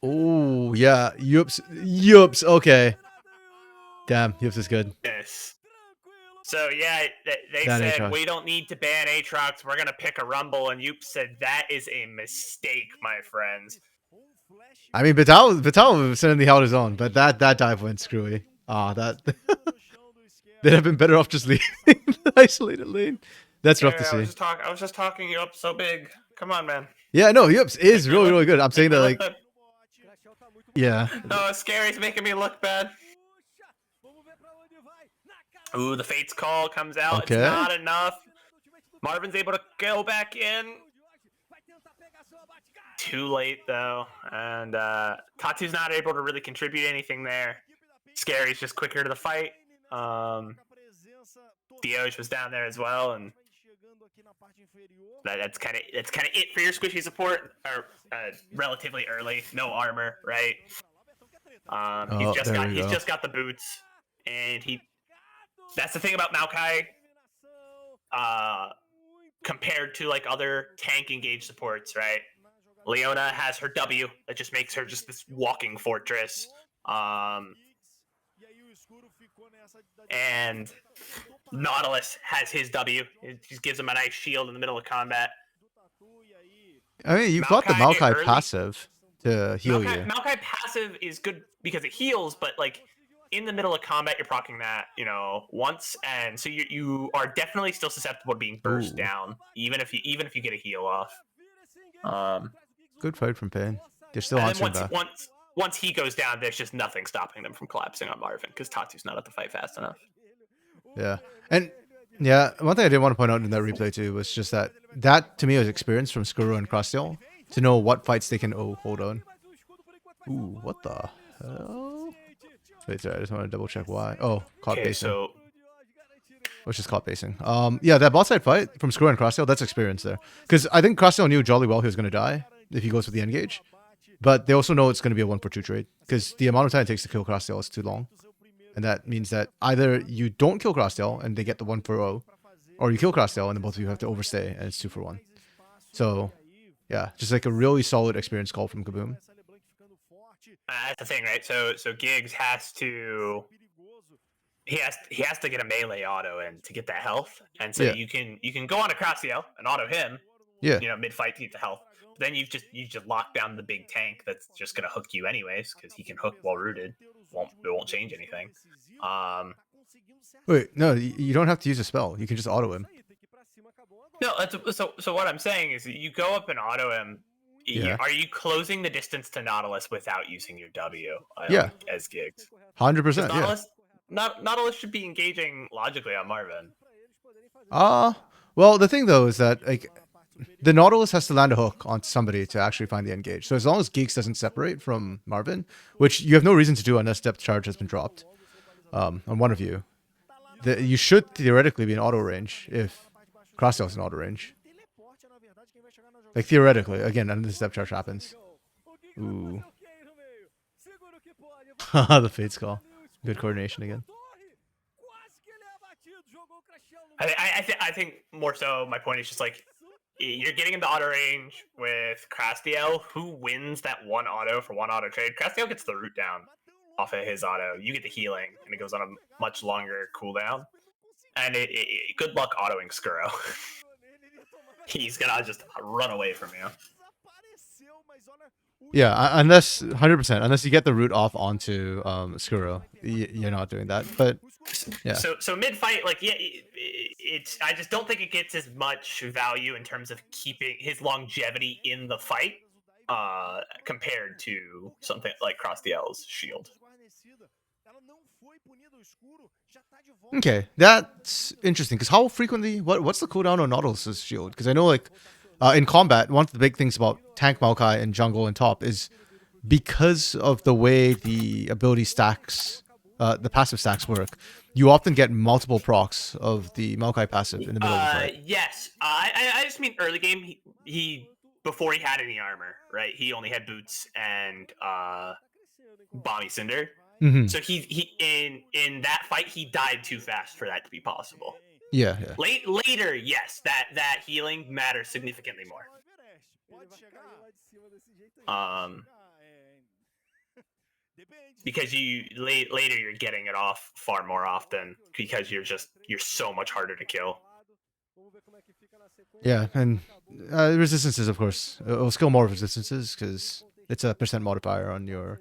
Oh, yeah. Yups. Okay. Damn, Yups is good. Yes. So, yeah, they Ban said, Aatrox. we don't need to ban Aatrox. We're going to pick a Rumble. And Yoop said, that is a mistake, my friends. I mean, Vital certainly held his own, but that dive went screwy. That they'd have been better off just leaving the isolated lane. That's rough to see. I was just talking you up so big. Come on, man. Yeah, no, Yups is really, really good. I'm saying that, like, yeah. No, Scary's making me look bad. Ooh, the Fate's Call comes out. Okay. It's not enough. Marvin's able to go back in. Too late, though. And Tatu's not able to really contribute anything there. Scary's just quicker to the fight. Dioj was down there as well, and that's kind of it for your squishy support. Or relatively early, no armor, right? He's just got the boots, and that's the thing about Maokai. Compared to like other tank engaged supports, right? Leona has her W that just makes her just this walking fortress. And Nautilus has his W. It just gives him a nice shield in the middle of combat. I mean, you've got the Maokai passive to heal you. Maokai passive is good because it heals, but like in the middle of combat, you're proccing that, once, and so you are definitely still susceptible to being burst down, even if you get a heal off. Good fight from Pain. They're still answering back. Once he goes down, there's just nothing stopping them from collapsing on Marvin because Tatu's not at the fight fast enough. Yeah, and yeah, one thing I did want to point out in that replay too was just that to me was experience from Skuru and Crosstail to know what fights they can hold on. Ooh, what the hell? Wait, sorry, I just want to double check why. Oh, caught Okay, basing. so Which is caught basing. Yeah, that bot side fight from Screw and Crosstail, that's experience there. Because I think Crosstail knew jolly well he was going to die if he goes with the engage. But they also know it's going to be a 1-for-2 trade. Because the amount of time it takes to kill Crosstail is too long. And that means that either you don't kill Crosstail and they get the 1-for-0, or you kill Crosstail and then both of you have to overstay and it's 2-for-1. So, yeah, just like a really solid experience call from Kaboom. that's the thing, right? So Giggs has to he has to get a melee auto in to get that health, and so Yeah. you can go on a Crassio and auto him, Yeah. mid fight to get the health. But then you just lock down the big tank that's just gonna hook you anyways because he can hook while rooted. It won't change anything. Wait, no, you don't have to use a spell. You can just auto him. No, so what I'm saying is you go up and auto him. Yeah. Are you closing the distance to Nautilus without using your W? Yeah. As Giggs. 100%. Yeah. Nautilus, Nautilus should be engaging logically on Marvin. Well, the thing though is that like the Nautilus has to land a hook on somebody to actually find the engage. So as long as Geeks doesn't separate from Marvin, which you have no reason to do unless depth charge has been dropped on one of you, you should theoretically be in auto range if Crosstail's in auto range. Like theoretically, again, unless depth charge happens. Ooh. The Fate's call. Good coordination again. I think more so my point is just like you're getting into auto range with Crastiel. Who wins that one auto for one auto trade? Crastiel gets the root down off of his auto. You get the healing, and it goes on a much longer cooldown. And good luck autoing Skuro. He's gonna just run away from you. Yeah, unless 100%, unless you get the root off onto Skuro, you're not doing that. But yeah. So mid fight, like I just don't think it gets as much value in terms of keeping his longevity in the fight, compared to something like Crastiel's shield. Okay, that's interesting. Because how frequently? What's the cooldown on Nautilus's shield? Because I know like in combat, one of the big things about tank Maokai and jungle and top is because of the way the ability stacks, the passive stacks work. You often get multiple procs of the Maokai passive in the middle of the fight. Yes, I just mean early game. He before he had any armor, right? He only had boots and Bomby Cinder. Mm-hmm. So he in that fight he died too fast for that to be possible. Yeah. Later, yes, that healing matters significantly more. Because later you're getting it off far more often because you're so much harder to kill. Yeah, and resistances, of course. It'll skill more resistances because it's a % modifier on your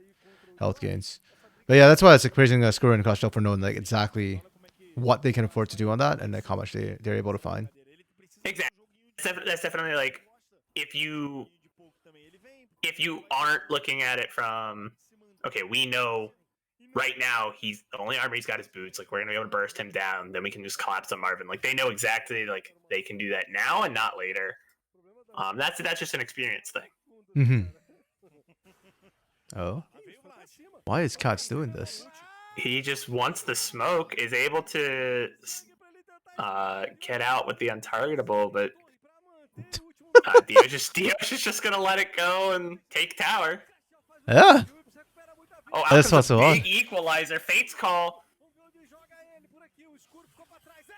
health gains. But yeah, that's why it's like praising Skuro and Costream for knowing like exactly what they can afford to do on that and like how much they're able to find. Exactly. That's definitely like if you aren't looking at it from okay, we know right now he's the only armor he's got his boots. Like we're gonna be able to burst him down, then we can just collapse on Marvin. Like they know exactly like they can do that now and not later. That's just an experience thing. Mm-hmm. Oh, why is Katz doing this? He just wants the smoke, is able to get out with the untargetable, but Dios is just gonna let it go and take tower. Yeah. Oh, that's what's also big equalizer. Fate's call.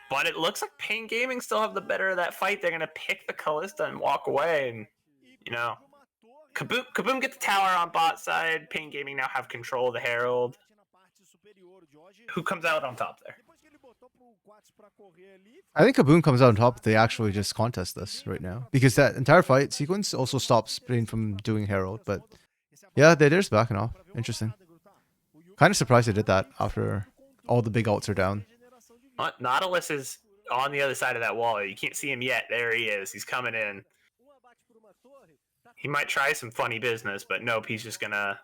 But it looks like Pain Gaming still have the better of that fight. They're gonna pick the Callista and walk away, and Kaboom get the tower on bot side. Pain Gaming now have control of the Herald. Who comes out on top there? I think Kaboom comes out on top if they actually just contest this right now. Because that entire fight sequence also stops Pain from doing Herald. But yeah, they're just backing off. Interesting. Kind of surprised they did that after all the big ults are down. Nautilus is on the other side of that wall. You can't see him yet. There he is. He's coming in. He might try some funny business, but nope, he's just gonna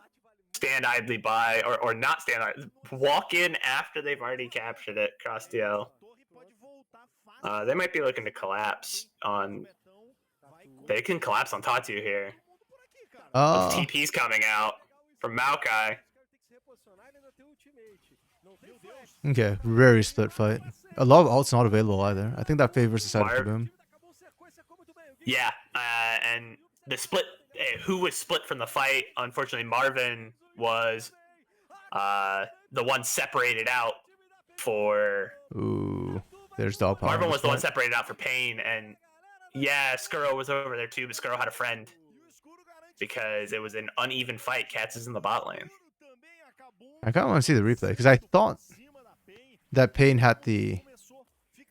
stand idly by, or not stand idly, walk in after they've already captured it. Crastiel. They might be looking to collapse on. They can collapse on Tatu here. TP's coming out. from Maokai. Okay, very split fight. A lot of ults not available either. I think that favors the side of Kaboom. Yeah, and the split, who was split from the fight, unfortunately, Marvin was the one separated out for... Ooh, there's dog power. Marvin was the one separated out for Pain, and yeah, Skuro was over there too, but Skuro had a friend because it was an uneven fight. Cats is in the bot lane. I kind of want to see the replay because I thought that Pain had the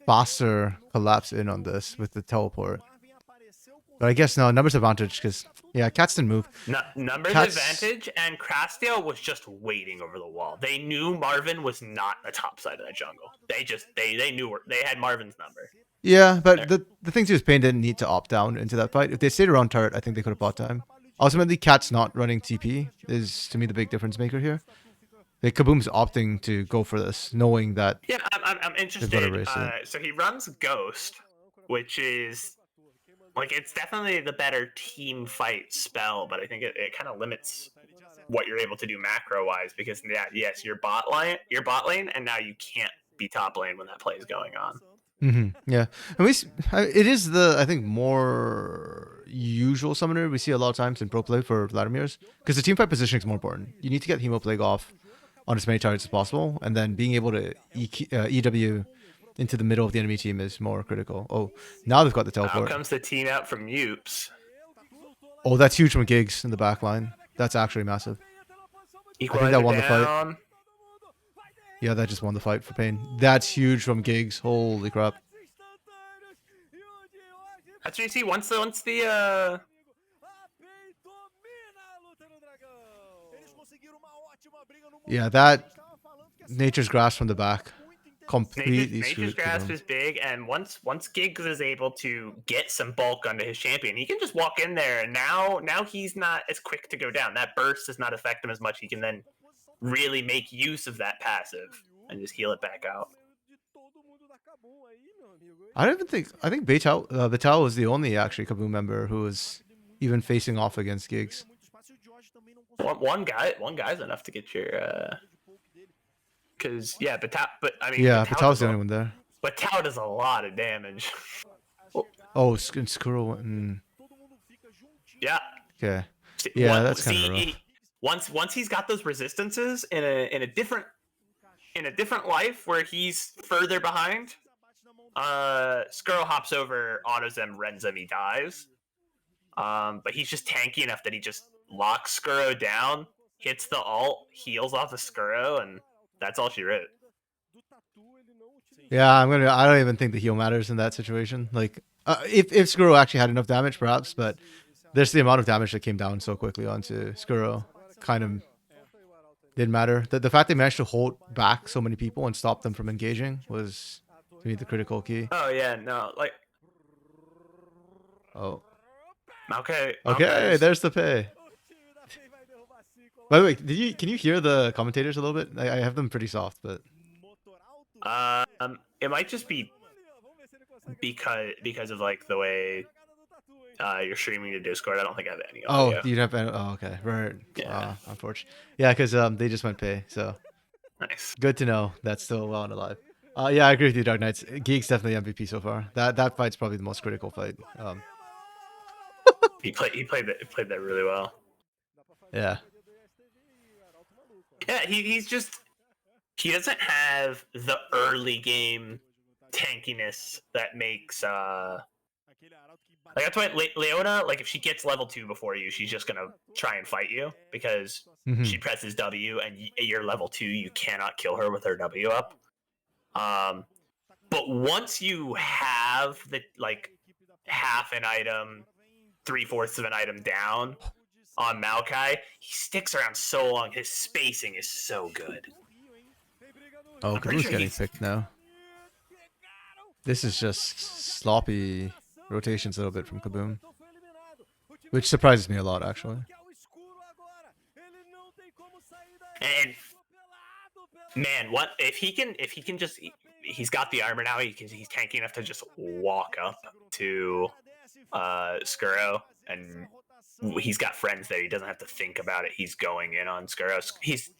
faster collapse in on this with the teleport. But I guess no, numbers advantage because, yeah, Cats didn't move. Numbers advantage, and Crastio was just waiting over the wall. They knew Marvin was not the top side of that jungle. They knew they had Marvin's number. Yeah, but the thing too is Pain didn't need to opt down into that fight. If they stayed around turret, I think they could have bought time. Ultimately, Cat's not running TP is, to me, the big difference maker here. Like, Kaboom's opting to go for this, knowing that... Yeah, I'm interested. So he runs Ghost, which is... Like, it's definitely the better team fight spell, but I think it kind of limits what you're able to do macro-wise, because, yeah, yes, you're bot lane, and now you can't be top lane when that play is going on. Yeah, and it is the, I think, more usual summoner we see a lot of times in pro play for Vladimir's, because the team fight positioning is more important. You need to get Hemo Plague off on as many targets as possible, and then being able to EW into the middle of the enemy team is more critical. Oh, now they've got the teleport. Now comes the team out from Youps. Oh, that's huge from Giggs in the back line. That's actually massive. I think that won the fight. Yeah, that just won the fight for Pain. That's huge from Giggs. Holy crap. That's what you see once the Yeah, that Nature's Grasp from the back completely Nature's Grasp is big, and once Giggs is able to get some bulk onto his champion, he can just walk in there, and now he's not as quick to go down. That burst does not affect him as much. He can then really make use of that passive and just heal it back out. I think Vital was the only actually Kaboom member who was even facing off against Giggs. One guy's enough to get your because yeah, but I mean, yeah, Vital's the only one there. But Tao does a lot of damage. Oh, Skuro. Yeah. Okay. Yeah, that's kind of rough. Once he's got those resistances in a different life where he's further behind, Skuro hops over, autos him, rends him, he dies. But he's just tanky enough that he just locks Skuro down, hits the ult, heals off of Skuro, and that's all she wrote. Yeah, I don't even think the heal matters in that situation. Like, if Skuro actually had enough damage, perhaps, but there's the amount of damage that came down so quickly onto Skuro, kind of didn't matter. The fact they managed to hold back so many people and stop them from engaging was, to me, the critical key. Oh yeah, no, like. Oh. Okay. There's the pay. By the way, can you hear the commentators a little bit? I have them pretty soft, but it might just be because of like the way you're streaming to Discord. I don't think I have any audio. Oh, you'd have. Oh, okay, right. Yeah. Unfortunate. Yeah, because they just went pay. So nice. Good to know that's still well and alive. Yeah, I agree with you, Dark Knights. Geek's definitely MVP so far. That fight's probably the most critical fight. He played that really well. Yeah. Yeah, he doesn't have the early game tankiness that makes like that's why Leona, like if she gets level 2 before you, she's just gonna try and fight you because she presses W and you're level 2, you cannot kill her with her W up. But once you have the like half an item, 3/4 of an item down on Maokai, he sticks around so long. His spacing is so good. Oh, Kaboom's getting picked now. This is just sloppy rotations a little bit from Kaboom, which surprises me a lot, actually. And man, what if he can just? He's got the armor now. He's tanky enough to just walk up to Skuro and he's got friends there. He doesn't have to think about it. He's going in on Skuros. He's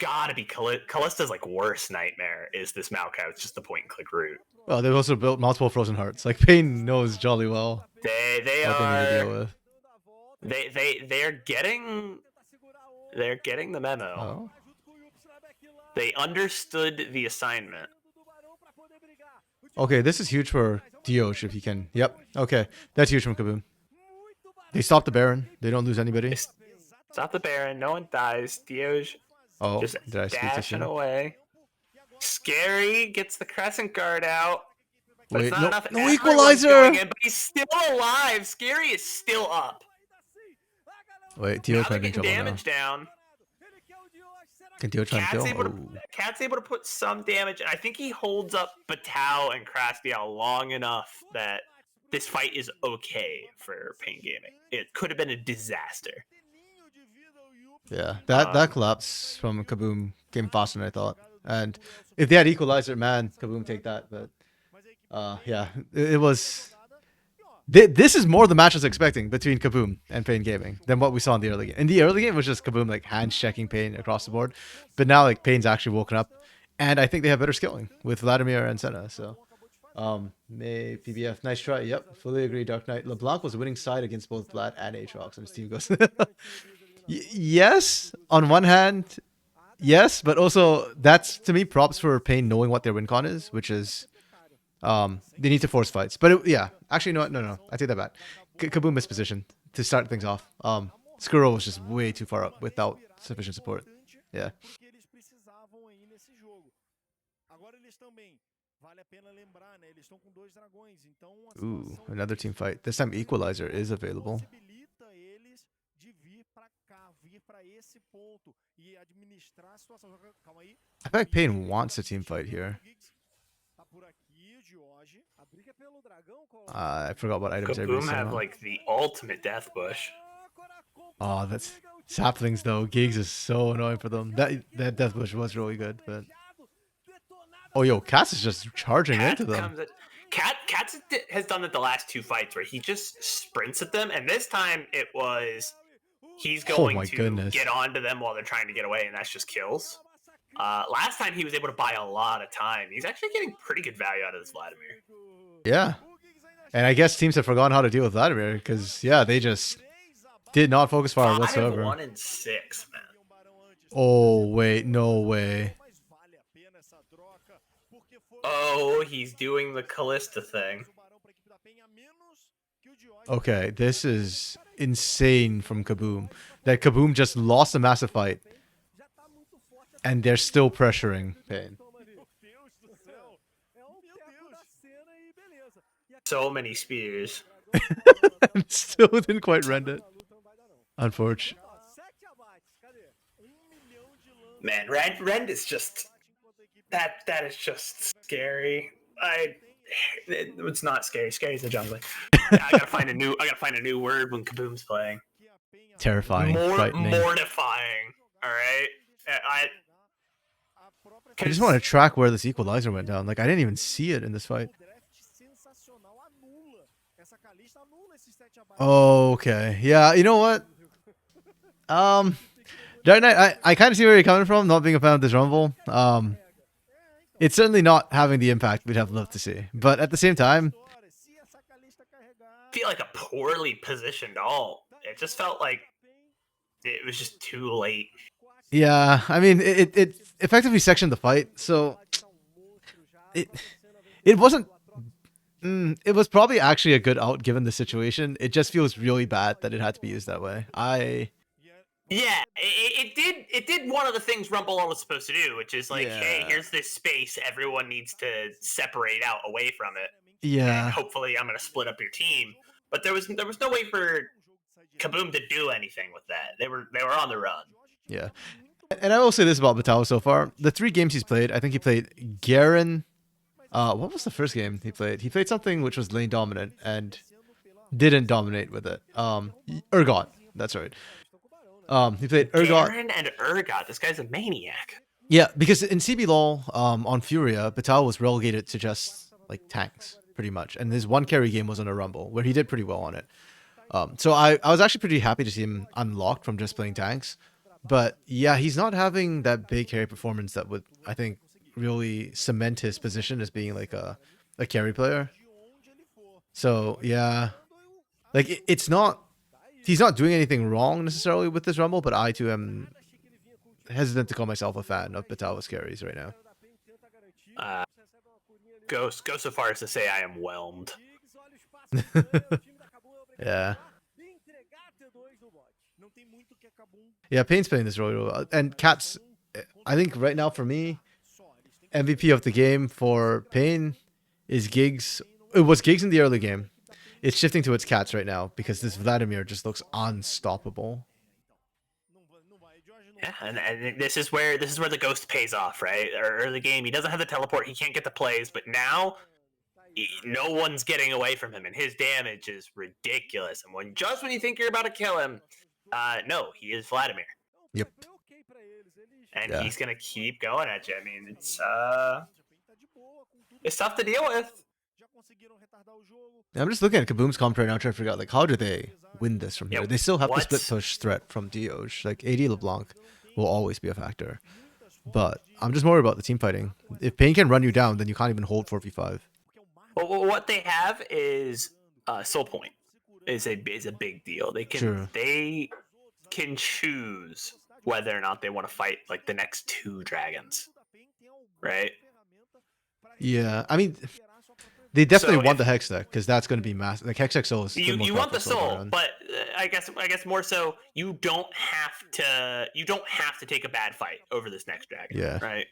gotta be Callista's like worst nightmare is this Maokai. It's just the point and click route. Well, they've also built multiple Frozen Hearts. Like Pain knows jolly well They what they need to deal are with. they're getting the memo. Oh. They understood the assignment. Okay, this is huge for Diosh if he can. Yep. Okay, that's huge from Kaboom. They stop the Baron. They don't lose anybody. Stop the Baron. No one dies. Dioge Oh, just did I speak too dashing soon? away. Scary gets the Crescent Guard out. But Wait, it's not no, enough. no Everyone's equalizer! going in, but he's still alive. Scary is still up. Wait, Now Diosh they're might be in getting trouble now. damage down. Can Diosh try and kill? Cat's able to put some damage, and I think he holds up Batal and Krastial long enough that this fight is okay for Pain Gaming. It could have been a disaster. Yeah, that collapse from Kaboom came faster than I thought. And if they had equalizer, man, Kaboom take that. But yeah, it was. This is more the match I was expecting between Kaboom and Pain Gaming than what we saw in the early game. In the early game, it was just Kaboom like hands checking Pain across the board, but now like Pain's actually woken up, and I think they have better skilling with Vladimir and Senna. So, May PBF, nice try. Yep, fully agree. Dark Knight LeBlanc was winning side against both Vlad and Aatrox, and his team goes. Yes, on one hand, yes, but also that's to me props for Pain knowing what their win con is, which is. They need to force fights, but yeah, actually, no, I take that back. Kaboom mispositioned to start things off. Skuro was just way too far up without sufficient support. Yeah. Ooh, another team fight. This time Equalizer is available. I bet Pain wants a team fight here. I forgot what items everybody's Kaboom saying. have like the ultimate death bush. Oh, that's saplings though. Gigs is so annoying for them. That death bush was really good, but oh yo, Cats is just charging into them. Cats has done it the last two fights where he just sprints at them, and this time it was he's going to get onto them while they're trying to get away, and that's just kills. Last time he was able to buy a lot of time. He's actually getting pretty good value out of this Vladimir. Yeah. And I guess teams have forgotten how to deal with Vladimir because, yeah, they just did not focus fire whatsoever. 5-1-6, man. Oh, wait. No way. Oh, he's doing the Callista thing. Okay, this is insane from Kaboom. That Kaboom just lost a massive fight. And they're still pressuring Pain. So many spears. Still didn't quite rend it. Unfortunately. Man, Rend is just that is just scary. It's not scary. Scary is the jungler. I gotta find a new word when Kaboom's playing. Terrifying. Mortifying. All right. I just want to track where this equalizer went down. Like I didn't even see it in this fight. Okay. Yeah, you know what? Dark Knight, I kind of see where you're coming from, not being a fan of this Rumble. It's certainly not having the impact we'd have loved to see. But at the same time, I feel like a poorly positioned ult. It just felt like it was just too late. Yeah, I mean, it effectively sectioned the fight, so it wasn't. It was probably actually a good out given the situation. It just feels really bad that it had to be used that way. Yeah, it did one of the things Rumble was supposed to do, which is like, hey, here's this space. Everyone needs to separate out away from it. Yeah. And hopefully, I'm gonna split up your team. But there was no way for Kaboom to do anything with that. They were on the run. Yeah. And I will say this about Batal so far. The 3 games he's played, I think he played Garen. What was the first game he played? He played something which was lane dominant and didn't dominate with it. Urgot. That's right. He played Urgot. Garen and Urgot. This guy's a maniac. Yeah, because in CB LoL, on Furia, Batal was relegated to just like tanks, pretty much. And his one carry game was on a Rumble, where he did pretty well on it. So I was actually pretty happy to see him unlocked from just playing tanks. But yeah, he's not having that big carry performance that would, I think, really cement his position as being like a carry player. So yeah, like it's not, he's not doing anything wrong necessarily with this rumble, but I too am hesitant to call myself a fan of Batawa's carries right now. Go so far as to say I am whelmed. Yeah. Yeah, Payne's playing this really well. And Cat's, I think right now for me, MVP of the game for Payne is Giggs. It was Giggs in the early game. It's shifting to its Cats right now because this Vladimir just looks unstoppable. Yeah, and this is where the ghost pays off, right? Early game, he doesn't have the teleport, he can't get the plays, but now no one's getting away from him, and his damage is ridiculous. And when you think you're about to kill him, no, he is Vladimir. Yep. And Yeah. he's gonna keep going at you. I mean, it's tough to deal with. Yeah, I'm just looking at Kaboom's comp right now, trying to figure out like how do they win this from here. Yeah, They still have the split what's- push threat from Dioj. Like AD LeBlanc will always be a factor, but I'm just more about the team fighting. If Payne can run you down, then you can't even hold 4v5. Well, what they have is soul point is a big deal. They can choose whether or not they want to fight like the next 2 dragons, right? Yeah, I mean, they definitely So want the Hex deck because that's going to be massive. Like Hex deck Soul is the most you want the powerful soul soul, run. but I guess more so you don't have to take a bad fight over this next dragon. Yeah. Right.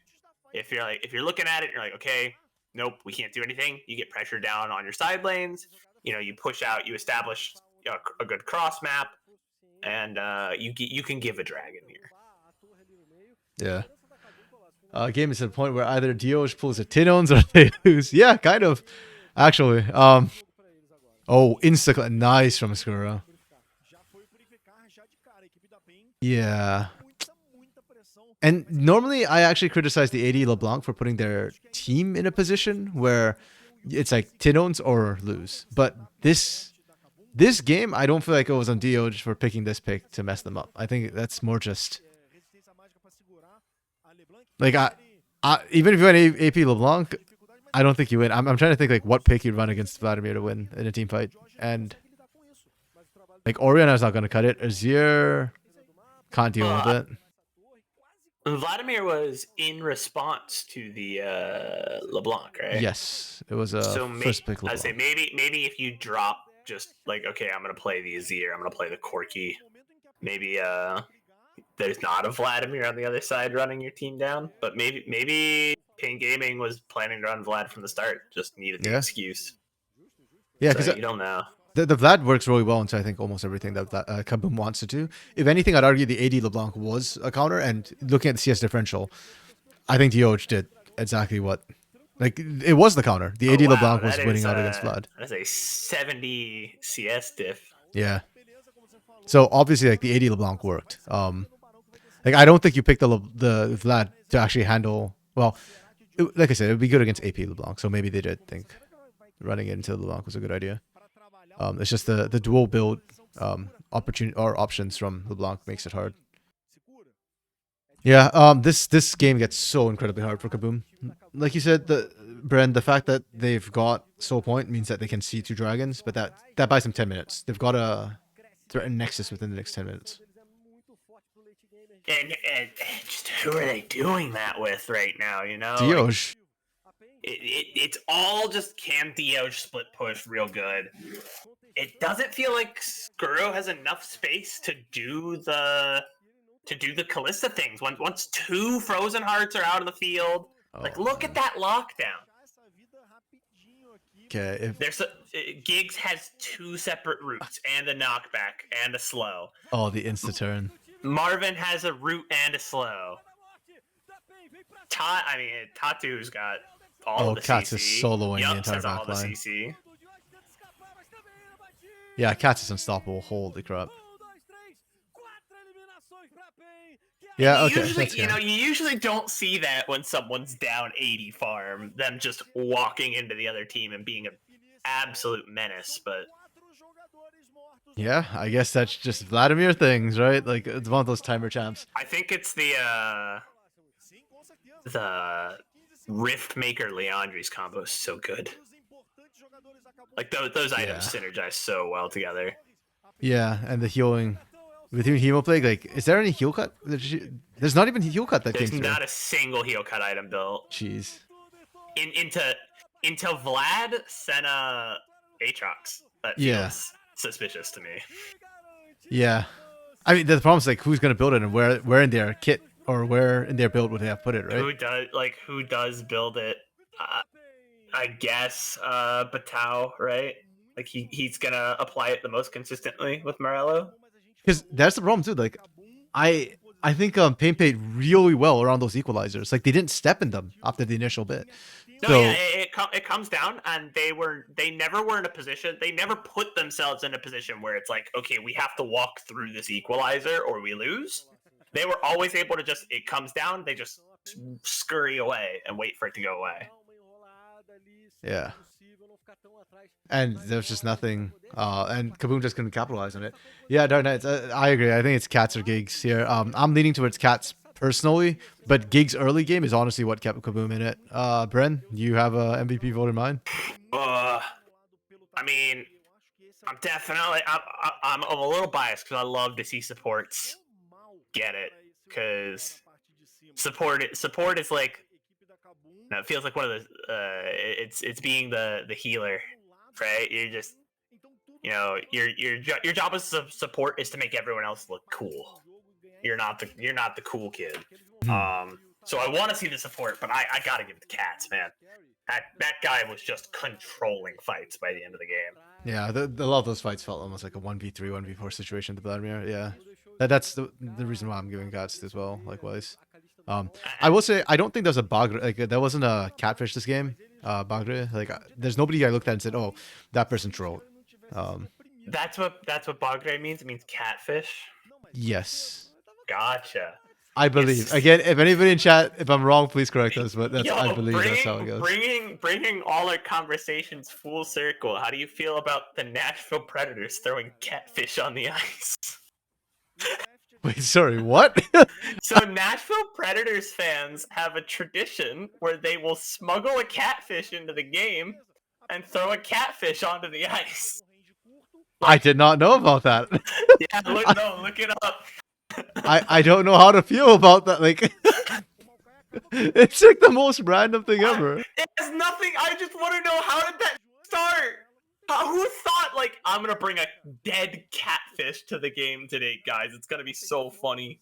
If you're looking at it, you're like, okay, nope, we can't do anything. You get pressure down on your side lanes. You know, you push out, you establish a good cross map, and you can give a dragon here. Yeah. Game is at a point where either Dioj pulls a Tinons or they lose. Yeah, kind of. Actually. Oh, insta nice from Skura. Yeah. And normally I actually criticize the AD LeBlanc for putting their team in a position where it's like Tinons or lose. But this game, I don't feel like it was on Dioj for picking this pick to mess them up. I think that's more just like even if you went AP LeBlanc, I don't think you win. I'm trying to think like what pick you'd run against Vladimir to win in a team fight, and like Oriana's not gonna cut it. Azir can't deal with it. Vladimir was in response to the LeBlanc, right? Yes, it was a So first pick I say LeBlanc. maybe if you drop just like, okay, I'm gonna play the Azir, I'm gonna play the Corki. Maybe there's not a Vladimir on the other side running your team down, but maybe Pain Gaming was planning to run Vlad from the start, just needed the excuse. Yeah, So because you don't know. the Vlad works really well into I think almost everything that Kaboom wants to do. If anything, I'd argue the AD LeBlanc was a counter, and looking at the CS differential, I think Dioj did exactly what. Like, it was the counter. The AD LeBlanc was winning out against Vlad. That's a 70 CS diff. Yeah. So obviously, like the AD LeBlanc worked. Like I don't think you picked the Vlad to actually handle. Well, like I said, it would be good against AP LeBlanc. So maybe they did think running it into LeBlanc was a good idea. It's just the dual build opportunity or options from LeBlanc makes it hard. Yeah. This game gets so incredibly hard for Kaboom. Like you said, Bren, the fact that they've got Soul Point means that they can see 2 dragons, but that buys them 10 minutes. They've got to threaten Nexus within the next 10 minutes. And just who are they doing that with right now? You know, Dioj. It's all just can Dioj split push real good. It doesn't feel like Skuro has enough space to do the Kalista things. Once 2 Frozen Hearts are out of the field, look at that lockdown. Okay. Giggs has 2 separate routes and a knockback and a slow. Oh, the insta turn. Marvin has a root and a slow. Tatu's got all of the Katz CC. is soloing the Yups entire has all the backline. CC. Yeah, Katz is unstoppable. Holy crap. Yeah, okay. Usually, That's good. you usually don't see that when someone's down 80 farm, them just walking into the other team and being an absolute menace, but Yeah, I guess that's just Vladimir things, right? Like it's one of those timer champs. I think it's the Rift Maker Leandri's combo is so good. Like those items synergize so well together. Yeah, and the healing between Hemoplague, like, is there any heal cut? There's not even heal cut that There's came through. not a single heal cut item built. Jeez. Into Vlad, Senna, Aatrox. That feels suspicious to me. Yeah. I mean, the problem is, like, who's going to build it and where in their kit or where in their build would they have put it, right? Who does build it? I guess Batao, right? Like he's gonna apply it the most consistently with Morello. Because that's the problem too. Like, I think Pain played really well around those equalizers. Like, they didn't step in them after the initial bit. No, so, yeah, it comes down, and they never were in a position. They never put themselves in a position where it's like, okay, we have to walk through this equalizer or we lose. They were always able to just, it comes down, they just scurry away and wait for it to go away. Yeah. And there's just nothing. And Kaboom just couldn't capitalize on it. Yeah, Dark Knights, I agree. I think it's Cats or Gigs here. I'm leaning towards Cats personally, but Gigs' early game is honestly what kept Kaboom in it. Bren, you have a MVP vote in mind? I mean, I'm definitely, I'm a little biased because I love to see supports get it, because support is like, no, it feels like one of the it's being the healer, right? You're just, your job as a support is to make everyone else look cool. You're not the cool kid. So I want to see the support, but I gotta give it to Cats, man. That guy was just controlling fights by the end of the game. Yeah, a lot of those fights felt almost like a 1v3, 1v4 situation to Vladimir. Yeah, that's the reason why I'm giving Cats as well. Likewise. I will say I don't think there's a Bagre, like there wasn't a catfish this game. Bagre, like there's nobody I looked at and said, oh, that person trolled. That's what Bagre means. It means catfish. Yes. Gotcha. I believe. Again, if anybody in chat, if I'm wrong, please correct us. But I believe that's how it goes. Bringing all our conversations full circle. How do you feel about the Nashville Predators throwing catfish on the ice? Wait, sorry, what? So Nashville Predators fans have a tradition where they will smuggle a catfish into the game and throw a catfish onto the ice. I did not know about that. Yeah, look it up. I don't know how to feel about that. Like, it's like the most random thing ever. It has nothing. I just want to know, how did that start? Who thought, like, I'm gonna bring a dead catfish to the game today, guys? It's gonna be so funny.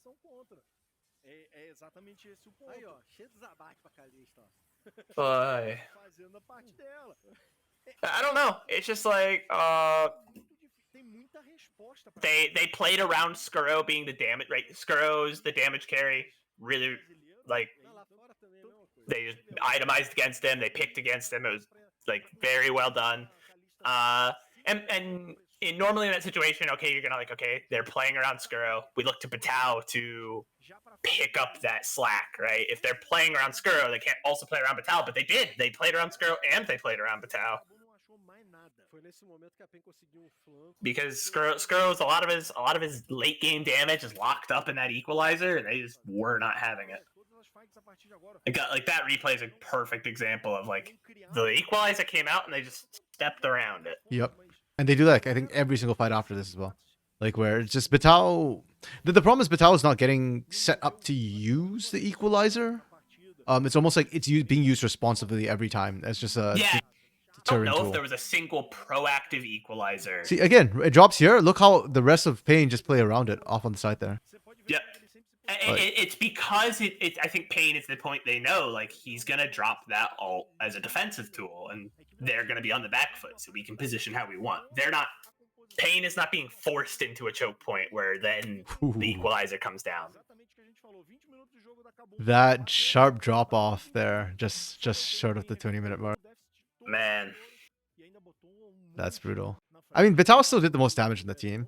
I don't know. It's just like they played around Skuro being the damage, right? Skuro's the damage carry. Really, like, they just itemized against him. They picked against him. It was like very well done. And normally in that situation, okay, you're gonna like, okay, they're playing around Skuro. We look to Batao to pick up that slack, right? If they're playing around Skuro, they can't also play around Batao, but they did. They played around Skuro and they played around Batao. Because Skuro's a lot of his late game damage is locked up in that equalizer, and they just were not having it. Like that replay is a perfect example of like the equalizer came out and they just stepped around it. Yep, and they do that. I think every single fight after this as well. Like where it's just Batao. The problem is Batao is not getting set up to use the equalizer. It's almost like it's being used responsibly every time. It's just a I don't know tool. if there was a single proactive equalizer. See, again, it drops here. Look how the rest of Pain just play around it off on the side there. Yep. It's because I think Pain is the point they know, like, he's going to drop that ult as a defensive tool, and they're going to be on the back foot, so we can position how we want. Pain is not being forced into a choke point where then the equalizer comes down. That sharp drop off there, just short of the 20-minute mark. Man. That's brutal. I mean, Batao still did the most damage in the team.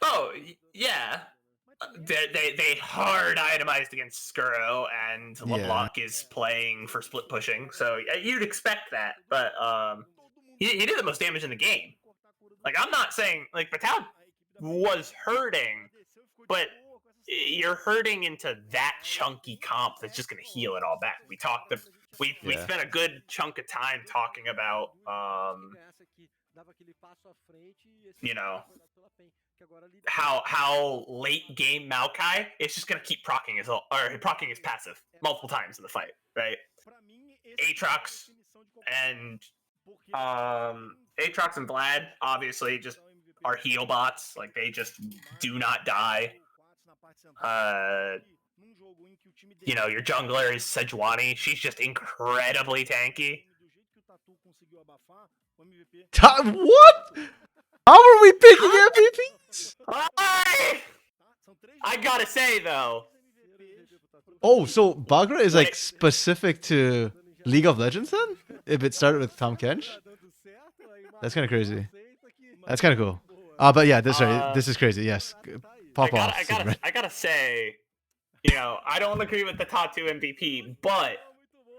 Oh, yeah. They hard itemized against Skuro, and LeBlanc is playing for split pushing, so you'd expect that. But he did the most damage in the game. Like, I'm not saying like Vital was hurting, but you're hurting into that chunky comp that's just gonna heal it all back. We Yeah. spent a good chunk of time talking about you know, how late game Maokai is just gonna keep proccing his passive multiple times in the fight, right? Aatrox and Aatrox and Vlad obviously just are heal bots. Like, they just do not die. Your jungler is Sejuani. She's just incredibly tanky. What? How are we picking MVPs? I gotta say though. Oh, so Bagra is like Wait. specific to League of Legends then? If it started with Tahm Kench? That's kind of crazy. That's kind of cool. But yeah, this is crazy. Yes, pop off. I gotta say, I don't agree with the Tatu MVP, but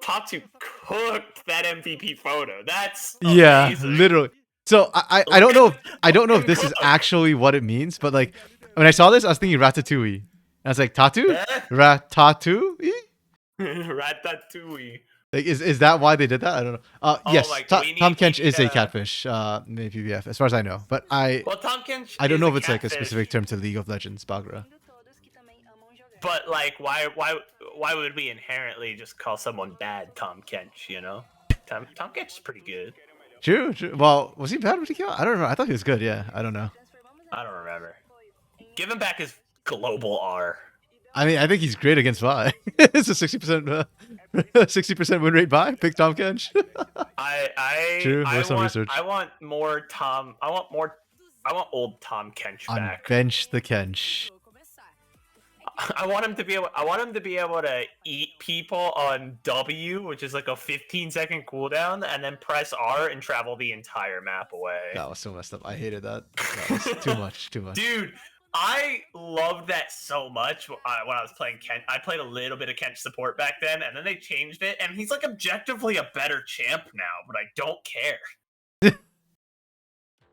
Tatu cooked that MVP photo. That's amazing. Yeah, literally. So I don't know if this is actually what it means, but like when I saw this, I was thinking Ratatouille. I was like, Tatu? Ratatouille? Ratatouille. Like, is that why they did that? I don't know. Yes, like, Tahm Kench is a catfish in PBF, as far as I know. But Tahm Kench I don't is know a if it's like a catfish, specific term to League of Legends, Bagra. But like, why would we inherently just call someone bad Tahm Kench? Tahm Kench is pretty good. True. Well, was he bad when he came out? I don't remember. I thought he was good. Yeah, I don't know. I don't remember. Give him back his global R. I mean, I think he's great against Vi. It's a 60% win rate Vi. Pick Tahm Kench. True. I want more Tom. I want old Tahm Kench back. Bench the Kench. I want him to be able to eat people on W, which is like a 15-second cooldown, and then press R and travel the entire map away. That was so messed up. I hated that. That was too much. Dude, I loved that so much when I was playing Kench. I played a little bit of Kench support back then, and then they changed it, and he's like objectively a better champ now, but I don't care.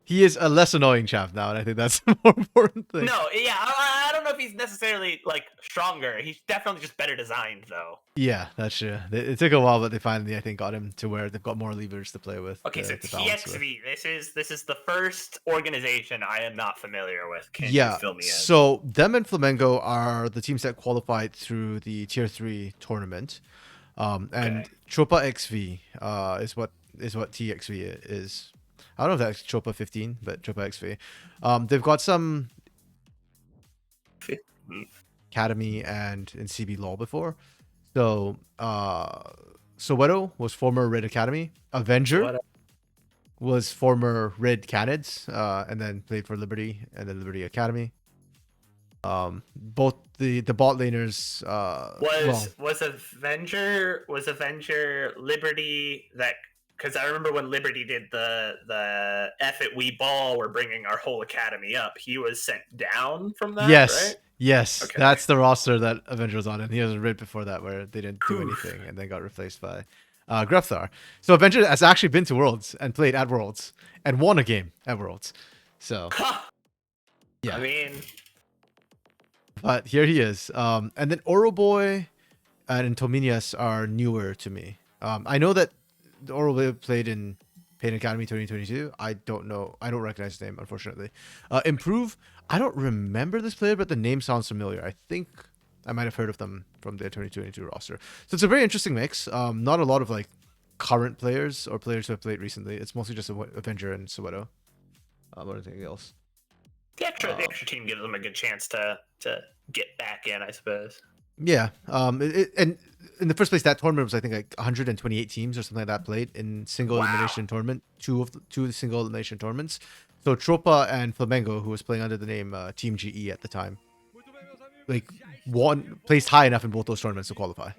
He is a less annoying champ now, and I think that's the more important thing. No, yeah, I don't know if he's necessarily like stronger. He's definitely just better designed, though. Yeah, that's true. It took a while, but they finally, I think, got him to where they've got more levers to play with. Okay, so TXV, this is the first organization I am not familiar with. Can you fill me in? So them and Flamengo are the teams that qualified through the Tier 3 tournament. And Tropa XV is what TXV is. I don't know if that's Tropa 15, but Tropa XV. They've got some Academy and in CB Law before. So Soweto was former Red Academy. Avenger was former Red Canids, and then played for Liberty and then Liberty Academy. Both the bot laners was Avenger Liberty that. Because I remember when Liberty did the F it we ball, we're bringing our whole academy up. He was sent down from that, right? Yes. Okay. That's the roster that Avenger was on, and he was a Red before that where they didn't do anything and then got replaced by Grefthar. So Avenger has actually been to Worlds and played at Worlds and won a game at Worlds. So, yeah. I mean... But here he is. And then Oroboy and Tominias are newer to me. I know that Oroboy played in Pain Academy 2022. I don't know. I don't recognize his name, unfortunately. Improve. I don't remember this player, but the name sounds familiar. I think I might have heard of them from their 2022 roster. So it's a very interesting mix. Not a lot of like current players or players who have played recently. It's mostly just Avenger and Soweto. Or anything else. The extra team gives them a good chance to get back in, I suppose. Yeah. And in the first place, that tournament was I think like 128 teams or something like that played in single elimination tournament. Two single elimination tournaments. So Tropa and Flamengo, who was playing under the name Team GE at the time, like placed high enough in both those tournaments to qualify.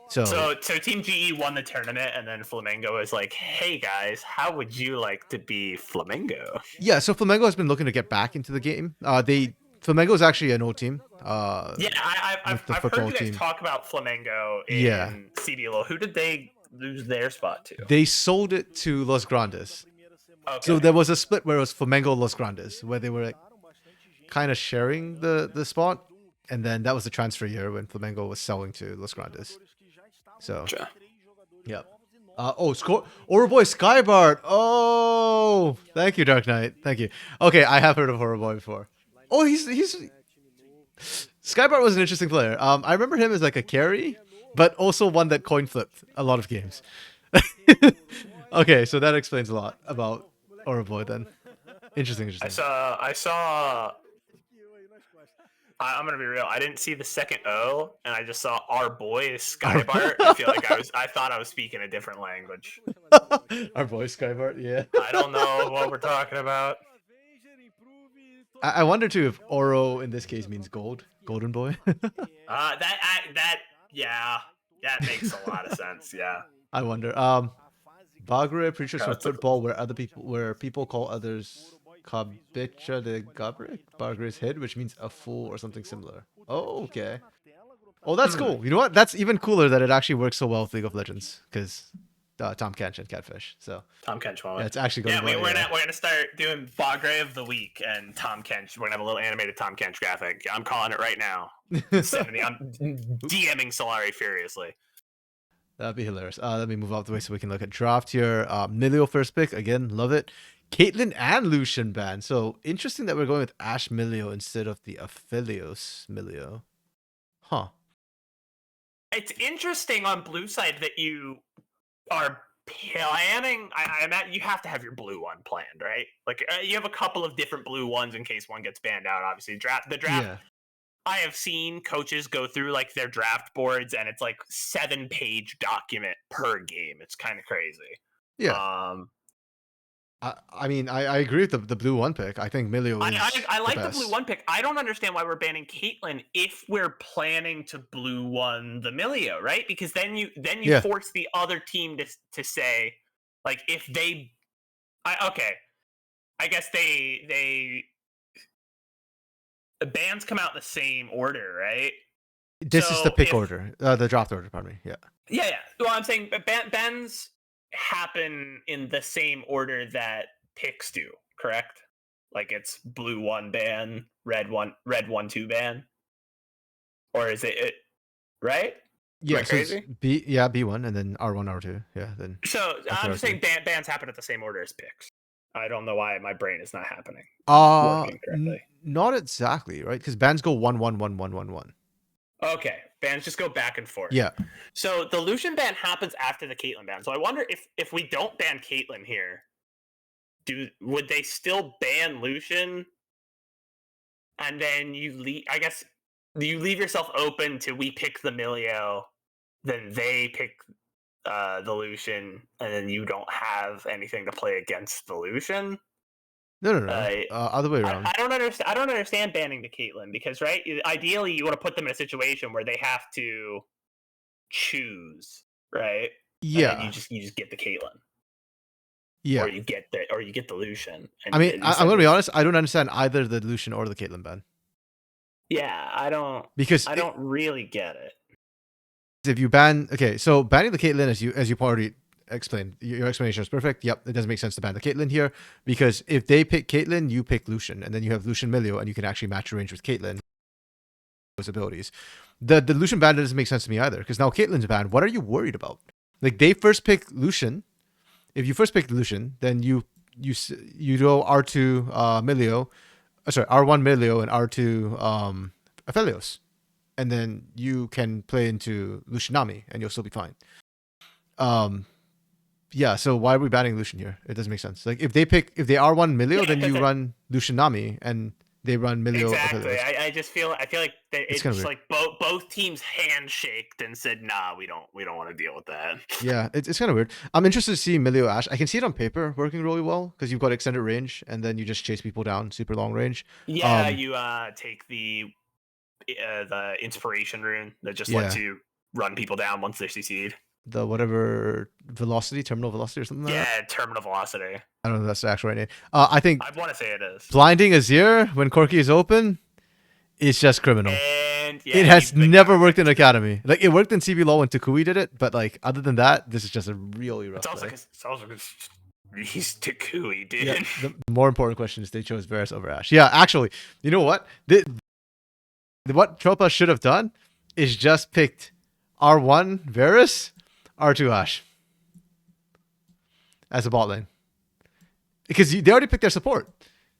So Team GE won the tournament, and then Flamengo was like, "Hey guys, how would you like to be Flamengo?" Yeah, so Flamengo has been looking to get back into the game. Flamengo is actually an old team. I've heard you guys talk about Flamengo in CBLO. Who did they lose their spot to? They sold it to Los Grandes. Okay. So there was a split where it was Flamengo Los Grandes, where they were like, kind of sharing the spot, and then that was the transfer year when Flamengo was selling to Los Grandes. So, Gotcha. yeah. Boy Skybart. Oh, thank you, Dark Knight. Thank you. Okay, I have heard of Boy before. Oh, he's Skybart was an interesting player. I remember him as like a carry, but also one that coin flipped a lot of games. Okay, so that explains a lot about Boy then. Interesting. I saw. I'm gonna be real. I didn't see the second O, and I just saw our boy Skybart. I thought I was speaking a different language. Our boy Skybart, yeah. I don't know what we're talking about. I wonder too if Oro in this case means gold, golden boy. Yeah, that makes a lot of sense. Yeah. I wonder. Bagre, pretty sure it's from football where people call others Cabeça de Gabre, Bagre's head, which means a fool or something similar. Oh, okay. Oh, that's cool. You know what? That's even cooler that it actually works so well with League of Legends, because Tom Kench and Catfish. So Tom Kench moment. yeah, it's actually going. Yeah, we're gonna start doing Bagre of the week and Tom Kench. We're gonna have a little animated Tom Kench graphic. I'm calling it right now. I'm DMing Solari furiously. That'd be hilarious. Let me move out the way so we can look at draft here. Milio first pick again, love it. Caitlyn and Lucian ban. So interesting that we're going with Ash Milio instead of the Aphelios Milio. Huh. It's interesting on blue side that you are planning. You have to have your blue one planned, right? Like you have a couple of different blue ones in case one gets banned out. Obviously, the draft. Yeah. I have seen coaches go through like their draft boards, and it's like 7-page document per game. It's kind of crazy. Yeah. I mean, I agree with the blue one pick. I think Milio is I like the best. blue one pick. I don't understand why we're banning Caitlyn if we're planning to blue one the Milio, right? Because then you force the other team to say, like, if they, I guess the bans come out in the same order, right? This is the pick order, the draft order. Pardon me. Yeah. Yeah. Well, I'm saying bans happen in the same order that picks do, correct? Like it's blue 1 ban, red 1 2 ban, or is it right? Yeah, so crazy? B1 and then R1 R2. Yeah, then. So I'm just saying bans happen at the same order as picks. I don't know why my brain is not happening. Not exactly, right? Because bans go 1 1 1 1 1 1. Okay, bans just go back and forth. Yeah. So the Lucian ban happens after the Caitlyn ban. So I wonder if we don't ban Caitlyn here, would they still ban Lucian? And then you leave yourself open to we pick the Milio, then they pick the Lucian, and then you don't have anything to play against the Lucian. No. Other way around. I don't understand. I don't understand banning the Caitlyn because, right? Ideally, you want to put them in a situation where they have to choose, right? Yeah. And you just get the Caitlyn. Yeah. Or you get the Lucian. I mean, I'm gonna be honest. I don't understand either the Lucian or the Caitlyn ban. Yeah, I don't really get it. If you ban, so banning the Caitlyn, as you already explained, your explanation is perfect. Yep, it doesn't make sense to ban the Caitlyn here because if they pick Caitlyn, you pick Lucian, and then you have Lucian Milio, and you can actually match your range with Caitlyn. Those abilities. The Lucian ban doesn't make sense to me either because now Caitlyn's banned. What are you worried about? Like they first pick Lucian. If you first pick Lucian, then you go R2 Milio, R1 Milio and R2 Aphelios, and then you can play into Lucianami and you'll still be fine. Yeah, so why are we banning Lucian here? It doesn't make sense. Like if they R1 Milio, then you run Lucianami and they run Milio. Exactly. I feel like it's just like both teams handshaked and said, "Nah, we don't want to deal with that." Yeah, it's kind of weird. I'm interested to see Milio Ash. I can see it on paper working really well because you've got extended range and then you just chase people down super long range. Yeah, you take the inspiration rune that just lets you run people down once they CC'd. The whatever velocity, terminal velocity or something like that? Yeah, terminal velocity. I don't know if that's the actual right name. I think I want to say it is. Blinding Azir when Corki is open is just criminal. And it has never worked in Academy. Like it worked in CB LoL when Takui did it, but like other than that, this is just a really rough play. It's also He's Takui, dude. Yeah, the more important question is they chose Varus over Ashe. Yeah, actually, you know what? What Tropa should have done is just picked R1 Varus, R2 Ashe as a bot lane. Because they already picked their support.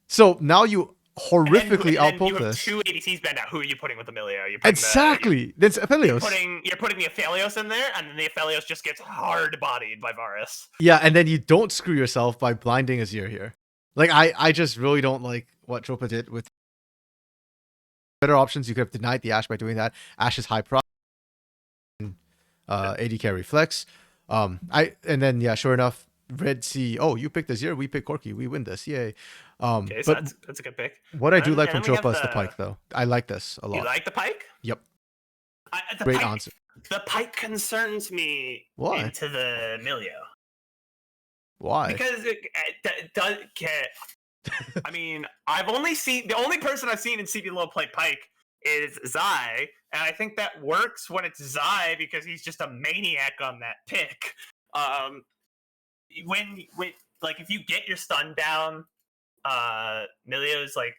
So now you horrifically and then outpoke you have this. 2 ADCs banned out. Who are you putting with Emilio? You're putting Exactly. Then Aphelios. You're putting the Aphelios in there, and then the Aphelios just gets hard bodied by Varus. Yeah, and then you don't screw yourself by blinding Azir here. Like I just really don't like what Tropa did with better options. You could have denied the Ashe by doing that. Ashe is high price. AD carry flex. And then yeah, sure enough, Red Sea. Oh, you picked Azir, we picked Corki. We win this. Yay. Okay, so but that's a good pick. what I do like And from then we Tropa is have the Pike though. I like this a lot. You like the Pike? Yep. The Great Pike, answer. The Pike concerns me Why? into the Emilio. Why? Because it does get. I mean, I've only seen the only person I've seen in CB Low play Pike is Zai, and I think that works when it's Zai because he's just a maniac on that pick. When like if you get your stun down, Milio's like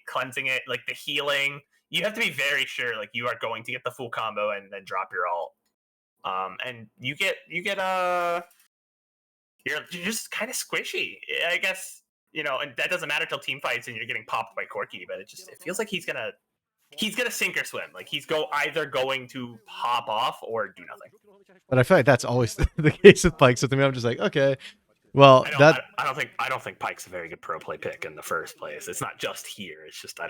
cleansing it, like the healing. You have to be very sure like you are going to get the full combo and then drop your ult. And you get you're just kind of squishy, I guess. You know, and that doesn't matter till team fights and you're getting popped by Corki, but it feels like he's gonna sink or swim. Like he's either going to pop off or do nothing. But I feel like that's always the case with Pike. So to me, I'm just like, okay, well, I don't think Pike's a very good pro play pick in the first place. It's not just here. It's just I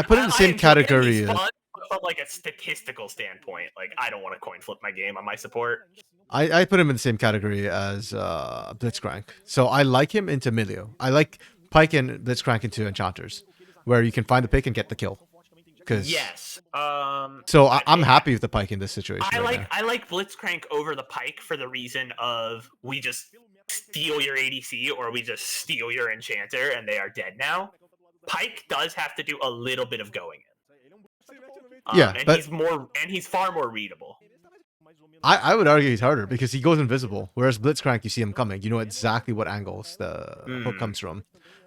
put it in the same category. Fun, but like a statistical standpoint, like I don't want to coin flip my game on my support. I put him in the same category as Blitzcrank. So I like him into Milio. I like Pike and Blitzcrank into Enchanters, where you can find the pick and get the kill. Yes. So I'm happy with the Pike in this situation. I like Blitzcrank over the Pike for the reason of we just steal your ADC or we just steal your Enchanter and they are dead now. Pike does have to do a little bit of going in. Yeah, and he's far more readable. I would argue he's harder because he goes invisible. Whereas Blitzcrank, you see him coming. You know exactly what angles the hook comes from.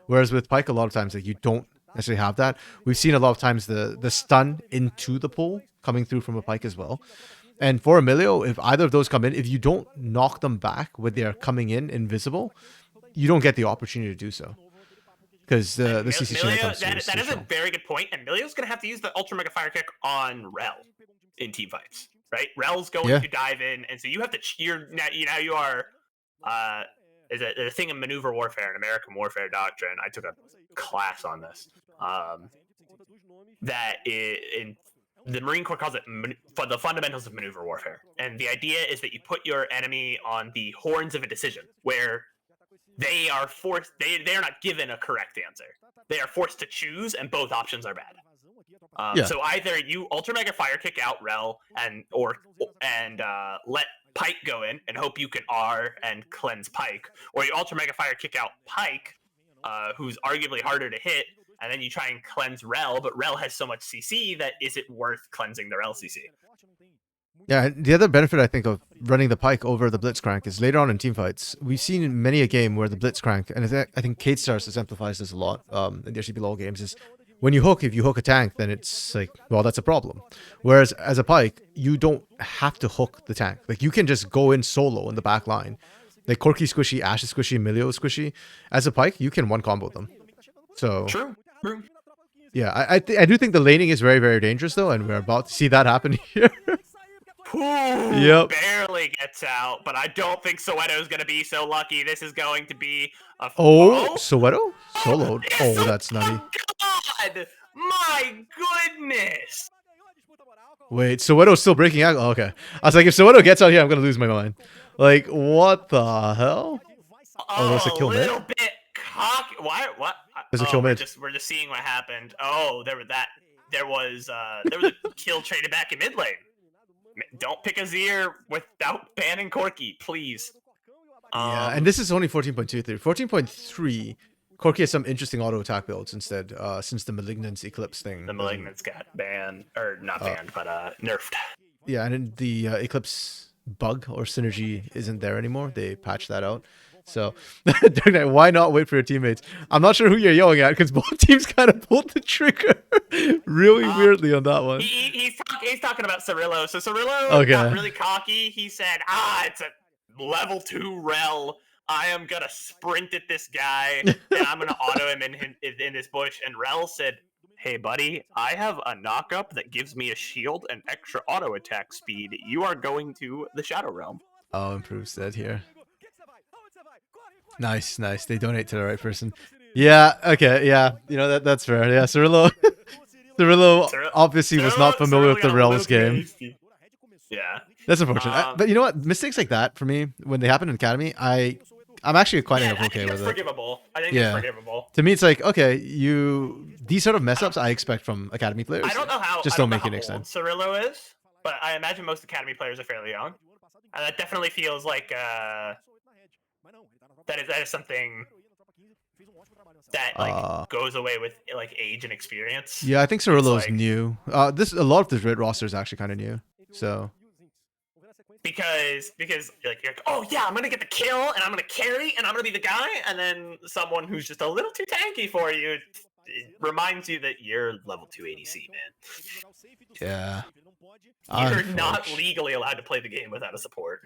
Whereas with Pike, a lot of times like you don't necessarily have that. We've seen a lot of times the stun into the pool coming through from a Pike as well. And for Emilio, if either of those come in, if you don't knock them back when they're coming in invisible, you don't get the opportunity to do so. Because the CC chain comes through. That is a very good point. And Emilio's going to have to use the Ultra Mega Fire Kick on Rel in team fights. Right, Rel's going to dive in, and so you have to. You are. Is a thing in maneuver warfare and American warfare doctrine. I took a class on this. That in the Marine Corps calls it the fundamentals of maneuver warfare, and the idea is that you put your enemy on the horns of a decision where they are forced. They are not given a correct answer. They are forced to choose, and both options are bad. So either you Ultra Mega Fire Kick out Rel and let Pike go in and hope you can R and cleanse Pike, or you Ultra Mega Fire Kick out Pike, who's arguably harder to hit, and then you try and cleanse Rel, but Rel has so much CC that is it worth cleansing the Rel CC? Yeah, the other benefit I think of running the Pike over the Blitzcrank is later on in teamfights, we've seen many a game where the Blitzcrank, and I think Kate Stars exemplifies this a lot in the RCB LoL games, is when if you hook a tank, then it's like, well, that's a problem. Whereas as a Pike, you don't have to hook the tank. Like you can just go in solo in the back line. Like Corki squishy, Ashe is squishy, Emilio is squishy. As a Pike, you can one combo them. So True. Yeah, I do think the laning is very, very dangerous though, and we're about to see that happen here. Yep. Barely gets out, but I don't think Soweto is going to be so lucky. This is going to be a Soweto? Soloed. Oh, that's nutty. God! My goodness! Wait, Soweto's still breaking out? Oh, okay. I was like, if Soweto gets out here, I'm going to lose my mind. Like, what the hell? Oh, that's a kill mid? A little bit cocky. Why? What? There's a kill mid. We're just seeing what happened. Oh, there was a kill traded back in mid lane. Don't pick Azir without banning Corki, please. Yeah, and this is only 14.23. 14.3, Corki has some interesting auto attack builds instead, since the Malignance Eclipse thing. The Malignance got banned, or not banned, but nerfed. Yeah, and the Eclipse bug or synergy isn't there anymore. They patched that out. So, Dark Knight, why not wait for your teammates? I'm not sure who you're yelling at because both teams kind of pulled the trigger really weirdly on that one. He's talking about Cirillo. So Cirillo Okay. got really cocky. He said, it's a level 2 rel. I am going to sprint at this guy, and I'm going to auto him in this bush. And Rel said, hey, buddy, I have a knock-up that gives me a shield and extra auto attack speed. You are going to the Shadow Realm. Oh, improves that here. Nice, nice. They donate to the right person. Yeah, okay, yeah. You know, that's fair. Yeah, Cirillo obviously was not familiar with the Rel's game. Yeah. That's unfortunate. But you know what? Mistakes like that, for me, when they happen in Academy, I'm actually quite okay with it. Forgivable. I think it's forgivable. To me, it's like, okay, these sort of mess ups I expect from Academy players. I don't know how. Just don't make it next time. Cirillo is, but I imagine most Academy players are fairly young, and that definitely feels like that is something that goes away with like age and experience. Yeah, I think Cirillo's new. A lot of this red roster is actually kind of new. So. Because like you're like, oh yeah, I'm gonna get the kill and I'm gonna carry and I'm gonna be the guy, and then someone who's just a little too tanky for you reminds you that you're level 2 ADC, man. Yeah. You're not legally allowed to play the game without a support.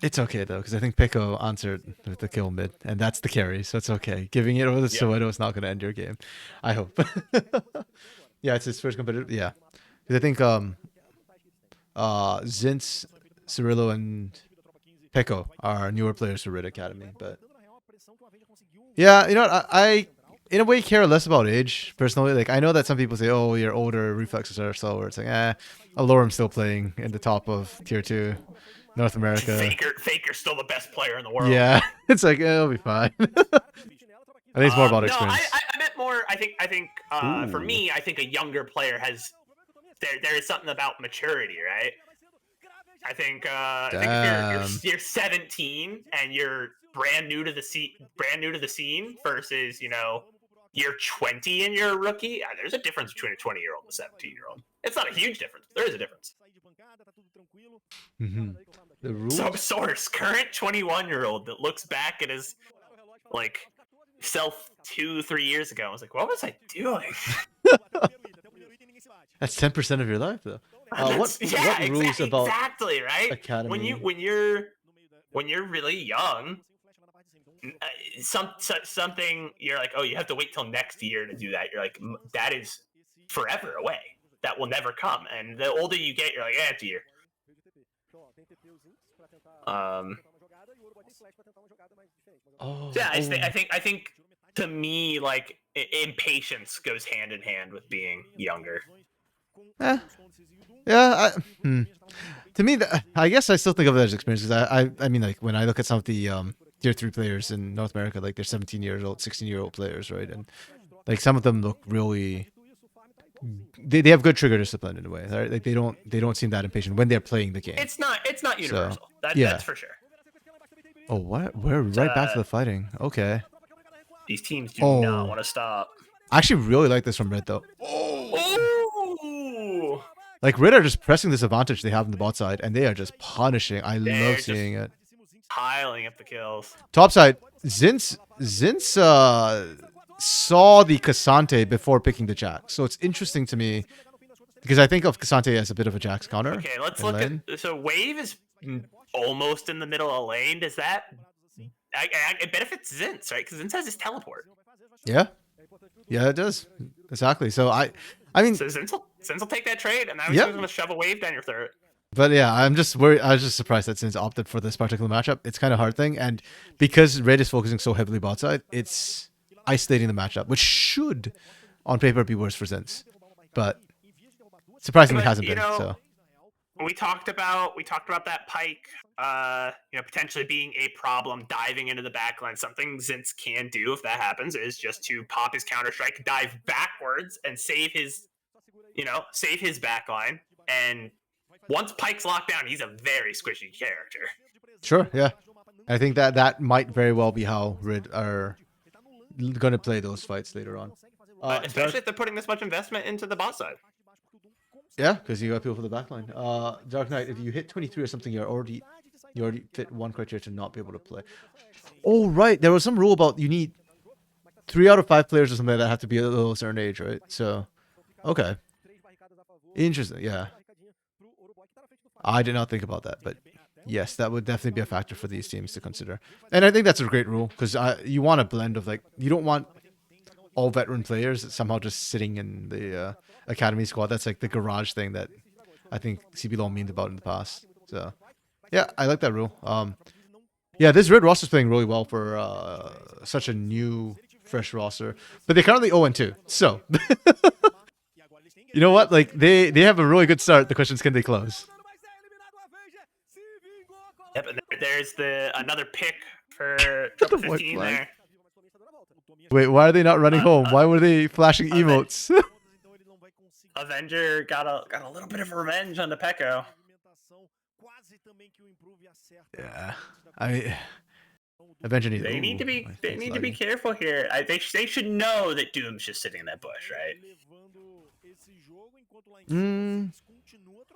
It's okay though, because I think Pico answered with the kill mid, and that's the carry, so it's okay. Giving it over to Soweto is not gonna end your game. I hope. Yeah, it's his first competitive. Yeah, because I think Zintz, Cirillo, and Peko are newer players for Red Academy, but yeah, you know what, I in a way care less about age personally. Like, I know that some people say, oh, you're older, reflexes are slower. It's like, Alorum's still playing in the top of tier 2 North America. Faker's still the best player in the world. Yeah, it's like, it'll be fine. I think it's more about experience. No, I meant more. I think for me, I think a younger player has there is something about maturity, right? I think if you're 17 and you're brand new to the scene versus, you know, you're 20 and you're a rookie. There's a difference between a 20-year-old and a 17-year-old. It's not a huge difference. There is a difference. Mm-hmm. The rules? So source, current 21-year-old that looks back at his like self 2-3 years ago. I was like, what was I doing? That's 10% of your life, though. What rules about exactly right? Academy? When you're really young, something you're like, oh, you have to wait till next year to do that. You're like, that is forever away. That will never come. And the older you get, you're like, it's a year. I think to me, like, impatience goes hand in hand with being younger. Yeah. To me, I guess I still think of it as experience. I mean, like, when I look at some of the tier 3 players in North America, like, they're 17-year-old, 16-year-old players, right? And like, some of them look really. They have good trigger discipline in a way, right? Like, they don't seem that impatient when they're playing the game. It's not universal. So, that's for sure. Oh, what? We're right back to the fighting. Okay. These teams do not want to stop. I actually really like this from Red, though. Oh! Like, Red are just pressing this advantage they have on the bot side, and they are just punishing. I love seeing it. Piling up the kills. Top side, Zintz saw the Cassante before picking the Jack. So it's interesting to me, because I think of Cassante as a bit of a Jack's counter. Okay, let's look at... So Wave is almost in the middle of lane. Does that... it benefits Zintz, right? Because Zintz has his teleport. Yeah. Yeah, it does. Exactly. So I mean... So Zintz will take that trade, and now he's going to shove a Wave down your throat. But yeah, I'm just worried. I was just surprised that Zintz opted for this particular matchup. It's kind of a hard thing. And because Red is focusing so heavily bot side, it's isolating the matchup, which should, on paper, be worse for Zintz. But surprisingly hasn't been. So we talked about that Pyke, potentially being a problem, diving into the backline. Something Zintz can do if that happens is just to pop his counter strike, dive backwards, and save his backline. And once Pyke's locked down, he's a very squishy character. Sure, yeah. I think that might very well be how Red are going to play those fights later on. Especially if they're putting this much investment into the bot side. Yeah, because you got people for the backline. Dark Knight, if you hit 23 or something, you already fit one criteria to not be able to play. Oh, right. There was some rule about you need 3 out of 5 players or something that have to be a little certain age, right? So, okay. Interesting, yeah. I did not think about that, but yes, that would definitely be a factor for these teams to consider. And I think that's a great rule because you want a blend of like, you don't want all veteran players somehow just sitting in the academy squad. That's like the garage thing that I think CB Law memed about in the past. So, yeah, I like that rule. Yeah, this red roster is playing really well for such a new, fresh roster. But they're currently 0-2. So, you know what? Like, they have a really good start. The question is, can they close? Yep, and there's another pick for Triple The white 15 flag. there. Wait, why are they not running home? Why were they flashing emotes? Avenger got a little bit of revenge on the Pecco. Yeah, Avenger needs. They need to be careful here. They should know that Doom's just sitting in that bush, right?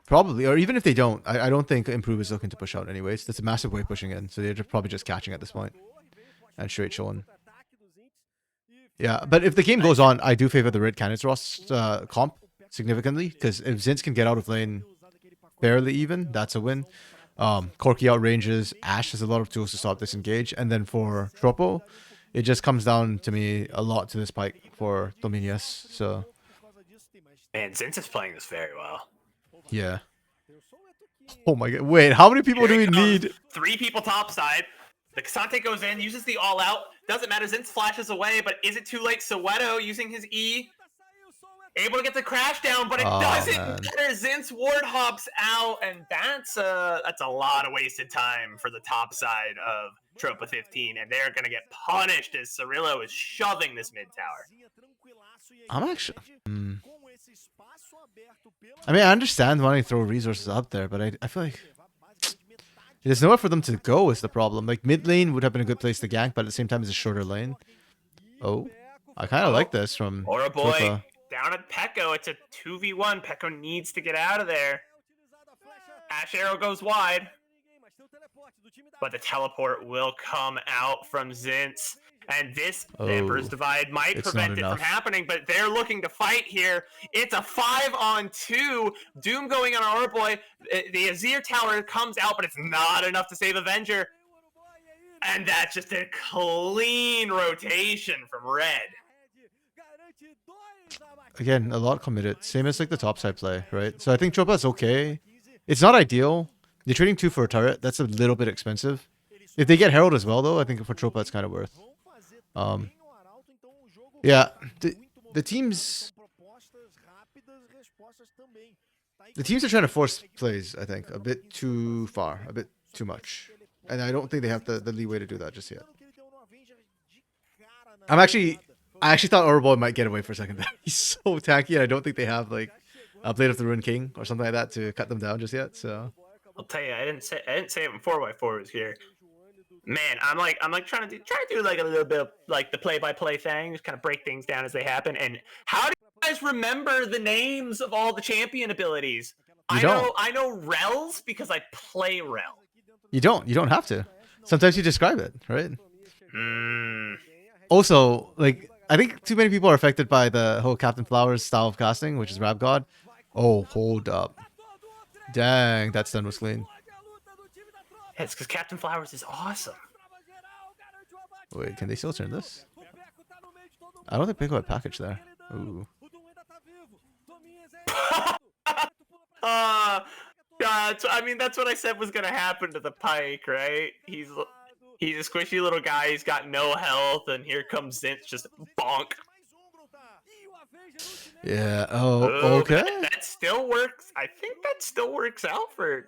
Probably, or even if they don't, I don't think Improve is looking to push out anyways. That's a massive wave pushing in, so they're probably just catching at this point and straight showing. Yeah, but if the game goes on, I do favor the red cannons roster comp significantly because if Zinz can get out of lane fairly even, that's a win. Corki outranges, Ash has a lot of tools to stop disengage, and then for Tropo, it just comes down to me a lot to this pike for Dominius. So, Man, Zinz is playing this very well. yeah. Oh my god! Wait, how many people do we need? 3 people topside. The Kasante goes in, uses the all out. Doesn't matter. Zinz flashes away, but is it too late? Soweto using his E. Able to get the crash down, but it doesn't matter. Zinz ward hops out, and that's a lot of wasted time for the top side of Tropa 15, and they're gonna get punished as Cirillo is shoving this mid tower. I'm actually. I mean, I understand wanting to throw resources up there, but I feel like there's nowhere for them to go is the problem. Like, mid lane would have been a good place to gank, but at the same time, it's a shorter lane. Oh, I kind of like this from Or a boy Tropa. down at Pecco. It's a 2v1. Pecco needs to get out of there. Ash Arrow goes wide, but the teleport will come out from Zinz. And this Emperor's Divide might prevent it from happening, but they're looking to fight here. It's a 5-on-2. Doom going on Aura Boy. The Azir Tower comes out, but it's not enough to save Avenger. And that's just a clean rotation from Red. Again, a lot committed. Same as like the topside play, right? So I think Tropa's okay. It's not ideal. You're trading 2 for a turret. That's a little bit expensive. If they get Herald as well, though, I think for Tropa it's kind of worth. Yeah, the teams are trying to force plays, I think, a bit too far, a bit too much. And I don't think they have the leeway to do that just yet. I actually thought Orboy might get away for a second there. He's so tanky, and I don't think they have like a Blade of the Ruined King or something like that to cut them down just yet. So I'll tell you, I didn't say it when FourY4 was here. Man, I'm like trying to do like a little bit of like the play-by-play thing, just kind of break things down as they happen. And how do you guys remember the names of all the champion abilities? I know Rels because I play Rel. You don't have to. Sometimes you describe it, right? Also, like, I think too many people are affected by the whole Captain Flowers style of casting, which is Rap God. Oh, hold up. Dang, that stun was clean. Yeah, it's because Captain Flowers is awesome. Wait, can they still turn this? I don't think Pico had package there. Ooh. That's what I said was gonna happen to the Pike, right? He's a squishy little guy. He's got no health, and here comes Zinz, just bonk. Yeah. Oh, okay. That still works. I think that still works out for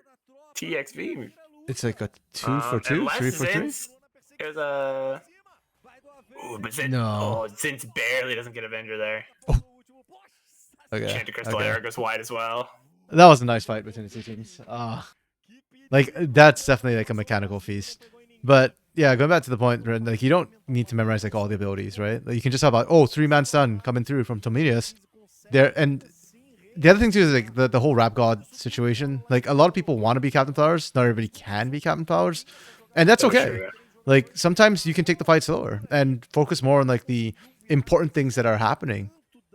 TXV. It's like a 2 for 2, 3 for 3. There's a. Ooh, but Zinz, Zinz barely doesn't get Avenger there. Oh. Okay. Chanted Crystal Arrow goes wide as well. That was a nice fight between the two teams. Like, that's definitely like a mechanical feast. But yeah, going back to the point, like, you don't need to memorize like all the abilities, right? Like, you can just have like, 3-man stun coming through from Tominius. There, and the other thing too is like the whole Rap God situation. Like, a lot of people want to be Captain Flowers. Not everybody can be Captain Flowers, and that's okay. Like sometimes you can take the fight slower and focus more on like the important things that are happening,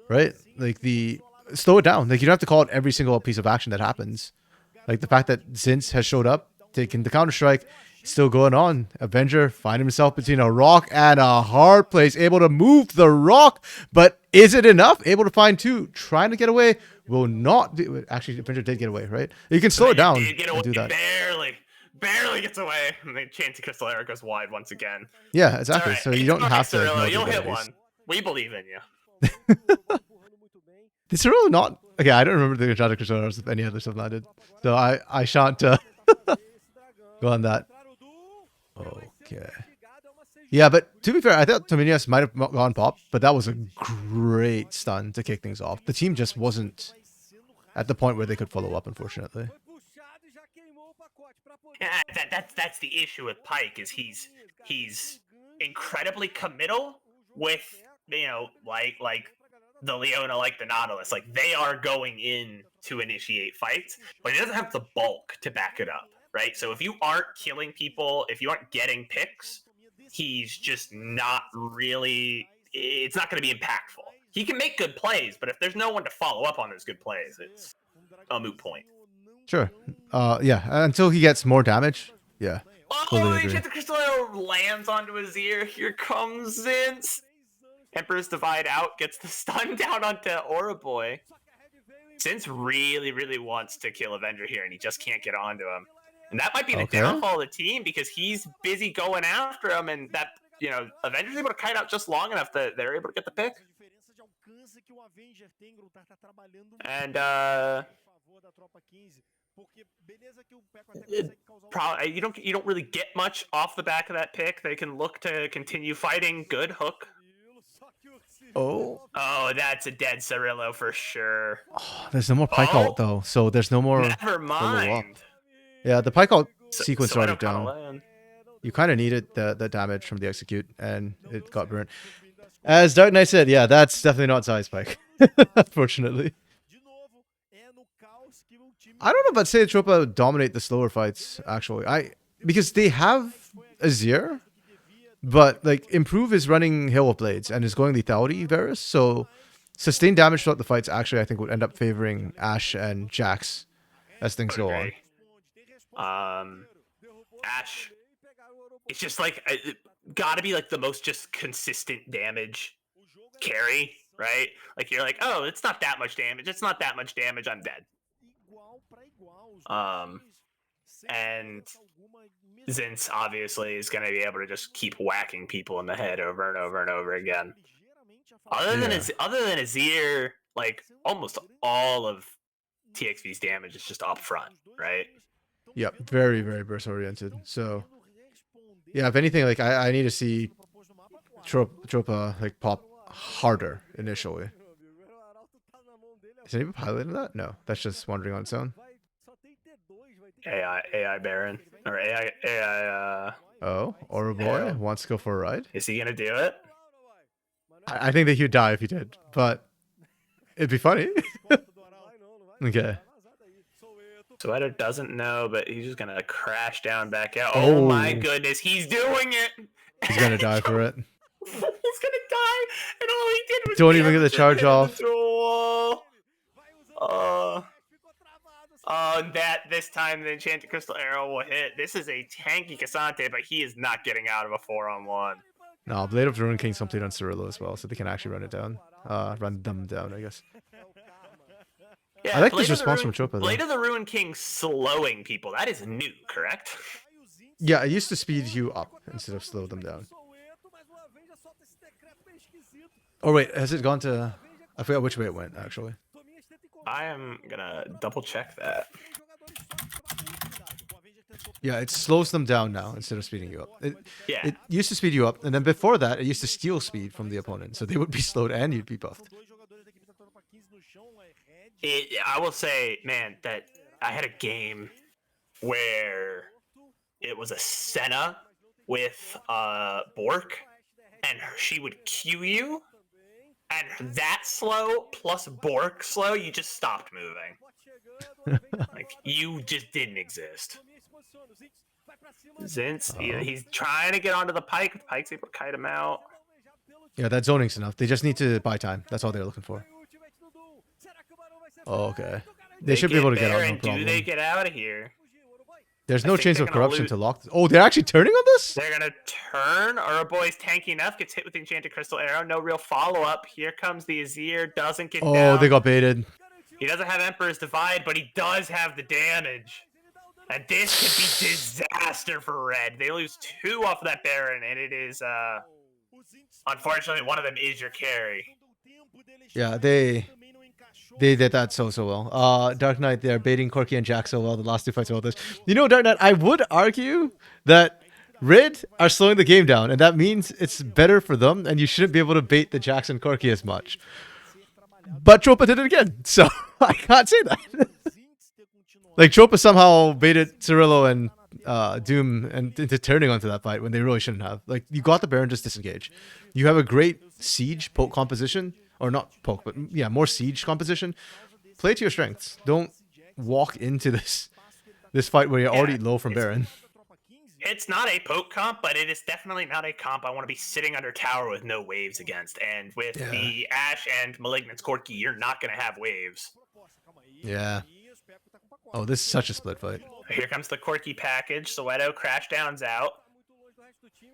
right? Like the slow it down. Like you don't have to call it every single piece of action that happens. Like the fact that Zinz has showed up, taking the counter strike, still going on. Avenger finding himself between a rock and a hard place, able to move the rock, but is it enough? Able to find two, trying to get away, will not be. Actually, Avenger did get away, right? You can slow it down Did get away, and do that. barely gets away. And then Chance Crystal Arrow goes wide once again. Yeah, exactly. All right. So you don't have to. Cirillo, know you'll the hit abilities. one. We believe in you. Did Cirillo not? Okay, I don't remember the Enchanted Crusaders if any other stuff landed. So I shan't go on that. Okay. Yeah, but to be fair, I thought Tominius might have gone pop, but that was a great stun to kick things off. The team just wasn't at the point where they could follow up, unfortunately. Yeah, that's the issue with Pyke is he's incredibly committal with like the Leona, like the Nautilus, like they are going in to initiate fights, but he doesn't have the bulk to back it up, right? So if you aren't killing people, if you aren't getting picks, he's just not really. It's not going to be impactful. He can make good plays, but if there's no one to follow up on those good plays, it's a moot point. Sure. Yeah, until he gets more damage. Yeah. Oh, Totally the agree. Crystal Arrow lands onto his ear. Here comes Zinz. Emperor's Divide out, gets the stun down onto Auraboy. Zinz really wants to kill Avenger here, and he just can't get onto him. And that might be the downfall of the team, because he's busy going after him, and that, Avenger's able to kite out just long enough that they're able to get the pick. And, you don't really get much off the back of that pick. They can look to continue fighting. Good hook. Oh, that's a dead Cirillo for sure. there's no more Pyke ult though, so there's no more. Never mind. Yeah, the Pyke ult So sequence I started don't kinda down. land. You kind of needed the damage from the execute, and it got burnt. As Dark Knight said, yeah, that's definitely not size Pyke, unfortunately. I don't know about say Tropa dominate the slower fights, actually. Because they have Azir, but like Improve is running Hail of Blades and is going lethality Varus, so sustained damage throughout the fights actually I think would end up favoring Ashe and Jax as things go on. Ashe, it's just like gotta be like the most just consistent damage carry, right? Like you're like, oh, it's not that much damage. It's not that much damage. I'm dead. And Zinz obviously is going to be able to just keep whacking people in the head over and over and over again. Other than Azir, like almost all of TXV's damage is just up front, right? Yep, very burst oriented. So yeah, if anything, like I need to see Tropa like pop harder initially. Is anyone piloting that? No, that's just wandering on its own. AI Baron or AI. Oh, Auraboy wants to go for a ride. Is he gonna do it? I think that he'd die if he did, but it'd be funny. Okay. Soweto doesn't know, but he's just gonna crash down back out. Oh my goodness, he's doing it! He's gonna die for it. He's gonna die, and all he did was don't even get the charge off. That this time the Enchanted Crystal Arrow will hit. This is a tanky Cassante, but he is not getting out of a 4-on-1. No, Blade of the Ruin King's complete on Cirillo as well, so they can actually run it down. Run them down, I guess. Yeah, I like this response from Tropa, though. Blade of the Ruin King slowing people. That is new, correct? Yeah, it used to speed you up instead of slow them down. Oh wait, has it gone to... I forgot which way it went, actually. I am gonna double check that. Yeah, it slows them down now instead of speeding you up. Yeah. It used to speed you up, and then before that, it used to steal speed from the opponent, so they would be slowed and you'd be buffed. I will say, man, that I had a game where it was a Senna with Bork, and she would Q you, and that slow plus Bork slow, you just stopped moving. Like, you just didn't exist. Zinz, he's trying to get onto the Pike. The Pike's able to kite him out. Yeah, that zoning's enough. They just need to buy time. That's all they're looking for. Oh, okay. They should be able to get out, no Baron. Do they problem. get out of here? There's I no think chance they're of gonna corruption lose. to lock. Oh, they're actually turning on this? They're gonna turn. Boy's tanky enough. Gets hit with the Enchanted Crystal Arrow. No real follow-up. Here comes the Azir. Doesn't get Oh, down. they got baited. He doesn't have Emperor's Divide, but he does have the damage. And this could be disaster for Red. They lose 2 off of that Baron, and it is, unfortunately, one of them is your carry. Yeah, they did that so well. Dark Knight, they're baiting Corki and Jack so well. The last 2 fights about this. You know, Dark Knight, I would argue that Red are slowing the game down, and that means it's better for them, and you shouldn't be able to bait the Jax and Corki as much. But Tropa did it again, so I can't say that. Like, Tropa somehow baited Cirillo and Doom and into turning onto that fight when they really shouldn't have. Like, you got the Baron, just disengage. You have a great siege poke composition, or not poke, but yeah, more siege composition. Play to your strengths. Don't walk into this fight where you're already low from Baron. It's not a poke comp, but it is definitely not a comp I want to be sitting under tower with no waves against. And with the Ashe and Malignant's Corki, you're not going to have waves. Yeah. Oh, this is such a split fight. Here comes the Corki package. Soweto crash downs out.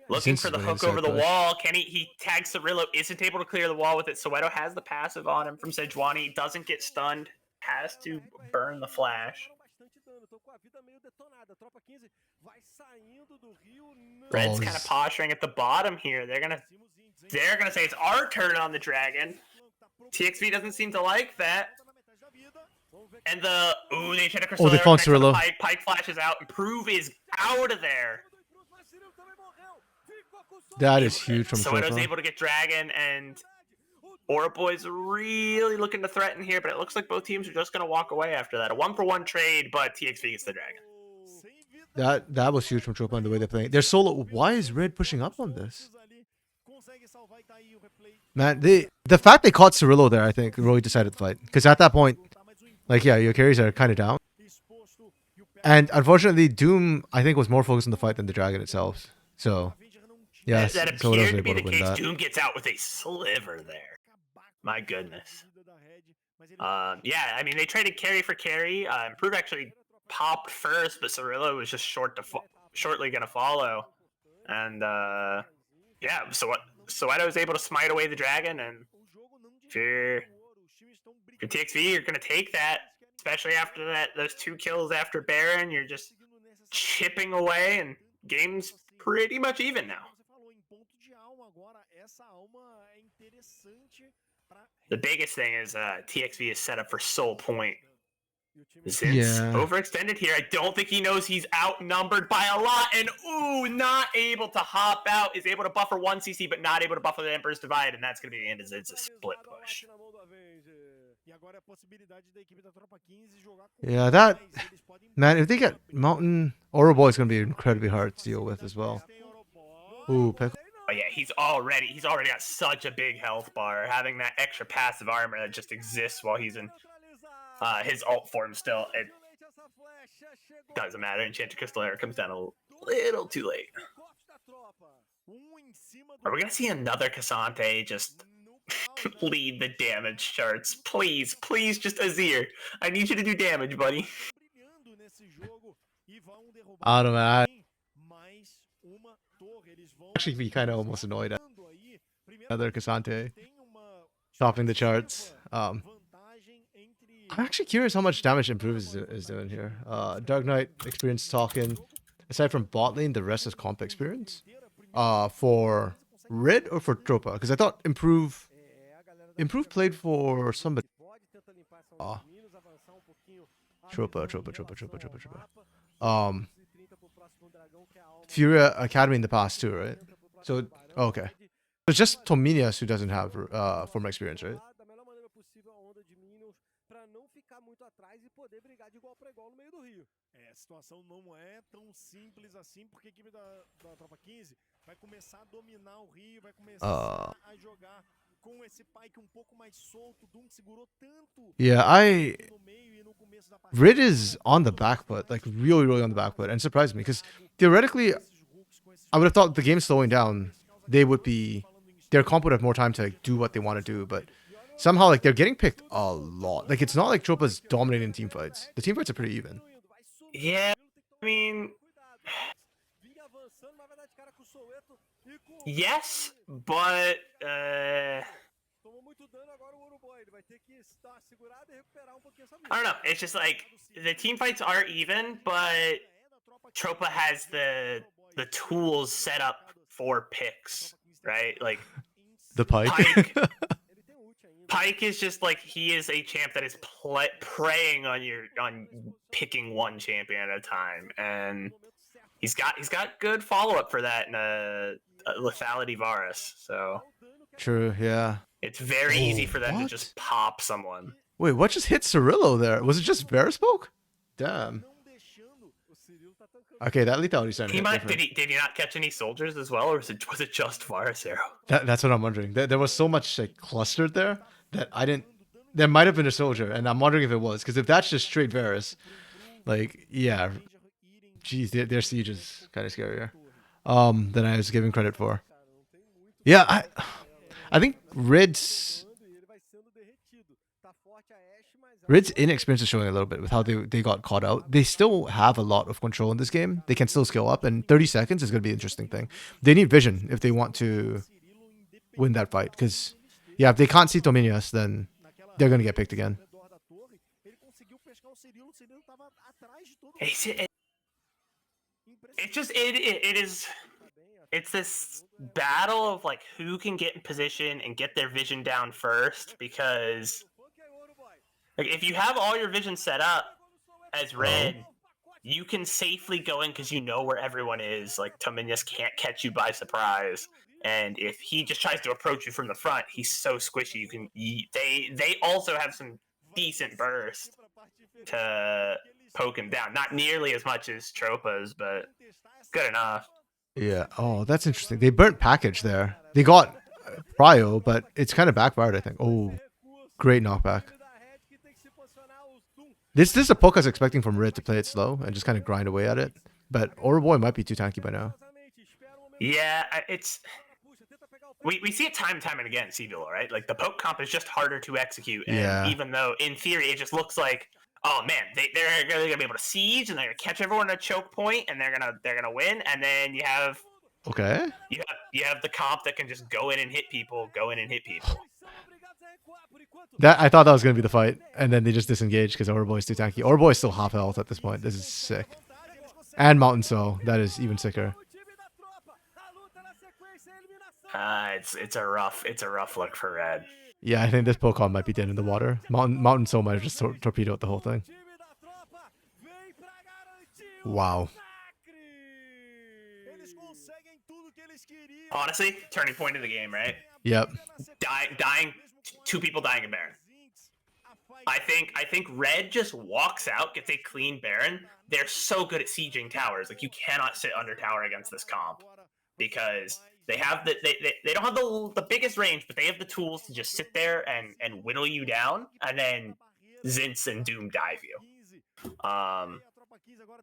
Looking for the hook over the wall. He tags Cirillo, isn't able to clear the wall with it. Soweto has the passive on him from Sejuani. Doesn't get stunned. Has to burn the flash. Red's kind of posturing at the bottom here. They're gonna say it's our turn on the dragon. TXV doesn't seem to like that. And they should have Crystal they found Cirillo. Pike flashes out. Improve is out of there. That is huge from Soweto's Tropa. able to get dragon, and Boy's really looking to threaten here, but it looks like both teams are just going to walk away after that. A 1-for-1 trade, but TXV gets the dragon. That was huge from Tropa and the way they're playing. They're solo. Why is Red pushing up on this? Man, the fact they caught Cirillo there, I think, really decided the fight. Because at that point, like, yeah, your carries are kind of down. And unfortunately, Doom, I think, was more focused on the fight than the dragon itself. So, yeah, that appeared to be the case. Doom gets out with a sliver there. My goodness. Yeah, I mean, they traded carry for carry. Improve actually popped first, but Cirillo was just shortly going to follow. And, yeah, so Soweto was able to smite away the dragon, and if you're TXV, you're going to take that, especially after those 2 kills after Baron. You're just chipping away, and game's pretty much even now. The biggest thing is TXV is set up for Soul Point. Since overextended here, I don't think he knows he's outnumbered by a lot, and not able to hop out, is able to buffer 1 CC, but not able to buffer the Emperor's Divide, and that's going to be the end of Zid's split push. Yeah, that, man, if they get Mountain, Boy is going to be incredibly hard to deal with as well. Ooh, pick. Oh yeah, he's already got such a big health bar. Having that extra passive armor that just exists while he's in his ult form still, it doesn't matter. Enchanted Crystal Arrow comes down a little too late. Are we gonna see another Cassante just lead the damage charts? Please, just Azir. I need you to do damage, buddy. I don't know, man. Actually be kind of almost annoyed at another Cassante topping the charts. I'm actually curious how much damage Improve is doing here. Dark Knight experience talking. Aside from bot lane, the rest is comp experience. For Red or for Tropa? Because I thought Improve played for somebody. Tropa. FourY Academy in the past too, right? So, okay. It's just Tominias who doesn't have former experience, right? A situação não é tão simples assim, porque a equipe da Tropa 15 vai começar a dominar o Rio, vai começar a jogar Yeah, Rid is on the back foot, like really, really on the back foot, and surprised me because theoretically, I would have thought the game's slowing down. Their comp would have more time to like, do what they want to do, but somehow like they're getting picked a lot. Like it's not like Tropa's dominating team fights. The team fights are pretty even. Yeah, I mean, yes, but I don't know. It's just like the team fights are even, but Tropa has the tools set up for picks, right? Like The Pike. Pike is just like he is a champ that is preying on picking one champion at a time, and he's got good follow up for that in a lethality Varus. So True. Yeah. it's very easy for them to what? just pop someone. Wait, what just hit Cirillo there? Was it just Verispoke? Damn. Okay, that lethality started. Did he not catch any soldiers as well, or was it just Varus arrow? That's what I'm wondering. There was so much like clustered there that I didn't. There might have been a soldier, and I'm wondering if it was, because if that's just straight Varus, like yeah, geez, their siege is kind of scarier than I was giving credit for. Yeah, I think Rid's inexperience is showing a little bit with how they got caught out. They still have a lot of control in this game. They can still scale up, and 30 seconds is going to be an interesting thing. They need vision if they want to win that fight, because yeah, if they can't see Tominius, then they're going to get picked again. It's this battle of like who can get in position and get their vision down first, because like if you have all your vision set up as red, you can safely go in because you know where everyone is. Like Tominius can't catch you by surprise, and if he just tries to approach you from the front, he's so squishy. They also have some decent burst to poke him down. Not nearly as much as Tropa's, but good enough. Yeah. Oh, that's interesting. They burnt package there. They got Prio, but it's kind of backfired, I think. Oh, great knockback. This is a poke I was expecting from Rid to play it slow and just kind of grind away at it. But Boy might be too tanky by now. Yeah, we see it time and time and again in CBLOL, right? Like the poke comp is just harder to execute, and even though in theory it just looks like, oh man, they're gonna be able to siege and they're gonna catch everyone at a choke point and they're gonna win, and then you have the comp that can just go in and hit people. I thought that was gonna be the fight, and then they just disengaged because Boy's too tanky. Boy's still half health at this point. This is sick. And Mountain Soul, that is even sicker. It's a rough look for Red. Yeah, I think this Pokemon might be dead in the water. Mountain Soul might have just torpedoed the whole thing. Wow. Honestly, turning point of the game, right? Yep. Two people dying in Baron. I think Red just walks out, gets a clean Baron. They're so good at sieging towers. Like you cannot sit under tower against this comp because they have they don't have the biggest range, but they have the tools to just sit there and whittle you down, and then Zints and Doom dive you.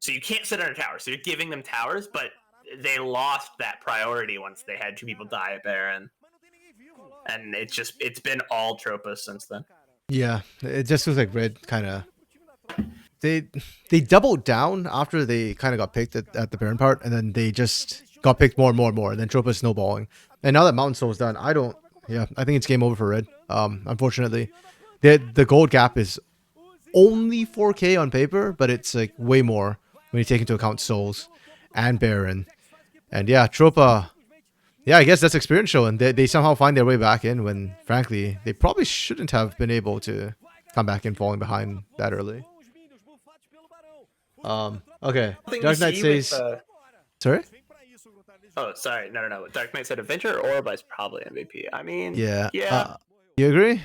So you can't sit under towers. So you're giving them towers, but they lost that priority once they had two people die at Baron, and it's been all Tropa since then. Yeah, it just feels like Red kind of they doubled down after they kind of got picked at the Baron part, and then they just got picked more and more and more, and then Tropa's snowballing. And now that Mountain Soul's done, I think it's game over for Red. Unfortunately, the gold gap is only 4K on paper, but it's like way more when you take into account Souls and Baron. And yeah, Tropa, yeah, I guess that's experience showing. They somehow find their way back in when, frankly, they probably shouldn't have been able to come back in falling behind that early. Okay. Dark Knight says... Sorry? Oh, sorry. No. Dark Knight said Adventure or Orb is probably MVP. I mean... Yeah. Yeah. You agree?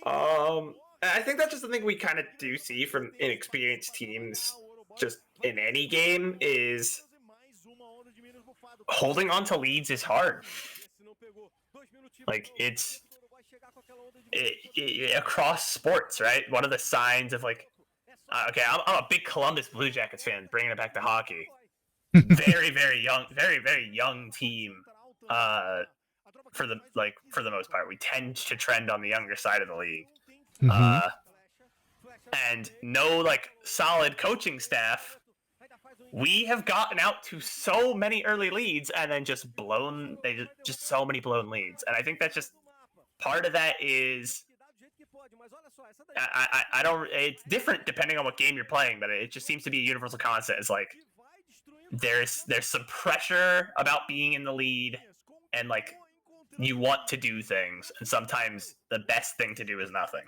I think that's just something we kind of do see from inexperienced teams just in any game is holding on to leads is hard. Like across sports, right? One of the signs of like, okay, I'm a big Columbus Blue Jackets fan, bringing it back to hockey. Very, very young team. For the most part, we tend to trend on the younger side of the league. And no like solid coaching staff. We have gotten out to so many early leads and then just so many blown leads. And I think that's just part of that is I don't. It's different depending on what game you're playing, but it just seems to be a universal constant. It's like there's some pressure about being in the lead, and like you want to do things, and sometimes the best thing to do is nothing.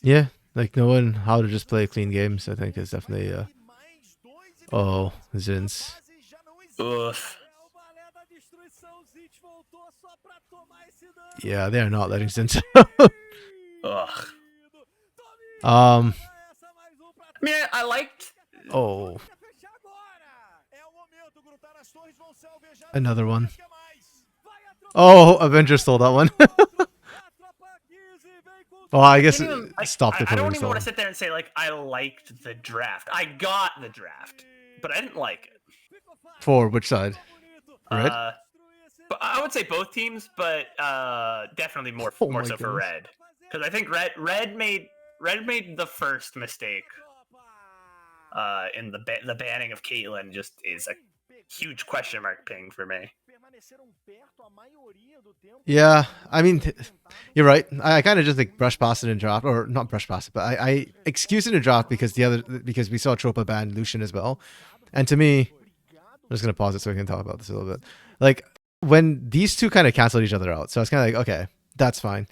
Yeah, like knowing how to just play clean games, I think is definitely. Oh, Zins. Oof. Yeah, they are not letting Zins. Ugh. I mean, I liked. Oh. Another one. Oh, Avengers stole that one. Oh, I guess stop the. I don't even want to sit there and say like I liked the draft. I got the draft, but I didn't like it. For which side? Red. But I would say both teams, but definitely more so for Red, because I think Red made the first mistake. In the banning of Caitlyn just is a huge question mark ping for me. Yeah, I mean, you're right. I kind of just like brush past it in draft, or not brush past it, but I excuse it in draft because because we saw Tropa ban Lucian as well, and to me, I'm just gonna pause it so we can talk about this a little bit. Like when these two kind of canceled each other out, so it's kind of like okay, that's fine.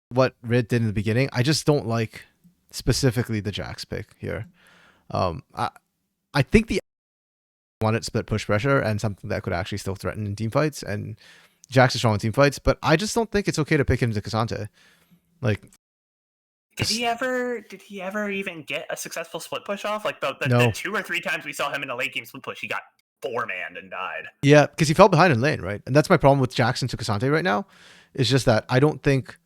What Red did in the beginning, I just don't like specifically the Jax pick here. I think the wanted split push pressure and something that could actually still threaten in team fights, and Jax is strong in team fights, but I just don't think it's okay to pick him to Cassante. Like, did he ever even get a successful split push off? Like the 2 or 3 times we saw him in a late game split push, he got 4-manned and died. Yeah, because he fell behind in lane, right? And that's my problem with Jackson to Cassante right now. It's just that I don't think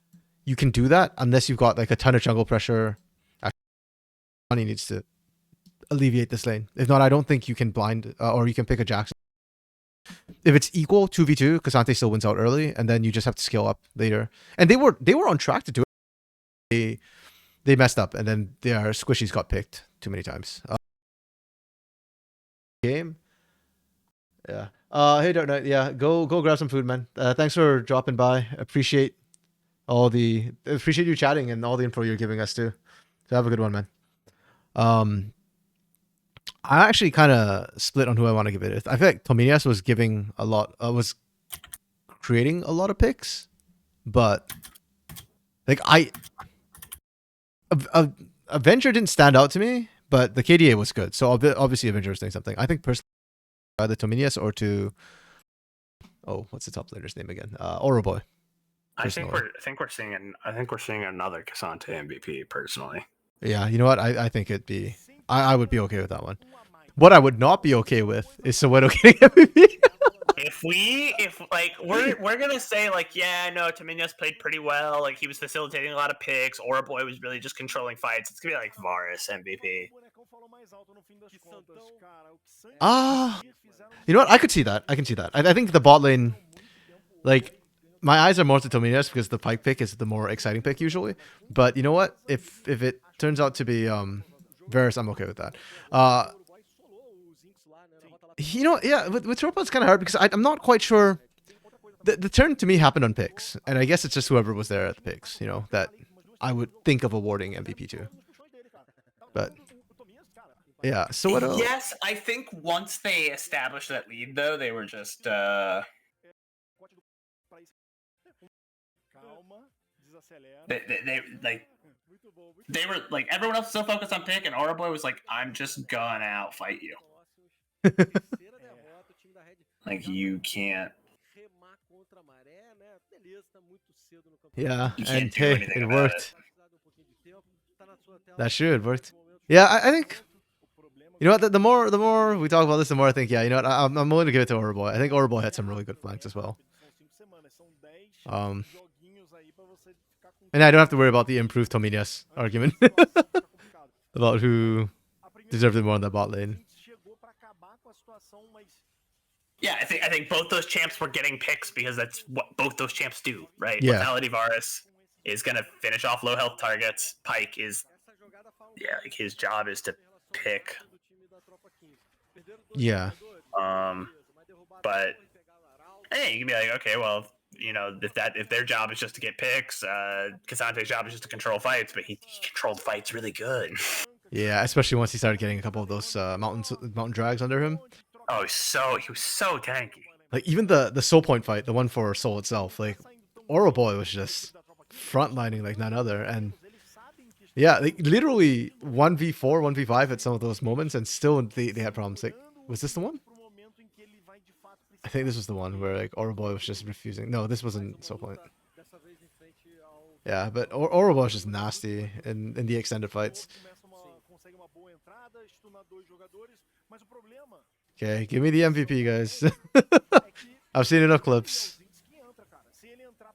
you can do that unless you've got like a ton of jungle pressure. Actually, he needs to alleviate this lane. If not, I don't think you can blind or you can pick a Jackson. If it's equal 2v2, Cassante still wins out early, and then you just have to scale up later. And they were on track to do it. They messed up, and then their squishies got picked too many times. Game. Yeah. Hey, Dark Knight. Yeah, go grab some food, man. Thanks for dropping by. Appreciate you chatting and all the info you're giving us too. So have a good one, man. I actually kind of split on who I want to give it. I feel like Tominias was giving a lot, was creating a lot of picks, but like Avenger didn't stand out to me, but the KDA was good. So obviously Avenger was doing something. I think personally, either Tominias or to what's the top laner's name again? Oroboy. I think we're seeing another Cassante MVP personally. Yeah, you know what? I think it'd be. I would be okay with that one. What I would not be okay with is Soweto getting MVP. if we're gonna say like, yeah, no, Tominias played pretty well. Like he was facilitating a lot of picks. Oroboy was really just controlling fights. It's gonna be like Varus MVP. You know what? I could see that. I can see that. I think the bot lane, like, my eyes are more to Tominias because the Pyke pick is the more exciting pick usually. But you know what? If it turns out to be Varus, I'm okay with that. You know, yeah, with Tropa it's kind of hard because I'm not quite sure. The turn to me happened on picks, and I guess it's just whoever was there at the picks, you know, that I would think of awarding MVP to. But yeah, so what else? Yes, I think once they established that lead, though, they were just they were like everyone else was so focused on pick, and Oroboy was like, "I'm just gonna outfight you." Like you can't. Yeah, you can't and do hey, anything it about worked. That sure it worked. Yeah, I think You know what? The more we talk about this, the more I think, yeah, you know what? I'm willing to give it to Orboy. I think Orboy had some really good flanks as well. And I don't have to worry about the improved Tominias argument about who deserved it more on the bot lane. Yeah, I think both those champs were getting picks because that's what both those champs do, right? Yeah. Lethality Varus is gonna finish off low health targets. Pike is, like his job is to pick. Yeah. But hey, you can be like, okay, well, you know, if their job is just to get picks, Casante's job is just to control fights, but he controlled fights really good. Yeah, especially once he started getting a couple of those mountain drags under him. Oh, he was so tanky. Like even the Soul Point fight, the one for Soul itself, like Orboy was just frontlining like none other, and yeah, like literally 1v4, 1v5 at some of those moments, and still they had problems. Like, was this the one? I think this was the one where like Orboy was just refusing. No, this wasn't Soul Point. Yeah, but Orboy was just nasty in the extended fights. Okay, give me the MVP, guys. I've seen enough clips.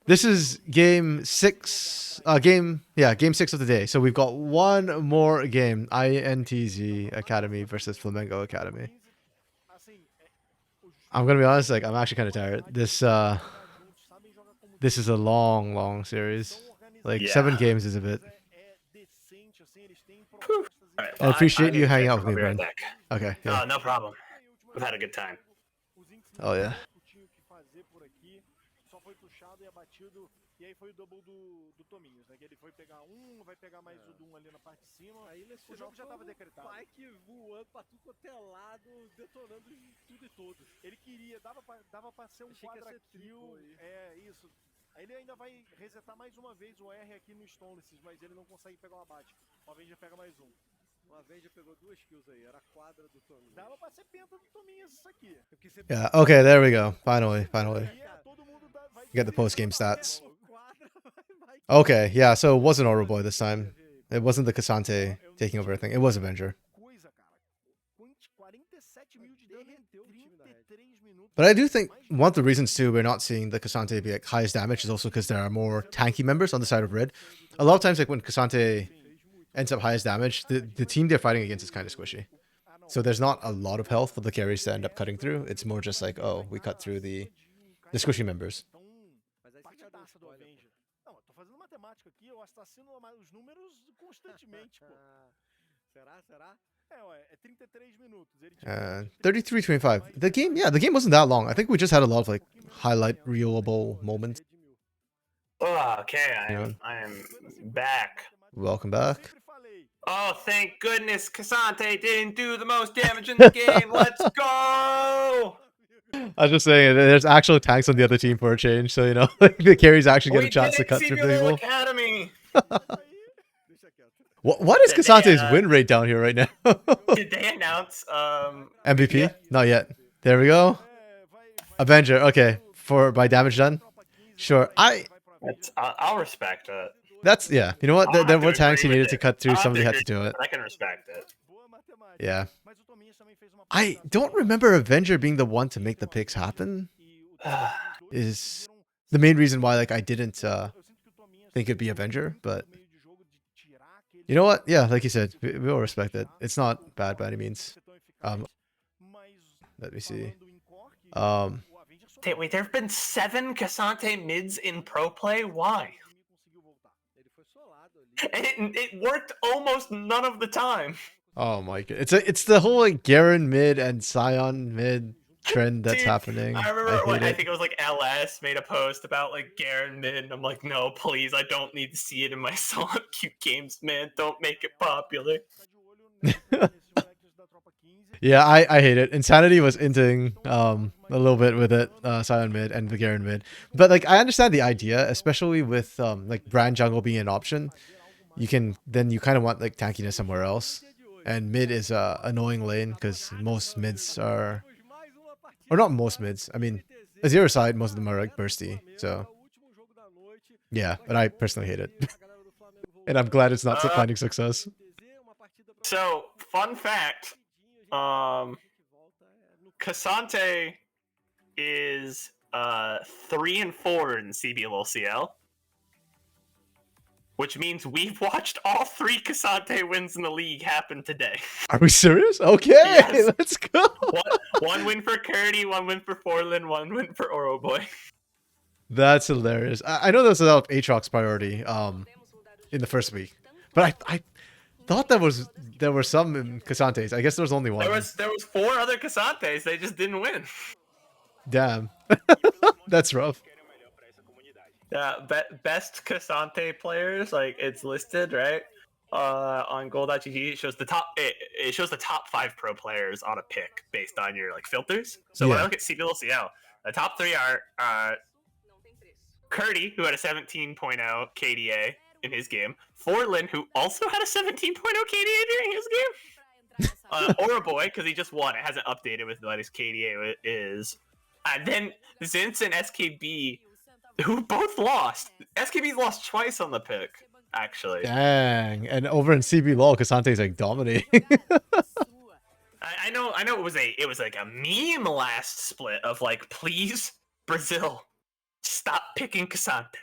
This is game 6. Game 6 of the day. So we've got one more game. INTZ Academy versus Flamengo Academy. I'm gonna be honest, like I'm actually kind of tired. This is a long series. Like 7 games is a bit. Right, I appreciate you hanging out with me, Bren. Back. Okay. Yeah. No problem. We've had a good time. Oh yeah. E aí foi o double do Tominhos, né? Que ele foi pegar vai pegar mais o do ali na parte de cima. Aí nesse jogo já tava decretado. Pike voando pra tudo quanto é lado, detonando tudo e todos. Ele queria, dava pra ser um quadra kill. É, isso. Aí ele ainda vai resetar mais uma vez o R aqui no Stoneless, mas ele não consegue pegar o abate. O Avenger pega mais um. O Avenger pegou 2 kills aí, era a quadra do Tominhos. Dava pra ser penta do Tominhos isso aqui. Yeah. Okay. There we go. Finally. You get the post-game stats. Okay, yeah, so it wasn't Orboy this time. It wasn't the Cassante taking over everything. It was Avenger. But I do think one of the reasons too we're not seeing the Cassante be like highest damage is also because there are more tanky members on the side of Red. A lot of times, like when Cassante ends up highest damage, the team they're fighting against is kind of squishy. So there's not a lot of health for the carries to end up cutting through. It's more just like, oh, we cut through the squishy members. Aqui, eu assassino os números constantemente, pô. Será? É 33 minutos. 33-25. The game wasn't that long. I think we just had a lot of like highlight reelable moments. Oh, okay, I am back. Welcome back. Oh, thank goodness Cassante didn't do the most damage in the game. Let's go! I was just saying, there's actual tanks on the other team for a change, so you know, like the carries actually get a chance to cut through people. Academy. What is Cassante's win rate down here right now? Did they announce MVP? Yeah. Not yet. There we go. Avenger. Okay, by damage done. Sure. I'll respect it. That's yeah. You know what? There were tanks he needed to cut through. I'll have Somebody to had to agree do with it. I can respect it. Yeah. I don't remember Avenger being the one to make the picks happen. Is the main reason why like I didn't think it'd be Avenger, but you know what? Yeah, like you said, we'll respect it. It's not bad by any means. Let me see. Wait, there have been 7 Cassante mids in pro play? Why? And it worked almost none of the time. Oh my god. It's the whole like Garen mid and Sion mid trend that's happening. I remember I think it was like LS made a post about like Garen mid, and I'm like, no, please, I don't need to see it in my solo queue games, man. Don't make it popular. Yeah, I hate it. Insanity was inting a little bit with it, Sion mid and the Garen mid. But like I understand the idea, especially with like brand jungle being an option. You kind of want like tankiness somewhere else. And mid is a annoying lane because most mids are, or not most mids. I mean, Azir side, most of them are like bursty. So yeah, but I personally hate it, and I'm glad it's not finding success. So, fun fact: Cassante is 3-4 in CBLOL, which means we've watched all 3 Cassante wins in the league happen today. Are we serious? Okay, Yes. let's go. one win for Curdy, 1 win for Forlin, 1 win for Oroboy. That's hilarious. I know there's a lot of Aatrox's priority in the first week, but I thought there were some in Cassante's. I guess there was only one. There was 4 other Cassantes. They just didn't win. Damn, that's rough. Yeah, best Cassante players, like it's listed right on Gold.gg. It shows the top. It shows the top 5 pro players on a pick based on your like filters. So when I Yeah. look at CBLCL, the top 3 are Curdy, who had a 17.0 KDA in his game. Forlin, who also had a 17.0 KDA during his game. Oroboy, because he just won. It hasn't updated with what his KDA is. And then Zinz and SKB, who both lost. SKB's lost twice on the pick, actually. Dang, and over in CB LOL, Cassante's like dominating. I know it was like a meme last split of like, please, Brazil, stop picking Cassante.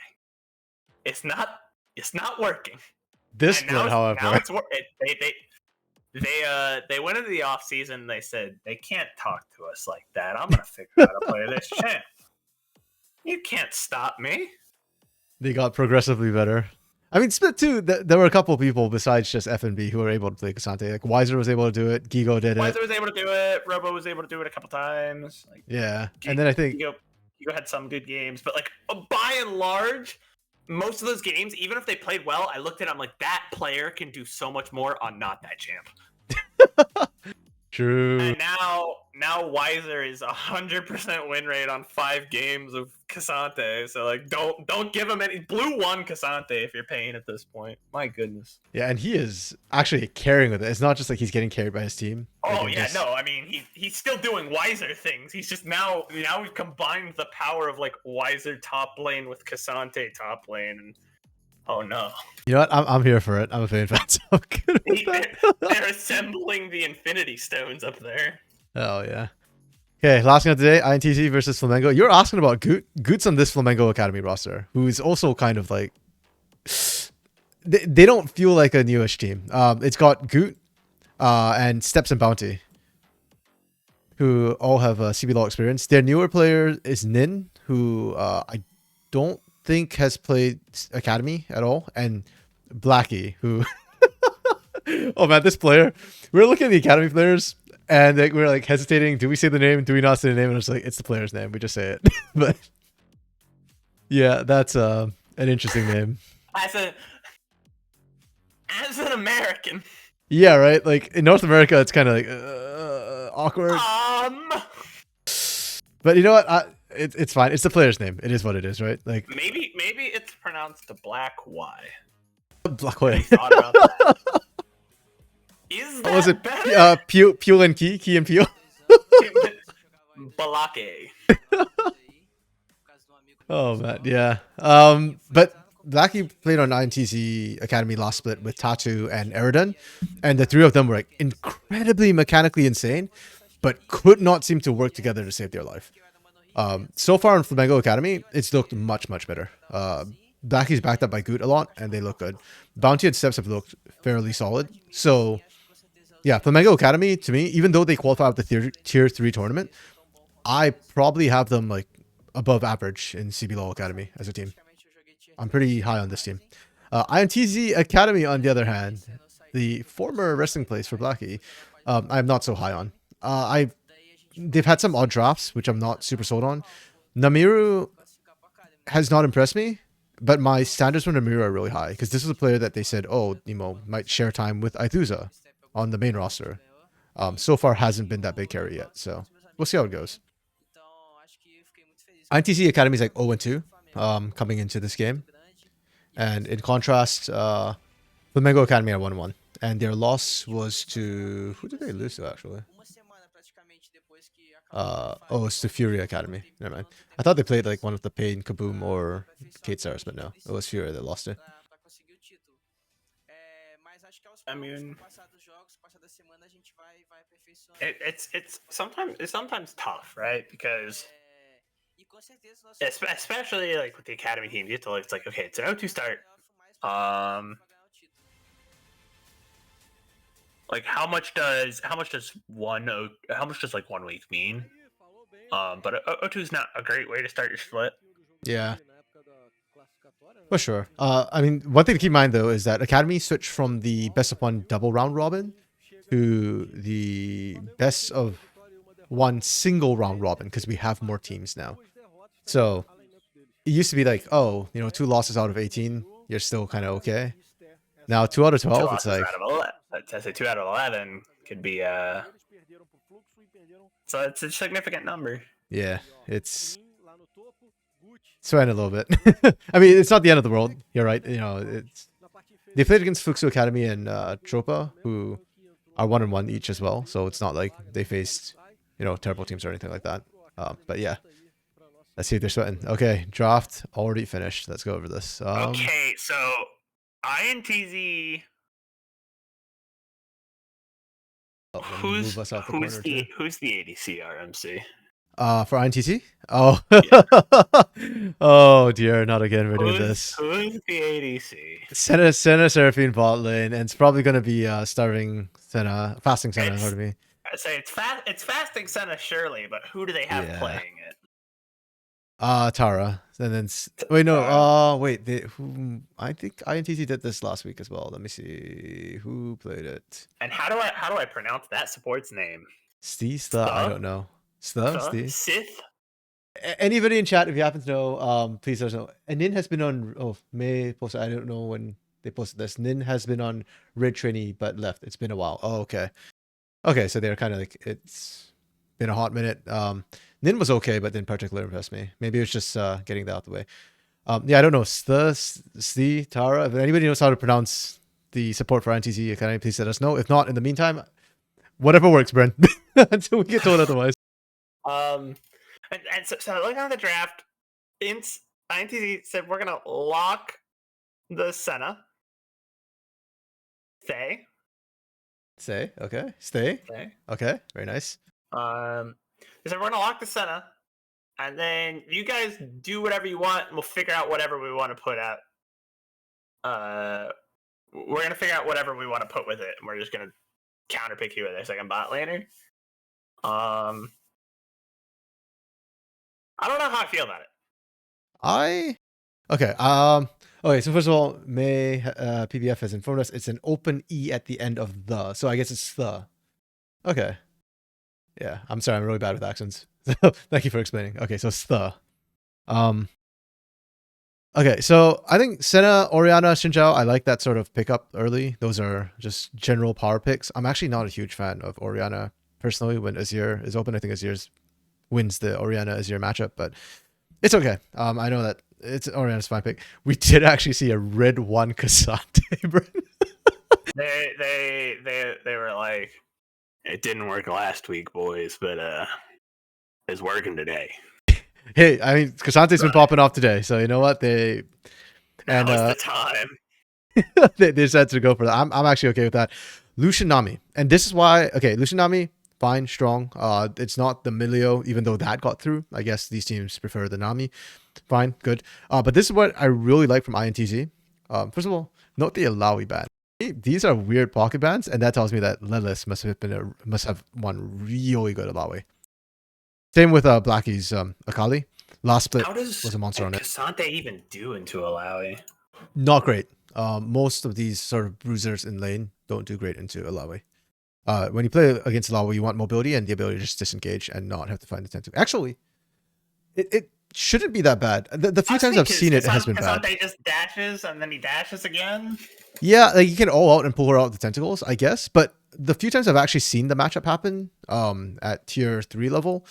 It's not working. This And split, however, now it's they went into the off season. They said they can't talk to us like that. I'm gonna figure out how to play this champ. You can't stop me. they got progressively better. I mean, split 2, there were a couple people besides just FNB who were able to play Cassante. Like Weiser was able to do it, Gigo did it. Weiser was able to do it. Robo was able to do it a couple times. Like, Yeah, and then I think Gigo had some good games, but like by and large, most of those games, even if they played well, I looked at it, I'm like, that player can do so much more on not that champ. true. And now Weiser is 100% win rate on 5 games of Cassante. So like, don't give him any blue 1 Cassante if you're paying at this point. My goodness. Yeah, and he is actually carrying with it. It's not just like he's getting carried by his team. Oh Like, yeah, just- no, I mean he's still doing Weiser things. He's just now we've combined the power of like Weiser top lane with Cassante top lane, and oh no, You know what? I'm here for it. I'm a fan fan. So I'm good with that. they're assembling the Infinity Stones up there. Oh yeah. Okay, last one of today, INTZ versus Flamengo. You're asking about Goot. Goot's on this Flamengo Academy roster, who is also kind of like they don't feel like a newish team. It's got Goot and Steps and Bounty, who all have CBLOL experience. Their newer player is Nin, who I don't think has played Academy at all, and Blackie, who oh man, this player. We're looking at the Academy players, and like, we're like hesitating. Do we say the name? Do we not say the name? And it's like, it's the player's name. We just say it. But yeah, that's an interesting name. As an American, Yeah, right. Like in North America, it's kind of like awkward. But you know what? It's fine. It's the player's name. It is what it is, right? Like maybe it's pronounced a Black Y. Blackway. Thought about that. Is that What was it? better? Pule and Key and Pule. Balake. Oh man, yeah. But Blackie played on INTZ Academy last split with Tatu and Eridan, and the 3 of them were like incredibly mechanically insane, but could not seem to work together to save their life. So far in Flamengo Academy, it's looked much better. Blackie's backed up by Goot a lot, and they look good. Bounty and Steps have looked fairly solid. So yeah, Flamengo Academy to me, even though they qualify with the tier 3 tournament, I probably have them like above average in CBLOL Academy as a team. I'm pretty high on this team. INTZ Academy, on the other hand, the former resting place for Blackie, I'm not so high on. They've had some odd drafts, which I'm not super sold on. Namiru has not impressed me, but my standards for Namiru are really high because this is a player that they said, oh, might share time with Aithuza on the main roster. So far hasn't been that big carry yet, so we'll see how it goes. INTZ Academy is like 0-2 coming into this game. And in contrast, Flamengo Academy are 1-1. And their loss was to... Who did they lose to, actually? Oh, it's to FourY Academy. Never mind. I thought they played like one of the Pain, Kaboom, or Kate Stars, but no. It was FourY that lost it. I mean, It's sometimes tough, right? Because especially like with the academy team, you have to look. It's like, okay, it's an 0-2 start. Like how much does like 1 week mean? But 0-2 is not a great way to start your split. Yeah. For sure. I mean, one thing to keep in mind though is that Academy switched from the best of one double round robin to the best of one single round robin because we have more teams now. So it used to be like, oh, 2 losses out of 18, you're still kind of okay. Now 2 out of 12, it's like, out of 11. I say 2 out of 11 could be so it's a significant number. yeah, it's sweating a little bit. I mean, it's not the end of the world. You're right. It's they played against Fuxu Academy and Tropa, who are 1-1 each as well. So it's not like they faced terrible teams or anything like that. But yeah, let's see if they're sweating. Okay, draft already finished. Let's go over this. Okay, so INTZ. Who's the ADC RMC? For INTC? Oh. Oh dear, not again. We're doing this. Who's the ADC? Senna Seraphine bot lane, and it's probably gonna be starting Senna, fasting Senna, pardon me. I say it's fasting Senna surely, but who do they have playing it? Tara. And then I think INTC did this last week as well. Let me see who played it. And how do I pronounce that support's name? Stha? I don't know. Stha? Sith? Anybody in chat, if you happen to know, please let us know. And Nin has been on May posted. I don't know when they posted this. Nin has been on Red Trainee but left. It's been a while. Oh, okay. Okay, so they're kind of like, it's been a hot minute. Nin was okay, but didn't particularly impress me. Maybe it was just getting that out of the way. Yeah, I don't know. Stha, Tara. If anybody knows how to pronounce the support for INTZ Academy, please let us know. If not, in the meantime, whatever works, Bren. Until we get told otherwise. And so looking at the draft, INTZ said we're gonna lock the Senna. Say. Okay. Stay. Okay. Very nice. They said we're gonna lock the Senna, and then you guys do whatever you want, and we'll figure out whatever we want to put out. We're gonna figure out whatever we want to put with it, and we're just gonna counterpick you with a second bot laner. I don't know how I feel about it. Okay, so first of all, May PBF has informed us it's an open E at the end of the, so I guess it's the. Okay. Yeah, I'm sorry, I'm really bad with accents. So thank you for explaining. Okay, so it's the. Okay, so I think Senna, Orianna, Xinjiao, I like that sort of pickup early. Those are just general power picks. I'm actually not a huge fan of Orianna personally when Azir is open. I think Azir wins the Orianna Azir matchup, but it's okay. I know that Orianna's fine pick. We did actually see a red 1 Cassandre, bro. They were like, it didn't work last week, boys, but it's working today. Hey, I mean, Cassandre's been popping off today, so you know what? Now's the time. they decided to go for that. I'm actually okay with that. Lucian Nami, and this is why. Okay, Lucian Nami, fine, strong. It's not the Milio, even though that got through. I guess these teams prefer the Nami. Fine, good. But this is what I really like from INTZ. First of all, note the Alawi ban. These are weird pocket bans, and that tells me that Lelis must have one really good Alawi. Same with Blackie's Akali. Last split was a monster on it. Cassandre even do into Alawi? Not great. Most of these sort of bruisers in lane don't do great into Alawi. When you play against Alawi, you want mobility and the ability to just disengage and not have to find the tentacle. Actually, it shouldn't be that bad. The few times I've seen it has been bad. Cassandre just dashes and then he dashes again? Yeah, like you can all out and pull her out with the tentacles, I guess. But the few times I've actually seen the matchup happen at tier 3 level,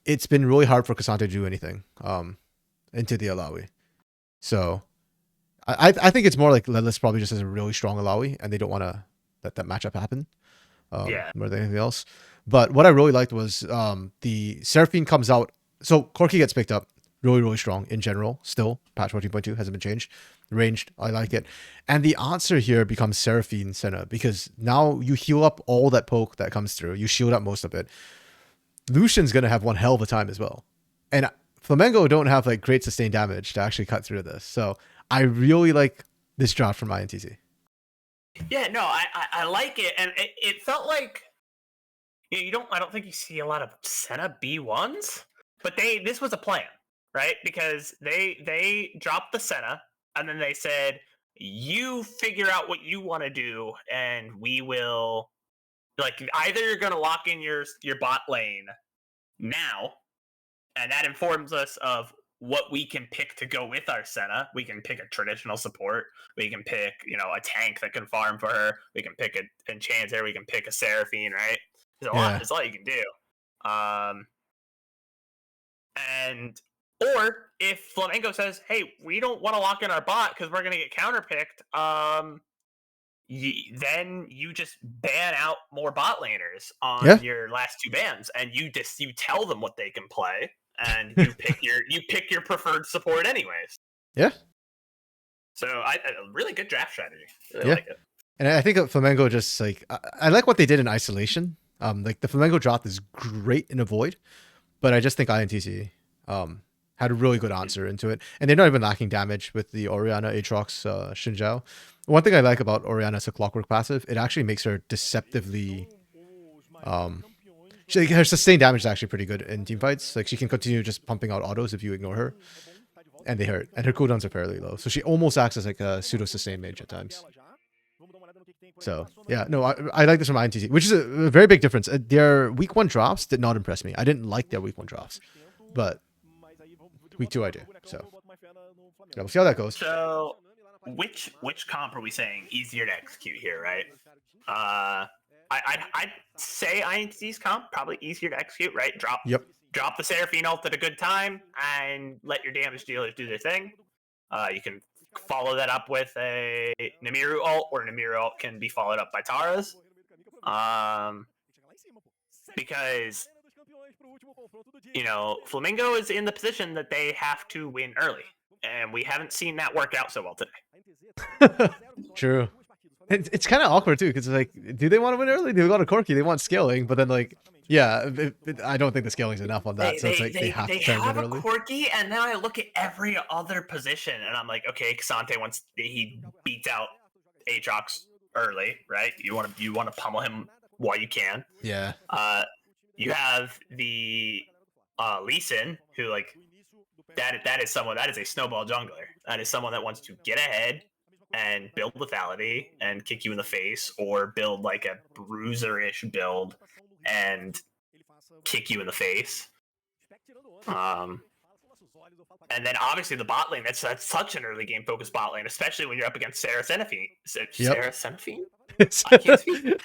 it's been really hard for Cassandre to do anything into the Alawi. So I think it's more like Lelis probably just has a really strong Alawi and they don't want to let that matchup happen more than anything else. But what I really liked was the Seraphine comes out. So Corki gets picked up. really, really strong in general. Still, patch 14.2 hasn't been changed. Ranged, I like it. And the answer here becomes Seraphine Senna, because now you heal up all that poke that comes through. You shield up most of it. Lucian's going to have one hell of a time as well. And Flamengo don't have like great sustained damage to actually cut through this. So I really like this draft from INTZ. Yeah, no, I like it, and it felt like I don't think you see a lot of Senna B1s, but this was a plan, right? Because they dropped the Senna, and then they said, you figure out what you want to do, and we will, like, either you're going to lock in your bot lane now, and that informs us of what we can pick to go with our Senna. We can pick a traditional support. We can pick, a tank that can farm for her. We can pick an enchanter. We can pick a Seraphine, right? There's a lot you can do. Or if Flamengo says, hey, we don't want to lock in our bot because we're going to get counterpicked, then you just ban out more bot laners on your last two bans, and you tell them what they can play, and you pick your preferred support anyways. Yeah. So a really good draft strategy. Really like it. And I think Flamengo just like I like what they did in isolation. Like the Flamengo draft is great in a void, but I just think INTC had a really good answer into it, and they're not even lacking damage with the Orianna, Aatrox, Xinjiao. One thing I like about Orianna as a clockwork passive, it actually makes her deceptively her sustained damage is actually pretty good in team fights. Like she can continue just pumping out autos if you ignore her, and they hurt, and her cooldowns are fairly low, so she almost acts as like a pseudo sustain mage at times. So yeah, no, I like this from INTC, which is a very big difference. Their week 1 drops did not impress me. I didn't like their week 1 drops, but week 2 I do. So yeah, we'll see how that goes. So which comp are we saying easier to execute here, right? I'd say INTC's comp probably easier to execute, right? Drop the Seraphine ult at a good time and let your damage dealers do their thing. You can follow that up with a Namiru ult, or Namiru ult can be followed up by Tara's. Because Flamengo is in the position that they have to win early, and we haven't seen that work out so well today. True. It's kind of awkward too, because like, do they want to win early? They got a Corki, they want scaling, but then like, yeah, I don't think the scaling's enough on that. So it's like they have to try to win early. Corki, and then I look at every other position, and I'm like, okay, Xante he beats out Aatrox early, right? You want to pummel him while you can. Yeah. You have the Lee Sin, who like that is a snowball jungler. That is someone that wants to get ahead and build lethality and kick you in the face, or build like a bruiser-ish build and kick you in the face. And then obviously the bot lane, that's such an early game focused bot lane, especially when you're up against Sarah Seraphine. Sarah Seraphine? I can't speak.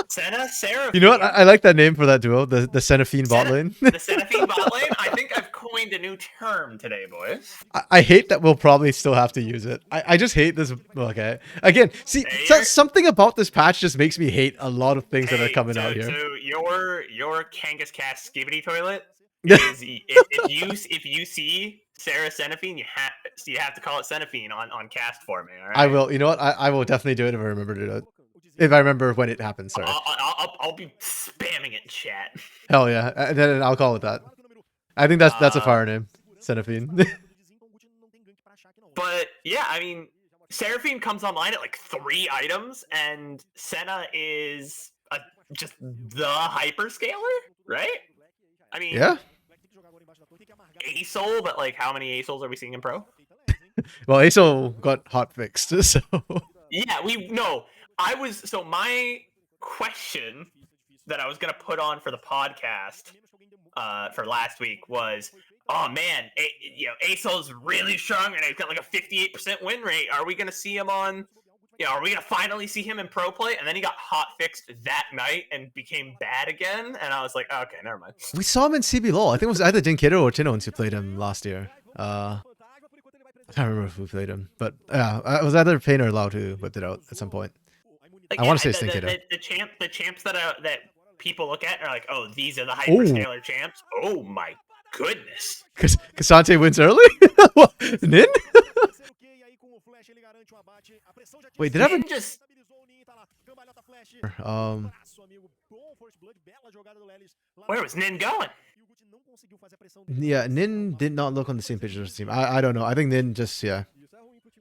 Senna, Seraphine. You know what? I like that name for that duo, the Seraphine bot lane. The Seraphine bot lane? I think I've coined a new term today, boys. I hate that we'll probably still have to use it. I just hate this. Okay. Again, see, something about this patch just makes me hate a lot of things that are coming out here. So your Kangaskhan skibidi toilet is if you see Sarah Seraphine, you have to call it Seraphine on cast for me. All right? I will. You know what? I will definitely do it if I remember to do it. If I remember when it happens, sorry. I'll be spamming it in chat. Hell yeah, and then I'll call it that. I think that's a fire name, Seraphine. But yeah, I mean, Seraphine comes online at like 3 items, and Senna is just the hyperscaler, right? I mean, yeah. ASOL, but like, how many ASOLs are we seeing in Pro? Well, ASOL got hot fixed, so. Yeah, so my question that I was gonna put on for the podcast for last week was, oh man, ASOL's really strong and he's got like a 58% win rate. Are we gonna see him are we gonna finally see him in pro play? And then he got hot fixed that night and became bad again. And I was like, okay, never mind. We saw him in CB LoL. I think it was either Dinkito or Tinons who played him last year. I can't remember who played him, but yeah, it was either Payne or Lau who whipped it out at some point. Like, I want to say Stinkito. The champs that people look at are like, oh, these are the hyperscaler champs. Oh my goodness. Cassante wins early? What? Nin? Wait, did I have Nin just where was Nin going? Yeah, Nin did not look on the same page as the team. I don't know. I think Nin just, yeah.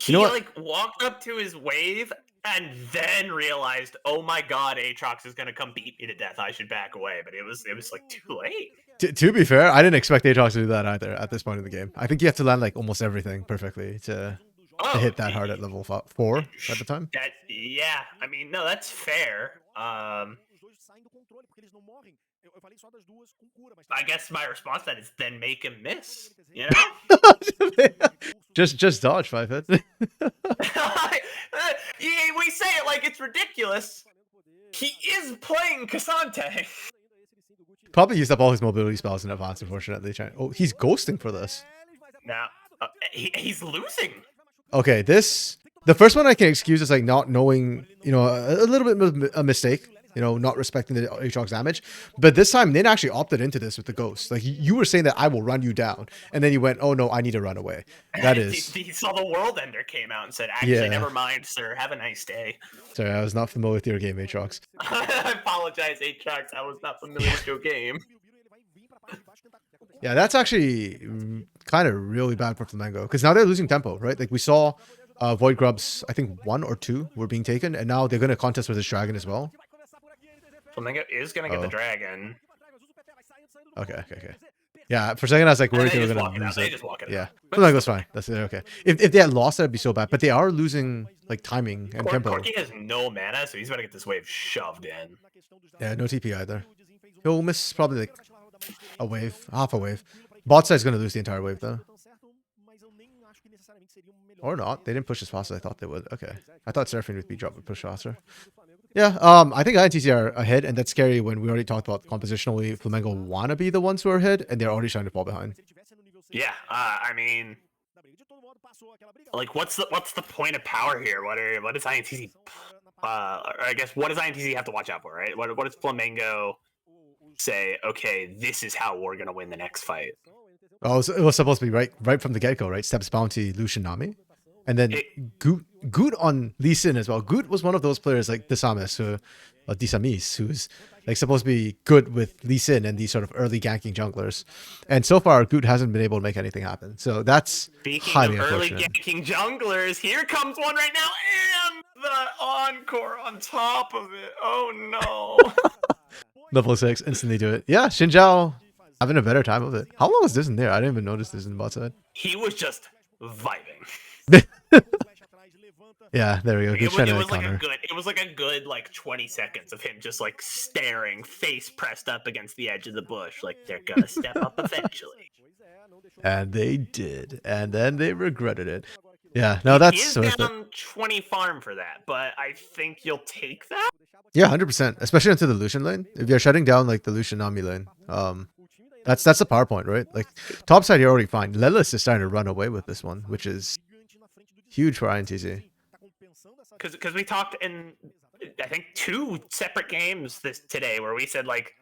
He know what? like walked up to his wave and then realized, oh my god, Aatrox is gonna come beat me to death. I should back away. But it was like too late. To be fair, I didn't expect Aatrox to do that either at this point in the game. I think you have to land like almost everything perfectly to hit that hard at level 4 at the time. Yeah, I mean, no, that's fair. I guess my response to that is then make him miss. You know, just dodge 5 hits. we say it like it's ridiculous. He is playing Cassante. Probably used up all his mobility spells in advance, unfortunately. Oh, he's ghosting for this. Now he's losing. Okay, the first one I can excuse is like not knowing, you know, a little bit of a mistake, you know, not respecting the Aatrox damage. But this time, Nin actually opted into this with the ghost. Like, you were saying that I will run you down, and then he went, oh no, I need to run away. That is. He saw the World Ender came out and said, actually, never mind, sir. Have a nice day. Sorry, I was not familiar with your game, Aatrox. I apologize, Aatrox. I was not familiar with your game. Yeah, that's actually kind of really bad for Flamengo, because now they're losing tempo, right? Like, we saw Void Grubs, I think 1 or 2 were being taken, and now they're going to contest with this dragon as well. Flamengo is going to get the dragon. Okay. Yeah, for a second I was like worried they were going to lose it. Yeah, Flamengo's fine. That's okay. If they had lost, that'd be so bad. But they are losing like timing and tempo. Corky has no mana, so he's about to get this wave shoved in. Yeah, no TP either. He'll miss probably like a wave, half a wave. Bot side's going to lose the entire wave though. Or not. They didn't push as fast as I thought they would. Okay. I thought Seraphine with B-drop would push faster. Yeah, I think INTZ are ahead, and that's scary when we already talked about compositionally Flamengo want to be the ones who are ahead, and they're already trying to fall behind. Yeah, I mean, like, what's the point of power here? What does INTZ? I guess what does INTZ have to watch out for, right? What does Flamengo say? Okay, this is how we're gonna win the next fight. Oh, it was supposed to be right from the get-go, right? Steps Bounty, Lucian, Nami. And then Goot on Lee Sin as well. Goot was one of those players like Disamis, who's like supposed to be good with Lee Sin and these sort of early ganking junglers. And so far, Goot hasn't been able to make anything happen. So that's highly unfortunate. Speaking of early ganking junglers, here comes one right now, and the encore on top of it. Oh no. Level 6, instantly do it. Yeah, Xin Zhao having a better time of it. How long was this in there? I didn't even notice this in the bot side. He was just vibing. Yeah, there we go. It was like a good like 20 seconds of him just like staring, face pressed up against the edge of the bush, like they're gonna step up eventually. And they did, and then they regretted it. Yeah, no, that's he is down 20 farm for that, but I think you'll take that. Yeah, 100%, especially into the Lucian lane. If you're shutting down like the Lucian Nami lane, that's the power point, right? Like top side, you're already fine. Lelis is starting to run away with this one, which is huge for INTZ. Because we talked in, I think, 2 separate games today where we said like,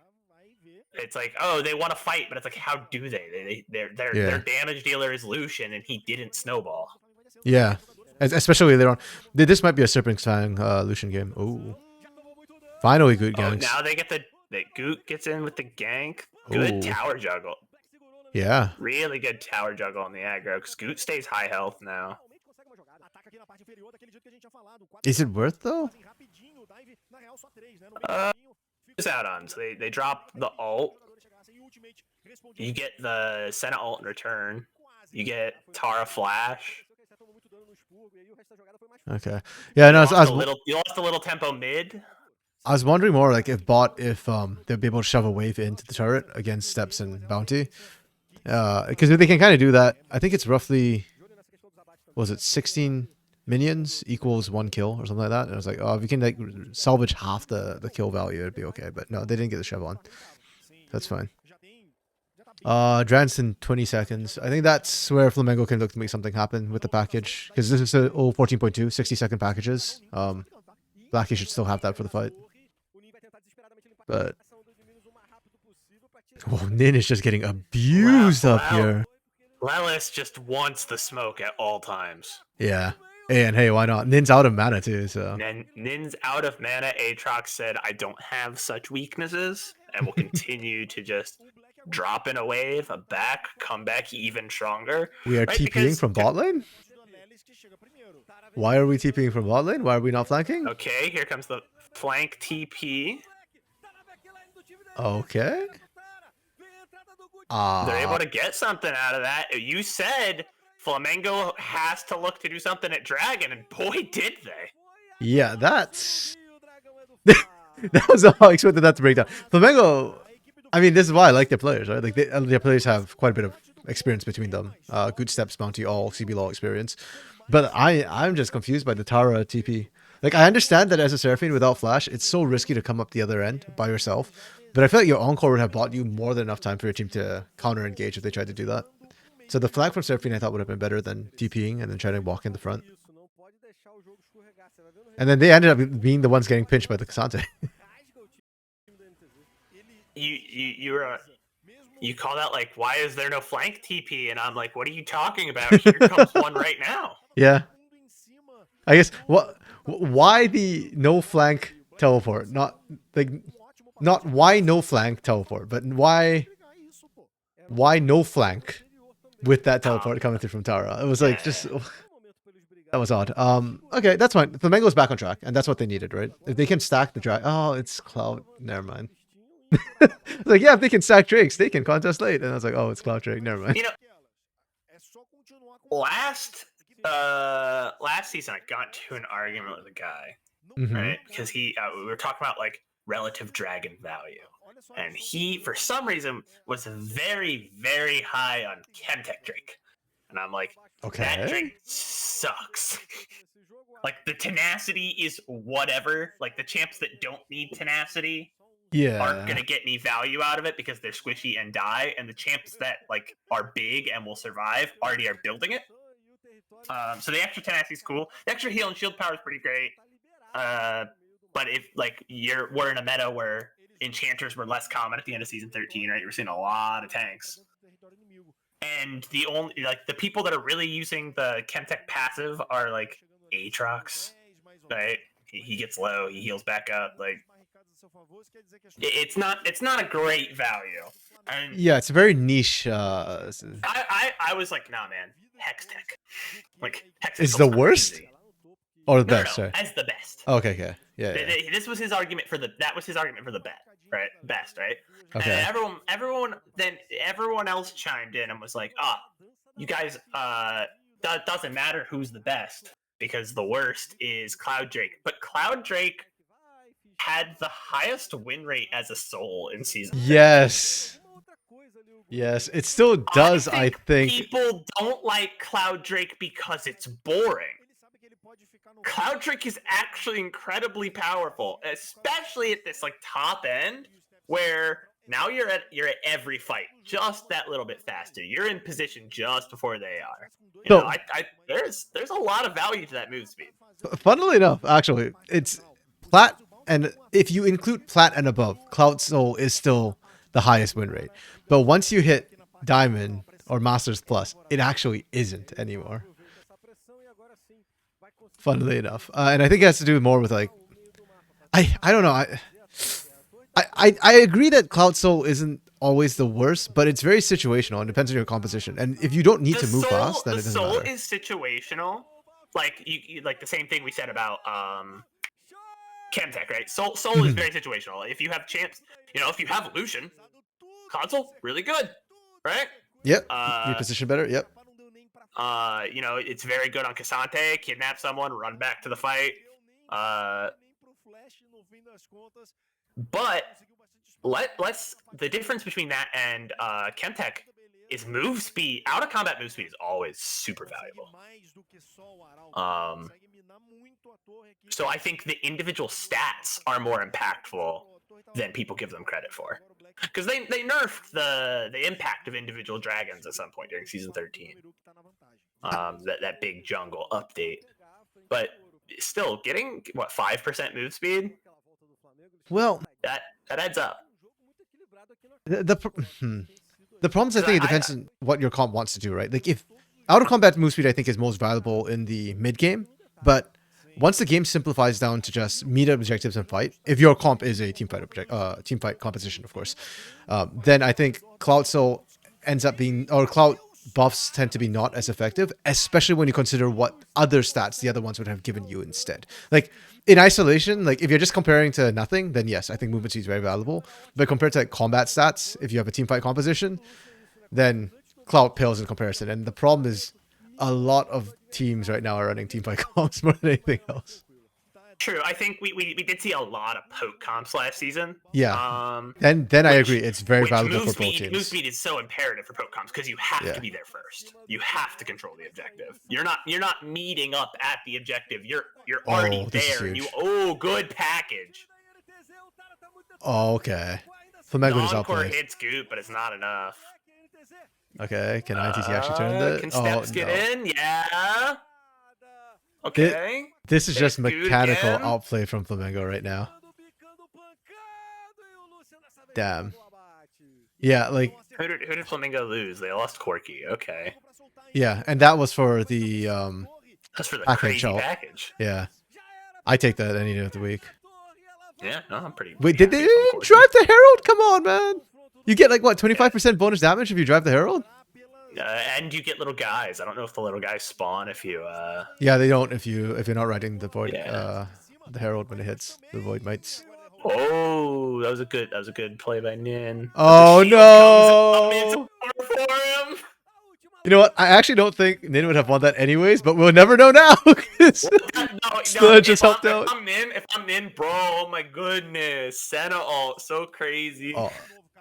it's like, oh, they want to fight, but it's like, how do they? Their damage dealer is Lucian, and he didn't snowball. Yeah, especially later on. This might be a Serpent's Fang Lucian game. Oh, finally, Goot ganks. Now they get the Goot gets in with the gank. Good tower juggle. Yeah, really good tower juggle on the aggro. Because Goot stays high health now. Is it worth though? It's out on. So they drop the ult. You get the Senna ult in return. You get Tara flash. Okay. Yeah, no, you lost a little tempo mid. I was wondering more like if they'd be able to shove a wave into the turret against Steps and Bounty. Because if they can kind of do that, I think it's roughly, was it 16 minions equals 1 kill or something like that? And I was like, oh, if you can like salvage half the kill value, it'd be okay. But no, they didn't get the shove on. That's fine. Drance in 20 seconds. I think that's where Flamengo can look to make something happen with the package. Because this is a 14.2, 60-second packages. Blackie should still have that for the fight. But Oh, Nin is just getting abused up here. Lelis just wants the smoke at all times. Yeah. And hey, why not? Nin's out of mana too, so. Nin's out of mana. Aatrox said, I don't have such weaknesses, and will continue to just drop in a wave, a back, come back even stronger. We are Right, TPing because- from bot lane? Why are we TPing from bot lane? Why are we not flanking? Okay, here comes the flank TP. Okay. They're able to get something out of that. You said Flamengo has to look to do something at Dragon, and boy, did they. Yeah, that's... that was how I expected that to break down. Flamengo, I mean, this is why I like their players, right? Like, their players have quite a bit of experience between them. Good steps, bounty, all CB law experience. But I'm just confused by the Tara TP. Like, I understand that as a Seraphine without flash, it's so risky to come up the other end by yourself. But I feel like your Encore would have bought you more than enough time for your team to counter-engage if they tried to do that. So the flag from Seraphine I thought would have been better than TPing and then trying to walk in the front. And then they ended up being the ones getting pinched by the Cassante. You call that like, why is there no flank TP? And I'm like, what are you talking about? Here comes one right now. Yeah. I guess why the no flank teleport? Not why no flank teleport, but why no flank with that teleport coming through from Tara? It was like just that was odd. Okay, that's fine. Flamengo's back on track, and that's what they needed, right? If they can stack the drag, oh, it's Cloud. Never mind. Like, yeah, if they can stack Drakes, they can contest late. And I was like, oh, it's Cloud Drake. Never mind. You know, last season I got to an argument with a guy, right? Because we were talking about like relative dragon value, and he for some reason was very, very high on Chemtech Drake, and I'm like, that Drake sucks. Like, the tenacity is whatever. Like, the champs that don't need tenacity aren't gonna get any value out of it because they're squishy and die, and the champs that like are big and will survive already are building it. So the extra tenacity is cool. The extra heal and shield power is pretty great. But if like we're in a meta where enchanters were less common at the end of season 13, right? We're seeing a lot of tanks. And the only like the people that are really using the Chemtech passive are like Aatrox, right? He gets low, he heals back up. Like, it's not a great value. And yeah, it's a very niche. I was like, nah, man, Hextech. Like, Hextech is the worst or the best? No, as the best. Okay. Yeah. This was his argument for that was his argument for the best, right? Okay. And everyone else chimed in and was like, you guys, that doesn't matter who's the best because the worst is Cloud Drake. But Cloud Drake had the highest win rate as a soul in season 3. Yes, it still does, I think. People don't like Cloud Drake because it's boring. Cloud Drake is actually incredibly powerful, especially at this like top end where now you're at every fight just that little bit faster. You're in position just before they are. You know, there's a lot of value to that move speed. Funnily enough, actually, it's Plat, and if you include Plat and above, Cloud Soul is still the highest win rate. But once you hit Diamond or Masters Plus, it actually isn't anymore. Funnily enough, and I think it has to do more with like, I don't know. I agree that Cloud Soul isn't always the worst, but it's very situational and depends on your composition. And if you don't need to move fast, then it doesn't matter. The Soul is situational, like you like the same thing we said about Chemtech, right? Soul is very situational. If you have champs, if you have Lucian, Cloud Soul really good, right? Yep. Reposition better. Yep. It's very good on Cassante, kidnap someone, run back to the fight. But the difference between that and Chemtech is move speed. Out of combat move speed is always super valuable. So I think the individual stats are more impactful than people give them credit for. Because they nerfed the impact of individual dragons at some point during season 13. That big jungle update. But still, getting, 5% move speed? Well, That adds up. The problem is I think it depends on what your comp wants to do, right? Like if out of combat move speed I think is most valuable in the mid game, but once the game simplifies down to just meet objectives and fight, if your comp is a team fight composition, of course, then I think Cloud Soul ends up being, or Cloud buffs tend to be not as effective, especially when you consider what other stats the other ones would have given you instead. Like in isolation, like if you're just comparing to nothing, then yes, I think movement speed is very valuable. But compared to like combat stats, if you have a team fight composition, then Cloud pales in comparison. And the problem is a lot of teams right now are running team fight comps more than anything else. True. I think we did see a lot of poke comps last season. Yeah. Then I agree. It's very valuable for both teams. Move speed is so imperative for poke comps because you have to be there first. You have to control the objective. You're not meeting up at the objective. You're already there. Good package. Oh, okay. Flamengo just Non-core outplayed. hits Goop, but it's not enough. Okay, can INTZ actually turn it? Can Steps get in? Yeah. Okay. This is just Dude mechanical again? outplay from Flamengo right now. Damn. Yeah, like Who did Flamingo lose? They lost Corky. Okay. yeah, and that was for the That's for the package crazy out. package. Yeah. I take that any day of the week. Yeah, no, I'm pretty. Wait, did happy they for Corky. drive the Herald? Come on, man. You get like what, 25% bonus damage if you drive the Herald? And you get little guys. I don't know if the little guys spawn if you. Yeah, they don't if you're not riding the Void Yeah. the Herald when it hits the Void Mites. Oh, that was a good play by Nin. Oh The shield comes no! up into for him. You know what? I actually don't think Nin would have won that anyways, but we'll never know now. 'Cause Sludge just helped out. If I'm Nin, bro, oh my goodness, Senna ult, so crazy. Oh,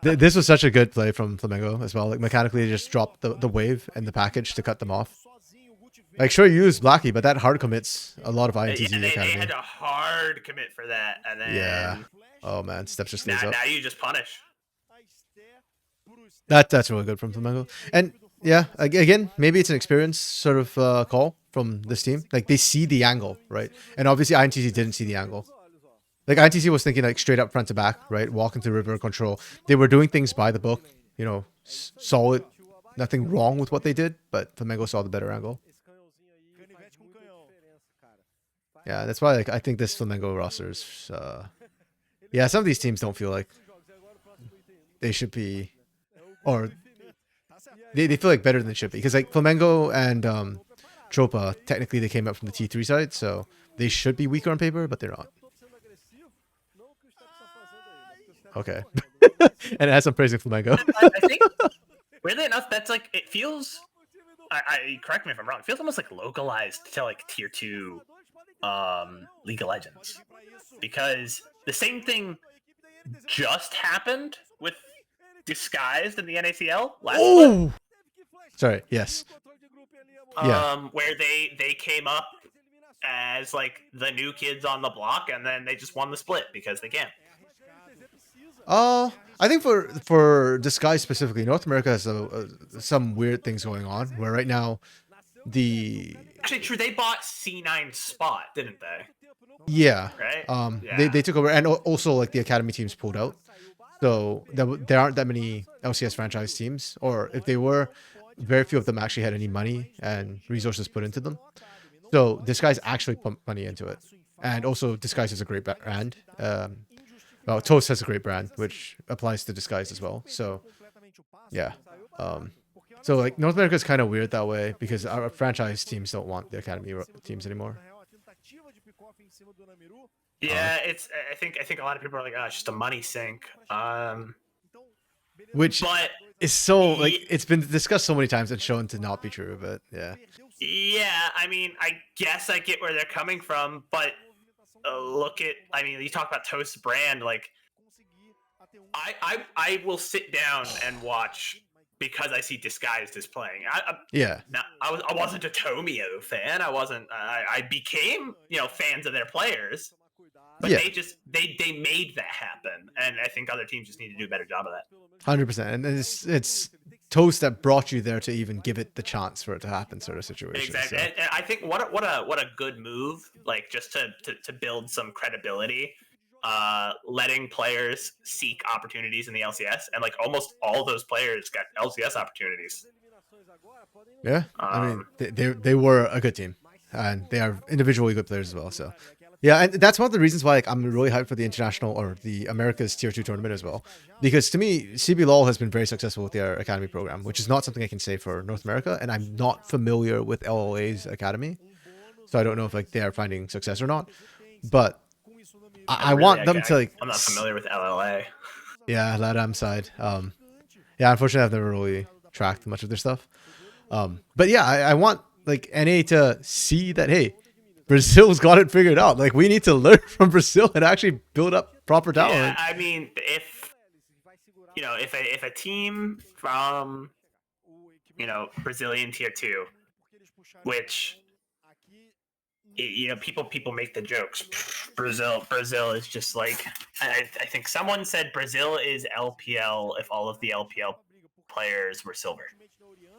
this was such a good play from Flamengo as well. Like mechanically, they just dropped the wave and the package to cut them off. Like sure, you use Blackie, but that hard commits a lot of INTZ they Academy. had a hard commit for that, and then Yeah. Oh man, Steps just stays now, up. now you just punish. That's really good from Flamengo. And yeah, again, maybe it's an experience sort of call from this team. Like they see the angle, right? And obviously INTZ didn't see the angle. Like INTZ was thinking like straight up front to back, right? Walk into river control. They were doing things by the book, you know, solid. Nothing wrong with what they did, but Flamengo saw the better angle. Yeah, that's why like I think this Flamengo roster is yeah, some of these teams don't feel like they should be, or they feel like better than they should be, because like Flamengo and Tropa, technically they came up from the T3 side, so they should be weaker on paper, but they're not. Okay. And it has some praising Flamengo. I think, weirdly enough, that's like it feels. I correct me if I'm wrong. It feels almost like localized to like tier 2 League of Legends, because the same thing just happened with Disguised in the NACL last split. Sorry. Yes. Yeah. Where they came up as like the new kids on the block, and then they just won the split because they can. I think for Disguise specifically, North America has some weird things going on. Where right now, Actually, true, they bought C9 spot, didn't they? Yeah. Right. Yeah. They took over, and also like the academy teams pulled out, so there aren't that many LCS franchise teams, or if they were, very few of them actually had any money and resources put into them. So Disguise actually pumped money into it, and also Disguise is a great brand. Well, Toast has a great brand, which applies to Disguise as well. So, yeah. So, like, North America is kind of weird that way because our franchise teams don't want the academy teams anymore. Yeah, it's. I think a lot of people are like, oh, it's just a money sink. Which but is so, like, it's been discussed so many times and shown to not be true, but yeah. Yeah, I mean, I guess I get where they're coming from, but look at, I mean, you talk about Toast brand, like, I will sit down and watch because I see Disguised is playing. Yeah. Now, I wasn't a Tomio fan. I became, fans of their players, but Yeah. they made that happen, and I think other teams just need to do a better job of that. 100%. And it's Toast that brought you there to even give it the chance for it to happen, sort of situation. Exactly. So. And I think what a good move, like just to build some credibility. letting players seek opportunities in the LCS, and like almost all those players got LCS opportunities. Yeah, I mean, they were a good team, and they are individually good players as well. So, yeah, and that's one of the reasons why like I'm really hyped for the international or the America's Tier 2 tournament as well, because to me, CBLOL has been very successful with their academy program, which is not something I can say for North America, and I'm not familiar with LLA's academy, so I don't know if like they are finding success or not. But I want them to like. I'm not familiar with LLA. Yeah, LATAM side. Yeah, unfortunately, I've never really tracked much of their stuff. But yeah, I want like NA to see that, hey, Brazil's got it figured out. Like we need to learn from Brazil and actually build up proper talent. Yeah, I mean, if a team from Brazilian tier 2, which people make the jokes, Brazil is just like, I think someone said Brazil is LPL if all of the LPL players were silver.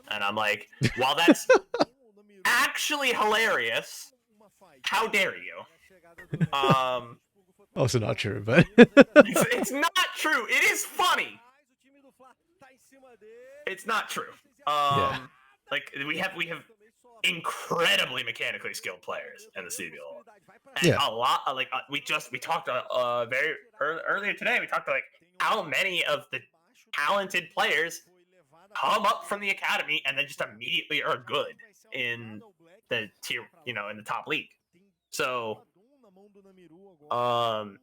And I'm like, while that's actually hilarious, how dare you? Also not true, but it's not true. It is funny. It's not true. Yeah. Like we have incredibly mechanically skilled players in the CBL. And Yeah. a lot we talked very earlier today. We talked like how many of the talented players come up from the academy and then just immediately are good in the tier, in the top league. So, and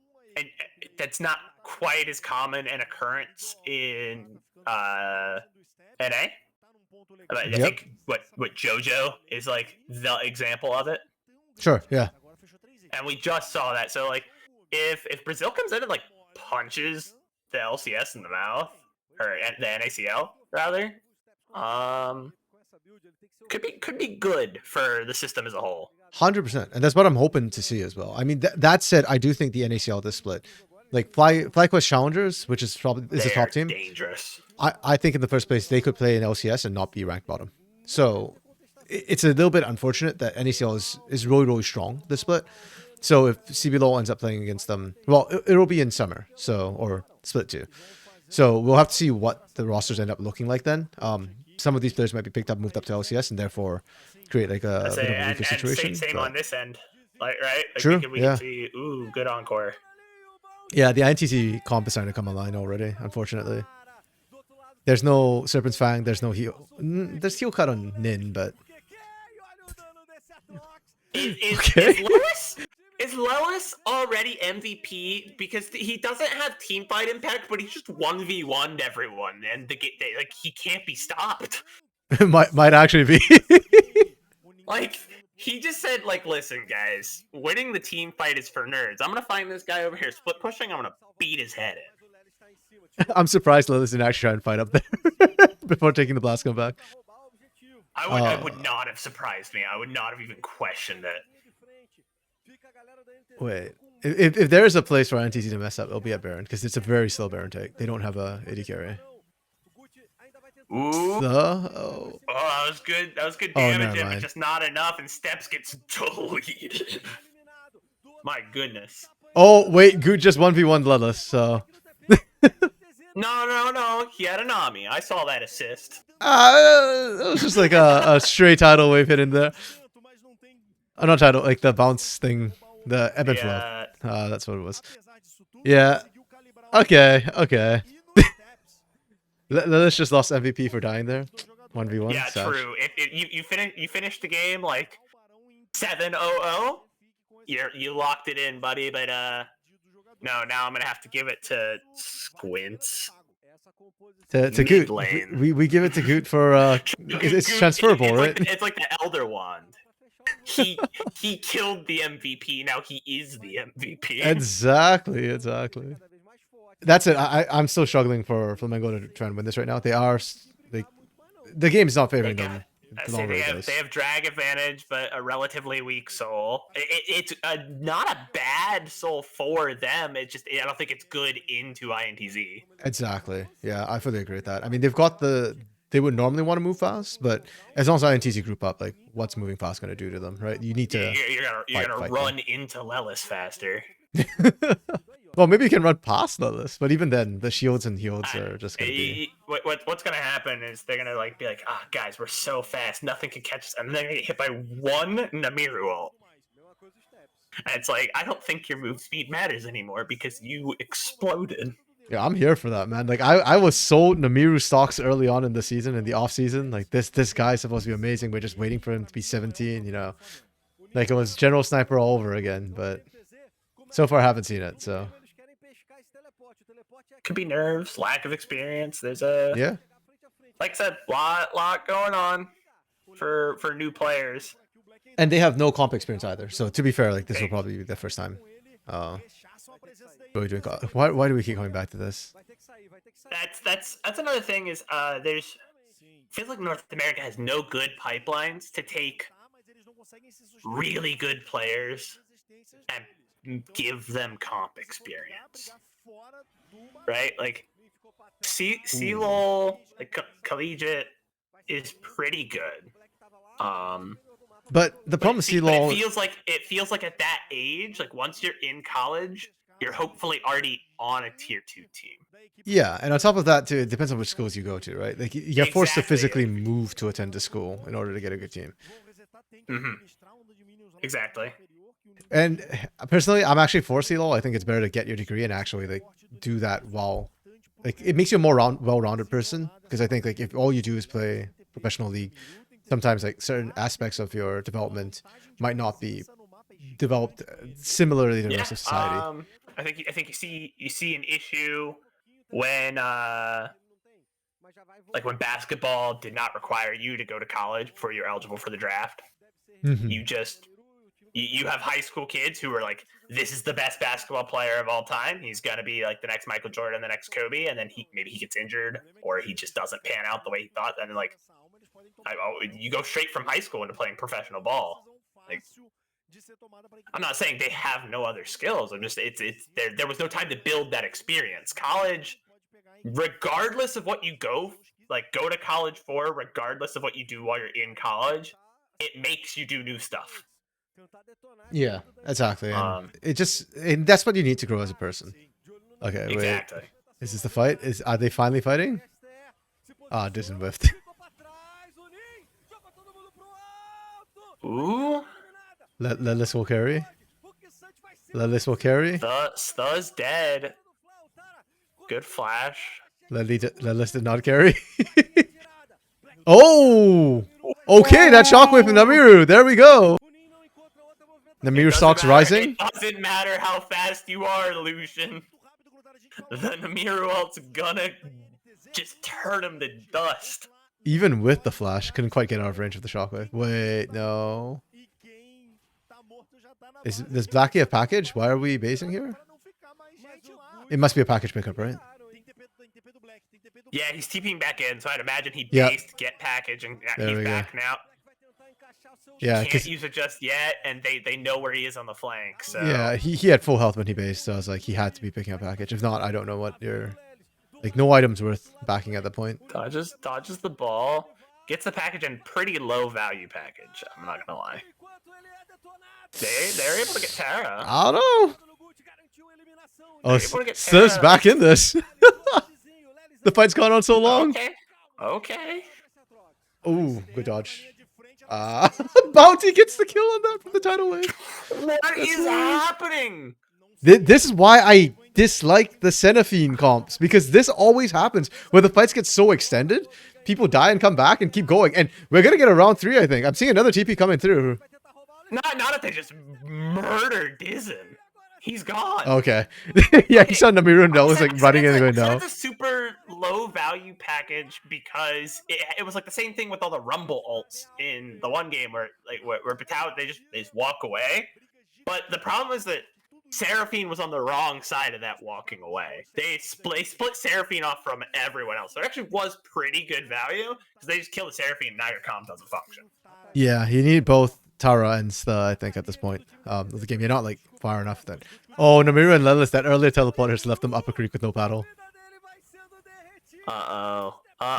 that's not quite as common an occurrence in NA. I think what JoJo is like the example of it. Sure, yeah. And we just saw that. So like, if Brazil comes in and like punches the LCS in the mouth, or the NACL rather, could be good for the system as a whole. 100%, and that's what I'm hoping to see as well. I mean, that said, I do think the NACL this split, like FlyQuest Challengers, which is probably the top team, dangerous. I think in the first place they could play in LCS and not be ranked bottom. So it's a little bit unfortunate that NACL is really, really strong this split. So if CBLOL ends up playing against them, well, it'll be in summer, or split 2. So we'll have to see what the rosters end up looking like then. Some of these players might be picked up, moved up to LCS, and therefore create like a bit of a weaker situation. Same on this end, right? Like true. We can see, good encore. Yeah, the INTZ comp is starting to come online already. Unfortunately, there's no Serpent's Fang. There's no heal. There's heal cut on Nin, but Is Lewis already MVP because he doesn't have team fight impact, but he's just 1v1'd everyone, and he can't be stopped. might actually be. Like he just said, like, listen, guys, winning the team fight is for nerds. I'm gonna find this guy over here split pushing. I'm gonna beat his head in. I'm surprised Lewis didn't actually try and fight up there before taking the blast comeback. I would not have surprised me. I would not have even questioned it. Wait, if there is a place for NTZ to mess up, it'll be at Baron, because it's a very slow Baron take. They don't have a AD carry. Ooh. Oh, that was good. That was good damage, but just not enough, and Steps gets deleted. My goodness. Oh, wait, Goot just 1v1 Bloodless, so... No. He had a Nami. I saw that assist. It was just like a stray tidal wave hit in there. Oh, not tidal, like the bounce thing. The ebb and flow. That's what it was. Yeah. Okay. Let's just lost MVP for dying there. 1v1. Yeah, Savage. true. You finished the game like 7-0-0. You locked it in, buddy. But no. Now I'm gonna have to give it to Squints. To Goot. We give it to Goot for it's transferable, right? It's like the Elder Wand. He killed the MVP. Now he is the MVP. Exactly. That's it. I'm still struggling for Flamengo to try and win this right now. The game is not favoring them. They have drag advantage, but a relatively weak soul. It's not a bad soul for them. I don't think it's good into INTZ. Exactly. Yeah, I fully agree with that. I mean, they would normally want to move fast, but as long as INTZ group up, like, what's moving fast going to do to them, right? You need to. You're gonna run into Lelis faster. Well, maybe you can run past Lilith, but even then, the shields and heals are just gonna be. What's gonna happen is they're gonna like be like, ah, guys, we're so fast, nothing can catch us, and then they're gonna get hit by one Namiru ult. And it's like, I don't think your move speed matters anymore because you exploded. Yeah, I'm here for that, man. Like I was sold Namiru stocks early on in the season, in the off season. Like this guy's supposed to be amazing. We're just waiting for him to be 17, you know. Like it was General Sniper all over again, but so far I haven't seen it. So Could be nerves, lack of experience. There's yeah. like I said, lot going on for new players. And they have no comp experience either. So to be fair, like this will probably be the first time. What are we doing? Why do we keep coming back to this? That's another thing is there's feels like North America has no good pipelines to take really good players and give them comp experience. Right? Like CLOL, like collegiate is pretty good. But the problem with CLOL, it feels like at that age, like once you're in college, you're hopefully already on a tier 2 team. yeah, and on top of that too, it depends on which schools you go to, right? Like you're forced to physically move to attend a school in order to get a good team. Mm-hmm. Exactly. And personally, I'm actually for CLOL. I think it's better to get your degree and actually like do that while, like, it makes you a more well-rounded person. Because I think like if all you do is play professional league, sometimes like certain aspects of your development might not be developed similarly to the rest of society. I think you see an issue when like when basketball did not require you to go to college before you're eligible for the draft. Mm-hmm. You have high school kids who are like, this is the best basketball player of all time. He's gonna be like the next Michael Jordan, the next Kobe, and then maybe he gets injured or he just doesn't pan out the way he thought. And then like, you go straight from high school into playing professional ball. Like, I'm not saying they have no other skills. I'm just there was no time to build that experience. College, regardless of what you go to college for, regardless of what you do while you're in college, it makes you do new stuff. Yeah, exactly. And that's what you need to grow as a person. Okay, exactly. Wait. Is this the fight? Are they finally fighting? Ah, Disney whiffed. Ooh. Lelis will carry. Lelis will carry. Stuz dead. Good flash. Lelis did not carry. Oh! Okay, that shockwave from Namiru. There we go. Namiru stocks rising. It doesn't matter how fast you are, Lucian. The Namiru ult's gonna just turn him to dust. Even with the flash, couldn't quite get out of range of the shockwave. Wait, no. Does Blackie have package? Why are we basing here? It must be a package pickup, right? Yeah, he's TPing back in, so I'd imagine he based get package, and he's back now. Yeah, can't use it just yet, and they know where he is on the flank. So yeah, he had full health when he based, so I was like, he had to be picking up package. If not, I don't know what you're like. No items worth backing at the point. Dodges the ball, gets the package, and pretty low value package. I'm not gonna lie. They're able to get Tara. I don't know. Oh, Siv's back in this. The fight's gone on so long. Okay. Oh, good dodge. Bounty gets the kill on that from the tidal wave. What is happening? This is why I dislike the Cenopine comps, because this always happens where the fights get so extended, people die and come back and keep going. And we're gonna get a round 3, I think. I'm seeing another TP coming through. Not if they just murdered Dizen. He's gone. Okay. Yeah, he saw Namiru and was like running in and going down. It's a super low value package because it was like the same thing with all the Rumble ults in the one game where Batao they just walk away. But the problem is that Seraphine was on the wrong side of that walking away. They split Seraphine off from everyone else. So it actually was pretty good value because they just killed the Seraphine and now your comp doesn't function. Yeah, you need both Tara and Sta, I think, at this point of the game. You're not like far enough that. Oh, Namiru and Lelis, that earlier teleporters left them up a creek with no paddle.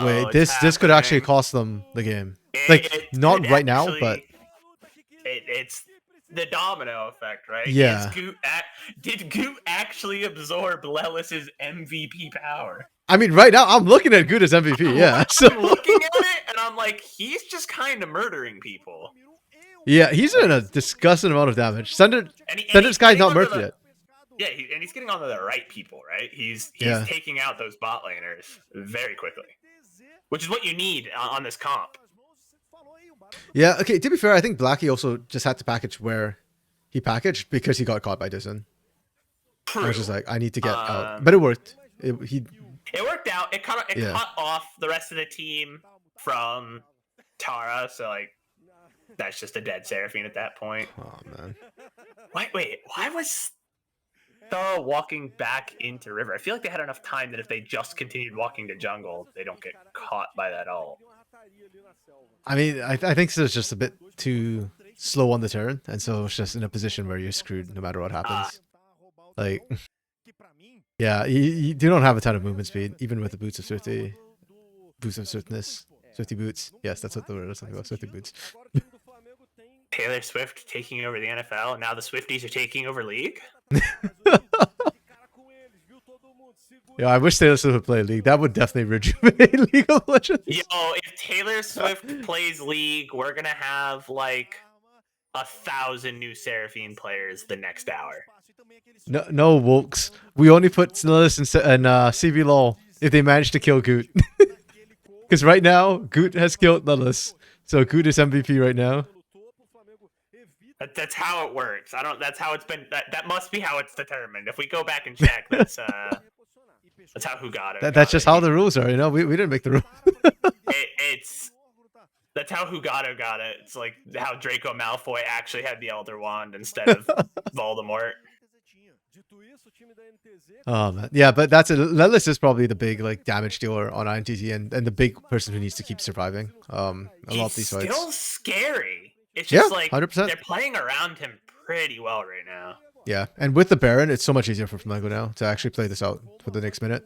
Wait, this could actually cost them the game. Like not right now, but the domino effect, right? Yeah. Did Goot actually absorb Lelis's MVP power? I mean, right now I'm looking at Good as MVP. Yeah. So I'm looking at it and I'm like, he's just kind of murdering people. yeah, he's doing a disgusting amount of damage. Thunder He's Sky's getting not onto murked yet. Yeah, and he's getting onto the right people, right? He's Yeah. taking out those bot laners very quickly, which is what you need on this comp. Yeah. Okay. To be fair, I think Blackie also just had to package where he packaged because he got caught by Dizzen. True. I was just like, I need to get out, Um, but it worked. He It worked out. It cut Yeah. off the rest of the team from Tara, so like that's just a dead Seraphine at that point. Oh man. Wait, why was Thara walking back into River? I feel like they had enough time that if they just continued walking to jungle, they don't get caught by that ult. I mean, I think it's just a bit too slow on the turn, and so it's just in a position where you're screwed no matter what happens. Like, yeah, you don't have a ton of movement speed, even with the boots of Swifty. Boots of Swiftness. Swifty boots. Yes, that's what the word is. Something about Swifty boots. Taylor Swift taking over the NFL, and now the Swifties are taking over League? Yeah, I wish Taylor Swift would play League. That would definitely rejuvenate League of Legends. Yo, if Taylor Swift plays League, we're gonna have like 1,000 new Seraphine players the next hour. No, Wokes. We only put Snillis and CB LOL if they manage to kill Goot. Because right now, Goot has killed Lillis. So Goot is MVP right now. That's how it works. That's how it's been. That must be how it's determined. If we go back and check, that's how who got it. That's just how the rules are, you know? We didn't make the rules. That's how Hugado got it. It's like how Draco Malfoy actually had the Elder Wand instead of Voldemort. Oh man, yeah, but Lillis is probably the big like damage dealer on INTZ and the big person who needs to keep surviving. A lot of these fights. He's still scary. It's just Yeah, like 100%. they're playing around him pretty well right now. Yeah, and with the Baron, it's so much easier for Flamengo now to actually play this out for the next minute.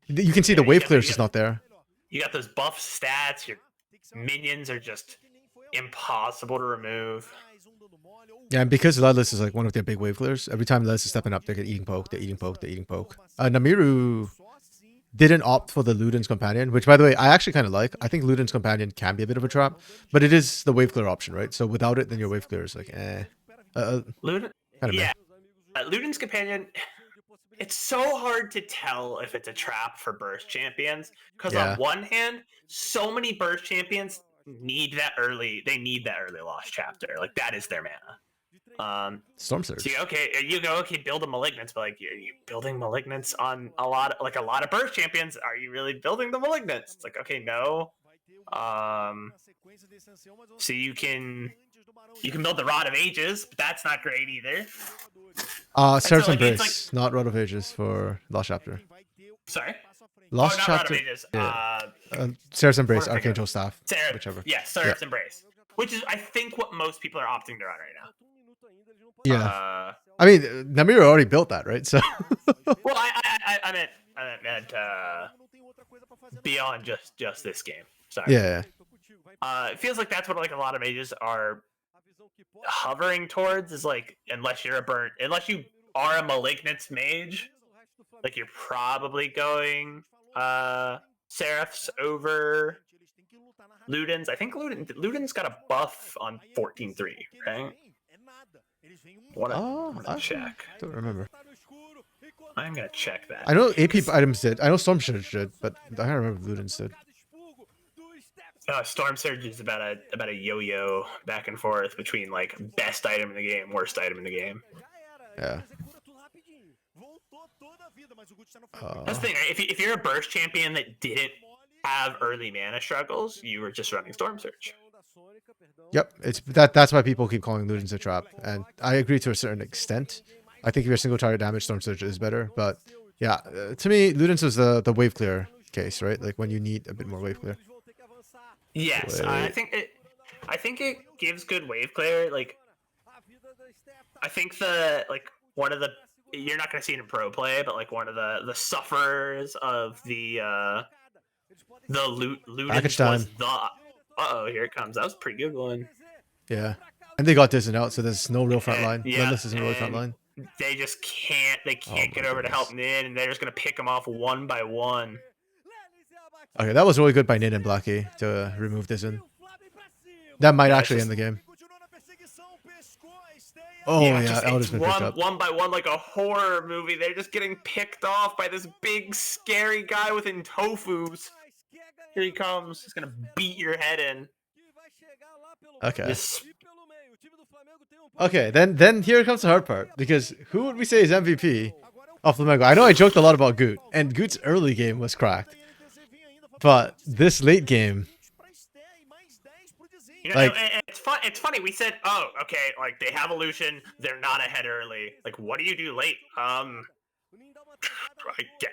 You can see the wave clear is just not there. You got those buff stats. Your minions are just impossible to remove. Yeah, and because Lelis is like one of their big wave clears, every time Lelis is stepping up, they get eating poke, they're eating poke, they're eating poke. Namiru didn't opt for the Luden's Companion, which by the way, I actually kind of like. I think Luden's Companion can be a bit of a trap, but it is the wave clear option, right? So without it, then your wave clear is like, Luden, kind of yeah. Luden's Companion, it's so hard to tell if it's a trap for burst champions, because on one hand, so many burst champions need that early lost chapter. Like that is their mana. Storm Surge. So you go, build a Malignance, but like, are you building Malignance on a lot of burst champions? Are you really building the Malignance? It's like, okay, no. So you can build the Rod of Ages, but that's not great either. Seraph's Embrace, not Rod of Ages for Lost Chapter. Sorry? Lost not Chapter. Rod of Ages. Yeah. Seraph's Embrace, Archangel Staff, whichever. Yeah, Seraph's Embrace. Which is, I think, what most people are opting to run right now. Yeah. I mean, Namiru already built that, right? So. Well, I meant beyond just this game. Sorry. Yeah. It feels like that's what like a lot of mages are hovering towards. Is like, unless you are a Malignance mage, like you're probably going Seraphs over Luden's. I think Luden's got a buff on 14-3, right? Wanna check. Don't remember. I'm gonna check that. I know AP items did. I know Storm Surge did, but I don't remember if Luden's did. Storm Surge is about a yo-yo back and forth between like best item in the game, worst item in the game. Yeah. That's the thing, right? If you're a burst champion that didn't have early mana struggles, you were just running Storm Surge. Yep, that's why people keep calling Luden's a trap, and I agree to a certain extent. I think if you're single target damage, Storm Surge is better, but yeah, to me, Luden's was the wave clear case, right? Like when you need a bit more wave clear. Yes, I think it gives good wave clear. Like, I think one of the, you're not gonna see it in pro play, but like one of the sufferers of the Ludens Package time. was the. Uh-oh, here it comes. That was a pretty good one. Yeah. And they got Disney out, so there's no real front line. Yeah, Lindless isn't really front and line. they just can't. They can't my get over to help goodness. Nin, and they're just gonna pick him off one by one. Okay, that was really good by Nin and Blackie to remove Dizen. That might Yeah, actually it's end the just- game. Oh yeah, just, Elder's it's been picked up. one by one, like a horror movie. They're just getting picked off by this big, scary guy within tofus. Here he comes. He's gonna beat your head in. Okay. This Okay, then here comes the hard part. Because who would we say is MVP of Flamengo? I know I joked a lot about Goot, and Goot's early game was cracked. But this late game, You know, Like- and it's fun. It's funny. We said, "Oh, okay, like they have illusion. They're not ahead early. Like, what do you do late?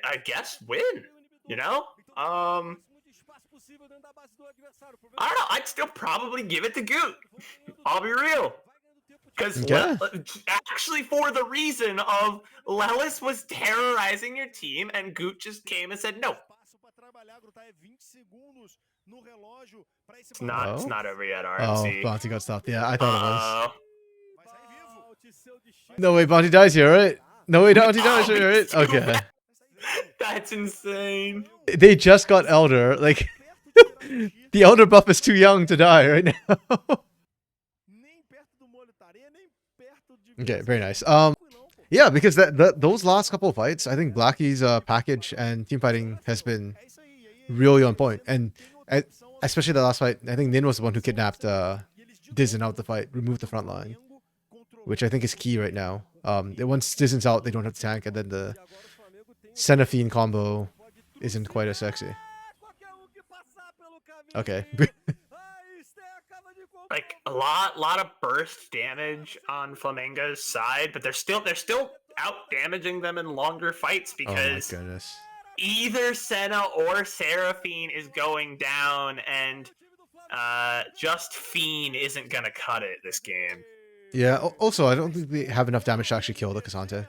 I guess win. You know? I don't know. I'd still probably give it to Goot. I'll be real. Because Yeah. actually, for the reason of Lelis was terrorizing your team, and Goot just came and said, "No, it's not. It's Oh? not over yet." oh, RMC. Bounty got stopped. Yeah, I thought it was. Uh, No way, Bounty dies here, right? No way, Bounty dies here, right? Okay. That's insane. They just got Elder. Like, the Elder buff is too young to die right now. Okay, very nice. Yeah, because those last couple of fights, I think Blackie's package and team fighting has been really on point. And especially the last fight, I think Nin was the one who kidnapped Dizen out the fight, removed the front line, which I think is key right now. Once Dizen's out, they don't have to tank, and then the Cenaphian combo isn't quite as sexy. Okay. Like a lot of burst damage on Flamengo's side, but they're still out damaging them in longer fights Oh my because goodness. either Senna or Seraphine is going down, and just Fiend isn't gonna cut it this game. Yeah. Also, I don't think they have enough damage to actually kill the Cassante.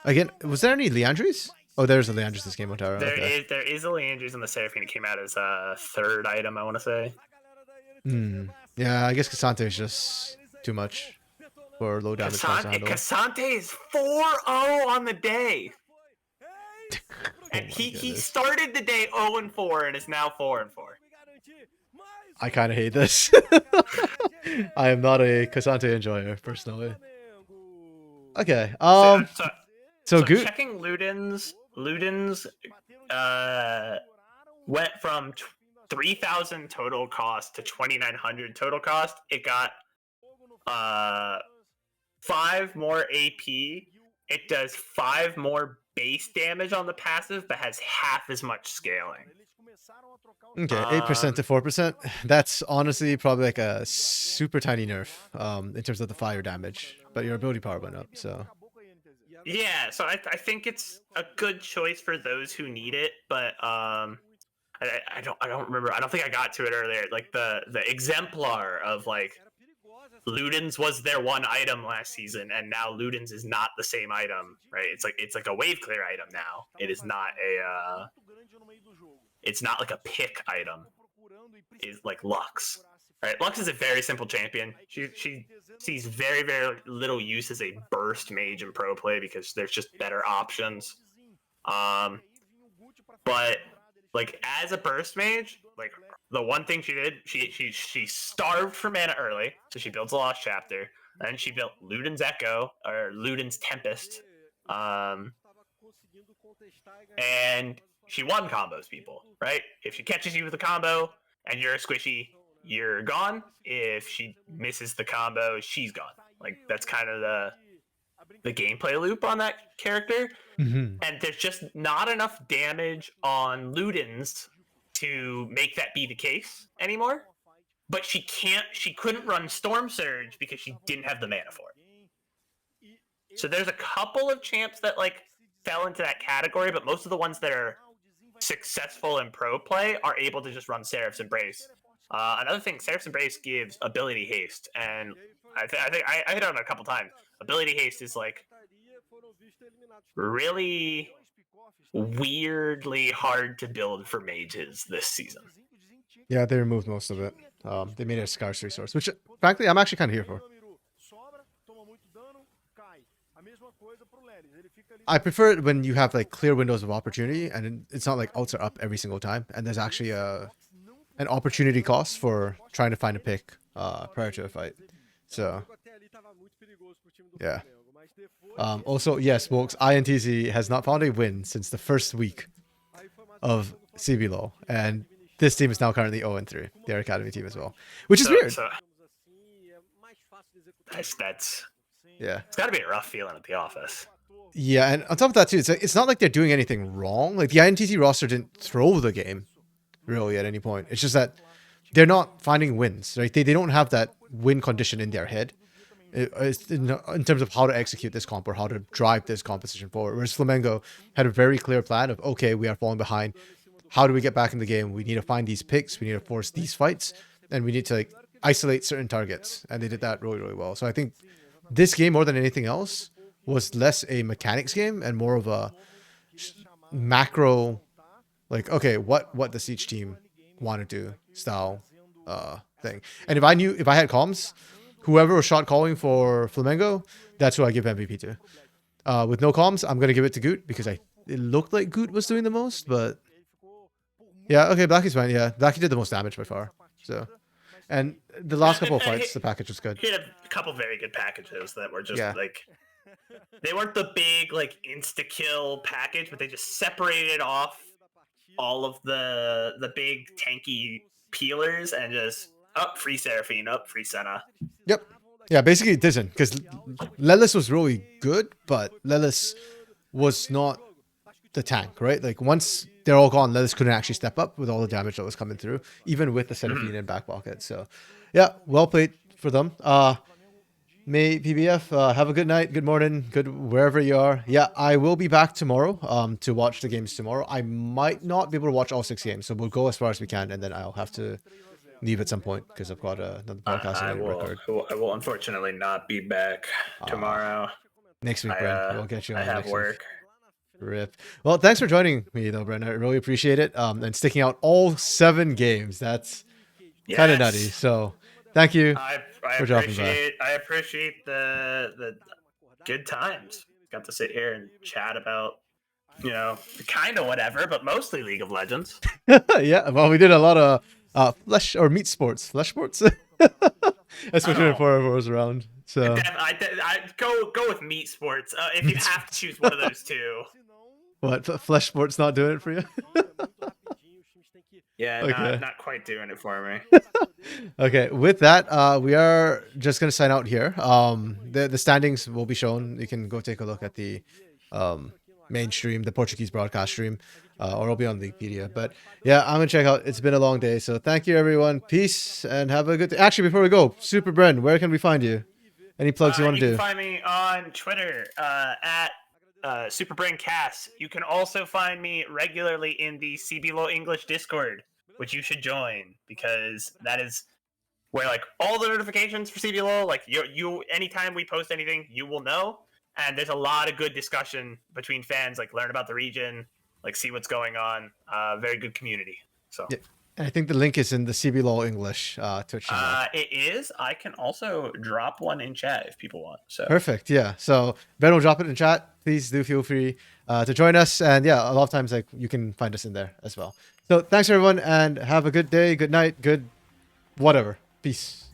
Again, was there any Leandries? Oh, there's a Leandris this game, Otara. Okay. There is a Leandries in the Seraphine. It came out as a third item, I want to say. Yeah, I guess Cassante is just too much for low damage class to handle. Cassante is 4-0 on the day. And my he goodness. started the day 0-4 and is now 4-4. I kind of hate this. I am not a Cassante enjoyer, personally. Okay. So good. Checking Ludens went from 3,000 total cost to 2,900 total cost. It got 5 more AP. It does 5 more base damage on the passive, but has half as much scaling. Okay, 8% to 4%. That's honestly probably like a super tiny nerf in terms of the fire damage, but your ability power went up, so. Yeah, so I think it's a good choice for those who need it, but I don't remember. I don't think I got to it earlier. Like the exemplar of like Ludens was their one item last season, and now Ludens is not the same item, right? It's like a wave clear item now. It is not a it's not like a pick item. It's like Lux. Right, Lux is a very simple champion. She sees very, very little use as a burst mage in pro play because there's just better options. But like as a burst mage, like the one thing she did, she starved for mana early, so she builds a Lost Chapter. Then she built Luden's Echo or Luden's Tempest, and she one combos people. Right, if she catches you with a combo and you're a squishy, you're gone. If she misses the combo, she's gone. Like that's kind of the gameplay loop on that character. And there's just not enough damage on Ludens to make that be the case anymore. But she couldn't run Storm Surge because she didn't have the mana for it. So there's a couple of champs that like fell into that category, but most of the ones that are successful in pro play are able to just run Seraph's Embrace. Another thing, Seraph's Embrace gives ability haste, and I think I hit on it a couple times. Ability haste is like really weirdly hard to build for mages this season. Yeah, they removed most of it. They made it a scarce resource, which frankly I'm actually kind of here for. I prefer it when you have like clear windows of opportunity and it's not like ults are up every single time, and there's actually an opportunity cost for trying to find a pick prior to a fight. So yeah. Also, yes, folks, INTZ has not found a win since the first week of CBLOL, and this team is now currently 0-3. Their academy team as well, which is weird. That's Yeah. It's got to be a rough feeling at the office. Yeah, and on top of that too, it's not like they're doing anything wrong. Like the INTZ roster didn't throw the game really at any point. It's just that they're not finding wins, right? They don't have that win condition in their head in terms of how to execute this comp or how to drive this composition forward. Whereas Flamengo had a very clear plan of, okay, we are falling behind. How do we get back in the game? We need to find these picks. We need to force these fights, and we need to like isolate certain targets. And they did that really, really well. So I think this game, more than anything else, was less a mechanics game and more of a macro, like, okay, what does each team want to do style thing. And if I had comms, whoever was shot calling for Flamengo, that's who I give MVP to. With no comms, I'm gonna give it to Goot because it looked like Goot was doing the most, but yeah, okay, Blackie's fine. Yeah, Blackie did the most damage by far. So, and the last couple of fights, the package was good. He had a couple very good packages that were just like, they weren't the big like insta kill package, but they just separated off all of the big tanky peelers and just up free Seraphine, up free Senna. Yep. Yeah, basically it didn't, because Lelis was really good, but Lelis was not the tank, right? Like once they're all gone, Lelis couldn't actually step up with all the damage that was coming through, even with the Seraphine and back pocket. So yeah, well played for them. May PBF have a good night, good morning, good wherever you are. Yeah, I will be back tomorrow to watch the games tomorrow. I might not be able to watch all 6 games, so we'll go as far as we can, and then I'll have to leave at some point because I've got another podcast I to record. I will unfortunately not be back tomorrow. Next week, Bren. We'll get you on I have next work. week. Rip. Well, thanks for joining me though, Bren. I really appreciate it. And sticking out all 7 games. That's kind of nutty. So thank you for dropping by. I appreciate the good times. Got to sit here and chat about, kind of whatever, but mostly League of Legends. Yeah, well, we did a lot of flesh or meat sports, flesh sports, especially when FourY4 was around. So I go with meat sports if you have to choose one of those two. What, flesh sports not doing it for you? Yeah, okay. not quite doing it for me. Okay, with that, we are just gonna sign out here. The standings will be shown. You can go take a look at the main stream, the Portuguese broadcast stream, or it'll be on Wikipedia. But yeah, I'm gonna check out. It's been a long day, so thank you everyone. Peace and have a good day. Actually, before we go, SuperBren, where can we find you? Any plugs you want to do? You can find me on Twitter at SuperBrenCast. You can also find me regularly in the CBLOL English Discord, which you should join because that is where like all the notifications for CBLOL, like you anytime we post anything, you will know. And there's a lot of good discussion between fans, like learn about the region, like see what's going on. Very good community. So. Yeah. I think the link is in the CBLOL English Twitch channel. It is. I can also drop one in chat if people want. So perfect. Yeah. So Ben will drop it in chat. Please do feel free to join us. And yeah, a lot of times like you can find us in there as well. So thanks everyone, and have a good day, good night, good whatever. Peace.